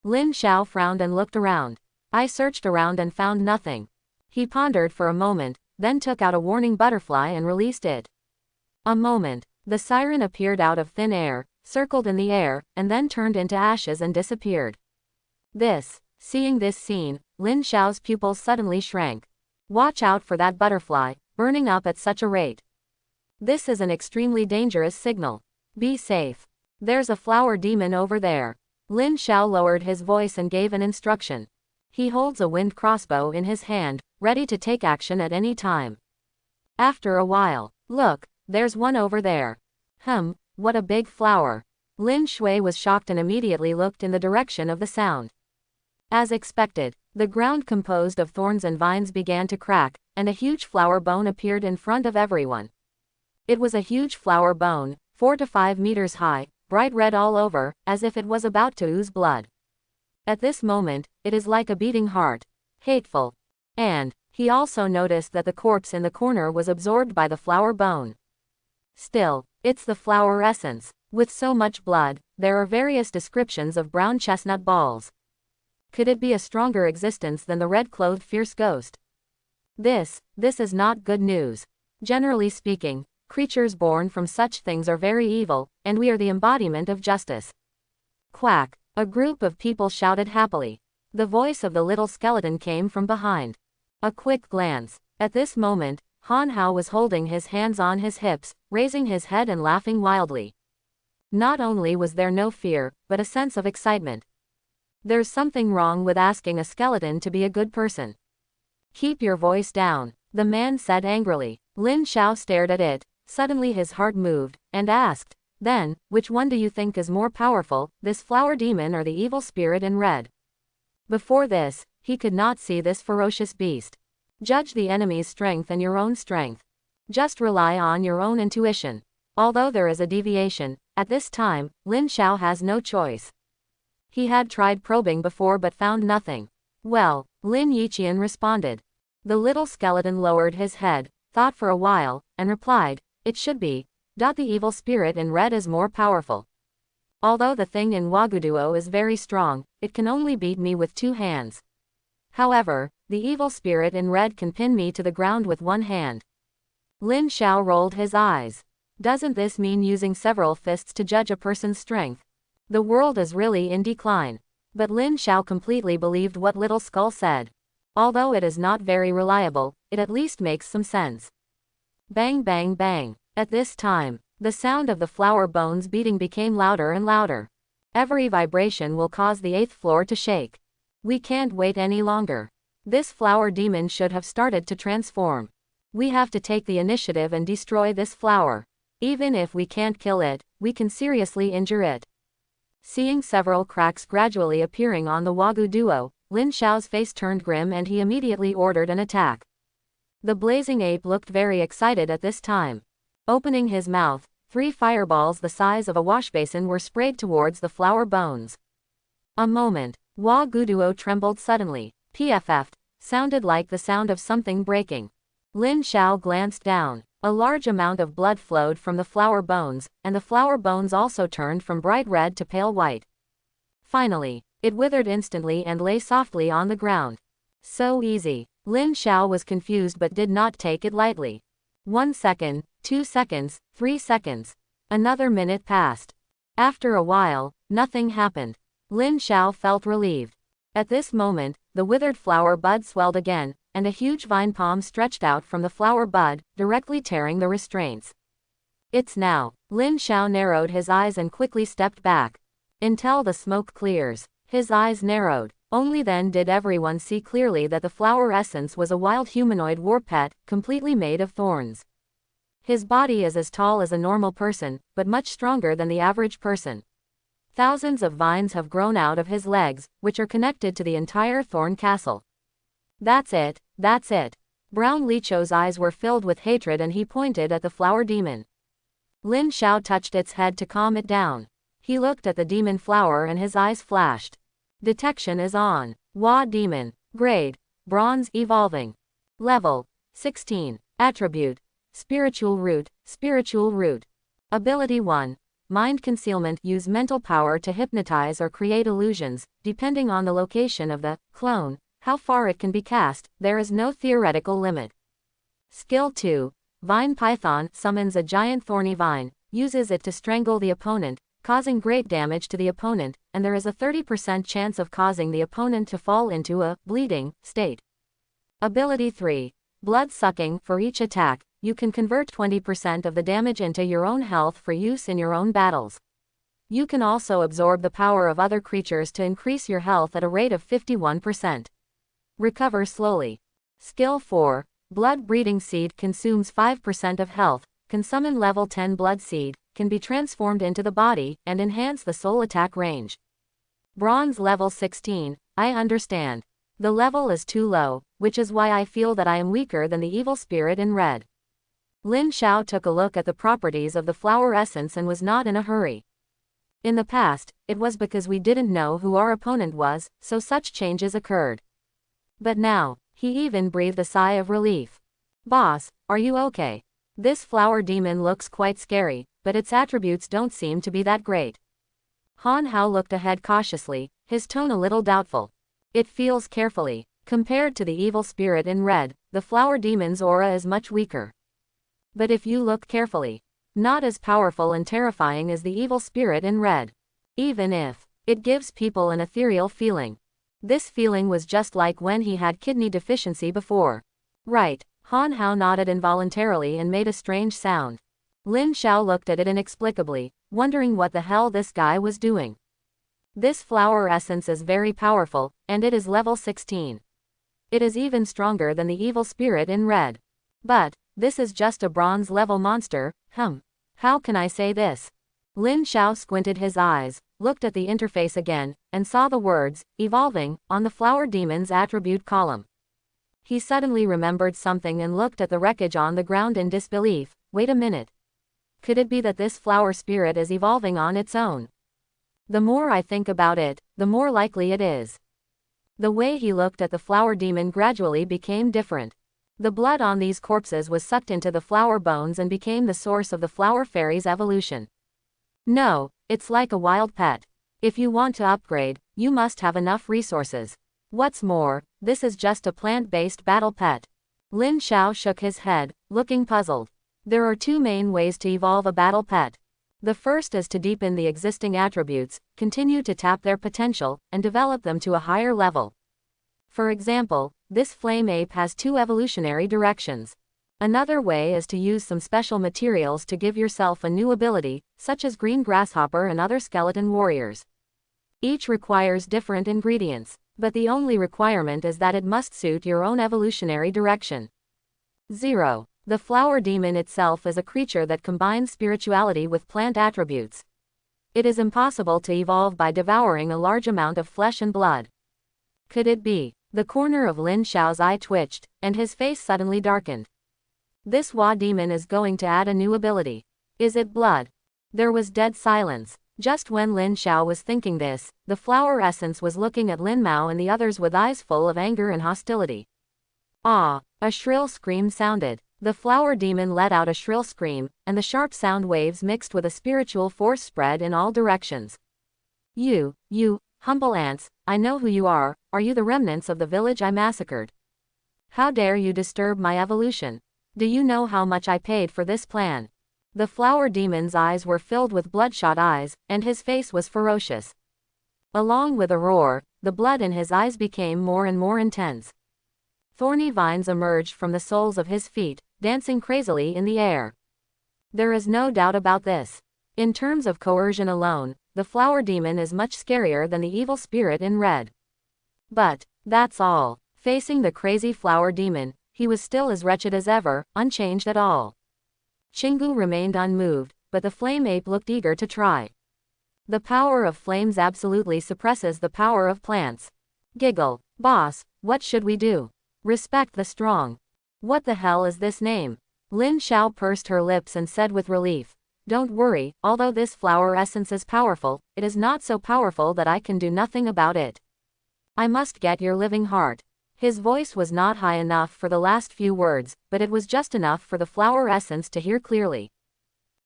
Lin Xiao frowned and looked around. I searched around and found nothing. He pondered for a moment, then took out a warning butterfly and released it. A moment, the siren appeared out of thin air, circled in the air, and then turned into ashes and disappeared. Seeing this scene, Lin Xiao's pupils suddenly shrank. Watch out for that butterfly, burning up at such a rate. This is an extremely dangerous signal. Be safe. There's a flower demon over there. Lin Xiao lowered his voice and gave an instruction. He holds a wind crossbow in his hand, ready to take action at any time. After a while, look, there's one over there. What a big flower. Lin Shui was shocked and immediately looked in the direction of the sound. As expected, the ground composed of thorns and vines began to crack, and a huge flower bone appeared in front of everyone. It was a huge flower bone, 4 to 5 meters high, bright red all over, as if it was about to ooze blood. At this moment, it is like a beating heart. Hateful. And, he also noticed that the corpse in the corner was absorbed by the flower bone. Still, it's the flower essence. With so much blood, there are various descriptions of brown chestnut balls. Could it be a stronger existence than the red-clothed fierce ghost? This is not good news. Generally speaking, creatures born from such things are very evil, and we are the embodiment of justice. Quack! A group of people shouted happily. The voice of the little skeleton came from behind. A quick glance. At this moment, Han Hao was holding his hands on his hips, raising his head and laughing wildly. Not only was there no fear, but a sense of excitement. There's something wrong with asking a skeleton to be a good person. Keep your voice down, the man said angrily. Lin Xiao stared at it. Suddenly his heart moved, and asked, then, which one do you think is more powerful, this flower demon or the evil spirit in red? Before this, he could not see this ferocious beast. Judge the enemy's strength and your own strength. Just rely on your own intuition. Although there is a deviation, at this time, Lin Xiao has no choice. He had tried probing before but found nothing. Well, Lin Yiqian responded. The little skeleton lowered his head, thought for a while, and replied, it should be. The evil spirit in red is more powerful. Although the thing in Waguduo is very strong, it can only beat me with 2 hands. However, the evil spirit in red can pin me to the ground with 1 hand. Lin Xiao rolled his eyes. Doesn't this mean using several fists to judge a person's strength? The world is really in decline. But Lin Xiao completely believed what Little Skull said. Although it is not very reliable, it at least makes some sense. Bang bang bang. At this time, the sound of the flower bones beating became louder and louder. Every vibration will cause the 8th floor to shake. We can't wait any longer. This flower demon should have started to transform. We have to take the initiative and destroy this flower. Even if we can't kill it, we can seriously injure it. Seeing several cracks gradually appearing on the Wagyu duo, Lin Xiao's face turned grim and he immediately ordered an attack. The blazing ape looked very excited at this time. Opening his mouth, 3 fireballs the size of a washbasin were sprayed towards the flower bones. A moment, Wagyu duo trembled suddenly. PFF sounded like the sound of something breaking. Lin Xiao glanced down. A large amount of blood flowed from the flower bones, and the flower bones also turned from bright red to pale white. Finally, it withered instantly and lay softly on the ground. So easy. Lin Xiao was confused but did not take it lightly. 1 second, 2 seconds, 3 seconds. Another minute passed. After a while, nothing happened. Lin Xiao felt relieved. At this moment, the withered flower bud swelled again, and a huge vine palm stretched out from the flower bud, directly tearing the restraints. It's now. Lin Xiao narrowed his eyes and quickly stepped back. Until the smoke clears. His eyes narrowed. Only then did everyone see clearly that the flower essence was a wild humanoid war pet, completely made of thorns. His body is as tall as a normal person, but much stronger than the average person. Thousands of vines have grown out of his legs, which are connected to the entire thorn castle. That's it, that's it. Brown Licho's eyes were filled with hatred and he pointed at the flower demon. Lin Xiao touched its head to calm it down. He looked at the demon flower and his eyes flashed. Detection is on. Wa demon. Grade. Bronze evolving. Level. 16. Attribute. Spiritual root. Spiritual root. Ability 1. Mind concealment. Use mental power to hypnotize or create illusions, depending on the location of the clone. How far it can be cast, there is no theoretical limit. Skill 2. Vine Python summons a giant thorny vine, uses it to strangle the opponent, causing great damage to the opponent, and there is a 30% chance of causing the opponent to fall into a bleeding state. Ability 3. Blood sucking. For each attack, you can convert 20% of the damage into your own health for use in your own battles. You can also absorb the power of other creatures to increase your health at a rate of 51%. Recover slowly. Skill 4. Blood Breeding Seed consumes 5% of health, can summon level 10 Blood Seed, can be transformed into the body, and enhance the soul attack range. Bronze level 16, I understand. The level is too low, which is why I feel that I am weaker than the evil spirit in red. Lin Xiao took a look at the properties of the flower essence and was not in a hurry. In the past, it was because we didn't know who our opponent was, so such changes occurred. But now, he even breathed a sigh of relief. Boss, are you okay? This flower demon looks quite scary, but its attributes don't seem to be that great. Han Hao looked ahead cautiously, his tone a little doubtful. It feels carefully. Compared to the evil spirit in red, the flower demon's aura is much weaker. But if you look carefully, not as powerful and terrifying as the evil spirit in red. Even if it gives people an ethereal feeling. This feeling was just like when he had kidney deficiency before. Right. Han Hao nodded involuntarily and made a strange sound. Lin Xiao looked at it inexplicably, wondering what the hell this guy was doing. This flower essence is very powerful, and it is level 16. It is even stronger than the evil spirit in red. But this is just a bronze level monster. How can I say this? Lin Xiao squinted his eyes, looked at the interface again, and saw the words, evolving, on the flower demon's attribute column. He suddenly remembered something and looked at the wreckage on the ground in disbelief. Wait a minute. Could it be that this flower spirit is evolving on its own? The more I think about it, the more likely it is. The way he looked at the flower demon gradually became different. The blood on these corpses was sucked into the flower bones and became the source of the flower fairy's evolution. No, it's like a wild pet. If you want to upgrade, you must have enough resources. What's more, this is just a plant-based battle pet. Lin Xiao shook his head, looking puzzled. There are two main ways to evolve a battle pet. The first is to deepen the existing attributes, continue to tap their potential, and develop them to a higher level. For example, this flame ape has two evolutionary directions. Another way is to use some special materials to give yourself a new ability, such as green grasshopper and other skeleton warriors. Each requires different ingredients, but the only requirement is that it must suit your own evolutionary direction. 0. The flower demon itself is a creature that combines spirituality with plant attributes. It is impossible to evolve by devouring a large amount of flesh and blood. Could it be? The corner of Lin Xiao's eye twitched, and his face suddenly darkened. This Hua demon is going to add a new ability. Is it blood? There was dead silence. Just when Lin Xiao was thinking this, the flower essence was looking at Lin Mao and the others with eyes full of anger and hostility. Ah! A shrill scream sounded. The flower demon let out a shrill scream, and the sharp sound waves mixed with a spiritual force spread in all directions. You, humble ants, I know who you are you the remnants of the village I massacred? How dare you disturb my evolution? Do you know how much I paid for this plan? The flower demon's eyes were filled with bloodshot eyes, and his face was ferocious. Along with a roar, the blood in his eyes became more and more intense. Thorny vines emerged from the soles of his feet, dancing crazily in the air. There is no doubt about this. In terms of coercion alone, the flower demon is much scarier than the evil spirit in red. But that's all. Facing the crazy flower demon, he was still as wretched as ever, unchanged at all. Chingu remained unmoved, but the flame ape looked eager to try. The power of flames absolutely suppresses the power of plants. Giggle. Boss, what should we do? Respect the strong. What the hell is this name? Lin Xiao pursed her lips and said with relief. Don't worry, although this flower essence is powerful, it is not so powerful that I can do nothing about it. I must get your living heart. His voice was not high enough for the last few words, but it was just enough for the flower essence to hear clearly.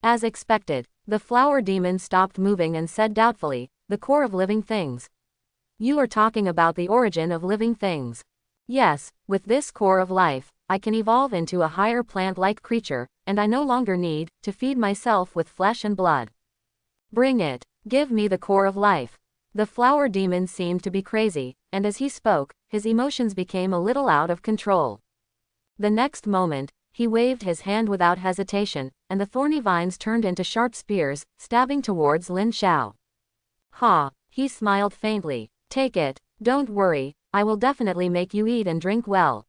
As expected, the flower demon stopped moving and said doubtfully, the core of living things. You are talking about the origin of living things. Yes, with this core of life, I can evolve into a higher plant-like creature, and I no longer need to feed myself with flesh and blood. Bring it. Give me the core of life. The flower demon seemed to be crazy, and as he spoke, his emotions became a little out of control. The next moment, he waved his hand without hesitation, and the thorny vines turned into sharp spears, stabbing towards Lin Xiao. Ha! He smiled faintly. Take it. Don't worry, I will definitely make you eat and drink well.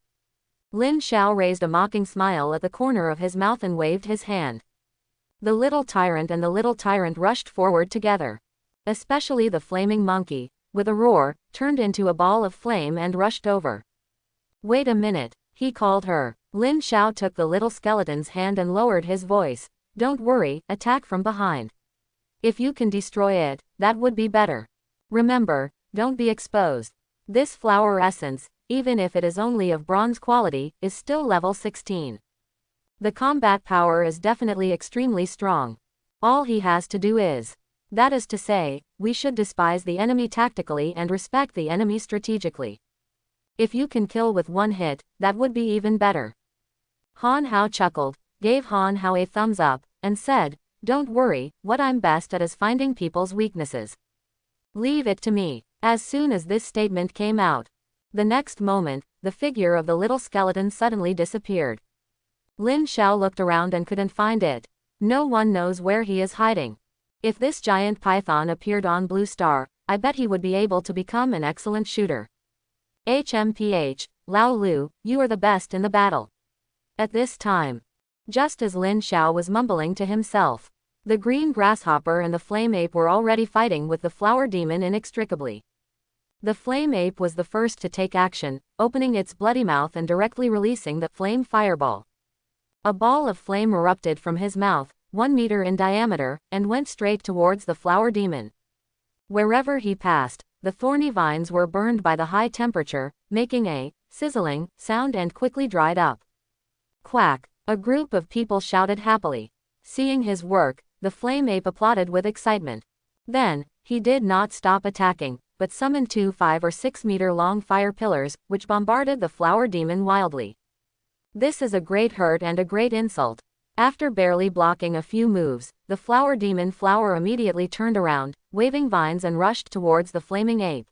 Lin Xiao raised a mocking smile at the corner of his mouth and waved his hand. The little tyrant and the little tyrant rushed forward together. Especially the flaming monkey, with a roar, turned into a ball of flame and rushed over. Wait a minute, he called her. Lin Xiao took the little skeleton's hand and lowered his voice. Don't worry, attack from behind. If you can destroy it, that would be better. Remember, don't be exposed. This flower essence, even if it is only of bronze quality, is still level 16. The combat power is definitely extremely strong. All he has to do is That is to say, we should despise the enemy tactically and respect the enemy strategically. If you can kill with one hit, that would be even better. Han Hao chuckled, gave Han Hao a thumbs up, and said, "Don't worry, what I'm best at is finding people's weaknesses. Leave it to me." As soon as this statement came out, the next moment, the figure of the little skeleton suddenly disappeared. Lin Xiao looked around and couldn't find it. No one knows where he is hiding. If this giant python appeared on Blue Star, I bet he would be able to become an excellent shooter. HMPH, Lao Lu, you are the best in the battle. At this time, just as Lin Xiao was mumbling to himself, the green grasshopper and the flame ape were already fighting with the flower demon inextricably. The flame ape was the first to take action, opening its bloody mouth and directly releasing the flame fireball. A ball of flame erupted from his mouth, 1 meter in diameter, and went straight towards the flower demon. Wherever he passed, the thorny vines were burned by the high temperature, making a sizzling sound and quickly dried up. Quack! A group of people shouted happily. Seeing his work, the flame ape applauded with excitement. Then, he did not stop attacking, but summoned 2 5 or 6 meter long fire pillars, which bombarded the flower demon wildly. This is a great hurt and a great insult. After barely blocking a few moves, the flower demon immediately turned around, waving vines and rushed towards the flaming ape.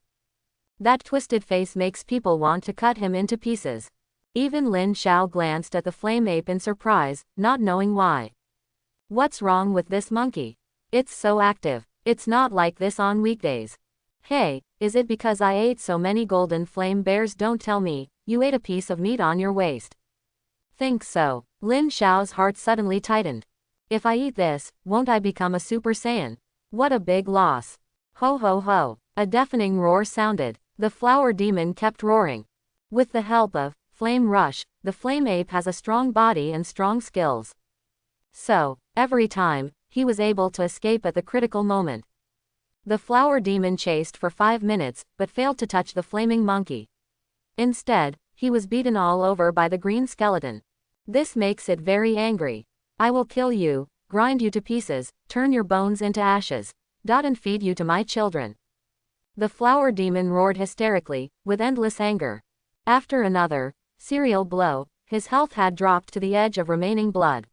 That twisted face makes people want to cut him into pieces. Even Lin Xiao glanced at the flame ape in surprise, not knowing why. What's wrong with this monkey? It's so active. It's not like this on weekdays. Hey, is it because I ate so many golden flame bears? Don't tell me, you ate a piece of meat on your waist. Think so. Lin Xiao's heart suddenly tightened. If I eat this, won't I become a Super Saiyan? What a big loss. Ho ho ho. A deafening roar sounded. The flower demon kept roaring. With the help of Flame Rush, the flame ape has a strong body and strong skills. So, every time, he was able to escape at the critical moment. The flower demon chased for 5 minutes, but failed to touch the flaming monkey. Instead, he was beaten all over by the green skeleton. This makes it very angry. I will kill you, grind you to pieces, turn your bones into ashes, and feed you to my children. The flower demon roared hysterically, with endless anger. After another serial blow, his health had dropped to the edge of remaining blood.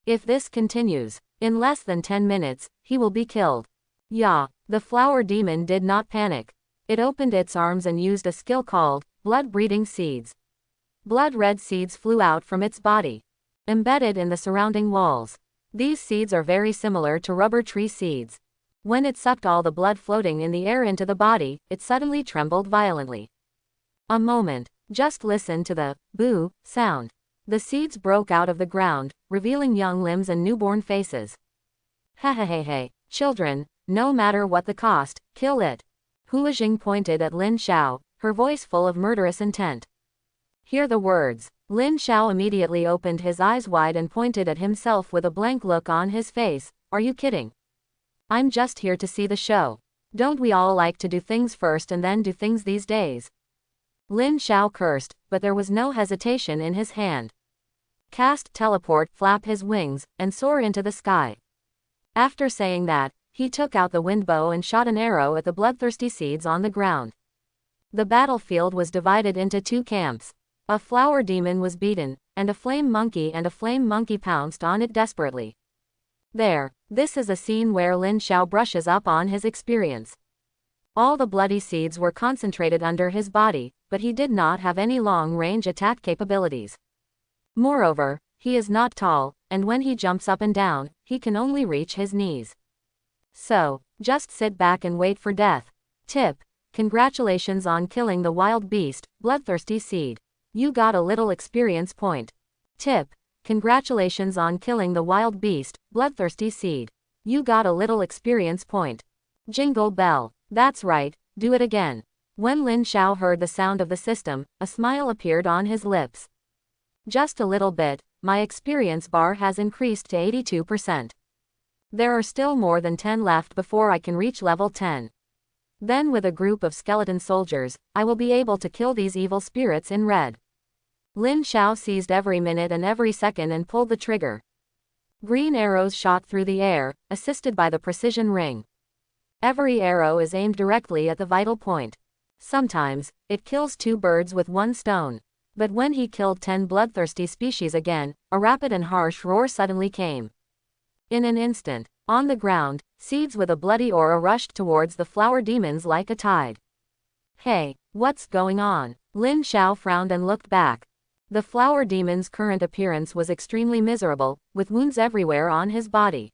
If this continues, in less than 10 minutes, he will be killed. Yeah, the flower demon did not panic. It opened its arms and used a skill called blood-breeding seeds. Blood-red seeds flew out from its body, embedded in the surrounding walls. These seeds are very similar to rubber tree seeds. When it sucked all the blood floating in the air into the body, it suddenly trembled violently. A moment, just listen to the boo sound. The seeds broke out of the ground, revealing young limbs and newborn faces. Hey, children, no matter what the cost, kill it. Huajing pointed at Lin Xiao, her voice full of murderous intent. Hear the words. Lin Xiao immediately opened his eyes wide and pointed at himself with a blank look on his face. Are you kidding? I'm just here to see the show. Don't we all like to do things first and then do things these days? Lin Xiao cursed, but there was no hesitation in his hand. Cast teleport, flap his wings, and soar into the sky. After saying that, he took out the wind bow and shot an arrow at the bloodthirsty seeds on the ground. The battlefield was divided into 2 camps. A flower demon was beaten, and a flame monkey pounced on it desperately. This is a scene where Lin Xiao brushes up on his experience. All the bloody seeds were concentrated under his body, but he did not have any long-range attack capabilities. Moreover, he is not tall, and when he jumps up and down, he can only reach his knees. So, just sit back and wait for death. Tip: congratulations on killing the wild beast, bloodthirsty seed. You got a little experience point. Tip: congratulations on killing the wild beast, bloodthirsty seed. You got a little experience point. Jingle bell. That's right, do it again. When Lin Xiao heard the sound of the system, a smile appeared on his lips. Just a little bit, my experience bar has increased to 82%. There are still more than 10 left before I can reach level 10. Then with a group of skeleton soldiers, I will be able to kill these evil spirits in red. Lin Xiao seized every minute and every second and pulled the trigger. Green arrows shot through the air, assisted by the precision ring. Every arrow is aimed directly at the vital point. Sometimes, it kills 2 birds with 1 stone. But when he killed 10 bloodthirsty species again, a rapid and harsh roar suddenly came. In an instant, on the ground, seeds with a bloody aura rushed towards the flower demons like a tide. Hey, what's going on? Lin Xiao frowned and looked back. The flower demon's current appearance was extremely miserable, with wounds everywhere on his body.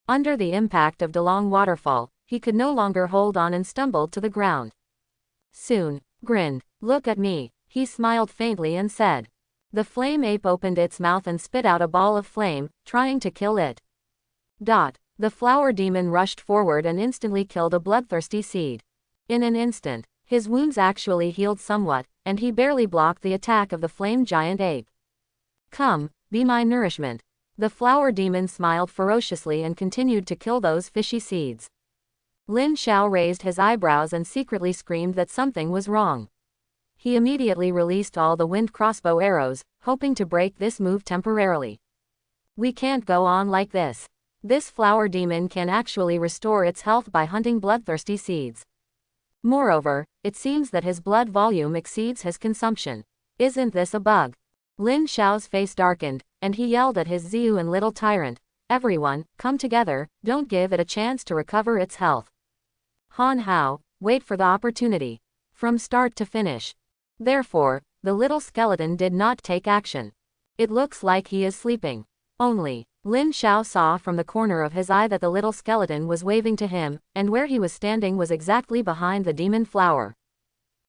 Under the impact of Delong waterfall, he could no longer hold on and stumbled to the ground. Soon, grinned. Look at me, he smiled faintly and said. The flame ape opened its mouth and spit out a ball of flame, trying to kill it. The flower demon rushed forward and instantly killed a bloodthirsty seed. In an instant, his wounds actually healed somewhat, and he barely blocked the attack of the flame giant ape. Come, be my nourishment. The flower demon smiled ferociously and continued to kill those fishy seeds. Lin Xiao raised his eyebrows and secretly screamed that something was wrong. He immediately released all the wind crossbow arrows, hoping to break this move temporarily. We can't go on like this. This flower demon can actually restore its health by hunting bloodthirsty seeds. Moreover, it seems that his blood volume exceeds his consumption. Isn't this a bug? Lin Xiao's face darkened, and he yelled at his Ziyu and little tyrant. Everyone, come together, don't give it a chance to recover its health. Han Hao, wait for the opportunity. From start to finish. Therefore, the little skeleton did not take action. It looks like he is sleeping. Only, Lin Xiao saw from the corner of his eye that the little skeleton was waving to him, and where he was standing was exactly behind the demon flower.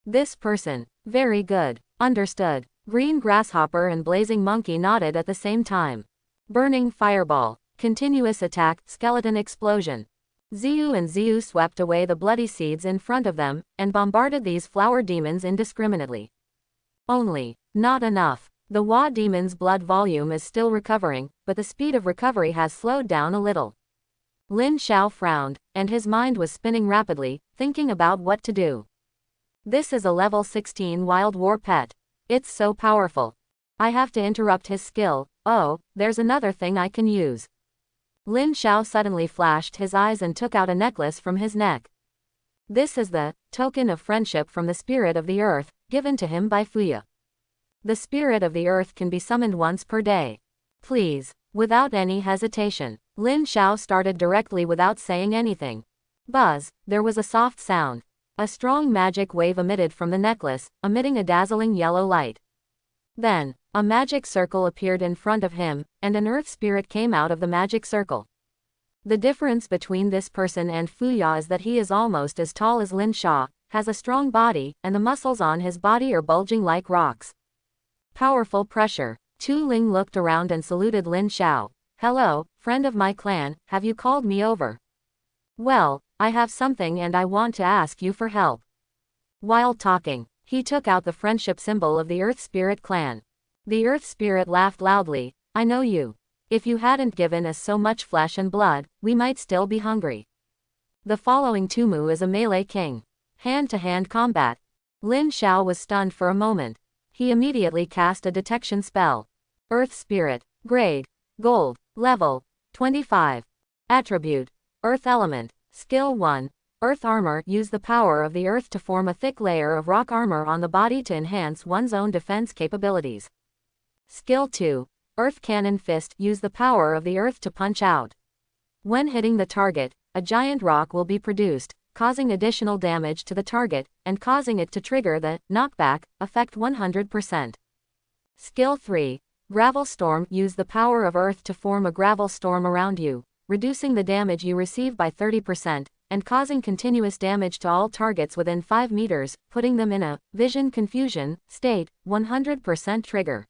This person. Very good. Understood. Green grasshopper and blazing monkey nodded at the same time. Burning fireball. Continuous attack, skeleton explosion. Ziyu and Ziyu swept away the bloody seeds in front of them, and bombarded these flower demons indiscriminately. Only, not enough. The Hua demon's blood volume is still recovering, but the speed of recovery has slowed down a little. Lin Xiao frowned, and his mind was spinning rapidly, thinking about what to do. This is a level 16 wild war pet. It's so powerful. I have to interrupt his skill. Oh, there's another thing I can use. Lin Xiao suddenly flashed his eyes and took out a necklace from his neck. This is the token of friendship from the spirit of the earth, given to him by Fuya. The spirit of the earth can be summoned once per day. Please. Without any hesitation, Lin Xiao started directly without saying anything. Buzz, there was a soft sound. A strong magic wave emitted from the necklace, emitting a dazzling yellow light. Then, a magic circle appeared in front of him, and an earth spirit came out of the magic circle. The difference between this person and Fuya is that he is almost as tall as Lin Xiao, has a strong body, and the muscles on his body are bulging like rocks. Powerful pressure. Tu Ling looked around and saluted Lin Xiao. Hello, friend of my clan, have you called me over? Well, I have something and I want to ask you for help. While talking, he took out the friendship symbol of the Earth Spirit clan. The Earth Spirit laughed loudly. I know you. If you hadn't given us so much flesh and blood, we might still be hungry. The following Tumu is a melee king. Hand-to-hand combat. Lin Xiao was stunned for a moment. He immediately cast a detection spell. Earth Spirit. Grade. Gold. Level. 25. Attribute. Earth Element. Skill 1. Earth Armor. Use the power of the earth to form a thick layer of rock armor on the body to enhance one's own defense capabilities. Skill 2. Earth Cannon Fist. Use the power of the earth to punch out. When hitting the target, a giant rock will be produced, causing additional damage to the target, and causing it to trigger the knockback effect 100%. Skill 3. Gravel Storm. Use the power of earth to form a gravel storm around you, reducing the damage you receive by 30%, and causing continuous damage to all targets within 5 meters, putting them in a vision confusion state, 100% trigger.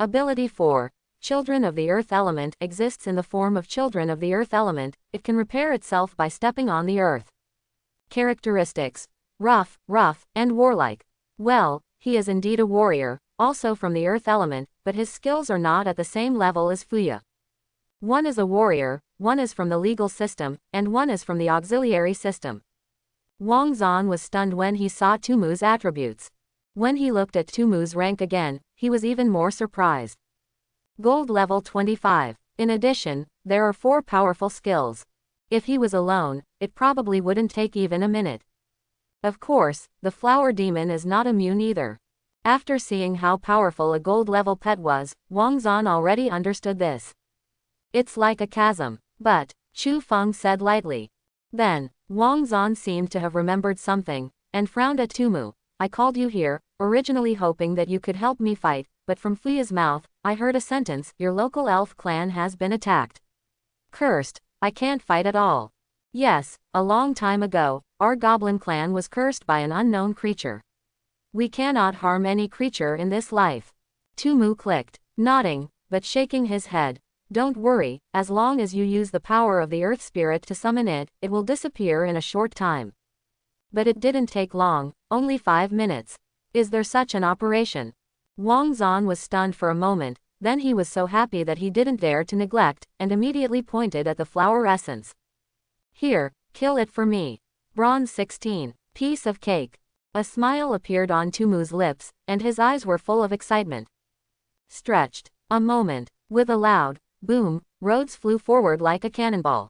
Ability 4. Children of the Earth Element exists in the form of Children of the Earth Element. It can repair itself by stepping on the earth. Characteristics. Rough, and warlike. Well, he is indeed a warrior, also from the Earth Element, but his skills are not at the same level as Fuya. One is a warrior, one is from the legal system, and one is from the auxiliary system. Wang Zan was stunned when he saw Tumu's attributes. When he looked at Tumu's rank again, he was even more surprised. Gold level 25. In addition, there are 4 powerful skills. If he was alone, it probably wouldn't take even a minute. Of course, the flower demon is not immune either. After seeing how powerful a gold-level pet was, Wang Zan already understood this. It's like a chasm. But, Chu Feng said lightly. Then, Wang Zan seemed to have remembered something, and frowned at Tumu. I called you here, originally hoping that you could help me fight, but from Fuya's mouth, I heard a sentence, your local elf clan has been attacked. Cursed, I can't fight at all. Yes, a long time ago, our goblin clan was cursed by an unknown creature. We cannot harm any creature in this life. Tumu clicked, nodding, but shaking his head. Don't worry, as long as you use the power of the earth spirit to summon it, it will disappear in a short time. But it didn't take long, only 5 minutes. Is there such an operation? Wang Zan was stunned for a moment, then he was so happy that he didn't dare to neglect, and immediately pointed at the flower essence. Here, kill it for me. Bronze 16. Piece of cake. A smile appeared on Tumu's lips, and his eyes were full of excitement. Stretched. A moment. With a loud boom, Rhodes flew forward like a cannonball.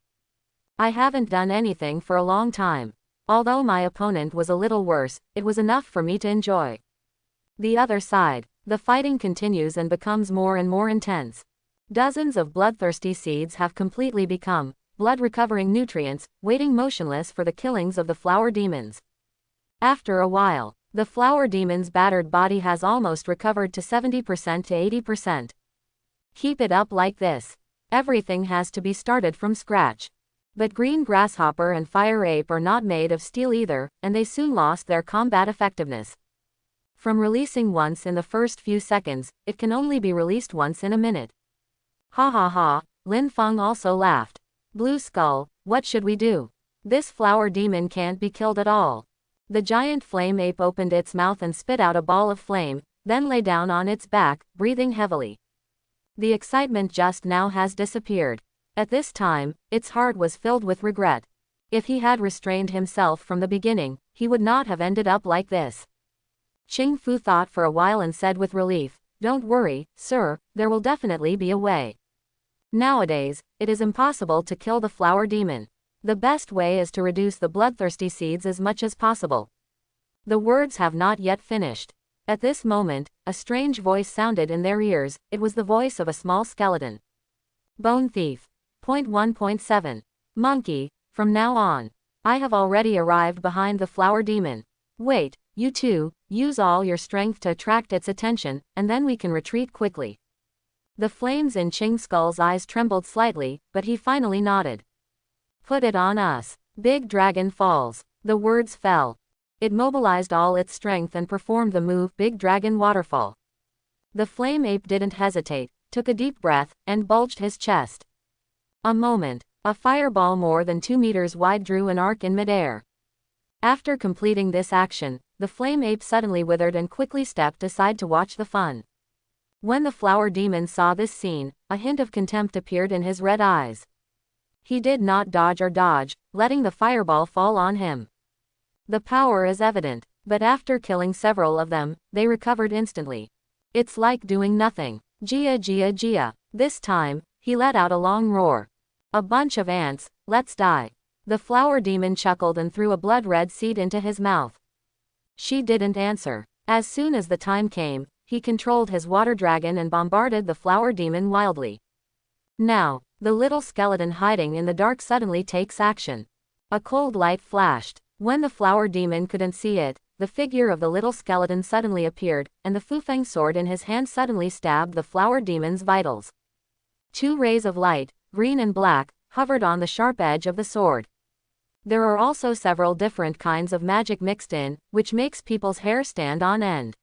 I haven't done anything for a long time. Although my opponent was a little worse, it was enough for me to enjoy. The other side. The fighting continues and becomes more and more intense. Dozens of bloodthirsty seeds have completely become blood-recovering nutrients, waiting motionless for the killings of the flower demons. After a while, the flower demon's battered body has almost recovered to 70% to 80%. Keep it up like this. Everything has to be started from scratch. But Green Grasshopper and Fire Ape are not made of steel either, and they soon lost their combat effectiveness. From releasing once in the first few seconds, it can only be released once in a minute. Ha ha ha, Lin Feng also laughed. Blue Skull, what should we do? This flower demon can't be killed at all. The giant flame ape opened its mouth and spit out a ball of flame, then lay down on its back, breathing heavily. The excitement just now has disappeared. At this time, its heart was filled with regret. If he had restrained himself from the beginning, he would not have ended up like this. Qing Fu thought for a while and said with relief, "Don't worry, sir, there will definitely be a way. Nowadays, it is impossible to kill the flower demon. The best way is to reduce the bloodthirsty seeds as much as possible." The words have not yet finished. At this moment, a strange voice sounded in their ears. It was the voice of a small skeleton. Bone Thief. 1.7. Monkey, from now on. I have already arrived behind the flower demon. Wait, you two, use all your strength to attract its attention, and then we can retreat quickly. The flames in Ching Skull's eyes trembled slightly, but he finally nodded. Put it on us. Big Dragon Falls. The words fell. It mobilized all its strength and performed the move Big Dragon Waterfall. The flame ape didn't hesitate, took a deep breath, and bulged his chest. A moment. A fireball more than 2 meters wide drew an arc in midair. After completing this action, the flame ape suddenly withered and quickly stepped aside to watch the fun. When the flower demon saw this scene, a hint of contempt appeared in his red eyes. He did not dodge or dodge, letting the fireball fall on him. The power is evident, but after killing several of them, they recovered instantly. It's like doing nothing. Gia Gia Gia. This time, he let out a long roar. A bunch of ants, let's die. The flower demon chuckled and threw a blood-red seed into his mouth. She didn't answer. As soon as the time came, he controlled his water dragon and bombarded the flower demon wildly. Now, the little skeleton hiding in the dark suddenly takes action. A cold light flashed. When the flower demon couldn't see it, the figure of the little skeleton suddenly appeared, and the Fufeng sword in his hand suddenly stabbed the flower demon's vitals. 2 rays of light, green and black, hovered on the sharp edge of the sword. There are also several different kinds of magic mixed in, which makes people's hair stand on end.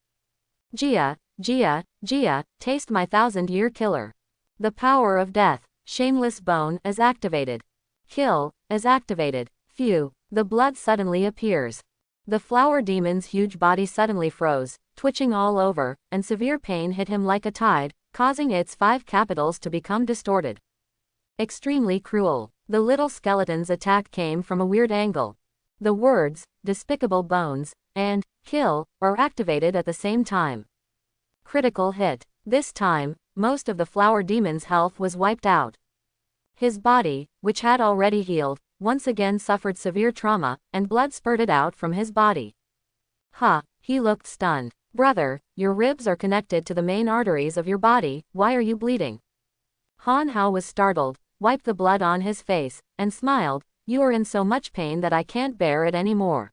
Gia, Gia, Gia, taste my 1000-year killer. The power of death, shameless bone, is activated. Kill, is activated. Phew, the blood suddenly appears. The flower demon's huge body suddenly froze, twitching all over, and severe pain hit him like a tide, causing its 5 capitals to become distorted. Extremely cruel. The little skeleton's attack came from a weird angle. The words, despicable bones, and kill, are activated at the same time. Critical hit. This time, most of the flower demon's health was wiped out. His body, which had already healed, once again suffered severe trauma, and blood spurted out from his body. He looked stunned. Brother, your ribs are connected to the main arteries of your body, why are you bleeding? Han Hao was startled, wiped the blood on his face, and smiled, you are in so much pain that I can't bear it anymore.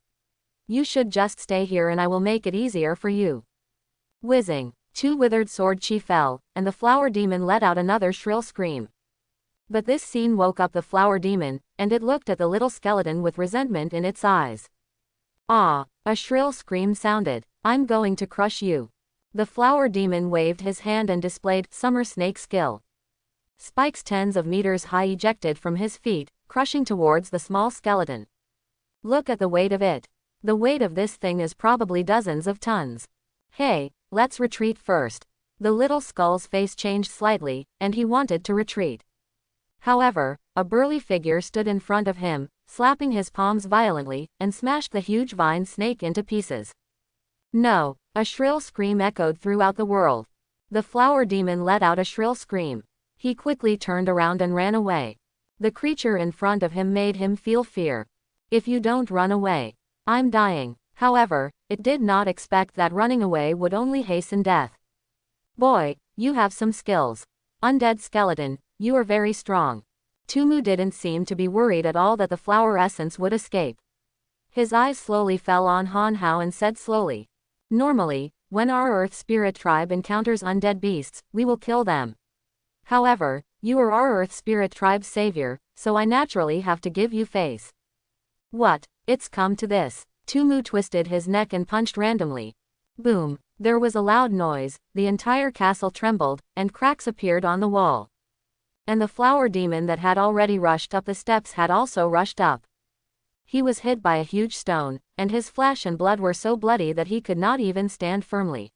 You should just stay here and I will make it easier for you. Whizzing, two withered sword chi fell, and the flower demon let out another shrill scream. But this scene woke up the flower demon, and it looked at the little skeleton with resentment in its eyes. Ah! A shrill scream sounded. I'm going to crush you. The flower demon waved his hand and displayed summer snake skill. Spikes tens of meters high ejected from his feet, crushing towards the small skeleton. Look at the weight of it. The weight of this thing is probably dozens of tons. Hey, let's retreat first. The little skull's face changed slightly, and he wanted to retreat. However, a burly figure stood in front of him, slapping his palms violently, and smashed the huge vine snake into pieces. No! A shrill scream echoed throughout the world. The flower demon let out a shrill scream. He quickly turned around and ran away. The creature in front of him made him feel fear. If you don't run away, I'm dying. However, it did not expect that running away would only hasten death. Boy, you have some skills. Undead skeleton, you are very strong. Tumu didn't seem to be worried at all that the flower essence would escape. His eyes slowly fell on Han Hao and said slowly, normally, when our Earth Spirit tribe encounters undead beasts, we will kill them. However, you are our Earth Spirit tribe's savior, so I naturally have to give you face. What? It's come to this. Tumu twisted his neck and punched randomly. Boom! There was a loud noise, the entire castle trembled, and cracks appeared on the wall. And the flower demon that had already rushed up the steps had also rushed up. He was hit by a huge stone, and his flesh and blood were so bloody that he could not even stand firmly.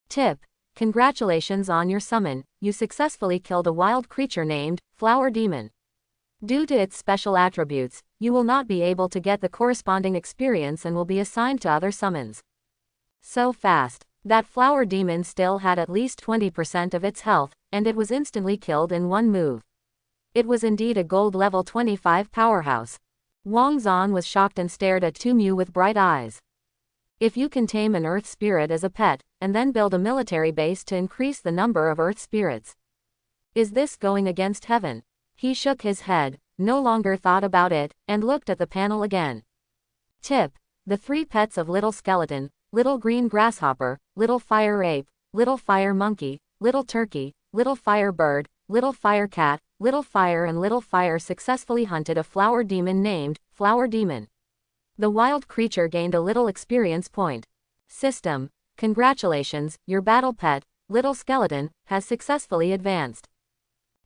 Tip: congratulations on your summon, you successfully killed a wild creature named Flower Demon. Due to its special attributes, you will not be able to get the corresponding experience and will be assigned to other summons. So fast. That flower demon still had at least 20% of its health, and it was instantly killed in one move. It was indeed a gold level 25 powerhouse. Wang Zan was shocked and stared at Tumu with bright eyes. If you can tame an earth spirit as a pet, and then build a military base to increase the number of earth spirits. Is this going against heaven? He shook his head, no longer thought about it, and looked at the panel again. Tip: the three pets of Little Skeleton, Little Green Grasshopper, Little Fire Ape, Little Fire Monkey, Little Turkey, Little Fire Bird, Little Fire Cat, Little Fire and Little Fire successfully hunted a flower demon named Flower Demon. The wild creature gained a little experience point. System: congratulations, your battle pet, Little Skeleton, has successfully advanced.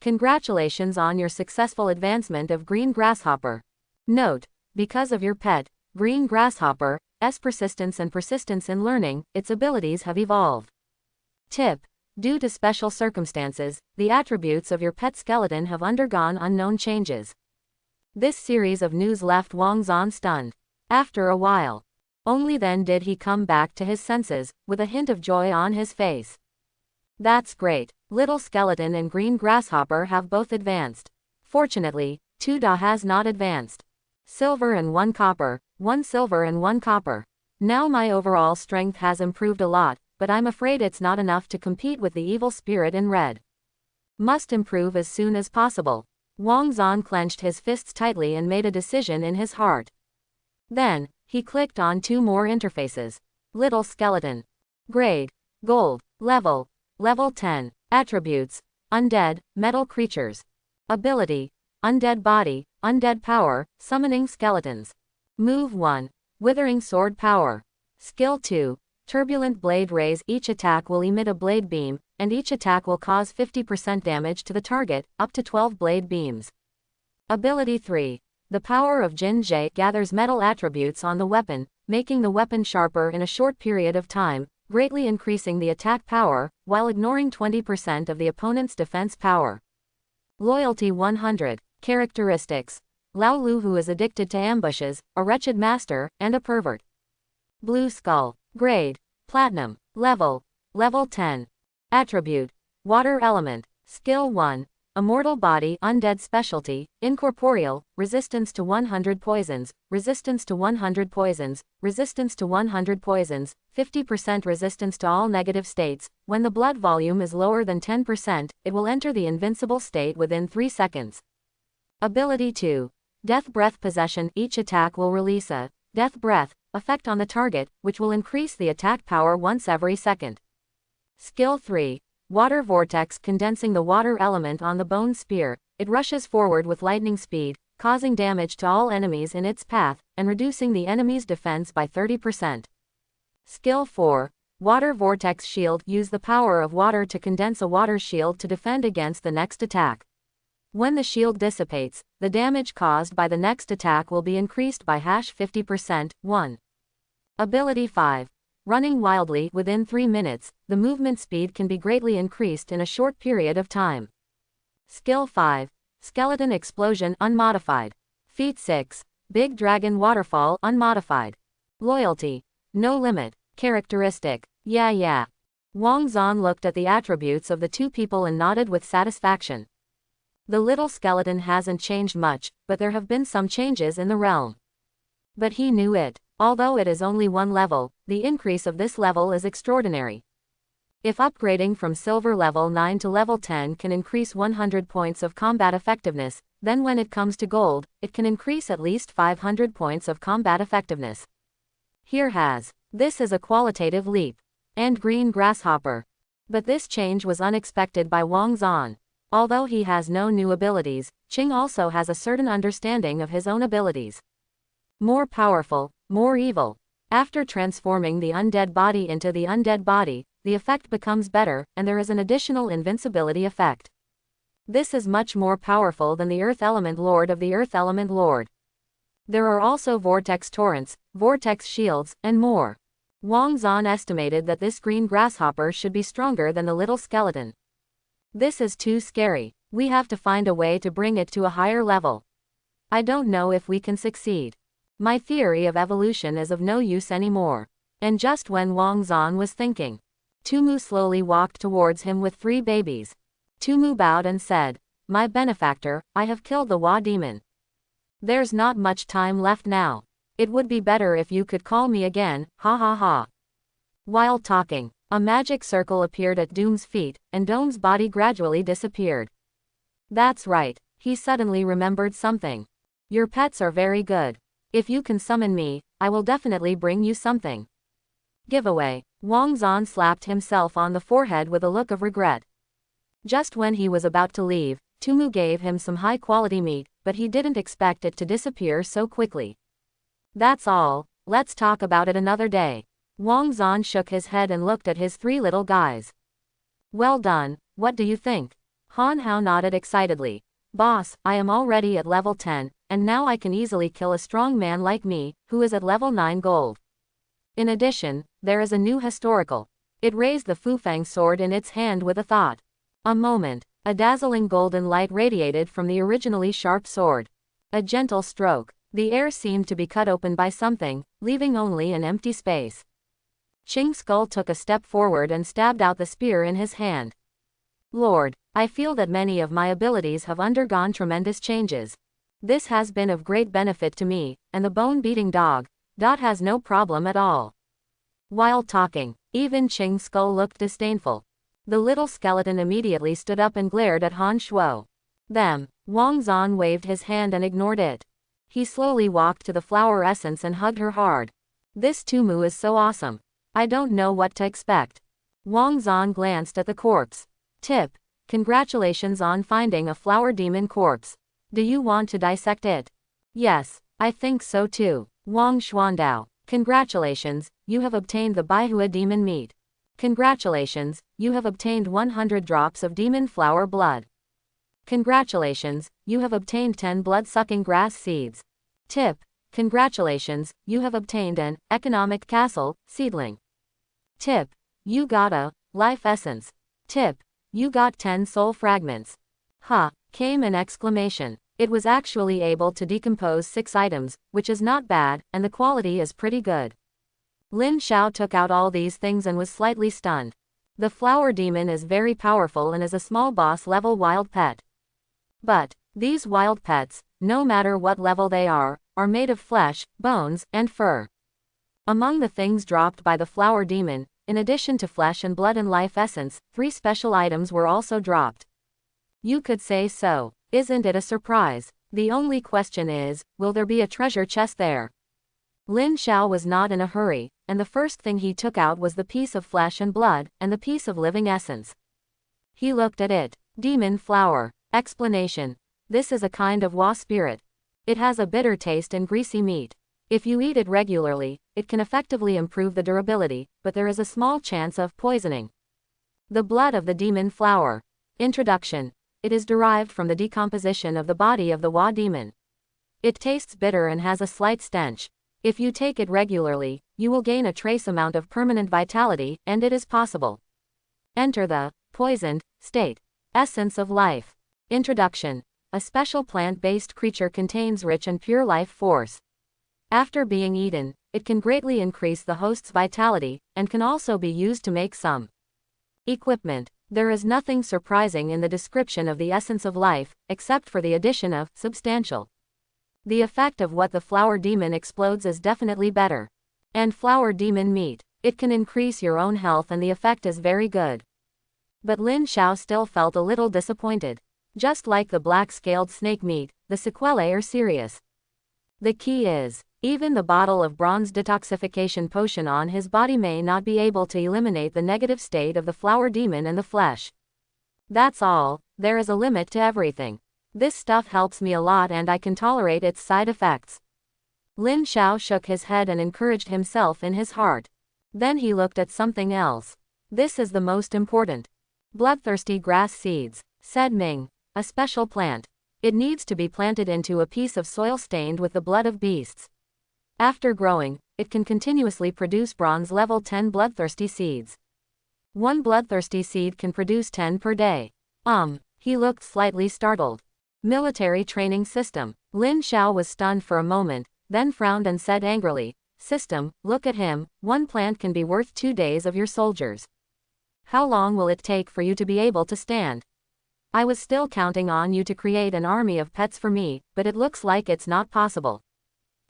Congratulations on your successful advancement of Green Grasshopper. Note: because of your pet, Green Grasshopper's persistence in learning, its abilities have evolved. Tip: due to special circumstances, the attributes of your pet skeleton have undergone unknown changes. This series of news left Wang Zan stunned. After a while, only then did he come back to his senses, with a hint of joy on his face. That's great. Little Skeleton and Green Grasshopper have both advanced. Fortunately, Tuda has not advanced. Silver and 1 copper, 1 silver and 1 copper. Now my overall strength has improved a lot, but I'm afraid it's not enough to compete with the evil spirit in red. Must improve as soon as possible. Wang Zan clenched his fists tightly and made a decision in his heart. Then, he clicked on 2 more interfaces. Little Skeleton. Grade: Gold. Level: Level 10. Attributes: Undead, Metal Creatures. Ability: Undead Body, Undead Power, Summoning Skeletons. Move 1. Withering Sword Power. Skill 2. Turbulent Blade Rays. Each attack will emit a blade beam, and each attack will cause 50% damage to the target, up to 12 blade beams. Ability 3. The power of Jin Jie gathers metal attributes on the weapon, making the weapon sharper in a short period of time, greatly increasing the attack power, while ignoring 20% of the opponent's defense power. Loyalty 100. Characteristics: Lao Lu, who is addicted to ambushes, a wretched master, and a pervert. Blue Skull. Grade: Platinum. Level: Level 10. Attribute: Water Element. Skill 1. Immortal body, undead specialty, incorporeal, resistance to 100 poisons, resistance to 100 poisons, resistance to 100 poisons, 50% resistance to all negative states. When the blood volume is lower than 10%, it will enter the invincible state within 3 seconds. Ability 2. Death Breath Possession. Each attack will release a death breath effect on the target, which will increase the attack power once every second. Skill 3. Water Vortex. Condensing the water element on the bone spear, it rushes forward with lightning speed, causing damage to all enemies in its path, and reducing the enemy's defense by 30%. Skill 4. Water Vortex Shield. Use the power of water to condense a water shield to defend against the next attack. When the shield dissipates, the damage caused by the next attack will be increased by 50%. 1. Ability 5. Running wildly. Within 3 minutes, the movement speed can be greatly increased in a short period of time. Skill 5. Skeleton Explosion. Unmodified. Feat 6. Big Dragon Waterfall. Unmodified. Loyalty. No limit. Characteristic. Yeah. Wang Zan looked at the attributes of the two people and nodded with satisfaction. The little skeleton hasn't changed much, but there have been some changes in the realm. But he knew it. Although it is only one level, the increase of this level is extraordinary. If upgrading from silver level 9 to level 10 can increase 100 points of combat effectiveness, then when it comes to gold, it can increase at least 500 points of combat effectiveness. This is a qualitative leap. And green grasshopper. But this change was unexpected by Wang Zan. Although he has no new abilities, Qing also has a certain understanding of his own abilities. More powerful, more evil. After transforming the undead body into the undead body, the effect becomes better, and there is an additional invincibility effect. This is much more powerful than the Earth Element Lord of the Earth Element Lord. There are also vortex torrents, vortex shields, and more. Wang Zan estimated that this green grasshopper should be stronger than the little skeleton. This is too scary. We have to find a way to bring it to a higher level. I don't know if we can succeed. My theory of evolution is of no use anymore. And just when Wang Zan was thinking, Tumu slowly walked towards him with 3 babies. Tumu bowed and said, "My benefactor, I have killed the Wa demon. There's not much time left now. It would be better if you could call me again, ha ha ha." While talking, a magic circle appeared at Doom's feet, and Doom's body gradually disappeared. That's right, he suddenly remembered something. Your pets are very good. If you can summon me, I will definitely bring you something. Giveaway. Wang Zan slapped himself on the forehead with a look of regret. Just when he was about to leave, Tumu gave him some high-quality meat, but he didn't expect it to disappear so quickly. That's all, let's talk about it another day. Wang Zan shook his head and looked at his 3 little guys. Well done, what do you think? Han Hao nodded excitedly. Boss, I am already at level 10, and now I can easily kill a strong man like me, who is at level 9 gold. In addition, there is a new historical. It raised the Fufang sword in its hand with a thought. A moment, a dazzling golden light radiated from the originally sharp sword. A gentle stroke. The air seemed to be cut open by something, leaving only an empty space. Qing's skull took a step forward and stabbed out the spear in his hand. Lord, I feel that many of my abilities have undergone tremendous changes. This has been of great benefit to me, and the bone-beating dog, Dot, has no problem at all. While talking, even Qing's skull looked disdainful. The little skeleton immediately stood up and glared at Han Shuo. Wang Zan waved his hand and ignored it. He slowly walked to the flower essence and hugged her hard. This Tumu is so awesome. I don't know what to expect. Wang Zan glanced at the corpse. Tip. Congratulations on finding a flower demon corpse. Do you want to dissect it? Yes, I think so too. Wang Xuandao. Congratulations, you have obtained the Baihua demon meat. Congratulations, you have obtained 100 drops of demon flower blood. Congratulations, you have obtained 10 blood-sucking grass seeds. Tip. Congratulations, you have obtained an economic castle seedling. Tip. You got a life essence. Tip. You got 10 soul fragments. Ha, came an exclamation. It was actually able to decompose 6 items, which is not bad, and the quality is pretty good. Lin Xiao took out all these things and was slightly stunned. The flower demon is very powerful and is a small boss level wild pet. But these wild pets, no matter what level they are made of flesh, bones, and fur. Among the things dropped by the flower demon, in addition to flesh and blood and life essence, 3 special items were also dropped. You could say so. Isn't it a surprise? The only question is, will there be a treasure chest there? Lin Xiao was not in a hurry, and the first thing he took out was the piece of flesh and blood, and the piece of living essence. He looked at it. Demon flower. Explanation. This is a kind of Wa spirit. It has a bitter taste and greasy meat. If you eat it regularly, it can effectively improve the durability, but there is a small chance of poisoning. The blood of the demon flower. Introduction. It is derived from the decomposition of the body of the Wa demon. It tastes bitter and has a slight stench. If you take it regularly, you will gain a trace amount of permanent vitality, and it is possible. Enter the poisoned state. Essence of life. Introduction. A special plant-based creature contains rich and pure life force. After being eaten, it can greatly increase the host's vitality, and can also be used to make some equipment. There is nothing surprising in the description of the essence of life, except for the addition of substantial. The effect of what the flower demon explodes is definitely better. And flower demon meat. It can increase your own health and the effect is very good. But Lin Xiao still felt a little disappointed. Just like the black-scaled snake meat, the sequelae are serious. The key is, even the bottle of bronze detoxification potion on his body may not be able to eliminate the negative state of the flower demon and the flesh. That's all, there is a limit to everything. This stuff helps me a lot and I can tolerate its side effects. Lin Xiao shook his head and encouraged himself in his heart. Then he looked at something else. This is the most important. Bloodthirsty grass seeds, said Ming. A special plant. It needs to be planted into a piece of soil stained with the blood of beasts. After growing, it can continuously produce bronze level 10 bloodthirsty seeds. 1 bloodthirsty seed can produce 10 per day. He looked slightly startled. Military training system. Lin Xiao was stunned for a moment, then frowned and said angrily, "System, look at him, 1 plant can be worth 2 days of your soldiers. How long will it take for you to be able to stand? I was still counting on you to create an army of pets for me, but it looks like it's not possible."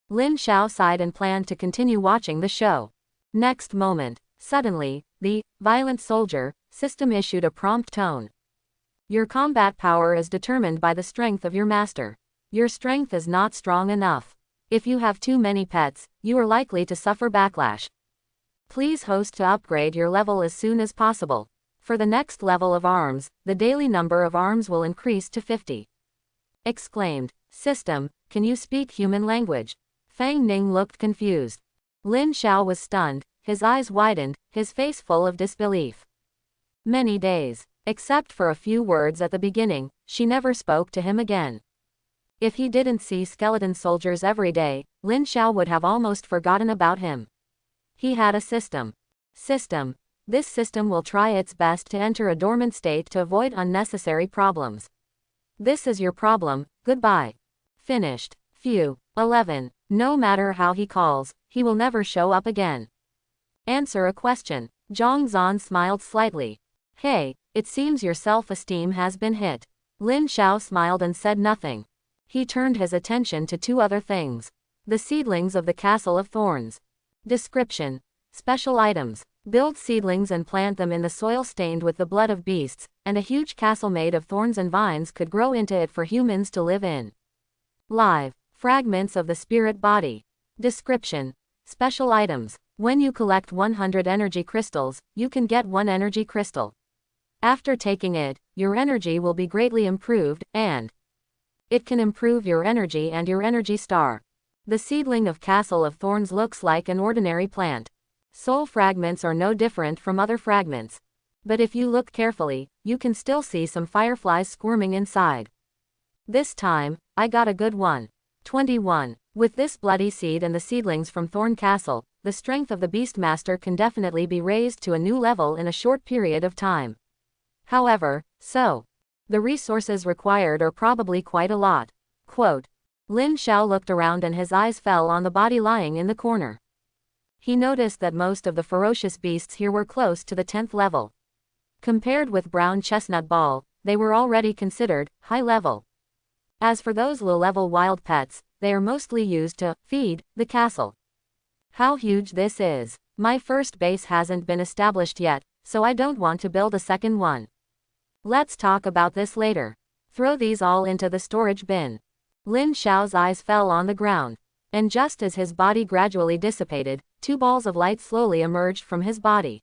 Lin Xiao sighed and planned to continue watching the show. Next moment, suddenly, the violent soldier system issued a prompt tone. Your combat power is determined by the strength of your master. Your strength is not strong enough. If you have too many pets, you are likely to suffer backlash. Please host to upgrade your level as soon as possible. For the next level of arms, the daily number of arms will increase to 50. Exclaimed. System, can you speak human language? Fang Ning looked confused. Lin Xiao was stunned, his eyes widened, his face full of disbelief. Many days. Except for a few words at the beginning, she never spoke to him again. If he didn't see skeleton soldiers every day, Lin Xiao would have almost forgotten about him. He had a system. System. This system will try its best to enter a dormant state to avoid unnecessary problems. This is your problem, goodbye. Finished. Phew. 11. No matter how he calls, he will never show up again. Answer a question. Zhang Zan smiled slightly. Hey, it seems your self-esteem has been hit. Lin Xiao smiled and said nothing. He turned his attention to 2 other things. The seedlings of the Castle of Thorns. Description. Special items. Build seedlings and plant them in the soil stained with the blood of beasts, and a huge castle made of thorns and vines could grow into it for humans to live in. Live. Fragments of the spirit body. Description. Special items. When you collect 100 energy crystals, you can get 1 energy crystal. After taking it, your energy will be greatly improved, and it can improve your energy and your energy star. The seedling of Castle of Thorns looks like an ordinary plant. Soul fragments are no different from other fragments. But if you look carefully, you can still see some fireflies squirming inside. This time, I got a good one. 21. With this bloody seed and the seedlings from Thorn Castle, the strength of the Beastmaster can definitely be raised to a new level in a short period of time. However, the resources required are probably quite a lot. Quote. Lin Xiao looked around and his eyes fell on the body lying in the corner. He noticed that most of the ferocious beasts here were close to the 10th level. Compared with brown chestnut ball, they were already considered high level. As for those low-level wild pets, they are mostly used to feed the castle. How huge this is. My first base hasn't been established yet, so I don't want to build a second one. Let's talk about this later. Throw these all into the storage bin. Lin Xiao's eyes fell on the ground. And just as his body gradually dissipated, 2 balls of light slowly emerged from his body.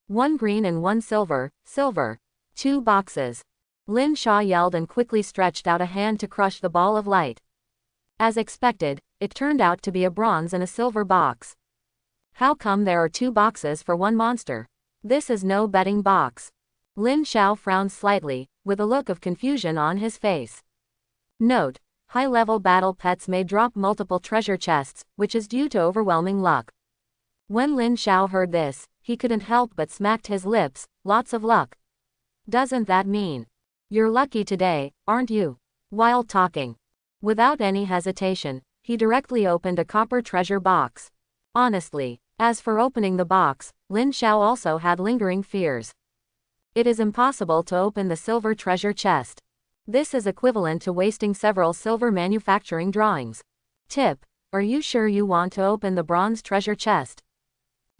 1 green and 1 silver, 2 boxes. Lin Xiao yelled and quickly stretched out a hand to crush the ball of light. As expected, it turned out to be a bronze and a silver box. How come there are 2 boxes for 1 monster? This is no betting box. Lin Xiao frowned slightly, with a look of confusion on his face. Note: high-level battle pets may drop multiple treasure chests, which is due to overwhelming luck. When Lin Xiao heard this, he couldn't help but smacked his lips. Lots of luck. Doesn't that mean you're lucky today, aren't you? While talking, without any hesitation, he directly opened a copper treasure box. Honestly, as for opening the box, Lin Xiao also had lingering fears. It is impossible to open the silver treasure chest. This is equivalent to wasting several silver manufacturing drawings. Tip: are you sure you want to open the bronze treasure chest?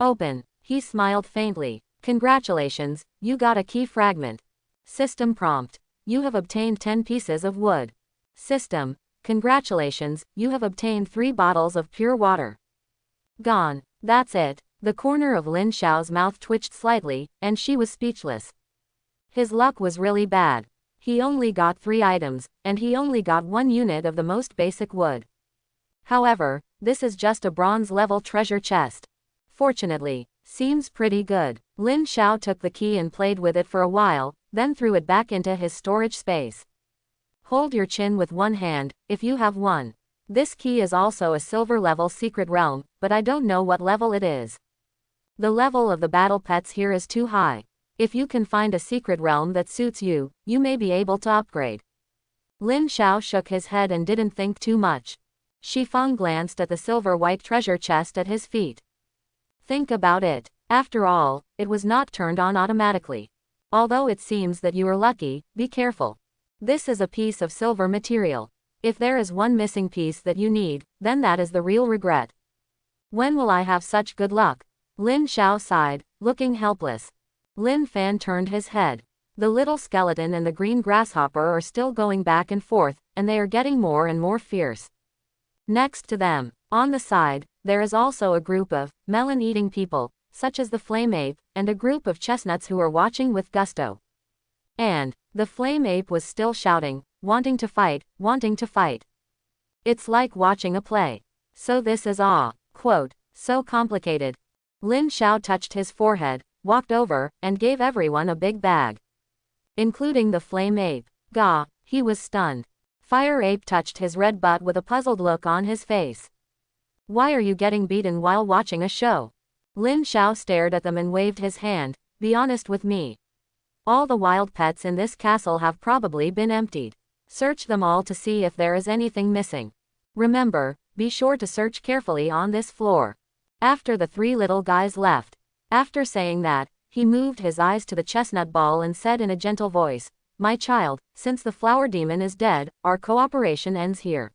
Open. He smiled faintly. Congratulations, you got a key fragment. System prompt: you have obtained 10 pieces of wood. System: congratulations, you have obtained 3 bottles of pure water. Gone. That's it. The corner of Lin Xiao's mouth twitched slightly, and she was speechless. His luck was really bad. He only got 3 items, and he only got 1 unit of the most basic wood. However, this is just a bronze-level treasure chest. Fortunately, seems pretty good. Lin Xiao took the key and played with it for a while, then threw it back into his storage space. Hold your chin with one hand, if you have one. This key is also a silver-level secret realm, but I don't know what level it is. The level of the battle pets here is too high. If you can find a secret realm that suits you, you may be able to upgrade. Lin Xiao shook his head and didn't think too much. Shifeng glanced at the silver-white treasure chest at his feet. Think about it. After all, it was not turned on automatically. Although it seems that you are lucky, be careful. This is a piece of silver material. If there is one missing piece that you need, then that is the real regret. When will I have such good luck? Lin Xiao sighed, looking helpless. Lin Fan turned his head. The little skeleton and the green grasshopper are still going back and forth, and they are getting more and more fierce. Next to them, on the side, there is also a group of melon-eating people, such as the flame ape, and a group of chestnuts who are watching with gusto. And the flame ape was still shouting, wanting to fight, wanting to fight. It's like watching a play. So this is quote, so complicated. Lin Xiao touched his forehead, walked over, and gave everyone a big bag. Including the flame ape. Gah, he was stunned. Fire ape touched his red butt with a puzzled look on his face. Why are you getting beaten while watching a show? Lin Xiao stared at them and waved his hand. Be honest with me. All the wild pets in this castle have probably been emptied. Search them all to see if there is anything missing. Remember, be sure to search carefully on this floor. After the 3 little guys left. After saying that, he moved his eyes to the chestnut ball and said in a gentle voice, My child, since the flower demon is dead, our cooperation ends here.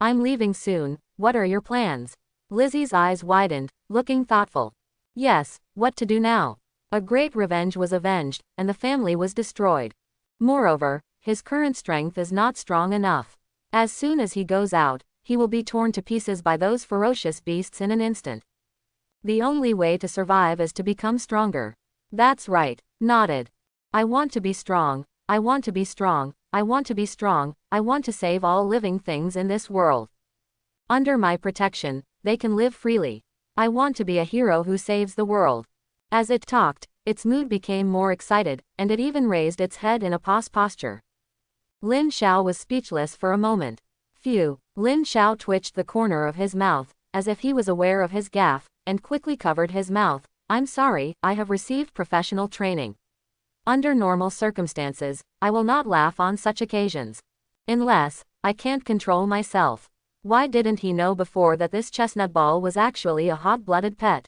I'm leaving soon. What are your plans? Lizzie's eyes widened, looking thoughtful. Yes, what to do now? A great revenge was avenged, and the family was destroyed. Moreover, his current strength is not strong enough. As soon as he goes out, he will be torn to pieces by those ferocious beasts in an instant. The only way to survive is to become stronger. That's right, nodded. I want to be strong, I want to be strong, I want to be strong, I want to save all living things in this world. Under my protection, they can live freely. I want to be a hero who saves the world. As it talked, its mood became more excited, and it even raised its head in a posture. Lin Xiao was speechless for a moment. Phew. Lin Xiao twitched the corner of his mouth, as if he was aware of his gaffe, and quickly covered his mouth. I'm sorry, I have received professional training. Under normal circumstances, I will not laugh on such occasions. Unless, I can't control myself. Why didn't he know before that this chestnut ball was actually a hot-blooded pet?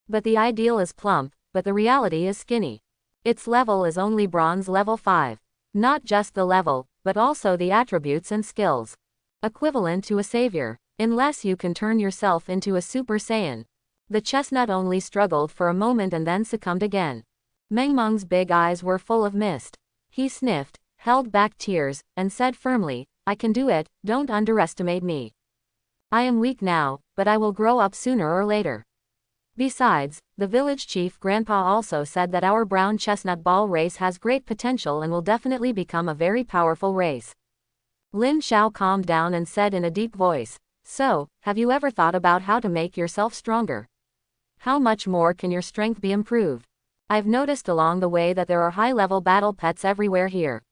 But the ideal is plump, but the reality is skinny. Its level is only bronze level 5. Not just the level, but also the attributes and skills equivalent to a savior, unless you can turn yourself into a Super Saiyan. The chestnut only struggled for a moment and then succumbed again. Meng Meng's big eyes were full of mist. He sniffed, held back tears, and said firmly, I can do it, don't underestimate me. I am weak now, but I will grow up sooner or later. Besides, the village chief grandpa also said that our brown chestnut ball race has great potential and will definitely become a very powerful race. Lin Xiao calmed down and said in a deep voice, so, have you ever thought about how to make yourself stronger? How much more can your strength be improved? I've noticed along the way that there are high-level battle pets everywhere here.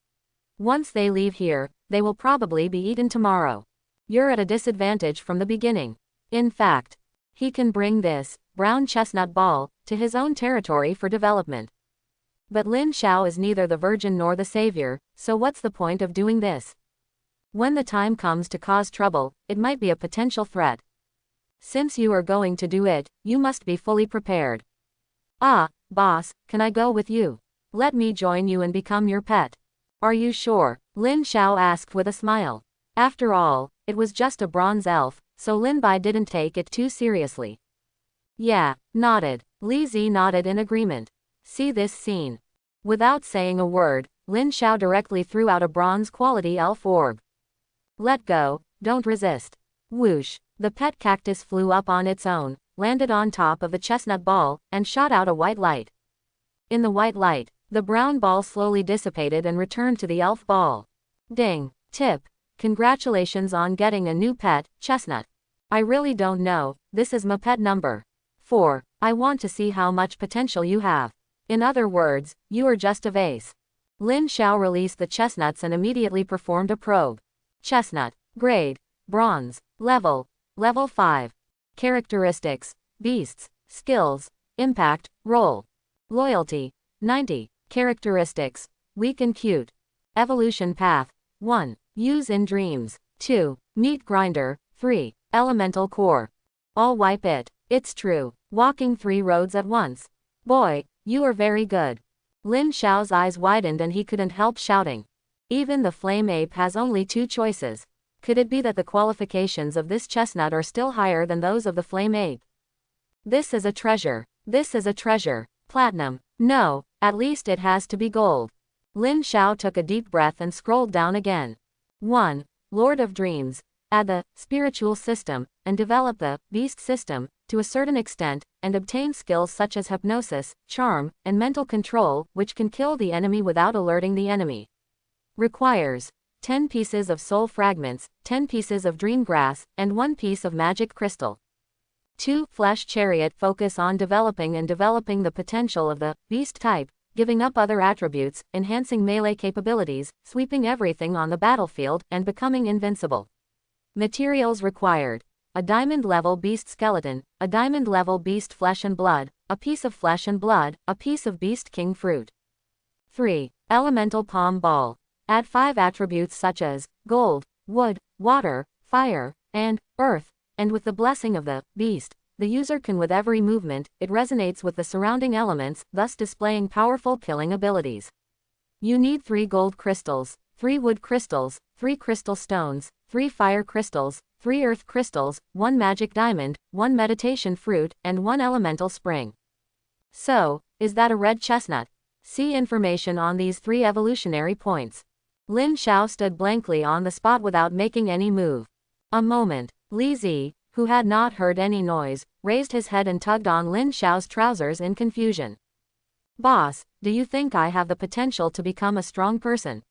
Once they leave here, they will probably be eaten tomorrow. You're at a disadvantage from the beginning. In fact, he can bring this brown chestnut ball to his own territory for development. But Lin Xiao is neither the virgin nor the savior, so what's the point of doing this? When the time comes to cause trouble, it might be a potential threat. Since you are going to do it, you must be fully prepared. Ah, boss, can I go with you? Let me join you and become your pet. Are you sure? Lin Xiao asked with a smile. After all, it was just a bronze elf, so Lin Bai didn't take it too seriously. Yeah, nodded. Li Zi nodded in agreement. See this scene. Without saying a word, Lin Xiao directly threw out a bronze-quality elf orb. Let go, don't resist. Whoosh, the pet cactus flew up on its own, landed on top of the chestnut ball, and shot out a white light. In the white light, the brown ball slowly dissipated and returned to the elf ball. Ding, tip. Congratulations on getting a new pet, Chestnut. I really don't know, this is my pet number 4. I want to see how much potential you have. In other words, you are just a vase. Lin Xiao released the chestnuts and immediately performed a probe. Chestnut. Grade. Bronze. Level 5. Characteristics. Beasts. Skills. Impact. Role. Loyalty. 90. Characteristics. Weak and cute. Evolution path. 1. Use in dreams. 2. Meat grinder. 3. Elemental core. I'll wipe it. It's true. Walking 3 roads at once. Boy, you are very good. Lin Xiao's eyes widened and he couldn't help shouting. Even the flame ape has only 2 choices. Could it be that the qualifications of this chestnut are still higher than those of the flame ape? This is a treasure. This is a treasure. Platinum. No, at least it has to be gold. Lin Xiao took a deep breath and scrolled down again. 1. Lord of Dreams. Add the spiritual system, and develop the beast system, to a certain extent, and obtain skills such as hypnosis, charm, and mental control, which can kill the enemy without alerting the enemy. Requires 10 pieces of soul fragments, 10 pieces of dream grass, and 1 piece of magic crystal. 2. Flesh chariot. Focus on developing the potential of the beast type, giving up other attributes, enhancing melee capabilities, sweeping everything on the battlefield, and becoming invincible. Materials required. A diamond-level beast skeleton, a diamond-level beast flesh and blood, a piece of flesh and blood, a piece of beast king fruit. 3. Elemental palm ball. Add 5 attributes such as gold, wood, water, fire, and earth, and with the blessing of the beast, the user can with every movement, it resonates with the surrounding elements, thus displaying powerful killing abilities. You need 3 gold crystals, 3 wood crystals, 3 crystal stones, 3 fire crystals, 3 earth crystals, 1 magic diamond, 1 meditation fruit, and 1 elemental spring. So, is that a red chestnut? See information on these 3 evolutionary points. Lin Xiao stood blankly on the spot without making any move. A moment. Li Zi, who had not heard any noise, raised his head and tugged on Lin Xiao's trousers in confusion. Boss, do you think I have the potential to become a strong person?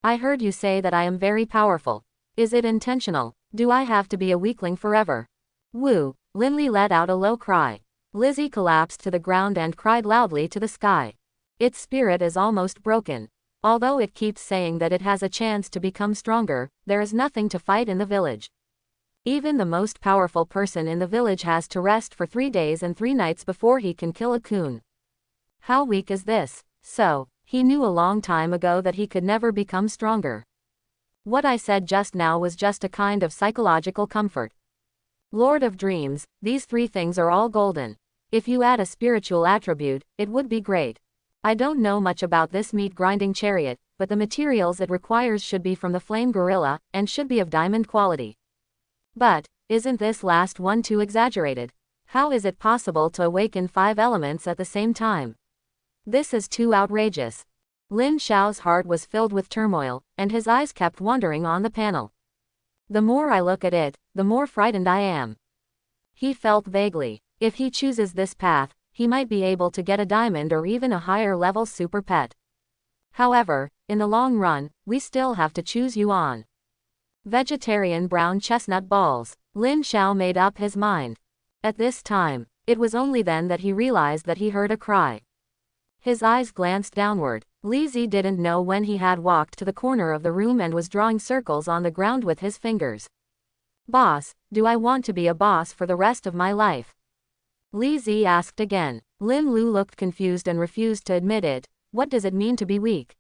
I heard you say that I am very powerful. Is it intentional? Do I have to be a weakling forever? Woo! Lin Li let out a low cry. Lizzie collapsed to the ground and cried loudly to the sky. Its spirit is almost broken. Although it keeps saying that it has a chance to become stronger, there is nothing to fight in the village. Even the most powerful person in the village has to rest for 3 days and 3 nights before he can kill a coon. How weak is this? So, he knew a long time ago that he could never become stronger. What I said just now was just a kind of psychological comfort. Lord of Dreams, these 3 things are all golden. If you add a spiritual attribute, it would be great. I don't know much about this meat-grinding chariot, but the materials it requires should be from the flame gorilla, and should be of diamond quality. But, isn't this last one too exaggerated? How is it possible to awaken 5 elements at the same time? This is too outrageous. Lin Xiao's heart was filled with turmoil, and his eyes kept wandering on the panel. The more I look at it, the more frightened I am. He felt vaguely, if he chooses this path, he might be able to get a diamond or even a higher level super pet. However, in the long run, we still have to choose Yuan. Vegetarian brown chestnut balls. Lin Xiao made up his mind. At this time, it was only then that he realized that he heard a cry. His eyes glanced downward. Li Zi didn't know when he had walked to the corner of the room and was drawing circles on the ground with his fingers. Boss, do I want to be a boss for the rest of my life? Li Zi asked again. Lin Lu looked confused and refused to admit it. What does it mean to be weak?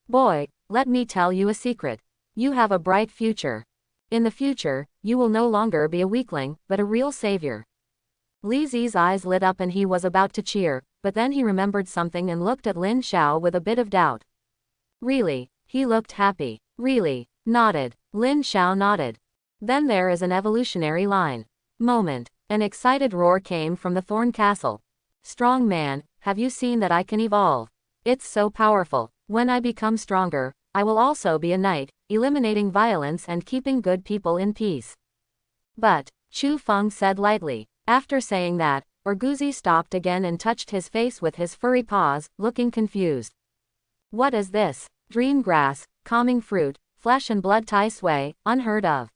Boy, let me tell you a secret. You have a bright future. In the future, you will no longer be a weakling, but a real savior. Li Zi's eyes lit up and he was about to cheer, but then he remembered something and looked at Lin Xiao with a bit of doubt. Really? He looked happy. Really? Nodded. Lin Xiao nodded. Then there is an evolutionary line. Moment. An excited roar came from the Thorn Castle. Strong man, have you seen that I can evolve? It's so powerful. When I become stronger, I will also be a knight, eliminating violence and keeping good people in peace. But, Chu Feng said lightly. After saying that, Orguzzi stopped again and touched his face with his furry paws, looking confused. What is this? Dream grass, calming fruit, flesh and blood tai sui, unheard of.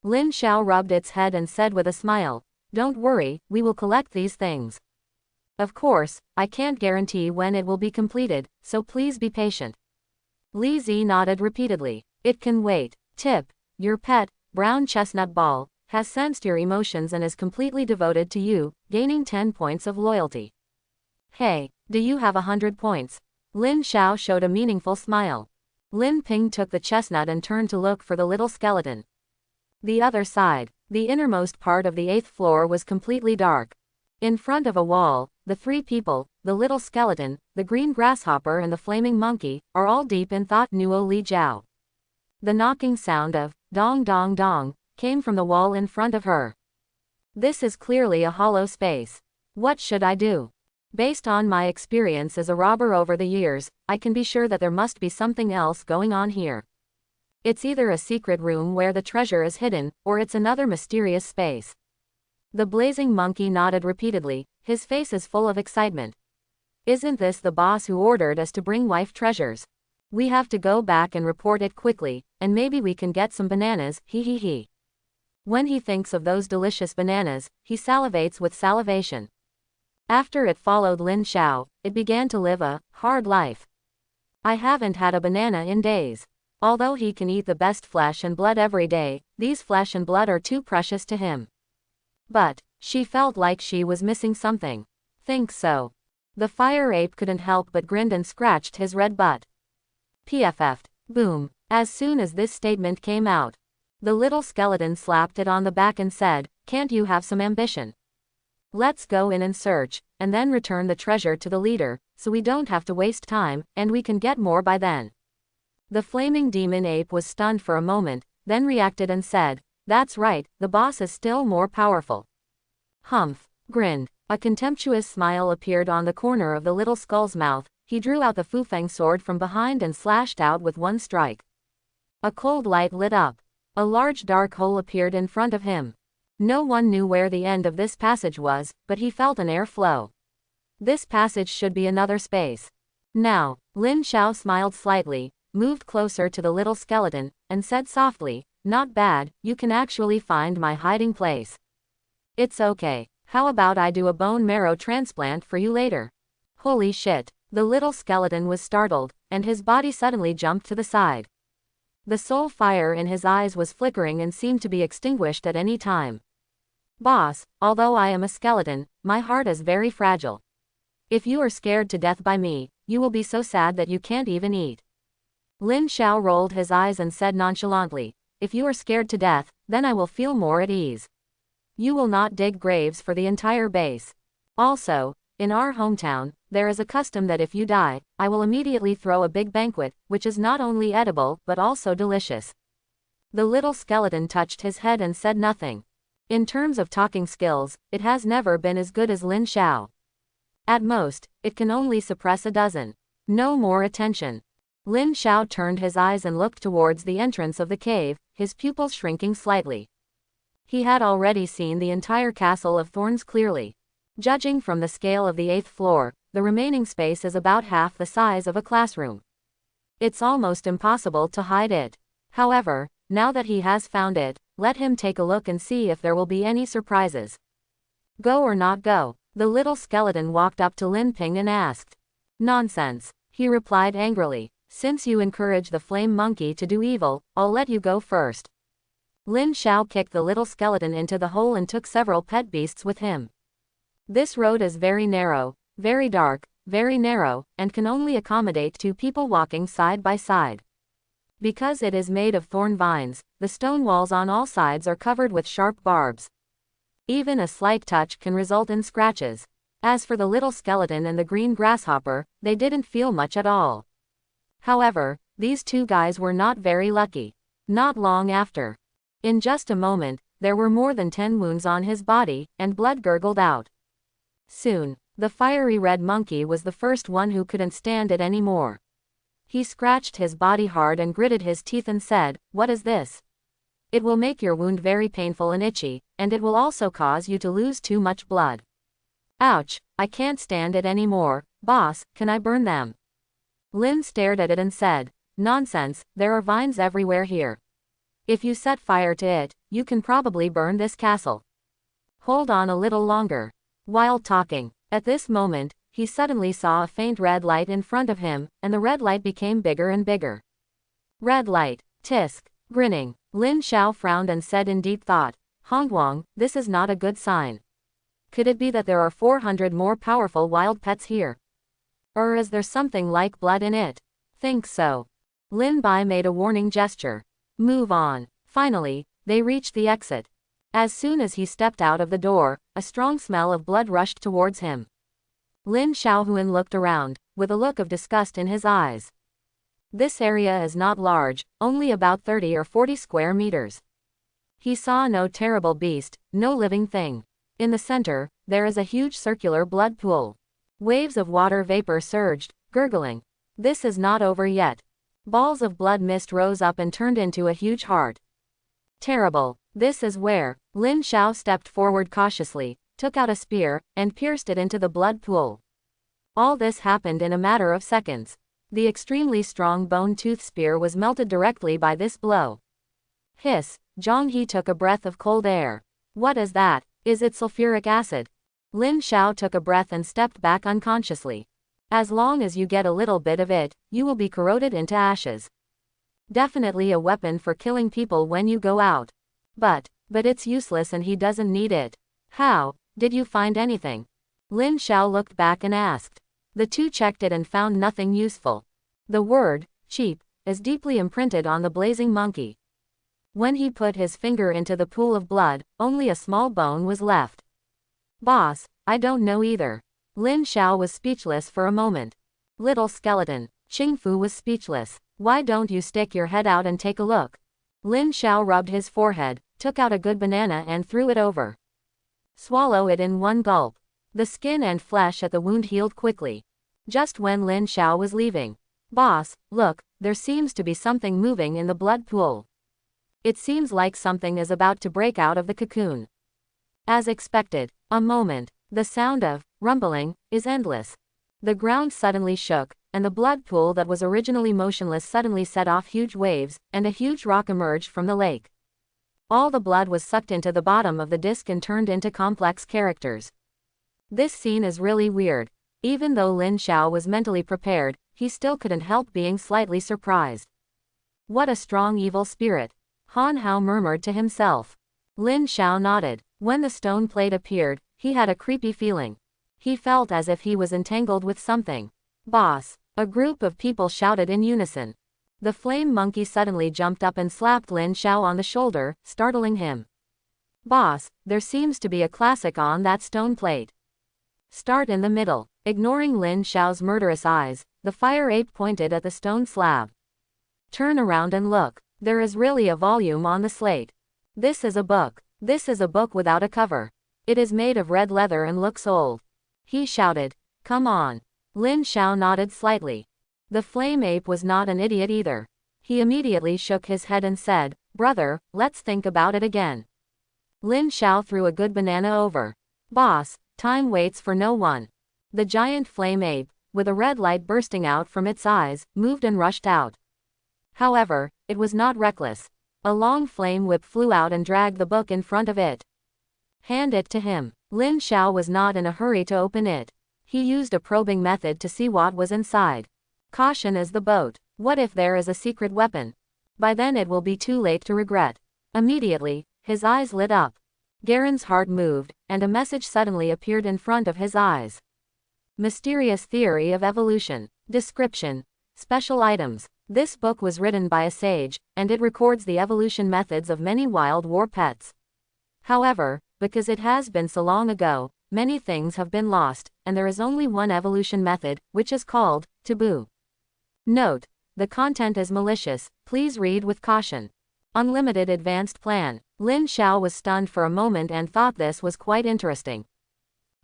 Lin Xiao rubbed its head and said with a smile, don't worry, we will collect these things. Of course, I can't guarantee when it will be completed, so please be patient. Li Zi nodded repeatedly. It can wait. Tip, your pet, brown chestnut ball, has sensed your emotions and is completely devoted to you, gaining 10 points of loyalty. Hey, do you have 100 points? Lin Xiao showed a meaningful smile. Lin Ping took the chestnut and turned to look for the little skeleton. The other side, the innermost part of the 8th floor was completely dark. In front of a wall, the 3 people, the little skeleton, the green grasshopper and the flaming monkey, are all deep in thought. Nuo Li Jiao. The knocking sound of dong dong dong came from the wall in front of her. This is clearly a hollow space. What should I do? Based on my experience as a robber over the years, I can be sure that there must be something else going on here. It's either a secret room where the treasure is hidden, or it's another mysterious space. The blazing monkey nodded repeatedly, his face is full of excitement. Isn't this the boss who ordered us to bring wife treasures? We have to go back and report it quickly, and maybe we can get some bananas, he he he. When he thinks of those delicious bananas, he salivates with salivation. After it followed Lin Xiao, it began to live a hard life. I haven't had a banana in days. Although he can eat the best flesh and blood every day, these flesh and blood are too precious to him. But, she felt like she was missing something. Think so. The fire ape couldn't help but grinned and scratched his red butt. PFF'd. Boom. As soon as this statement came out, the little skeleton slapped it on the back and said, can't you have some ambition? Let's go in and search, and then return the treasure to the leader, so we don't have to waste time, and we can get more by then. The flaming demon ape was stunned for a moment, then reacted and said, that's right, the boss is still more powerful. Humph grinned. A contemptuous smile appeared on the corner of the little skull's mouth. He drew out the Fufeng sword from behind and slashed out with one strike. A cold light lit up. A large dark hole appeared in front of him. No one knew where the end of this passage was, but he felt an air flow. This passage should be another space. Now, Lin Xiao smiled slightly, moved closer to the little skeleton, and said softly, not bad, you can actually find my hiding place. It's okay. How about I do a bone marrow transplant for you later? Holy shit. The little skeleton was startled, and his body suddenly jumped to the side. The soul fire in his eyes was flickering and seemed to be extinguished at any time. Boss, although I am a skeleton, my heart is very fragile. If you are scared to death by me, you will be so sad that you can't even eat. Lin Xiao rolled his eyes and said nonchalantly, if you are scared to death, then I will feel more at ease. You will not dig graves for the entire base. Also, in our hometown, there is a custom that if you die, I will immediately throw a big banquet, which is not only edible but also delicious. The little skeleton touched his head and said nothing. In terms of talking skills, it has never been as good as Lin Xiao. At most, it can only suppress a dozen. No more attention. Lin Xiao turned his eyes and looked towards the entrance of the cave, his pupils shrinking slightly. He had already seen the entire castle of thorns clearly. Judging from the scale of the 8th floor, the remaining space is about half the size of a classroom. It's almost impossible to hide it. However, now that he has found it, let him take a look and see if there will be any surprises. Go or not go? The little skeleton walked up to Lin Ping and asked. Nonsense, he replied angrily. Since you encourage the flame monkey to do evil, I'll let you go first. Lin Xiao kicked the little skeleton into the hole and took several pet beasts with him. This road is very narrow, very dark, very narrow, and can only accommodate 2 people walking side by side. Because it is made of thorn vines, the stone walls on all sides are covered with sharp barbs. Even a slight touch can result in scratches. As for the little skeleton and the green grasshopper, they didn't feel much at all. However, these 2 guys were not very lucky. Not long after. In just a moment, there were more than 10 wounds on his body, and blood gurgled out. Soon, the fiery red monkey was the first one who couldn't stand it anymore. He scratched his body hard and gritted his teeth and said, "What is this? It will make your wound very painful and itchy, and it will also cause you to lose too much blood. Ouch, I can't stand it anymore. Boss, can I burn them?" Lin stared at it and said, "Nonsense, there are vines everywhere here. If you set fire to it, you can probably burn this castle. Hold on a little longer." While talking, at this moment, he suddenly saw a faint red light in front of him, and the red light became bigger and bigger. Red light, tisk, grinning, Lin Xiao frowned and said in deep thought, Hongguang, this is not a good sign. Could it be that there are 400 more powerful wild pets here? Or is there something like blood in it? Think so. Lin Bai made a warning gesture. Move on. Finally, they reached the exit. As soon as he stepped out of the door, a strong smell of blood rushed towards him. Lin Xiaohuan looked around, with a look of disgust in his eyes. This area is not large, only about 30 or 40 square meters. He saw no terrible beast, no living thing. In the center, there is a huge circular blood pool. Waves of water vapor surged, gurgling. This is not over yet. Balls of blood mist rose up and turned into a huge heart. Terrible. This is where. Lin Xiao stepped forward cautiously, took out a spear, and pierced it into the blood pool. All this happened in a matter of seconds. The extremely strong bone-tooth spear was melted directly by this blow. Hiss, Zhang He took a breath of cold air. What is that? Is it sulfuric acid? Lin Xiao took a breath and stepped back unconsciously. As long as you get a little bit of it, you will be corroded into ashes. Definitely a weapon for killing people when you go out. But it's useless and he doesn't need it. How? Did you find anything? Lin Xiao looked back and asked. The 2 checked it and found nothing useful. The word, cheap, is deeply imprinted on the blazing monkey. When he put his finger into the pool of blood, only a small bone was left. Boss, I don't know either. Lin Xiao was speechless for a moment. Little skeleton, Qingfu was speechless. Why don't you stick your head out and take a look? Lin Xiao rubbed his forehead, took out a good banana and threw it over. Swallow it in one gulp. The skin and flesh at the wound healed quickly. Just when Lin Xiao was leaving. Boss, look, there seems to be something moving in the blood pool. It seems like something is about to break out of the cocoon. As expected, a moment, the sound of rumbling is endless. The ground suddenly shook, and the blood pool that was originally motionless suddenly set off huge waves, and a huge rock emerged from the lake. All the blood was sucked into the bottom of the disc and turned into complex characters. This scene is really weird. Even though Lin Xiao was mentally prepared, he still couldn't help being slightly surprised. What a strong evil spirit. Han Hao murmured to himself. Lin Xiao nodded. When the stone plate appeared, he had a creepy feeling. He felt as if he was entangled with something. Boss, a group of people shouted in unison. The flame monkey suddenly jumped up and slapped Lin Xiao on the shoulder, startling him. Boss, there seems to be a classic on that stone plate. Start in the middle. Ignoring Lin Xiao's murderous eyes, the fire ape pointed at the stone slab. Turn around and look. There is really a volume on the slate. This is a book. This is a book without a cover. It is made of red leather and looks old. He shouted. Come on. Lin Xiao nodded slightly. The flame ape was not an idiot either. He immediately shook his head and said, Brother, let's think about it again. Lin Xiao threw a good banana over. Boss, time waits for no one. The giant flame ape, with a red light bursting out from its eyes, moved and rushed out. However, it was not reckless. A long flame whip flew out and dragged the book in front of it. Hand it to him. Lin Xiao was not in a hurry to open it. He used a probing method to see what was inside. Caution is the boat. What if there is a secret weapon? By then it will be too late to regret. Immediately, his eyes lit up. Garen's heart moved, and a message suddenly appeared in front of his eyes. Mysterious Theory of Evolution. Description. Special items. This book was written by a sage, and it records the evolution methods of many wild war pets. However, because it has been so long ago, many things have been lost, and there is only one evolution method, which is called taboo. Note: the content is malicious, please read with caution. Unlimited Advanced Plan. Lin Xiao was stunned for a moment and thought this was quite interesting.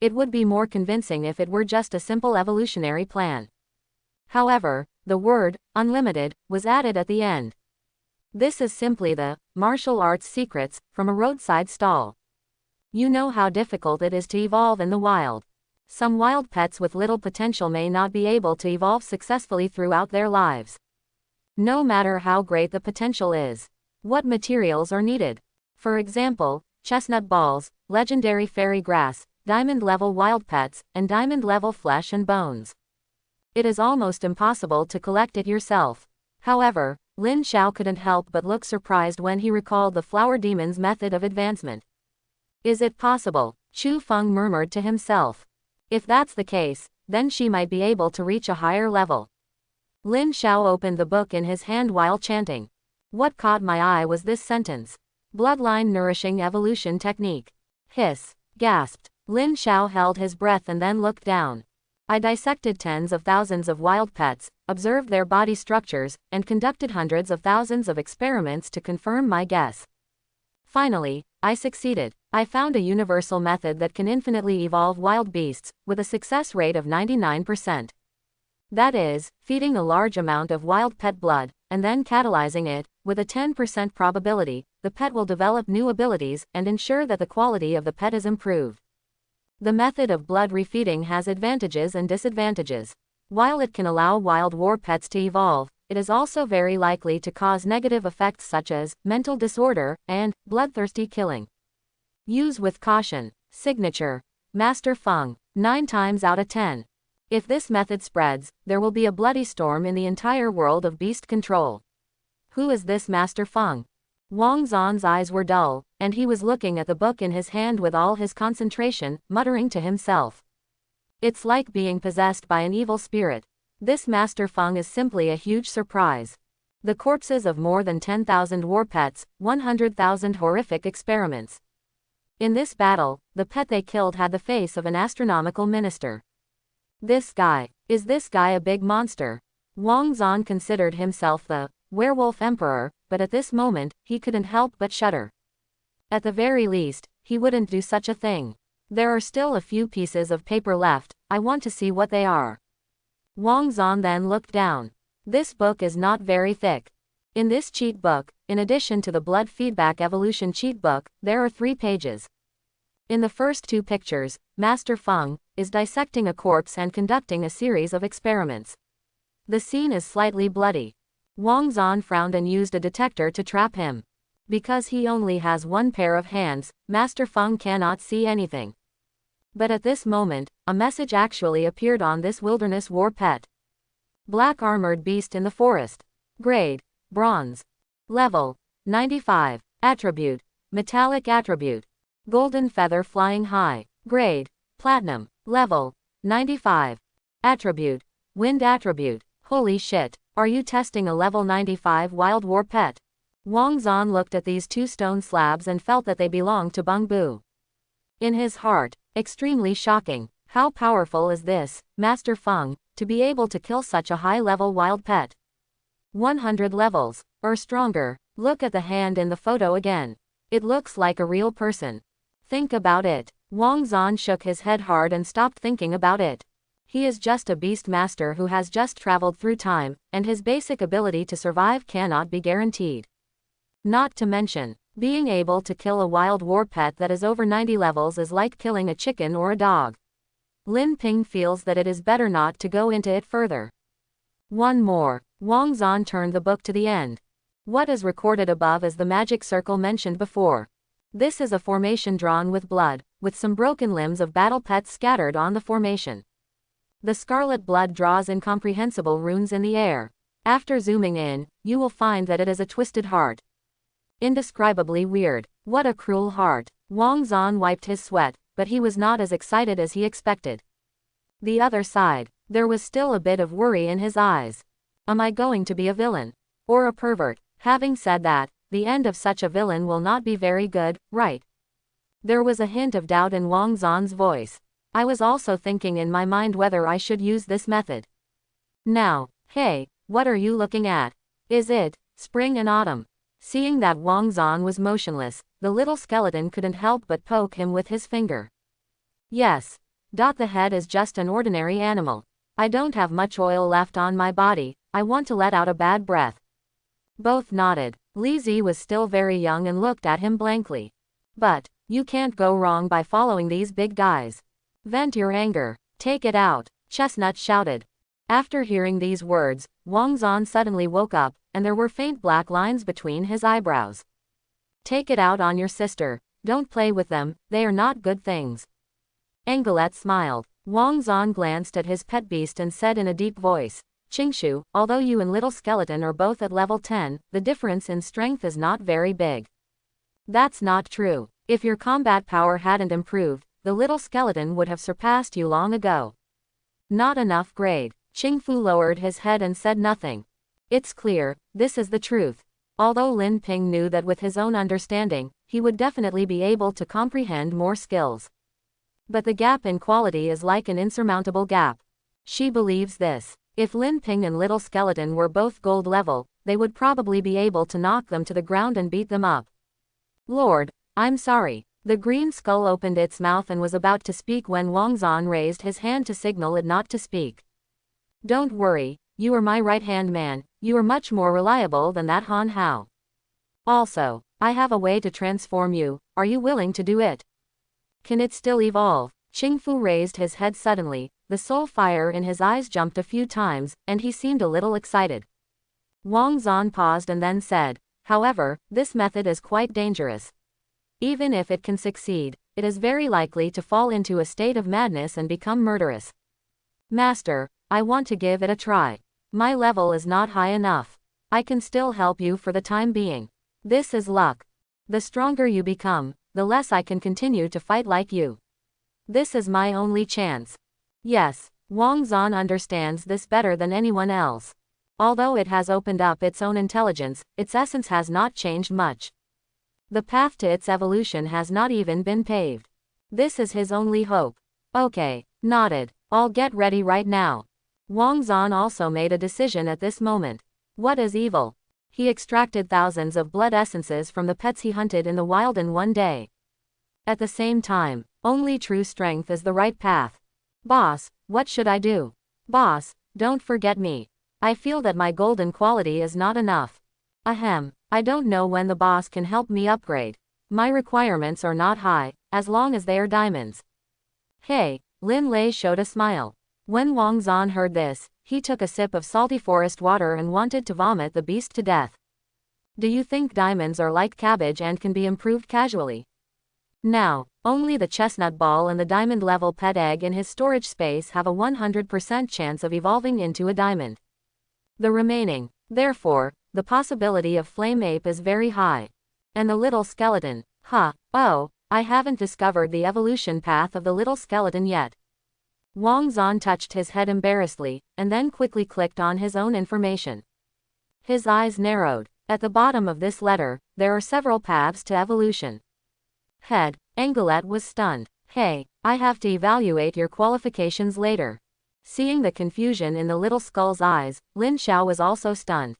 It would be more convincing if it were just a simple evolutionary plan. However, the word, unlimited, was added at the end. This is simply the martial arts secrets from a roadside stall. You know how difficult it is to evolve in the wild. Some wild pets with little potential may not be able to evolve successfully throughout their lives. No matter how great the potential is. What materials are needed? For example, chestnut balls, legendary fairy grass, diamond-level wild pets, and diamond-level flesh and bones. It is almost impossible to collect it yourself. However, Lin Xiao couldn't help but look surprised when he recalled the flower demon's method of advancement. Is it possible? Chu Feng murmured to himself. If that's the case, then she might be able to reach a higher level. Lin Xiao opened the book in his hand while chanting. What caught my eye was this sentence. Bloodline Nourishing Evolution Technique. Hiss. Gasped. Lin Xiao held his breath and then looked down. I dissected tens of thousands of wild pets, observed their body structures, and conducted hundreds of thousands of experiments to confirm my guess. Finally, I succeeded. I found a universal method that can infinitely evolve wild beasts, with a success rate of 99%. That is, feeding a large amount of wild pet blood, and then catalyzing it, with a 10% probability, the pet will develop new abilities and ensure that the quality of the pet is improved. The method of blood refeeding has advantages and disadvantages. While it can allow wild war pets to evolve, it is also very likely to cause negative effects such as mental disorder and bloodthirsty killing. Use with caution. Signature. Master Feng. 9 times out of 10. If this method spreads, there will be a bloody storm in the entire world of beast control. Who is this Master Feng? Wang Zan's eyes were dull, and he was looking at the book in his hand with all his concentration, muttering to himself. It's like being possessed by an evil spirit. This Master Feng is simply a huge surprise. The corpses of more than 10,000 war pets, 100,000 horrific experiments. In this battle, the pet they killed had the face of an astronomical minister. Is this guy a big monster? Wang Zan considered himself the werewolf emperor, but at this moment, he couldn't help but shudder. At the very least, he wouldn't do such a thing. There are still a few pieces of paper left, I want to see what they are. Wang Zan then looked down. This book is not very thick. In this cheat book, in addition to the blood feedback evolution cheat book, there are 3 pages. In the first 2 pictures, Master Feng is dissecting a corpse and conducting a series of experiments. The scene is slightly bloody. Wang Zan frowned and used a detector to trap him. Because he only has 1 pair of hands, Master Feng cannot see anything. But at this moment, a message actually appeared on this wilderness war pet. Black armored beast in the forest. Grade: bronze. Level: 95. Attribute: metallic attribute. Golden feather flying high. Grade: platinum. Level: 95. Attribute: wind attribute. Holy shit. Are you testing a level 95 wild war pet? Wang Zan looked at these 2 stone slabs and felt that they belonged to Bung Bu. In his heart, extremely shocking. How powerful is this, Master Feng, to be able to kill such a high-level wild pet? 100 levels, or stronger. Look at the hand in the photo again. It looks like a real person. Think about it. Wang Zan shook his head hard and stopped thinking about it. He is just a beast master who has just traveled through time, and his basic ability to survive cannot be guaranteed. Not to mention, being able to kill a wild war pet that is over 90 levels is like killing a chicken or a dog. Lin Ping feels that it is better not to go into it further. One more. Wang Zan turned the book to the end. What is recorded above is the magic circle mentioned before. This is a formation drawn with blood, with some broken limbs of battle pets scattered on the formation. The scarlet blood draws incomprehensible runes in the air. After zooming in, you will find that it is a twisted heart. Indescribably weird. What a cruel heart. Wang Zan wiped his sweat, but he was not as excited as he expected. The other side, there was still a bit of worry in his eyes. Am I going to be a villain? Or a pervert? Having said that, the end of such a villain will not be very good, right? There was a hint of doubt in Wang Zan's voice. I was also thinking in my mind whether I should use this method. Now, hey, what are you looking at? Is it spring and autumn? Seeing that Wang Zan was motionless, the little skeleton couldn't help but poke him with his finger. Yes. The head is just an ordinary animal. I don't have much oil left on my body, I want to let out a bad breath. Both nodded. Li Zi was still very young and looked at him blankly. But, you can't go wrong by following these big guys. Vent your anger. Take it out, Chestnut shouted. After hearing these words, Wang Zan suddenly woke up, and there were faint black lines between his eyebrows. Take it out on your sister. Don't play with them, they are not good things. Angelette smiled. Wang Zan glanced at his pet beast and said in a deep voice, Qingshu, although you and Little Skeleton are both at level 10, the difference in strength is not very big. That's not true. If your combat power hadn't improved, the Little Skeleton would have surpassed you long ago. Not enough grade. Qingfu lowered his head and said nothing. It's clear, this is the truth. Although Lin Ping knew that with his own understanding, he would definitely be able to comprehend more skills. But the gap in quality is like an insurmountable gap. She believes this. If Lin Ping and Little Skeleton were both gold level, they would probably be able to knock them to the ground and beat them up. Lord, I'm sorry. The green skull opened its mouth and was about to speak when Wang Zan raised his hand to signal it not to speak. Don't worry, you are my right-hand man, you are much more reliable than that Han Hao. Also, I have a way to transform you, are you willing to do it? Can it still evolve? Qingfu raised his head suddenly, the soul fire in his eyes jumped a few times, and he seemed a little excited. Wang Zan paused and then said, however, this method is quite dangerous. Even if it can succeed, it is very likely to fall into a state of madness and become murderous. Master, I want to give it a try. My level is not high enough. I can still help you for the time being. This is luck. The stronger you become, the less I can continue to fight like you. This is my only chance. Yes, Wang Zan understands this better than anyone else. Although it has opened up its own intelligence, its essence has not changed much. The path to its evolution has not even been paved. This is his only hope. Okay, nodded. I'll get ready right now. Wang Zan also made a decision at this moment. What is evil? He extracted thousands of blood essences from the pets he hunted in the wild in one day. At the same time, only true strength is the right path. Boss, what should I do? Boss, don't forget me. I feel that my golden quality is not enough. Ahem, I don't know when the boss can help me upgrade. My requirements are not high, as long as they are diamonds. Hey, Lin Lei showed a smile. When Wang Zan heard this, he took a sip of salty forest water and wanted to vomit the beast to death. Do you think diamonds are like cabbage and can be improved casually? Now, only the chestnut ball and the diamond level pet egg in his storage space have a 100% chance of evolving into a diamond. The remaining, therefore, the possibility of flame ape is very high. And the little skeleton, oh, I haven't discovered the evolution path of the little skeleton yet. Wang Zan touched his head embarrassedly, and then quickly clicked on his own information. His eyes narrowed. At the bottom of this letter, there are several paths to evolution. Head, Angelette was stunned. Hey, I have to evaluate your qualifications later. Seeing the confusion in the little skull's eyes, Lin Xiao was also stunned.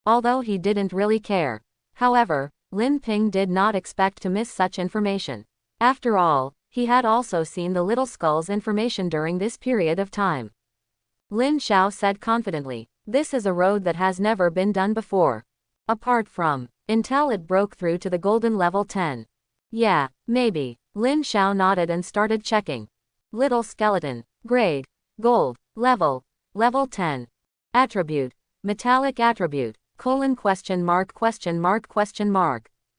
Although he didn't really care. However, Lin Ping did not expect to miss such information. After all, he had also seen the little skull's information during this period of time. Lin Xiao said confidently, "This is a road that has never been done before. Apart from, until it broke through to the golden level 10. Yeah, maybe." Lin Xiao nodded and started checking. Little skeleton. Grade. Gold. Level 10. Attribute. Metallic attribute. Question mark.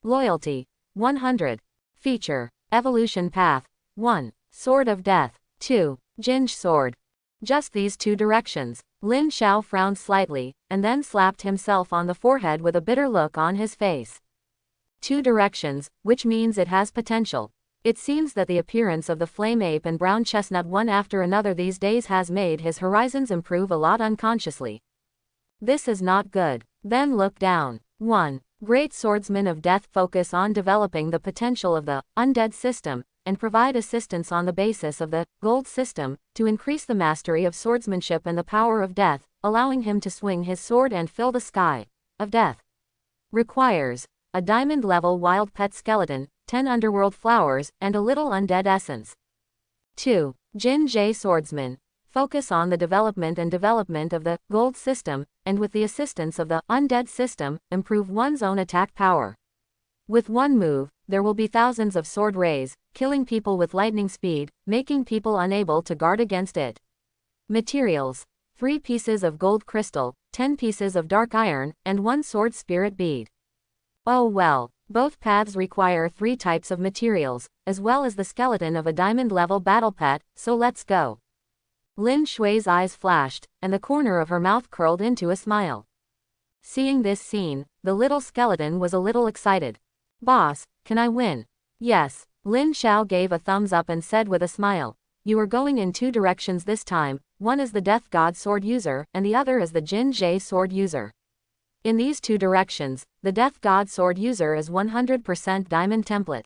Loyalty. 100. Feature. Evolution path. 1. Sword of Death. 2. Jinj sword. Just these two directions. Lin Xiao frowned slightly, and then slapped himself on the forehead with a bitter look on his face. 2 directions, which means it has potential. It seems that the appearance of the flame ape and brown chestnut one after another these days has made his horizons improve a lot unconsciously. This is not good. Then look down. 1. Great swordsman of death. Focus on developing the potential of the undead system, and provide assistance on the basis of the gold system, to increase the mastery of swordsmanship and the power of death, allowing him to swing his sword and fill the sky of death. Requires a diamond level wild pet skeleton, 10 underworld flowers, and a little undead essence. 2. Jin Jie swordsman. Focus on the development of the gold system, and with the assistance of the undead system, improve one's own attack power. With one move, there will be thousands of sword rays, killing people with lightning speed, making people unable to guard against it. Materials. 3 pieces of gold crystal, 10 pieces of dark iron, and 1 sword spirit bead. Oh well, both paths require 3 types of materials, as well as the skeleton of a diamond level battle pet, so let's go. Lin Shui's eyes flashed, and the corner of her mouth curled into a smile. Seeing this scene, the little skeleton was a little excited. Boss, can I win? Yes. Lin Xiao gave a thumbs up and said with a smile, "You are going in 2 directions this time, one is the Death God sword user, and the other is the Jin Jie sword user. In these 2 directions, the Death God sword user is 100% diamond template.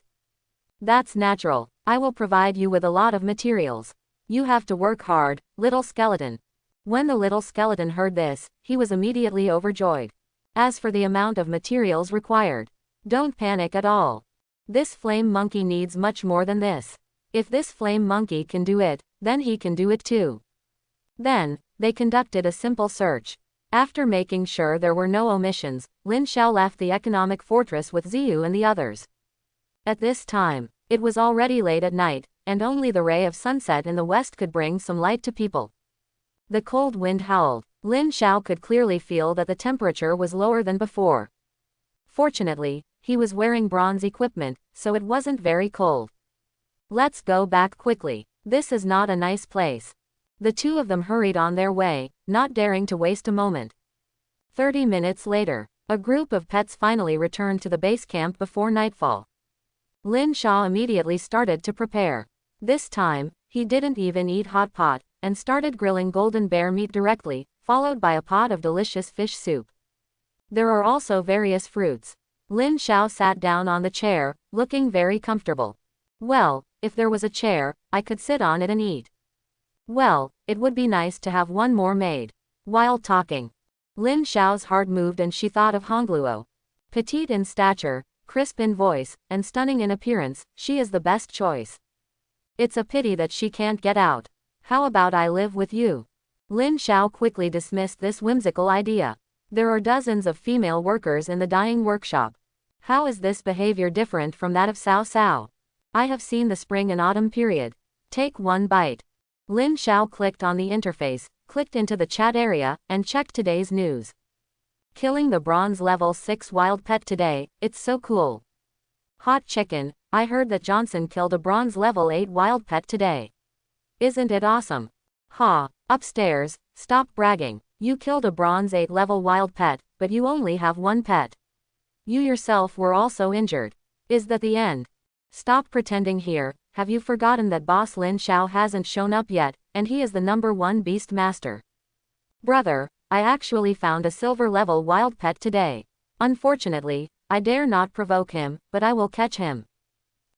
That's natural. I will provide you with a lot of materials. You have to work hard, little skeleton." When the little skeleton heard this, he was immediately overjoyed. As for the amount of materials required, don't panic at all. This flame monkey needs much more than this. If this flame monkey can do it, then he can do it too. Then, they conducted a simple search. After making sure there were no omissions, Lin Xiao left the economic fortress with Ziyu and the others. At this time, it was already late at night, and only the ray of sunset in the west could bring some light to people. The cold wind howled. Lin Xiao could clearly feel that the temperature was lower than before. Fortunately, he was wearing bronze equipment, so it wasn't very cold. Let's go back quickly. This is not a nice place. The 2 of them hurried on their way, not daring to waste a moment. 30 minutes later, a group of pets finally returned to the base camp before nightfall. Lin Xiao immediately started to prepare. This time, he didn't even eat hot pot, and started grilling golden bear meat directly, followed by a pot of delicious fish soup. There are also various fruits. Lin Xiao sat down on the chair, looking very comfortable. Well, if there was a chair, I could sit on it and eat. Well, it would be nice to have one more made. While talking, Lin Xiao's heart moved and she thought of Hongluo. Petite in stature, crisp in voice, and stunning in appearance, she is the best choice. It's a pity that she can't get out. How about I live with you? Lin Xiao quickly dismissed this whimsical idea. There are dozens of female workers in the dyeing workshop. How is this behavior different from that of Cao Cao? I have seen the spring and autumn period. Take one bite. Lin Xiao clicked on the interface, clicked into the chat area, and checked today's news. Killing the bronze level 6 wild pet today, it's so cool. Hot chicken, I heard that Johnson killed a bronze level 8 wild pet today. Isn't it awesome? Ha, upstairs, stop bragging. You killed a bronze 8 level wild pet, but you only have 1 pet. You yourself were also injured. Is that the end? Stop pretending here. Have you forgotten that boss Lin Xiao hasn't shown up yet, and he is the #1 beast master? Brother, I actually found a silver level wild pet today. Unfortunately, I dare not provoke him, but I will catch him.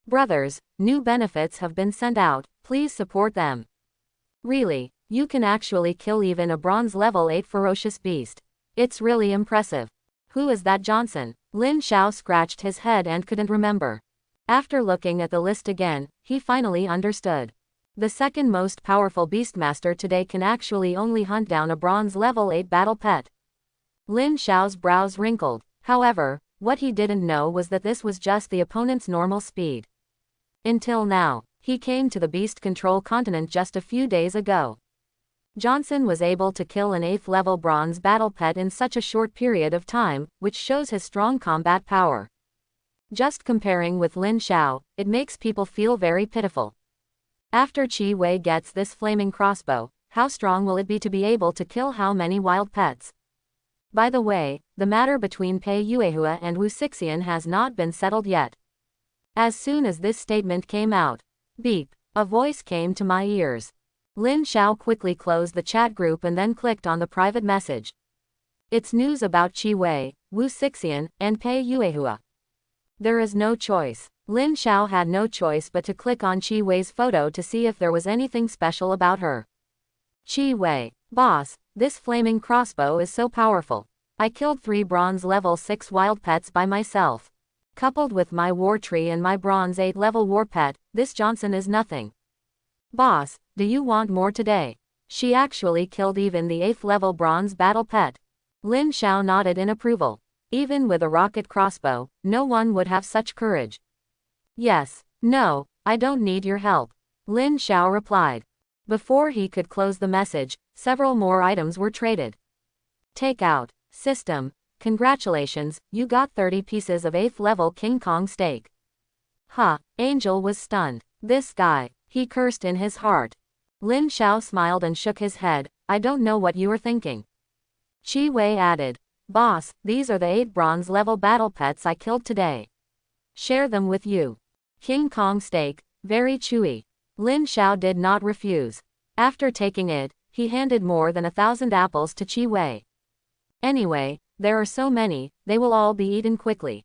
Brothers, New benefits have been sent out, please support them. Really, you can actually kill even a bronze level 8 ferocious beast. It's really impressive. Who is that Johnson? Lin Xiao scratched his head and couldn't remember. After looking at the list again, he finally understood. The second most powerful beastmaster today can actually only hunt down a bronze level 8 battle pet. Lin Xiao's brows wrinkled. However, what he didn't know was that this was just the opponent's normal speed. Until now, he came to the Beast Control continent just a few days ago. Johnson was able to kill an 8th level bronze battle pet in such a short period of time, which shows his strong combat power. Just comparing with Lin Xiao, it makes people feel very pitiful. After Qi Wei gets this flaming crossbow, how strong will it be to be able to kill how many wild pets? By the way, the matter between Pei Yuehua and Wu Sixian has not been settled yet. As soon as this statement came out, beep, a voice came to my ears. Lin Xiao quickly closed the chat group and then clicked on the private message. It's news about Qi Wei, Wu Sixian, and Pei Yuehua. There is no choice. Lin Xiao had no choice but to click on Qi Wei's photo to see if there was anything special about her. Qi Wei, boss, this flaming crossbow is so powerful. I killed 3 bronze level 6 wild pets by myself. Coupled with my war tree and my bronze 8 level war pet, this Johnson is nothing. Boss, do you want more today? She actually killed even the 8th level bronze battle pet. Lin Xiao nodded in approval. Even with a rocket crossbow, no one would have such courage. Yes, no, I don't need your help. Lin Xiao replied. Before he could close the message, several more items were traded. Take out. System. Congratulations, you got 30 pieces of 8th level King Kong steak. Huh, Angel was stunned. This guy, he cursed in his heart. Lin Xiao smiled and shook his head. I don't know what you are thinking. Qi Wei added. Boss, these are the 8 bronze level battle pets I killed today. Share them with you. King Kong steak, very chewy. Lin Xiao did not refuse. After taking it, he handed more than 1,000 apples to Qi Wei. Anyway, there are so many, they will all be eaten quickly.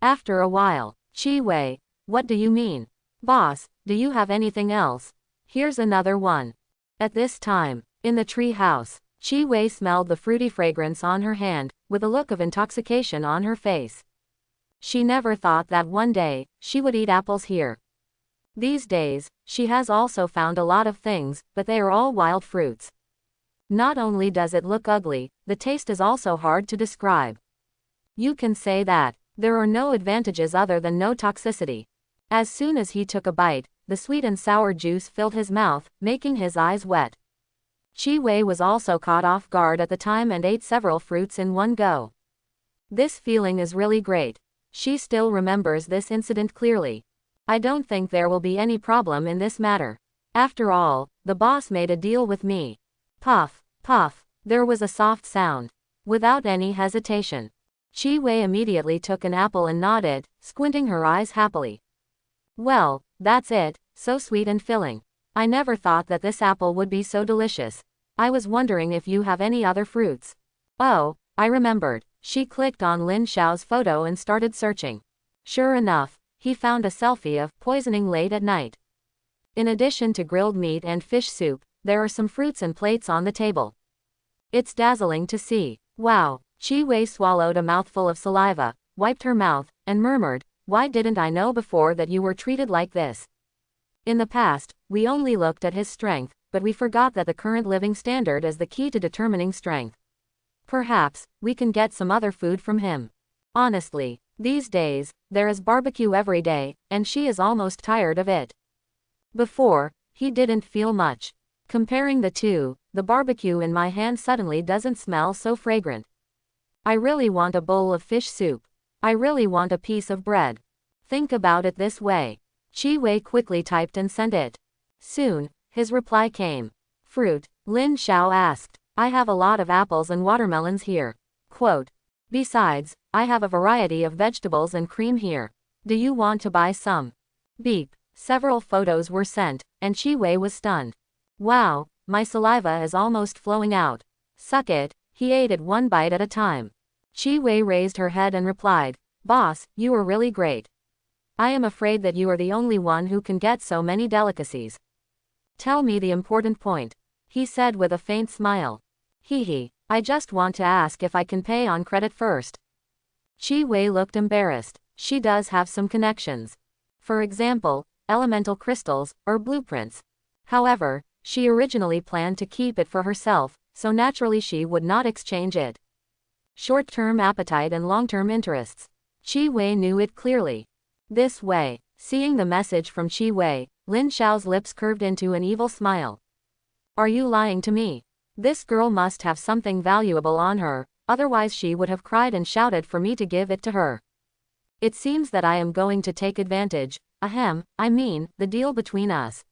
After a while, Qi Wei, what do you mean? Boss, do you have anything else? Here's another one. At this time, in the tree house, Qi Wei smelled the fruity fragrance on her hand, with a look of intoxication on her face. She never thought that one day, she would eat apples here. These days, she has also found a lot of things, but they are all wild fruits. Not only does it look ugly, the taste is also hard to describe. You can say that there are no advantages other than no toxicity. As soon as he took a bite, the sweet and sour juice filled his mouth, making his eyes wet. Qi Wei was also caught off guard at the time and ate several fruits in one go. This feeling is really great. She still remembers this incident clearly. I don't think there will be any problem in this matter. After all, the boss made a deal with me. Puff, puff, there was a soft sound. Without any hesitation, Qi Wei immediately took an apple and gnawed it, squinting her eyes happily. Well, that's it, so sweet and filling. I never thought that this apple would be so delicious. I was wondering if you have any other fruits. Oh, I remembered. She clicked on Lin Xiao's photo and started searching. Sure enough, he found a selfie of poisoning late at night. In addition to grilled meat and fish soup, there are some fruits and plates on the table. It's dazzling to see. Wow. Qi Wei swallowed a mouthful of saliva, wiped her mouth, and murmured, why didn't I know before that you were treated like this? In the past, we only looked at his strength, but we forgot that the current living standard is the key to determining strength. Perhaps, we can get some other food from him. Honestly, these days, there is barbecue every day, and she is almost tired of it. Before, he didn't feel much. Comparing the two, the barbecue in my hand suddenly doesn't smell so fragrant. I really want a bowl of fish soup. I really want a piece of bread. Think about it this way. Qi Wei quickly typed and sent it. Soon, his reply came. Fruit, Lin Xiao asked. I have a lot of apples and watermelons here. Quote. Besides, I have a variety of vegetables and cream here. Do you want to buy some? Beep. Several photos were sent, and Qi Wei was stunned. Wow, my saliva is almost flowing out. Suck it, he ate it one bite at a time. Qi Wei raised her head and replied, Boss, you are really great. I am afraid that you are the only one who can get so many delicacies. Tell me the important point, he said with a faint smile. Hee, I just want to ask if I can pay on credit first. Chi Wei looked embarrassed. She does have some connections. For example, elemental crystals, or blueprints. However, she originally planned to keep it for herself, so naturally she would not exchange it. Short-term appetite and long-term interests. Chi Wei knew it clearly. This way, seeing the message from Chi Wei, Lin Xiao's lips curved into an evil smile. Are you lying to me? This girl must have something valuable on her, otherwise she would have cried and shouted for me to give it to her. It seems that I am going to take advantage, I mean, the deal between us.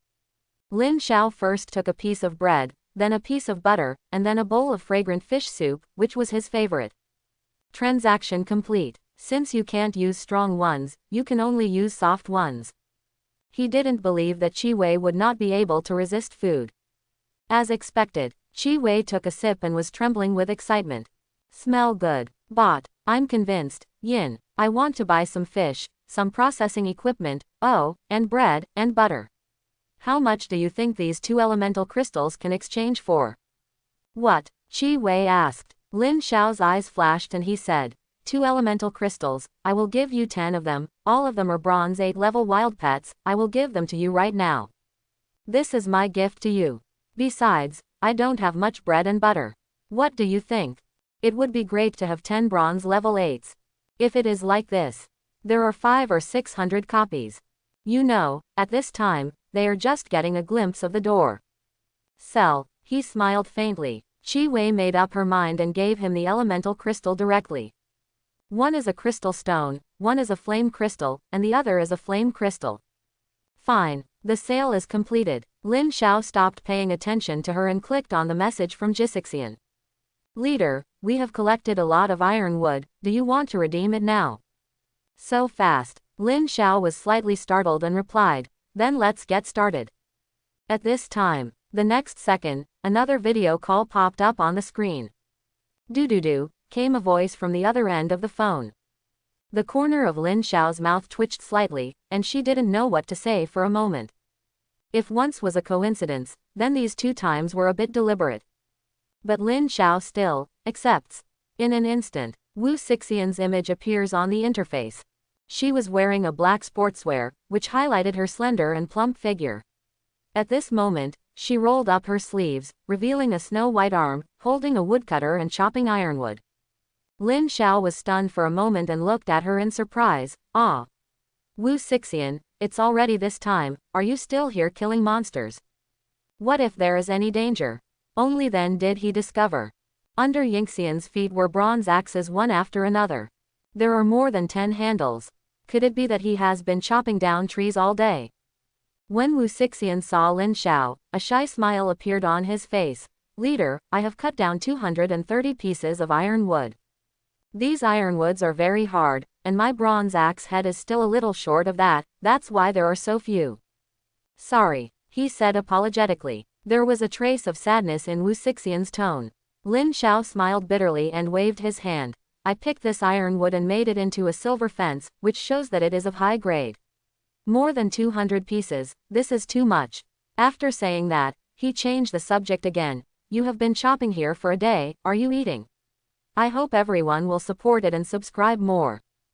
Lin Xiao first took a piece of bread, then a piece of butter, and then a bowl of fragrant fish soup, which was his favorite. Transaction complete. Since you can't use strong ones, you can only use soft ones. He didn't believe that Chi Wei would not be able to resist food. As expected, Chi Wei took a sip and was trembling with excitement. Smell good. Bought. I'm convinced. Yin. I want to buy some fish, some processing equipment, and bread, and butter. How much do you think these 2 elemental crystals can exchange for? What? Chi Wei asked. Lin Xiao's eyes flashed and he said, 2 elemental crystals, I will give you 10 of them, all of them are bronze 8 level wild pets, I will give them to you right now. This is my gift to you. Besides, I don't have much bread and butter. What do you think? It would be great to have 10 bronze level 8s. If it is like this, there are 500 or 600 copies. You know, at this time, they are just getting a glimpse of the door. Sell, he smiled faintly. Chi Wei made up her mind and gave him the elemental crystal directly. One is a crystal stone, one is a flame crystal, and the other is a flame crystal. Fine, the sale is completed. Lin Xiao stopped paying attention to her and clicked on the message from Jixixian. Leader, we have collected a lot of iron wood, do you want to redeem it now? So fast. Lin Xiao was slightly startled and replied, then let's get started. At this time, the next second, another video call popped up on the screen. Doo-doo-doo, came a voice from the other end of the phone. The corner of Lin Xiao's mouth twitched slightly, and she didn't know what to say for a moment. If once was a coincidence, then these 2 times were a bit deliberate. But Lin Xiao still accepts. In an instant, Wu Xixian's image appears on the interface. She was wearing a black sportswear, which highlighted her slender and plump figure. At this moment, she rolled up her sleeves, revealing a snow-white arm, holding a woodcutter and chopping ironwood. Lin Xiao was stunned for a moment and looked at her in surprise. Ah! Wu Xixian, it's already this time, are you still here killing monsters? What if there is any danger? Only then did he discover. Under Yingxian's feet were bronze axes one after another. There are more than 10 handles. Could it be that he has been chopping down trees all day? When Wu Xixian saw Lin Xiao, a shy smile appeared on his face. Leader, I have cut down 230 pieces of iron wood. These ironwoods are very hard, and my bronze axe head is still a little short of that, that's why there are so few. Sorry, he said apologetically. There was a trace of sadness in Wu Xixian's tone. Lin Xiao smiled bitterly and waved his hand. I picked this ironwood and made it into a silver fence, which shows that it is of high grade. More than 200 pieces, this is too much. After saying that, he changed the subject again. You have been chopping here for a day, are you eating? I hope everyone will support it and subscribe more.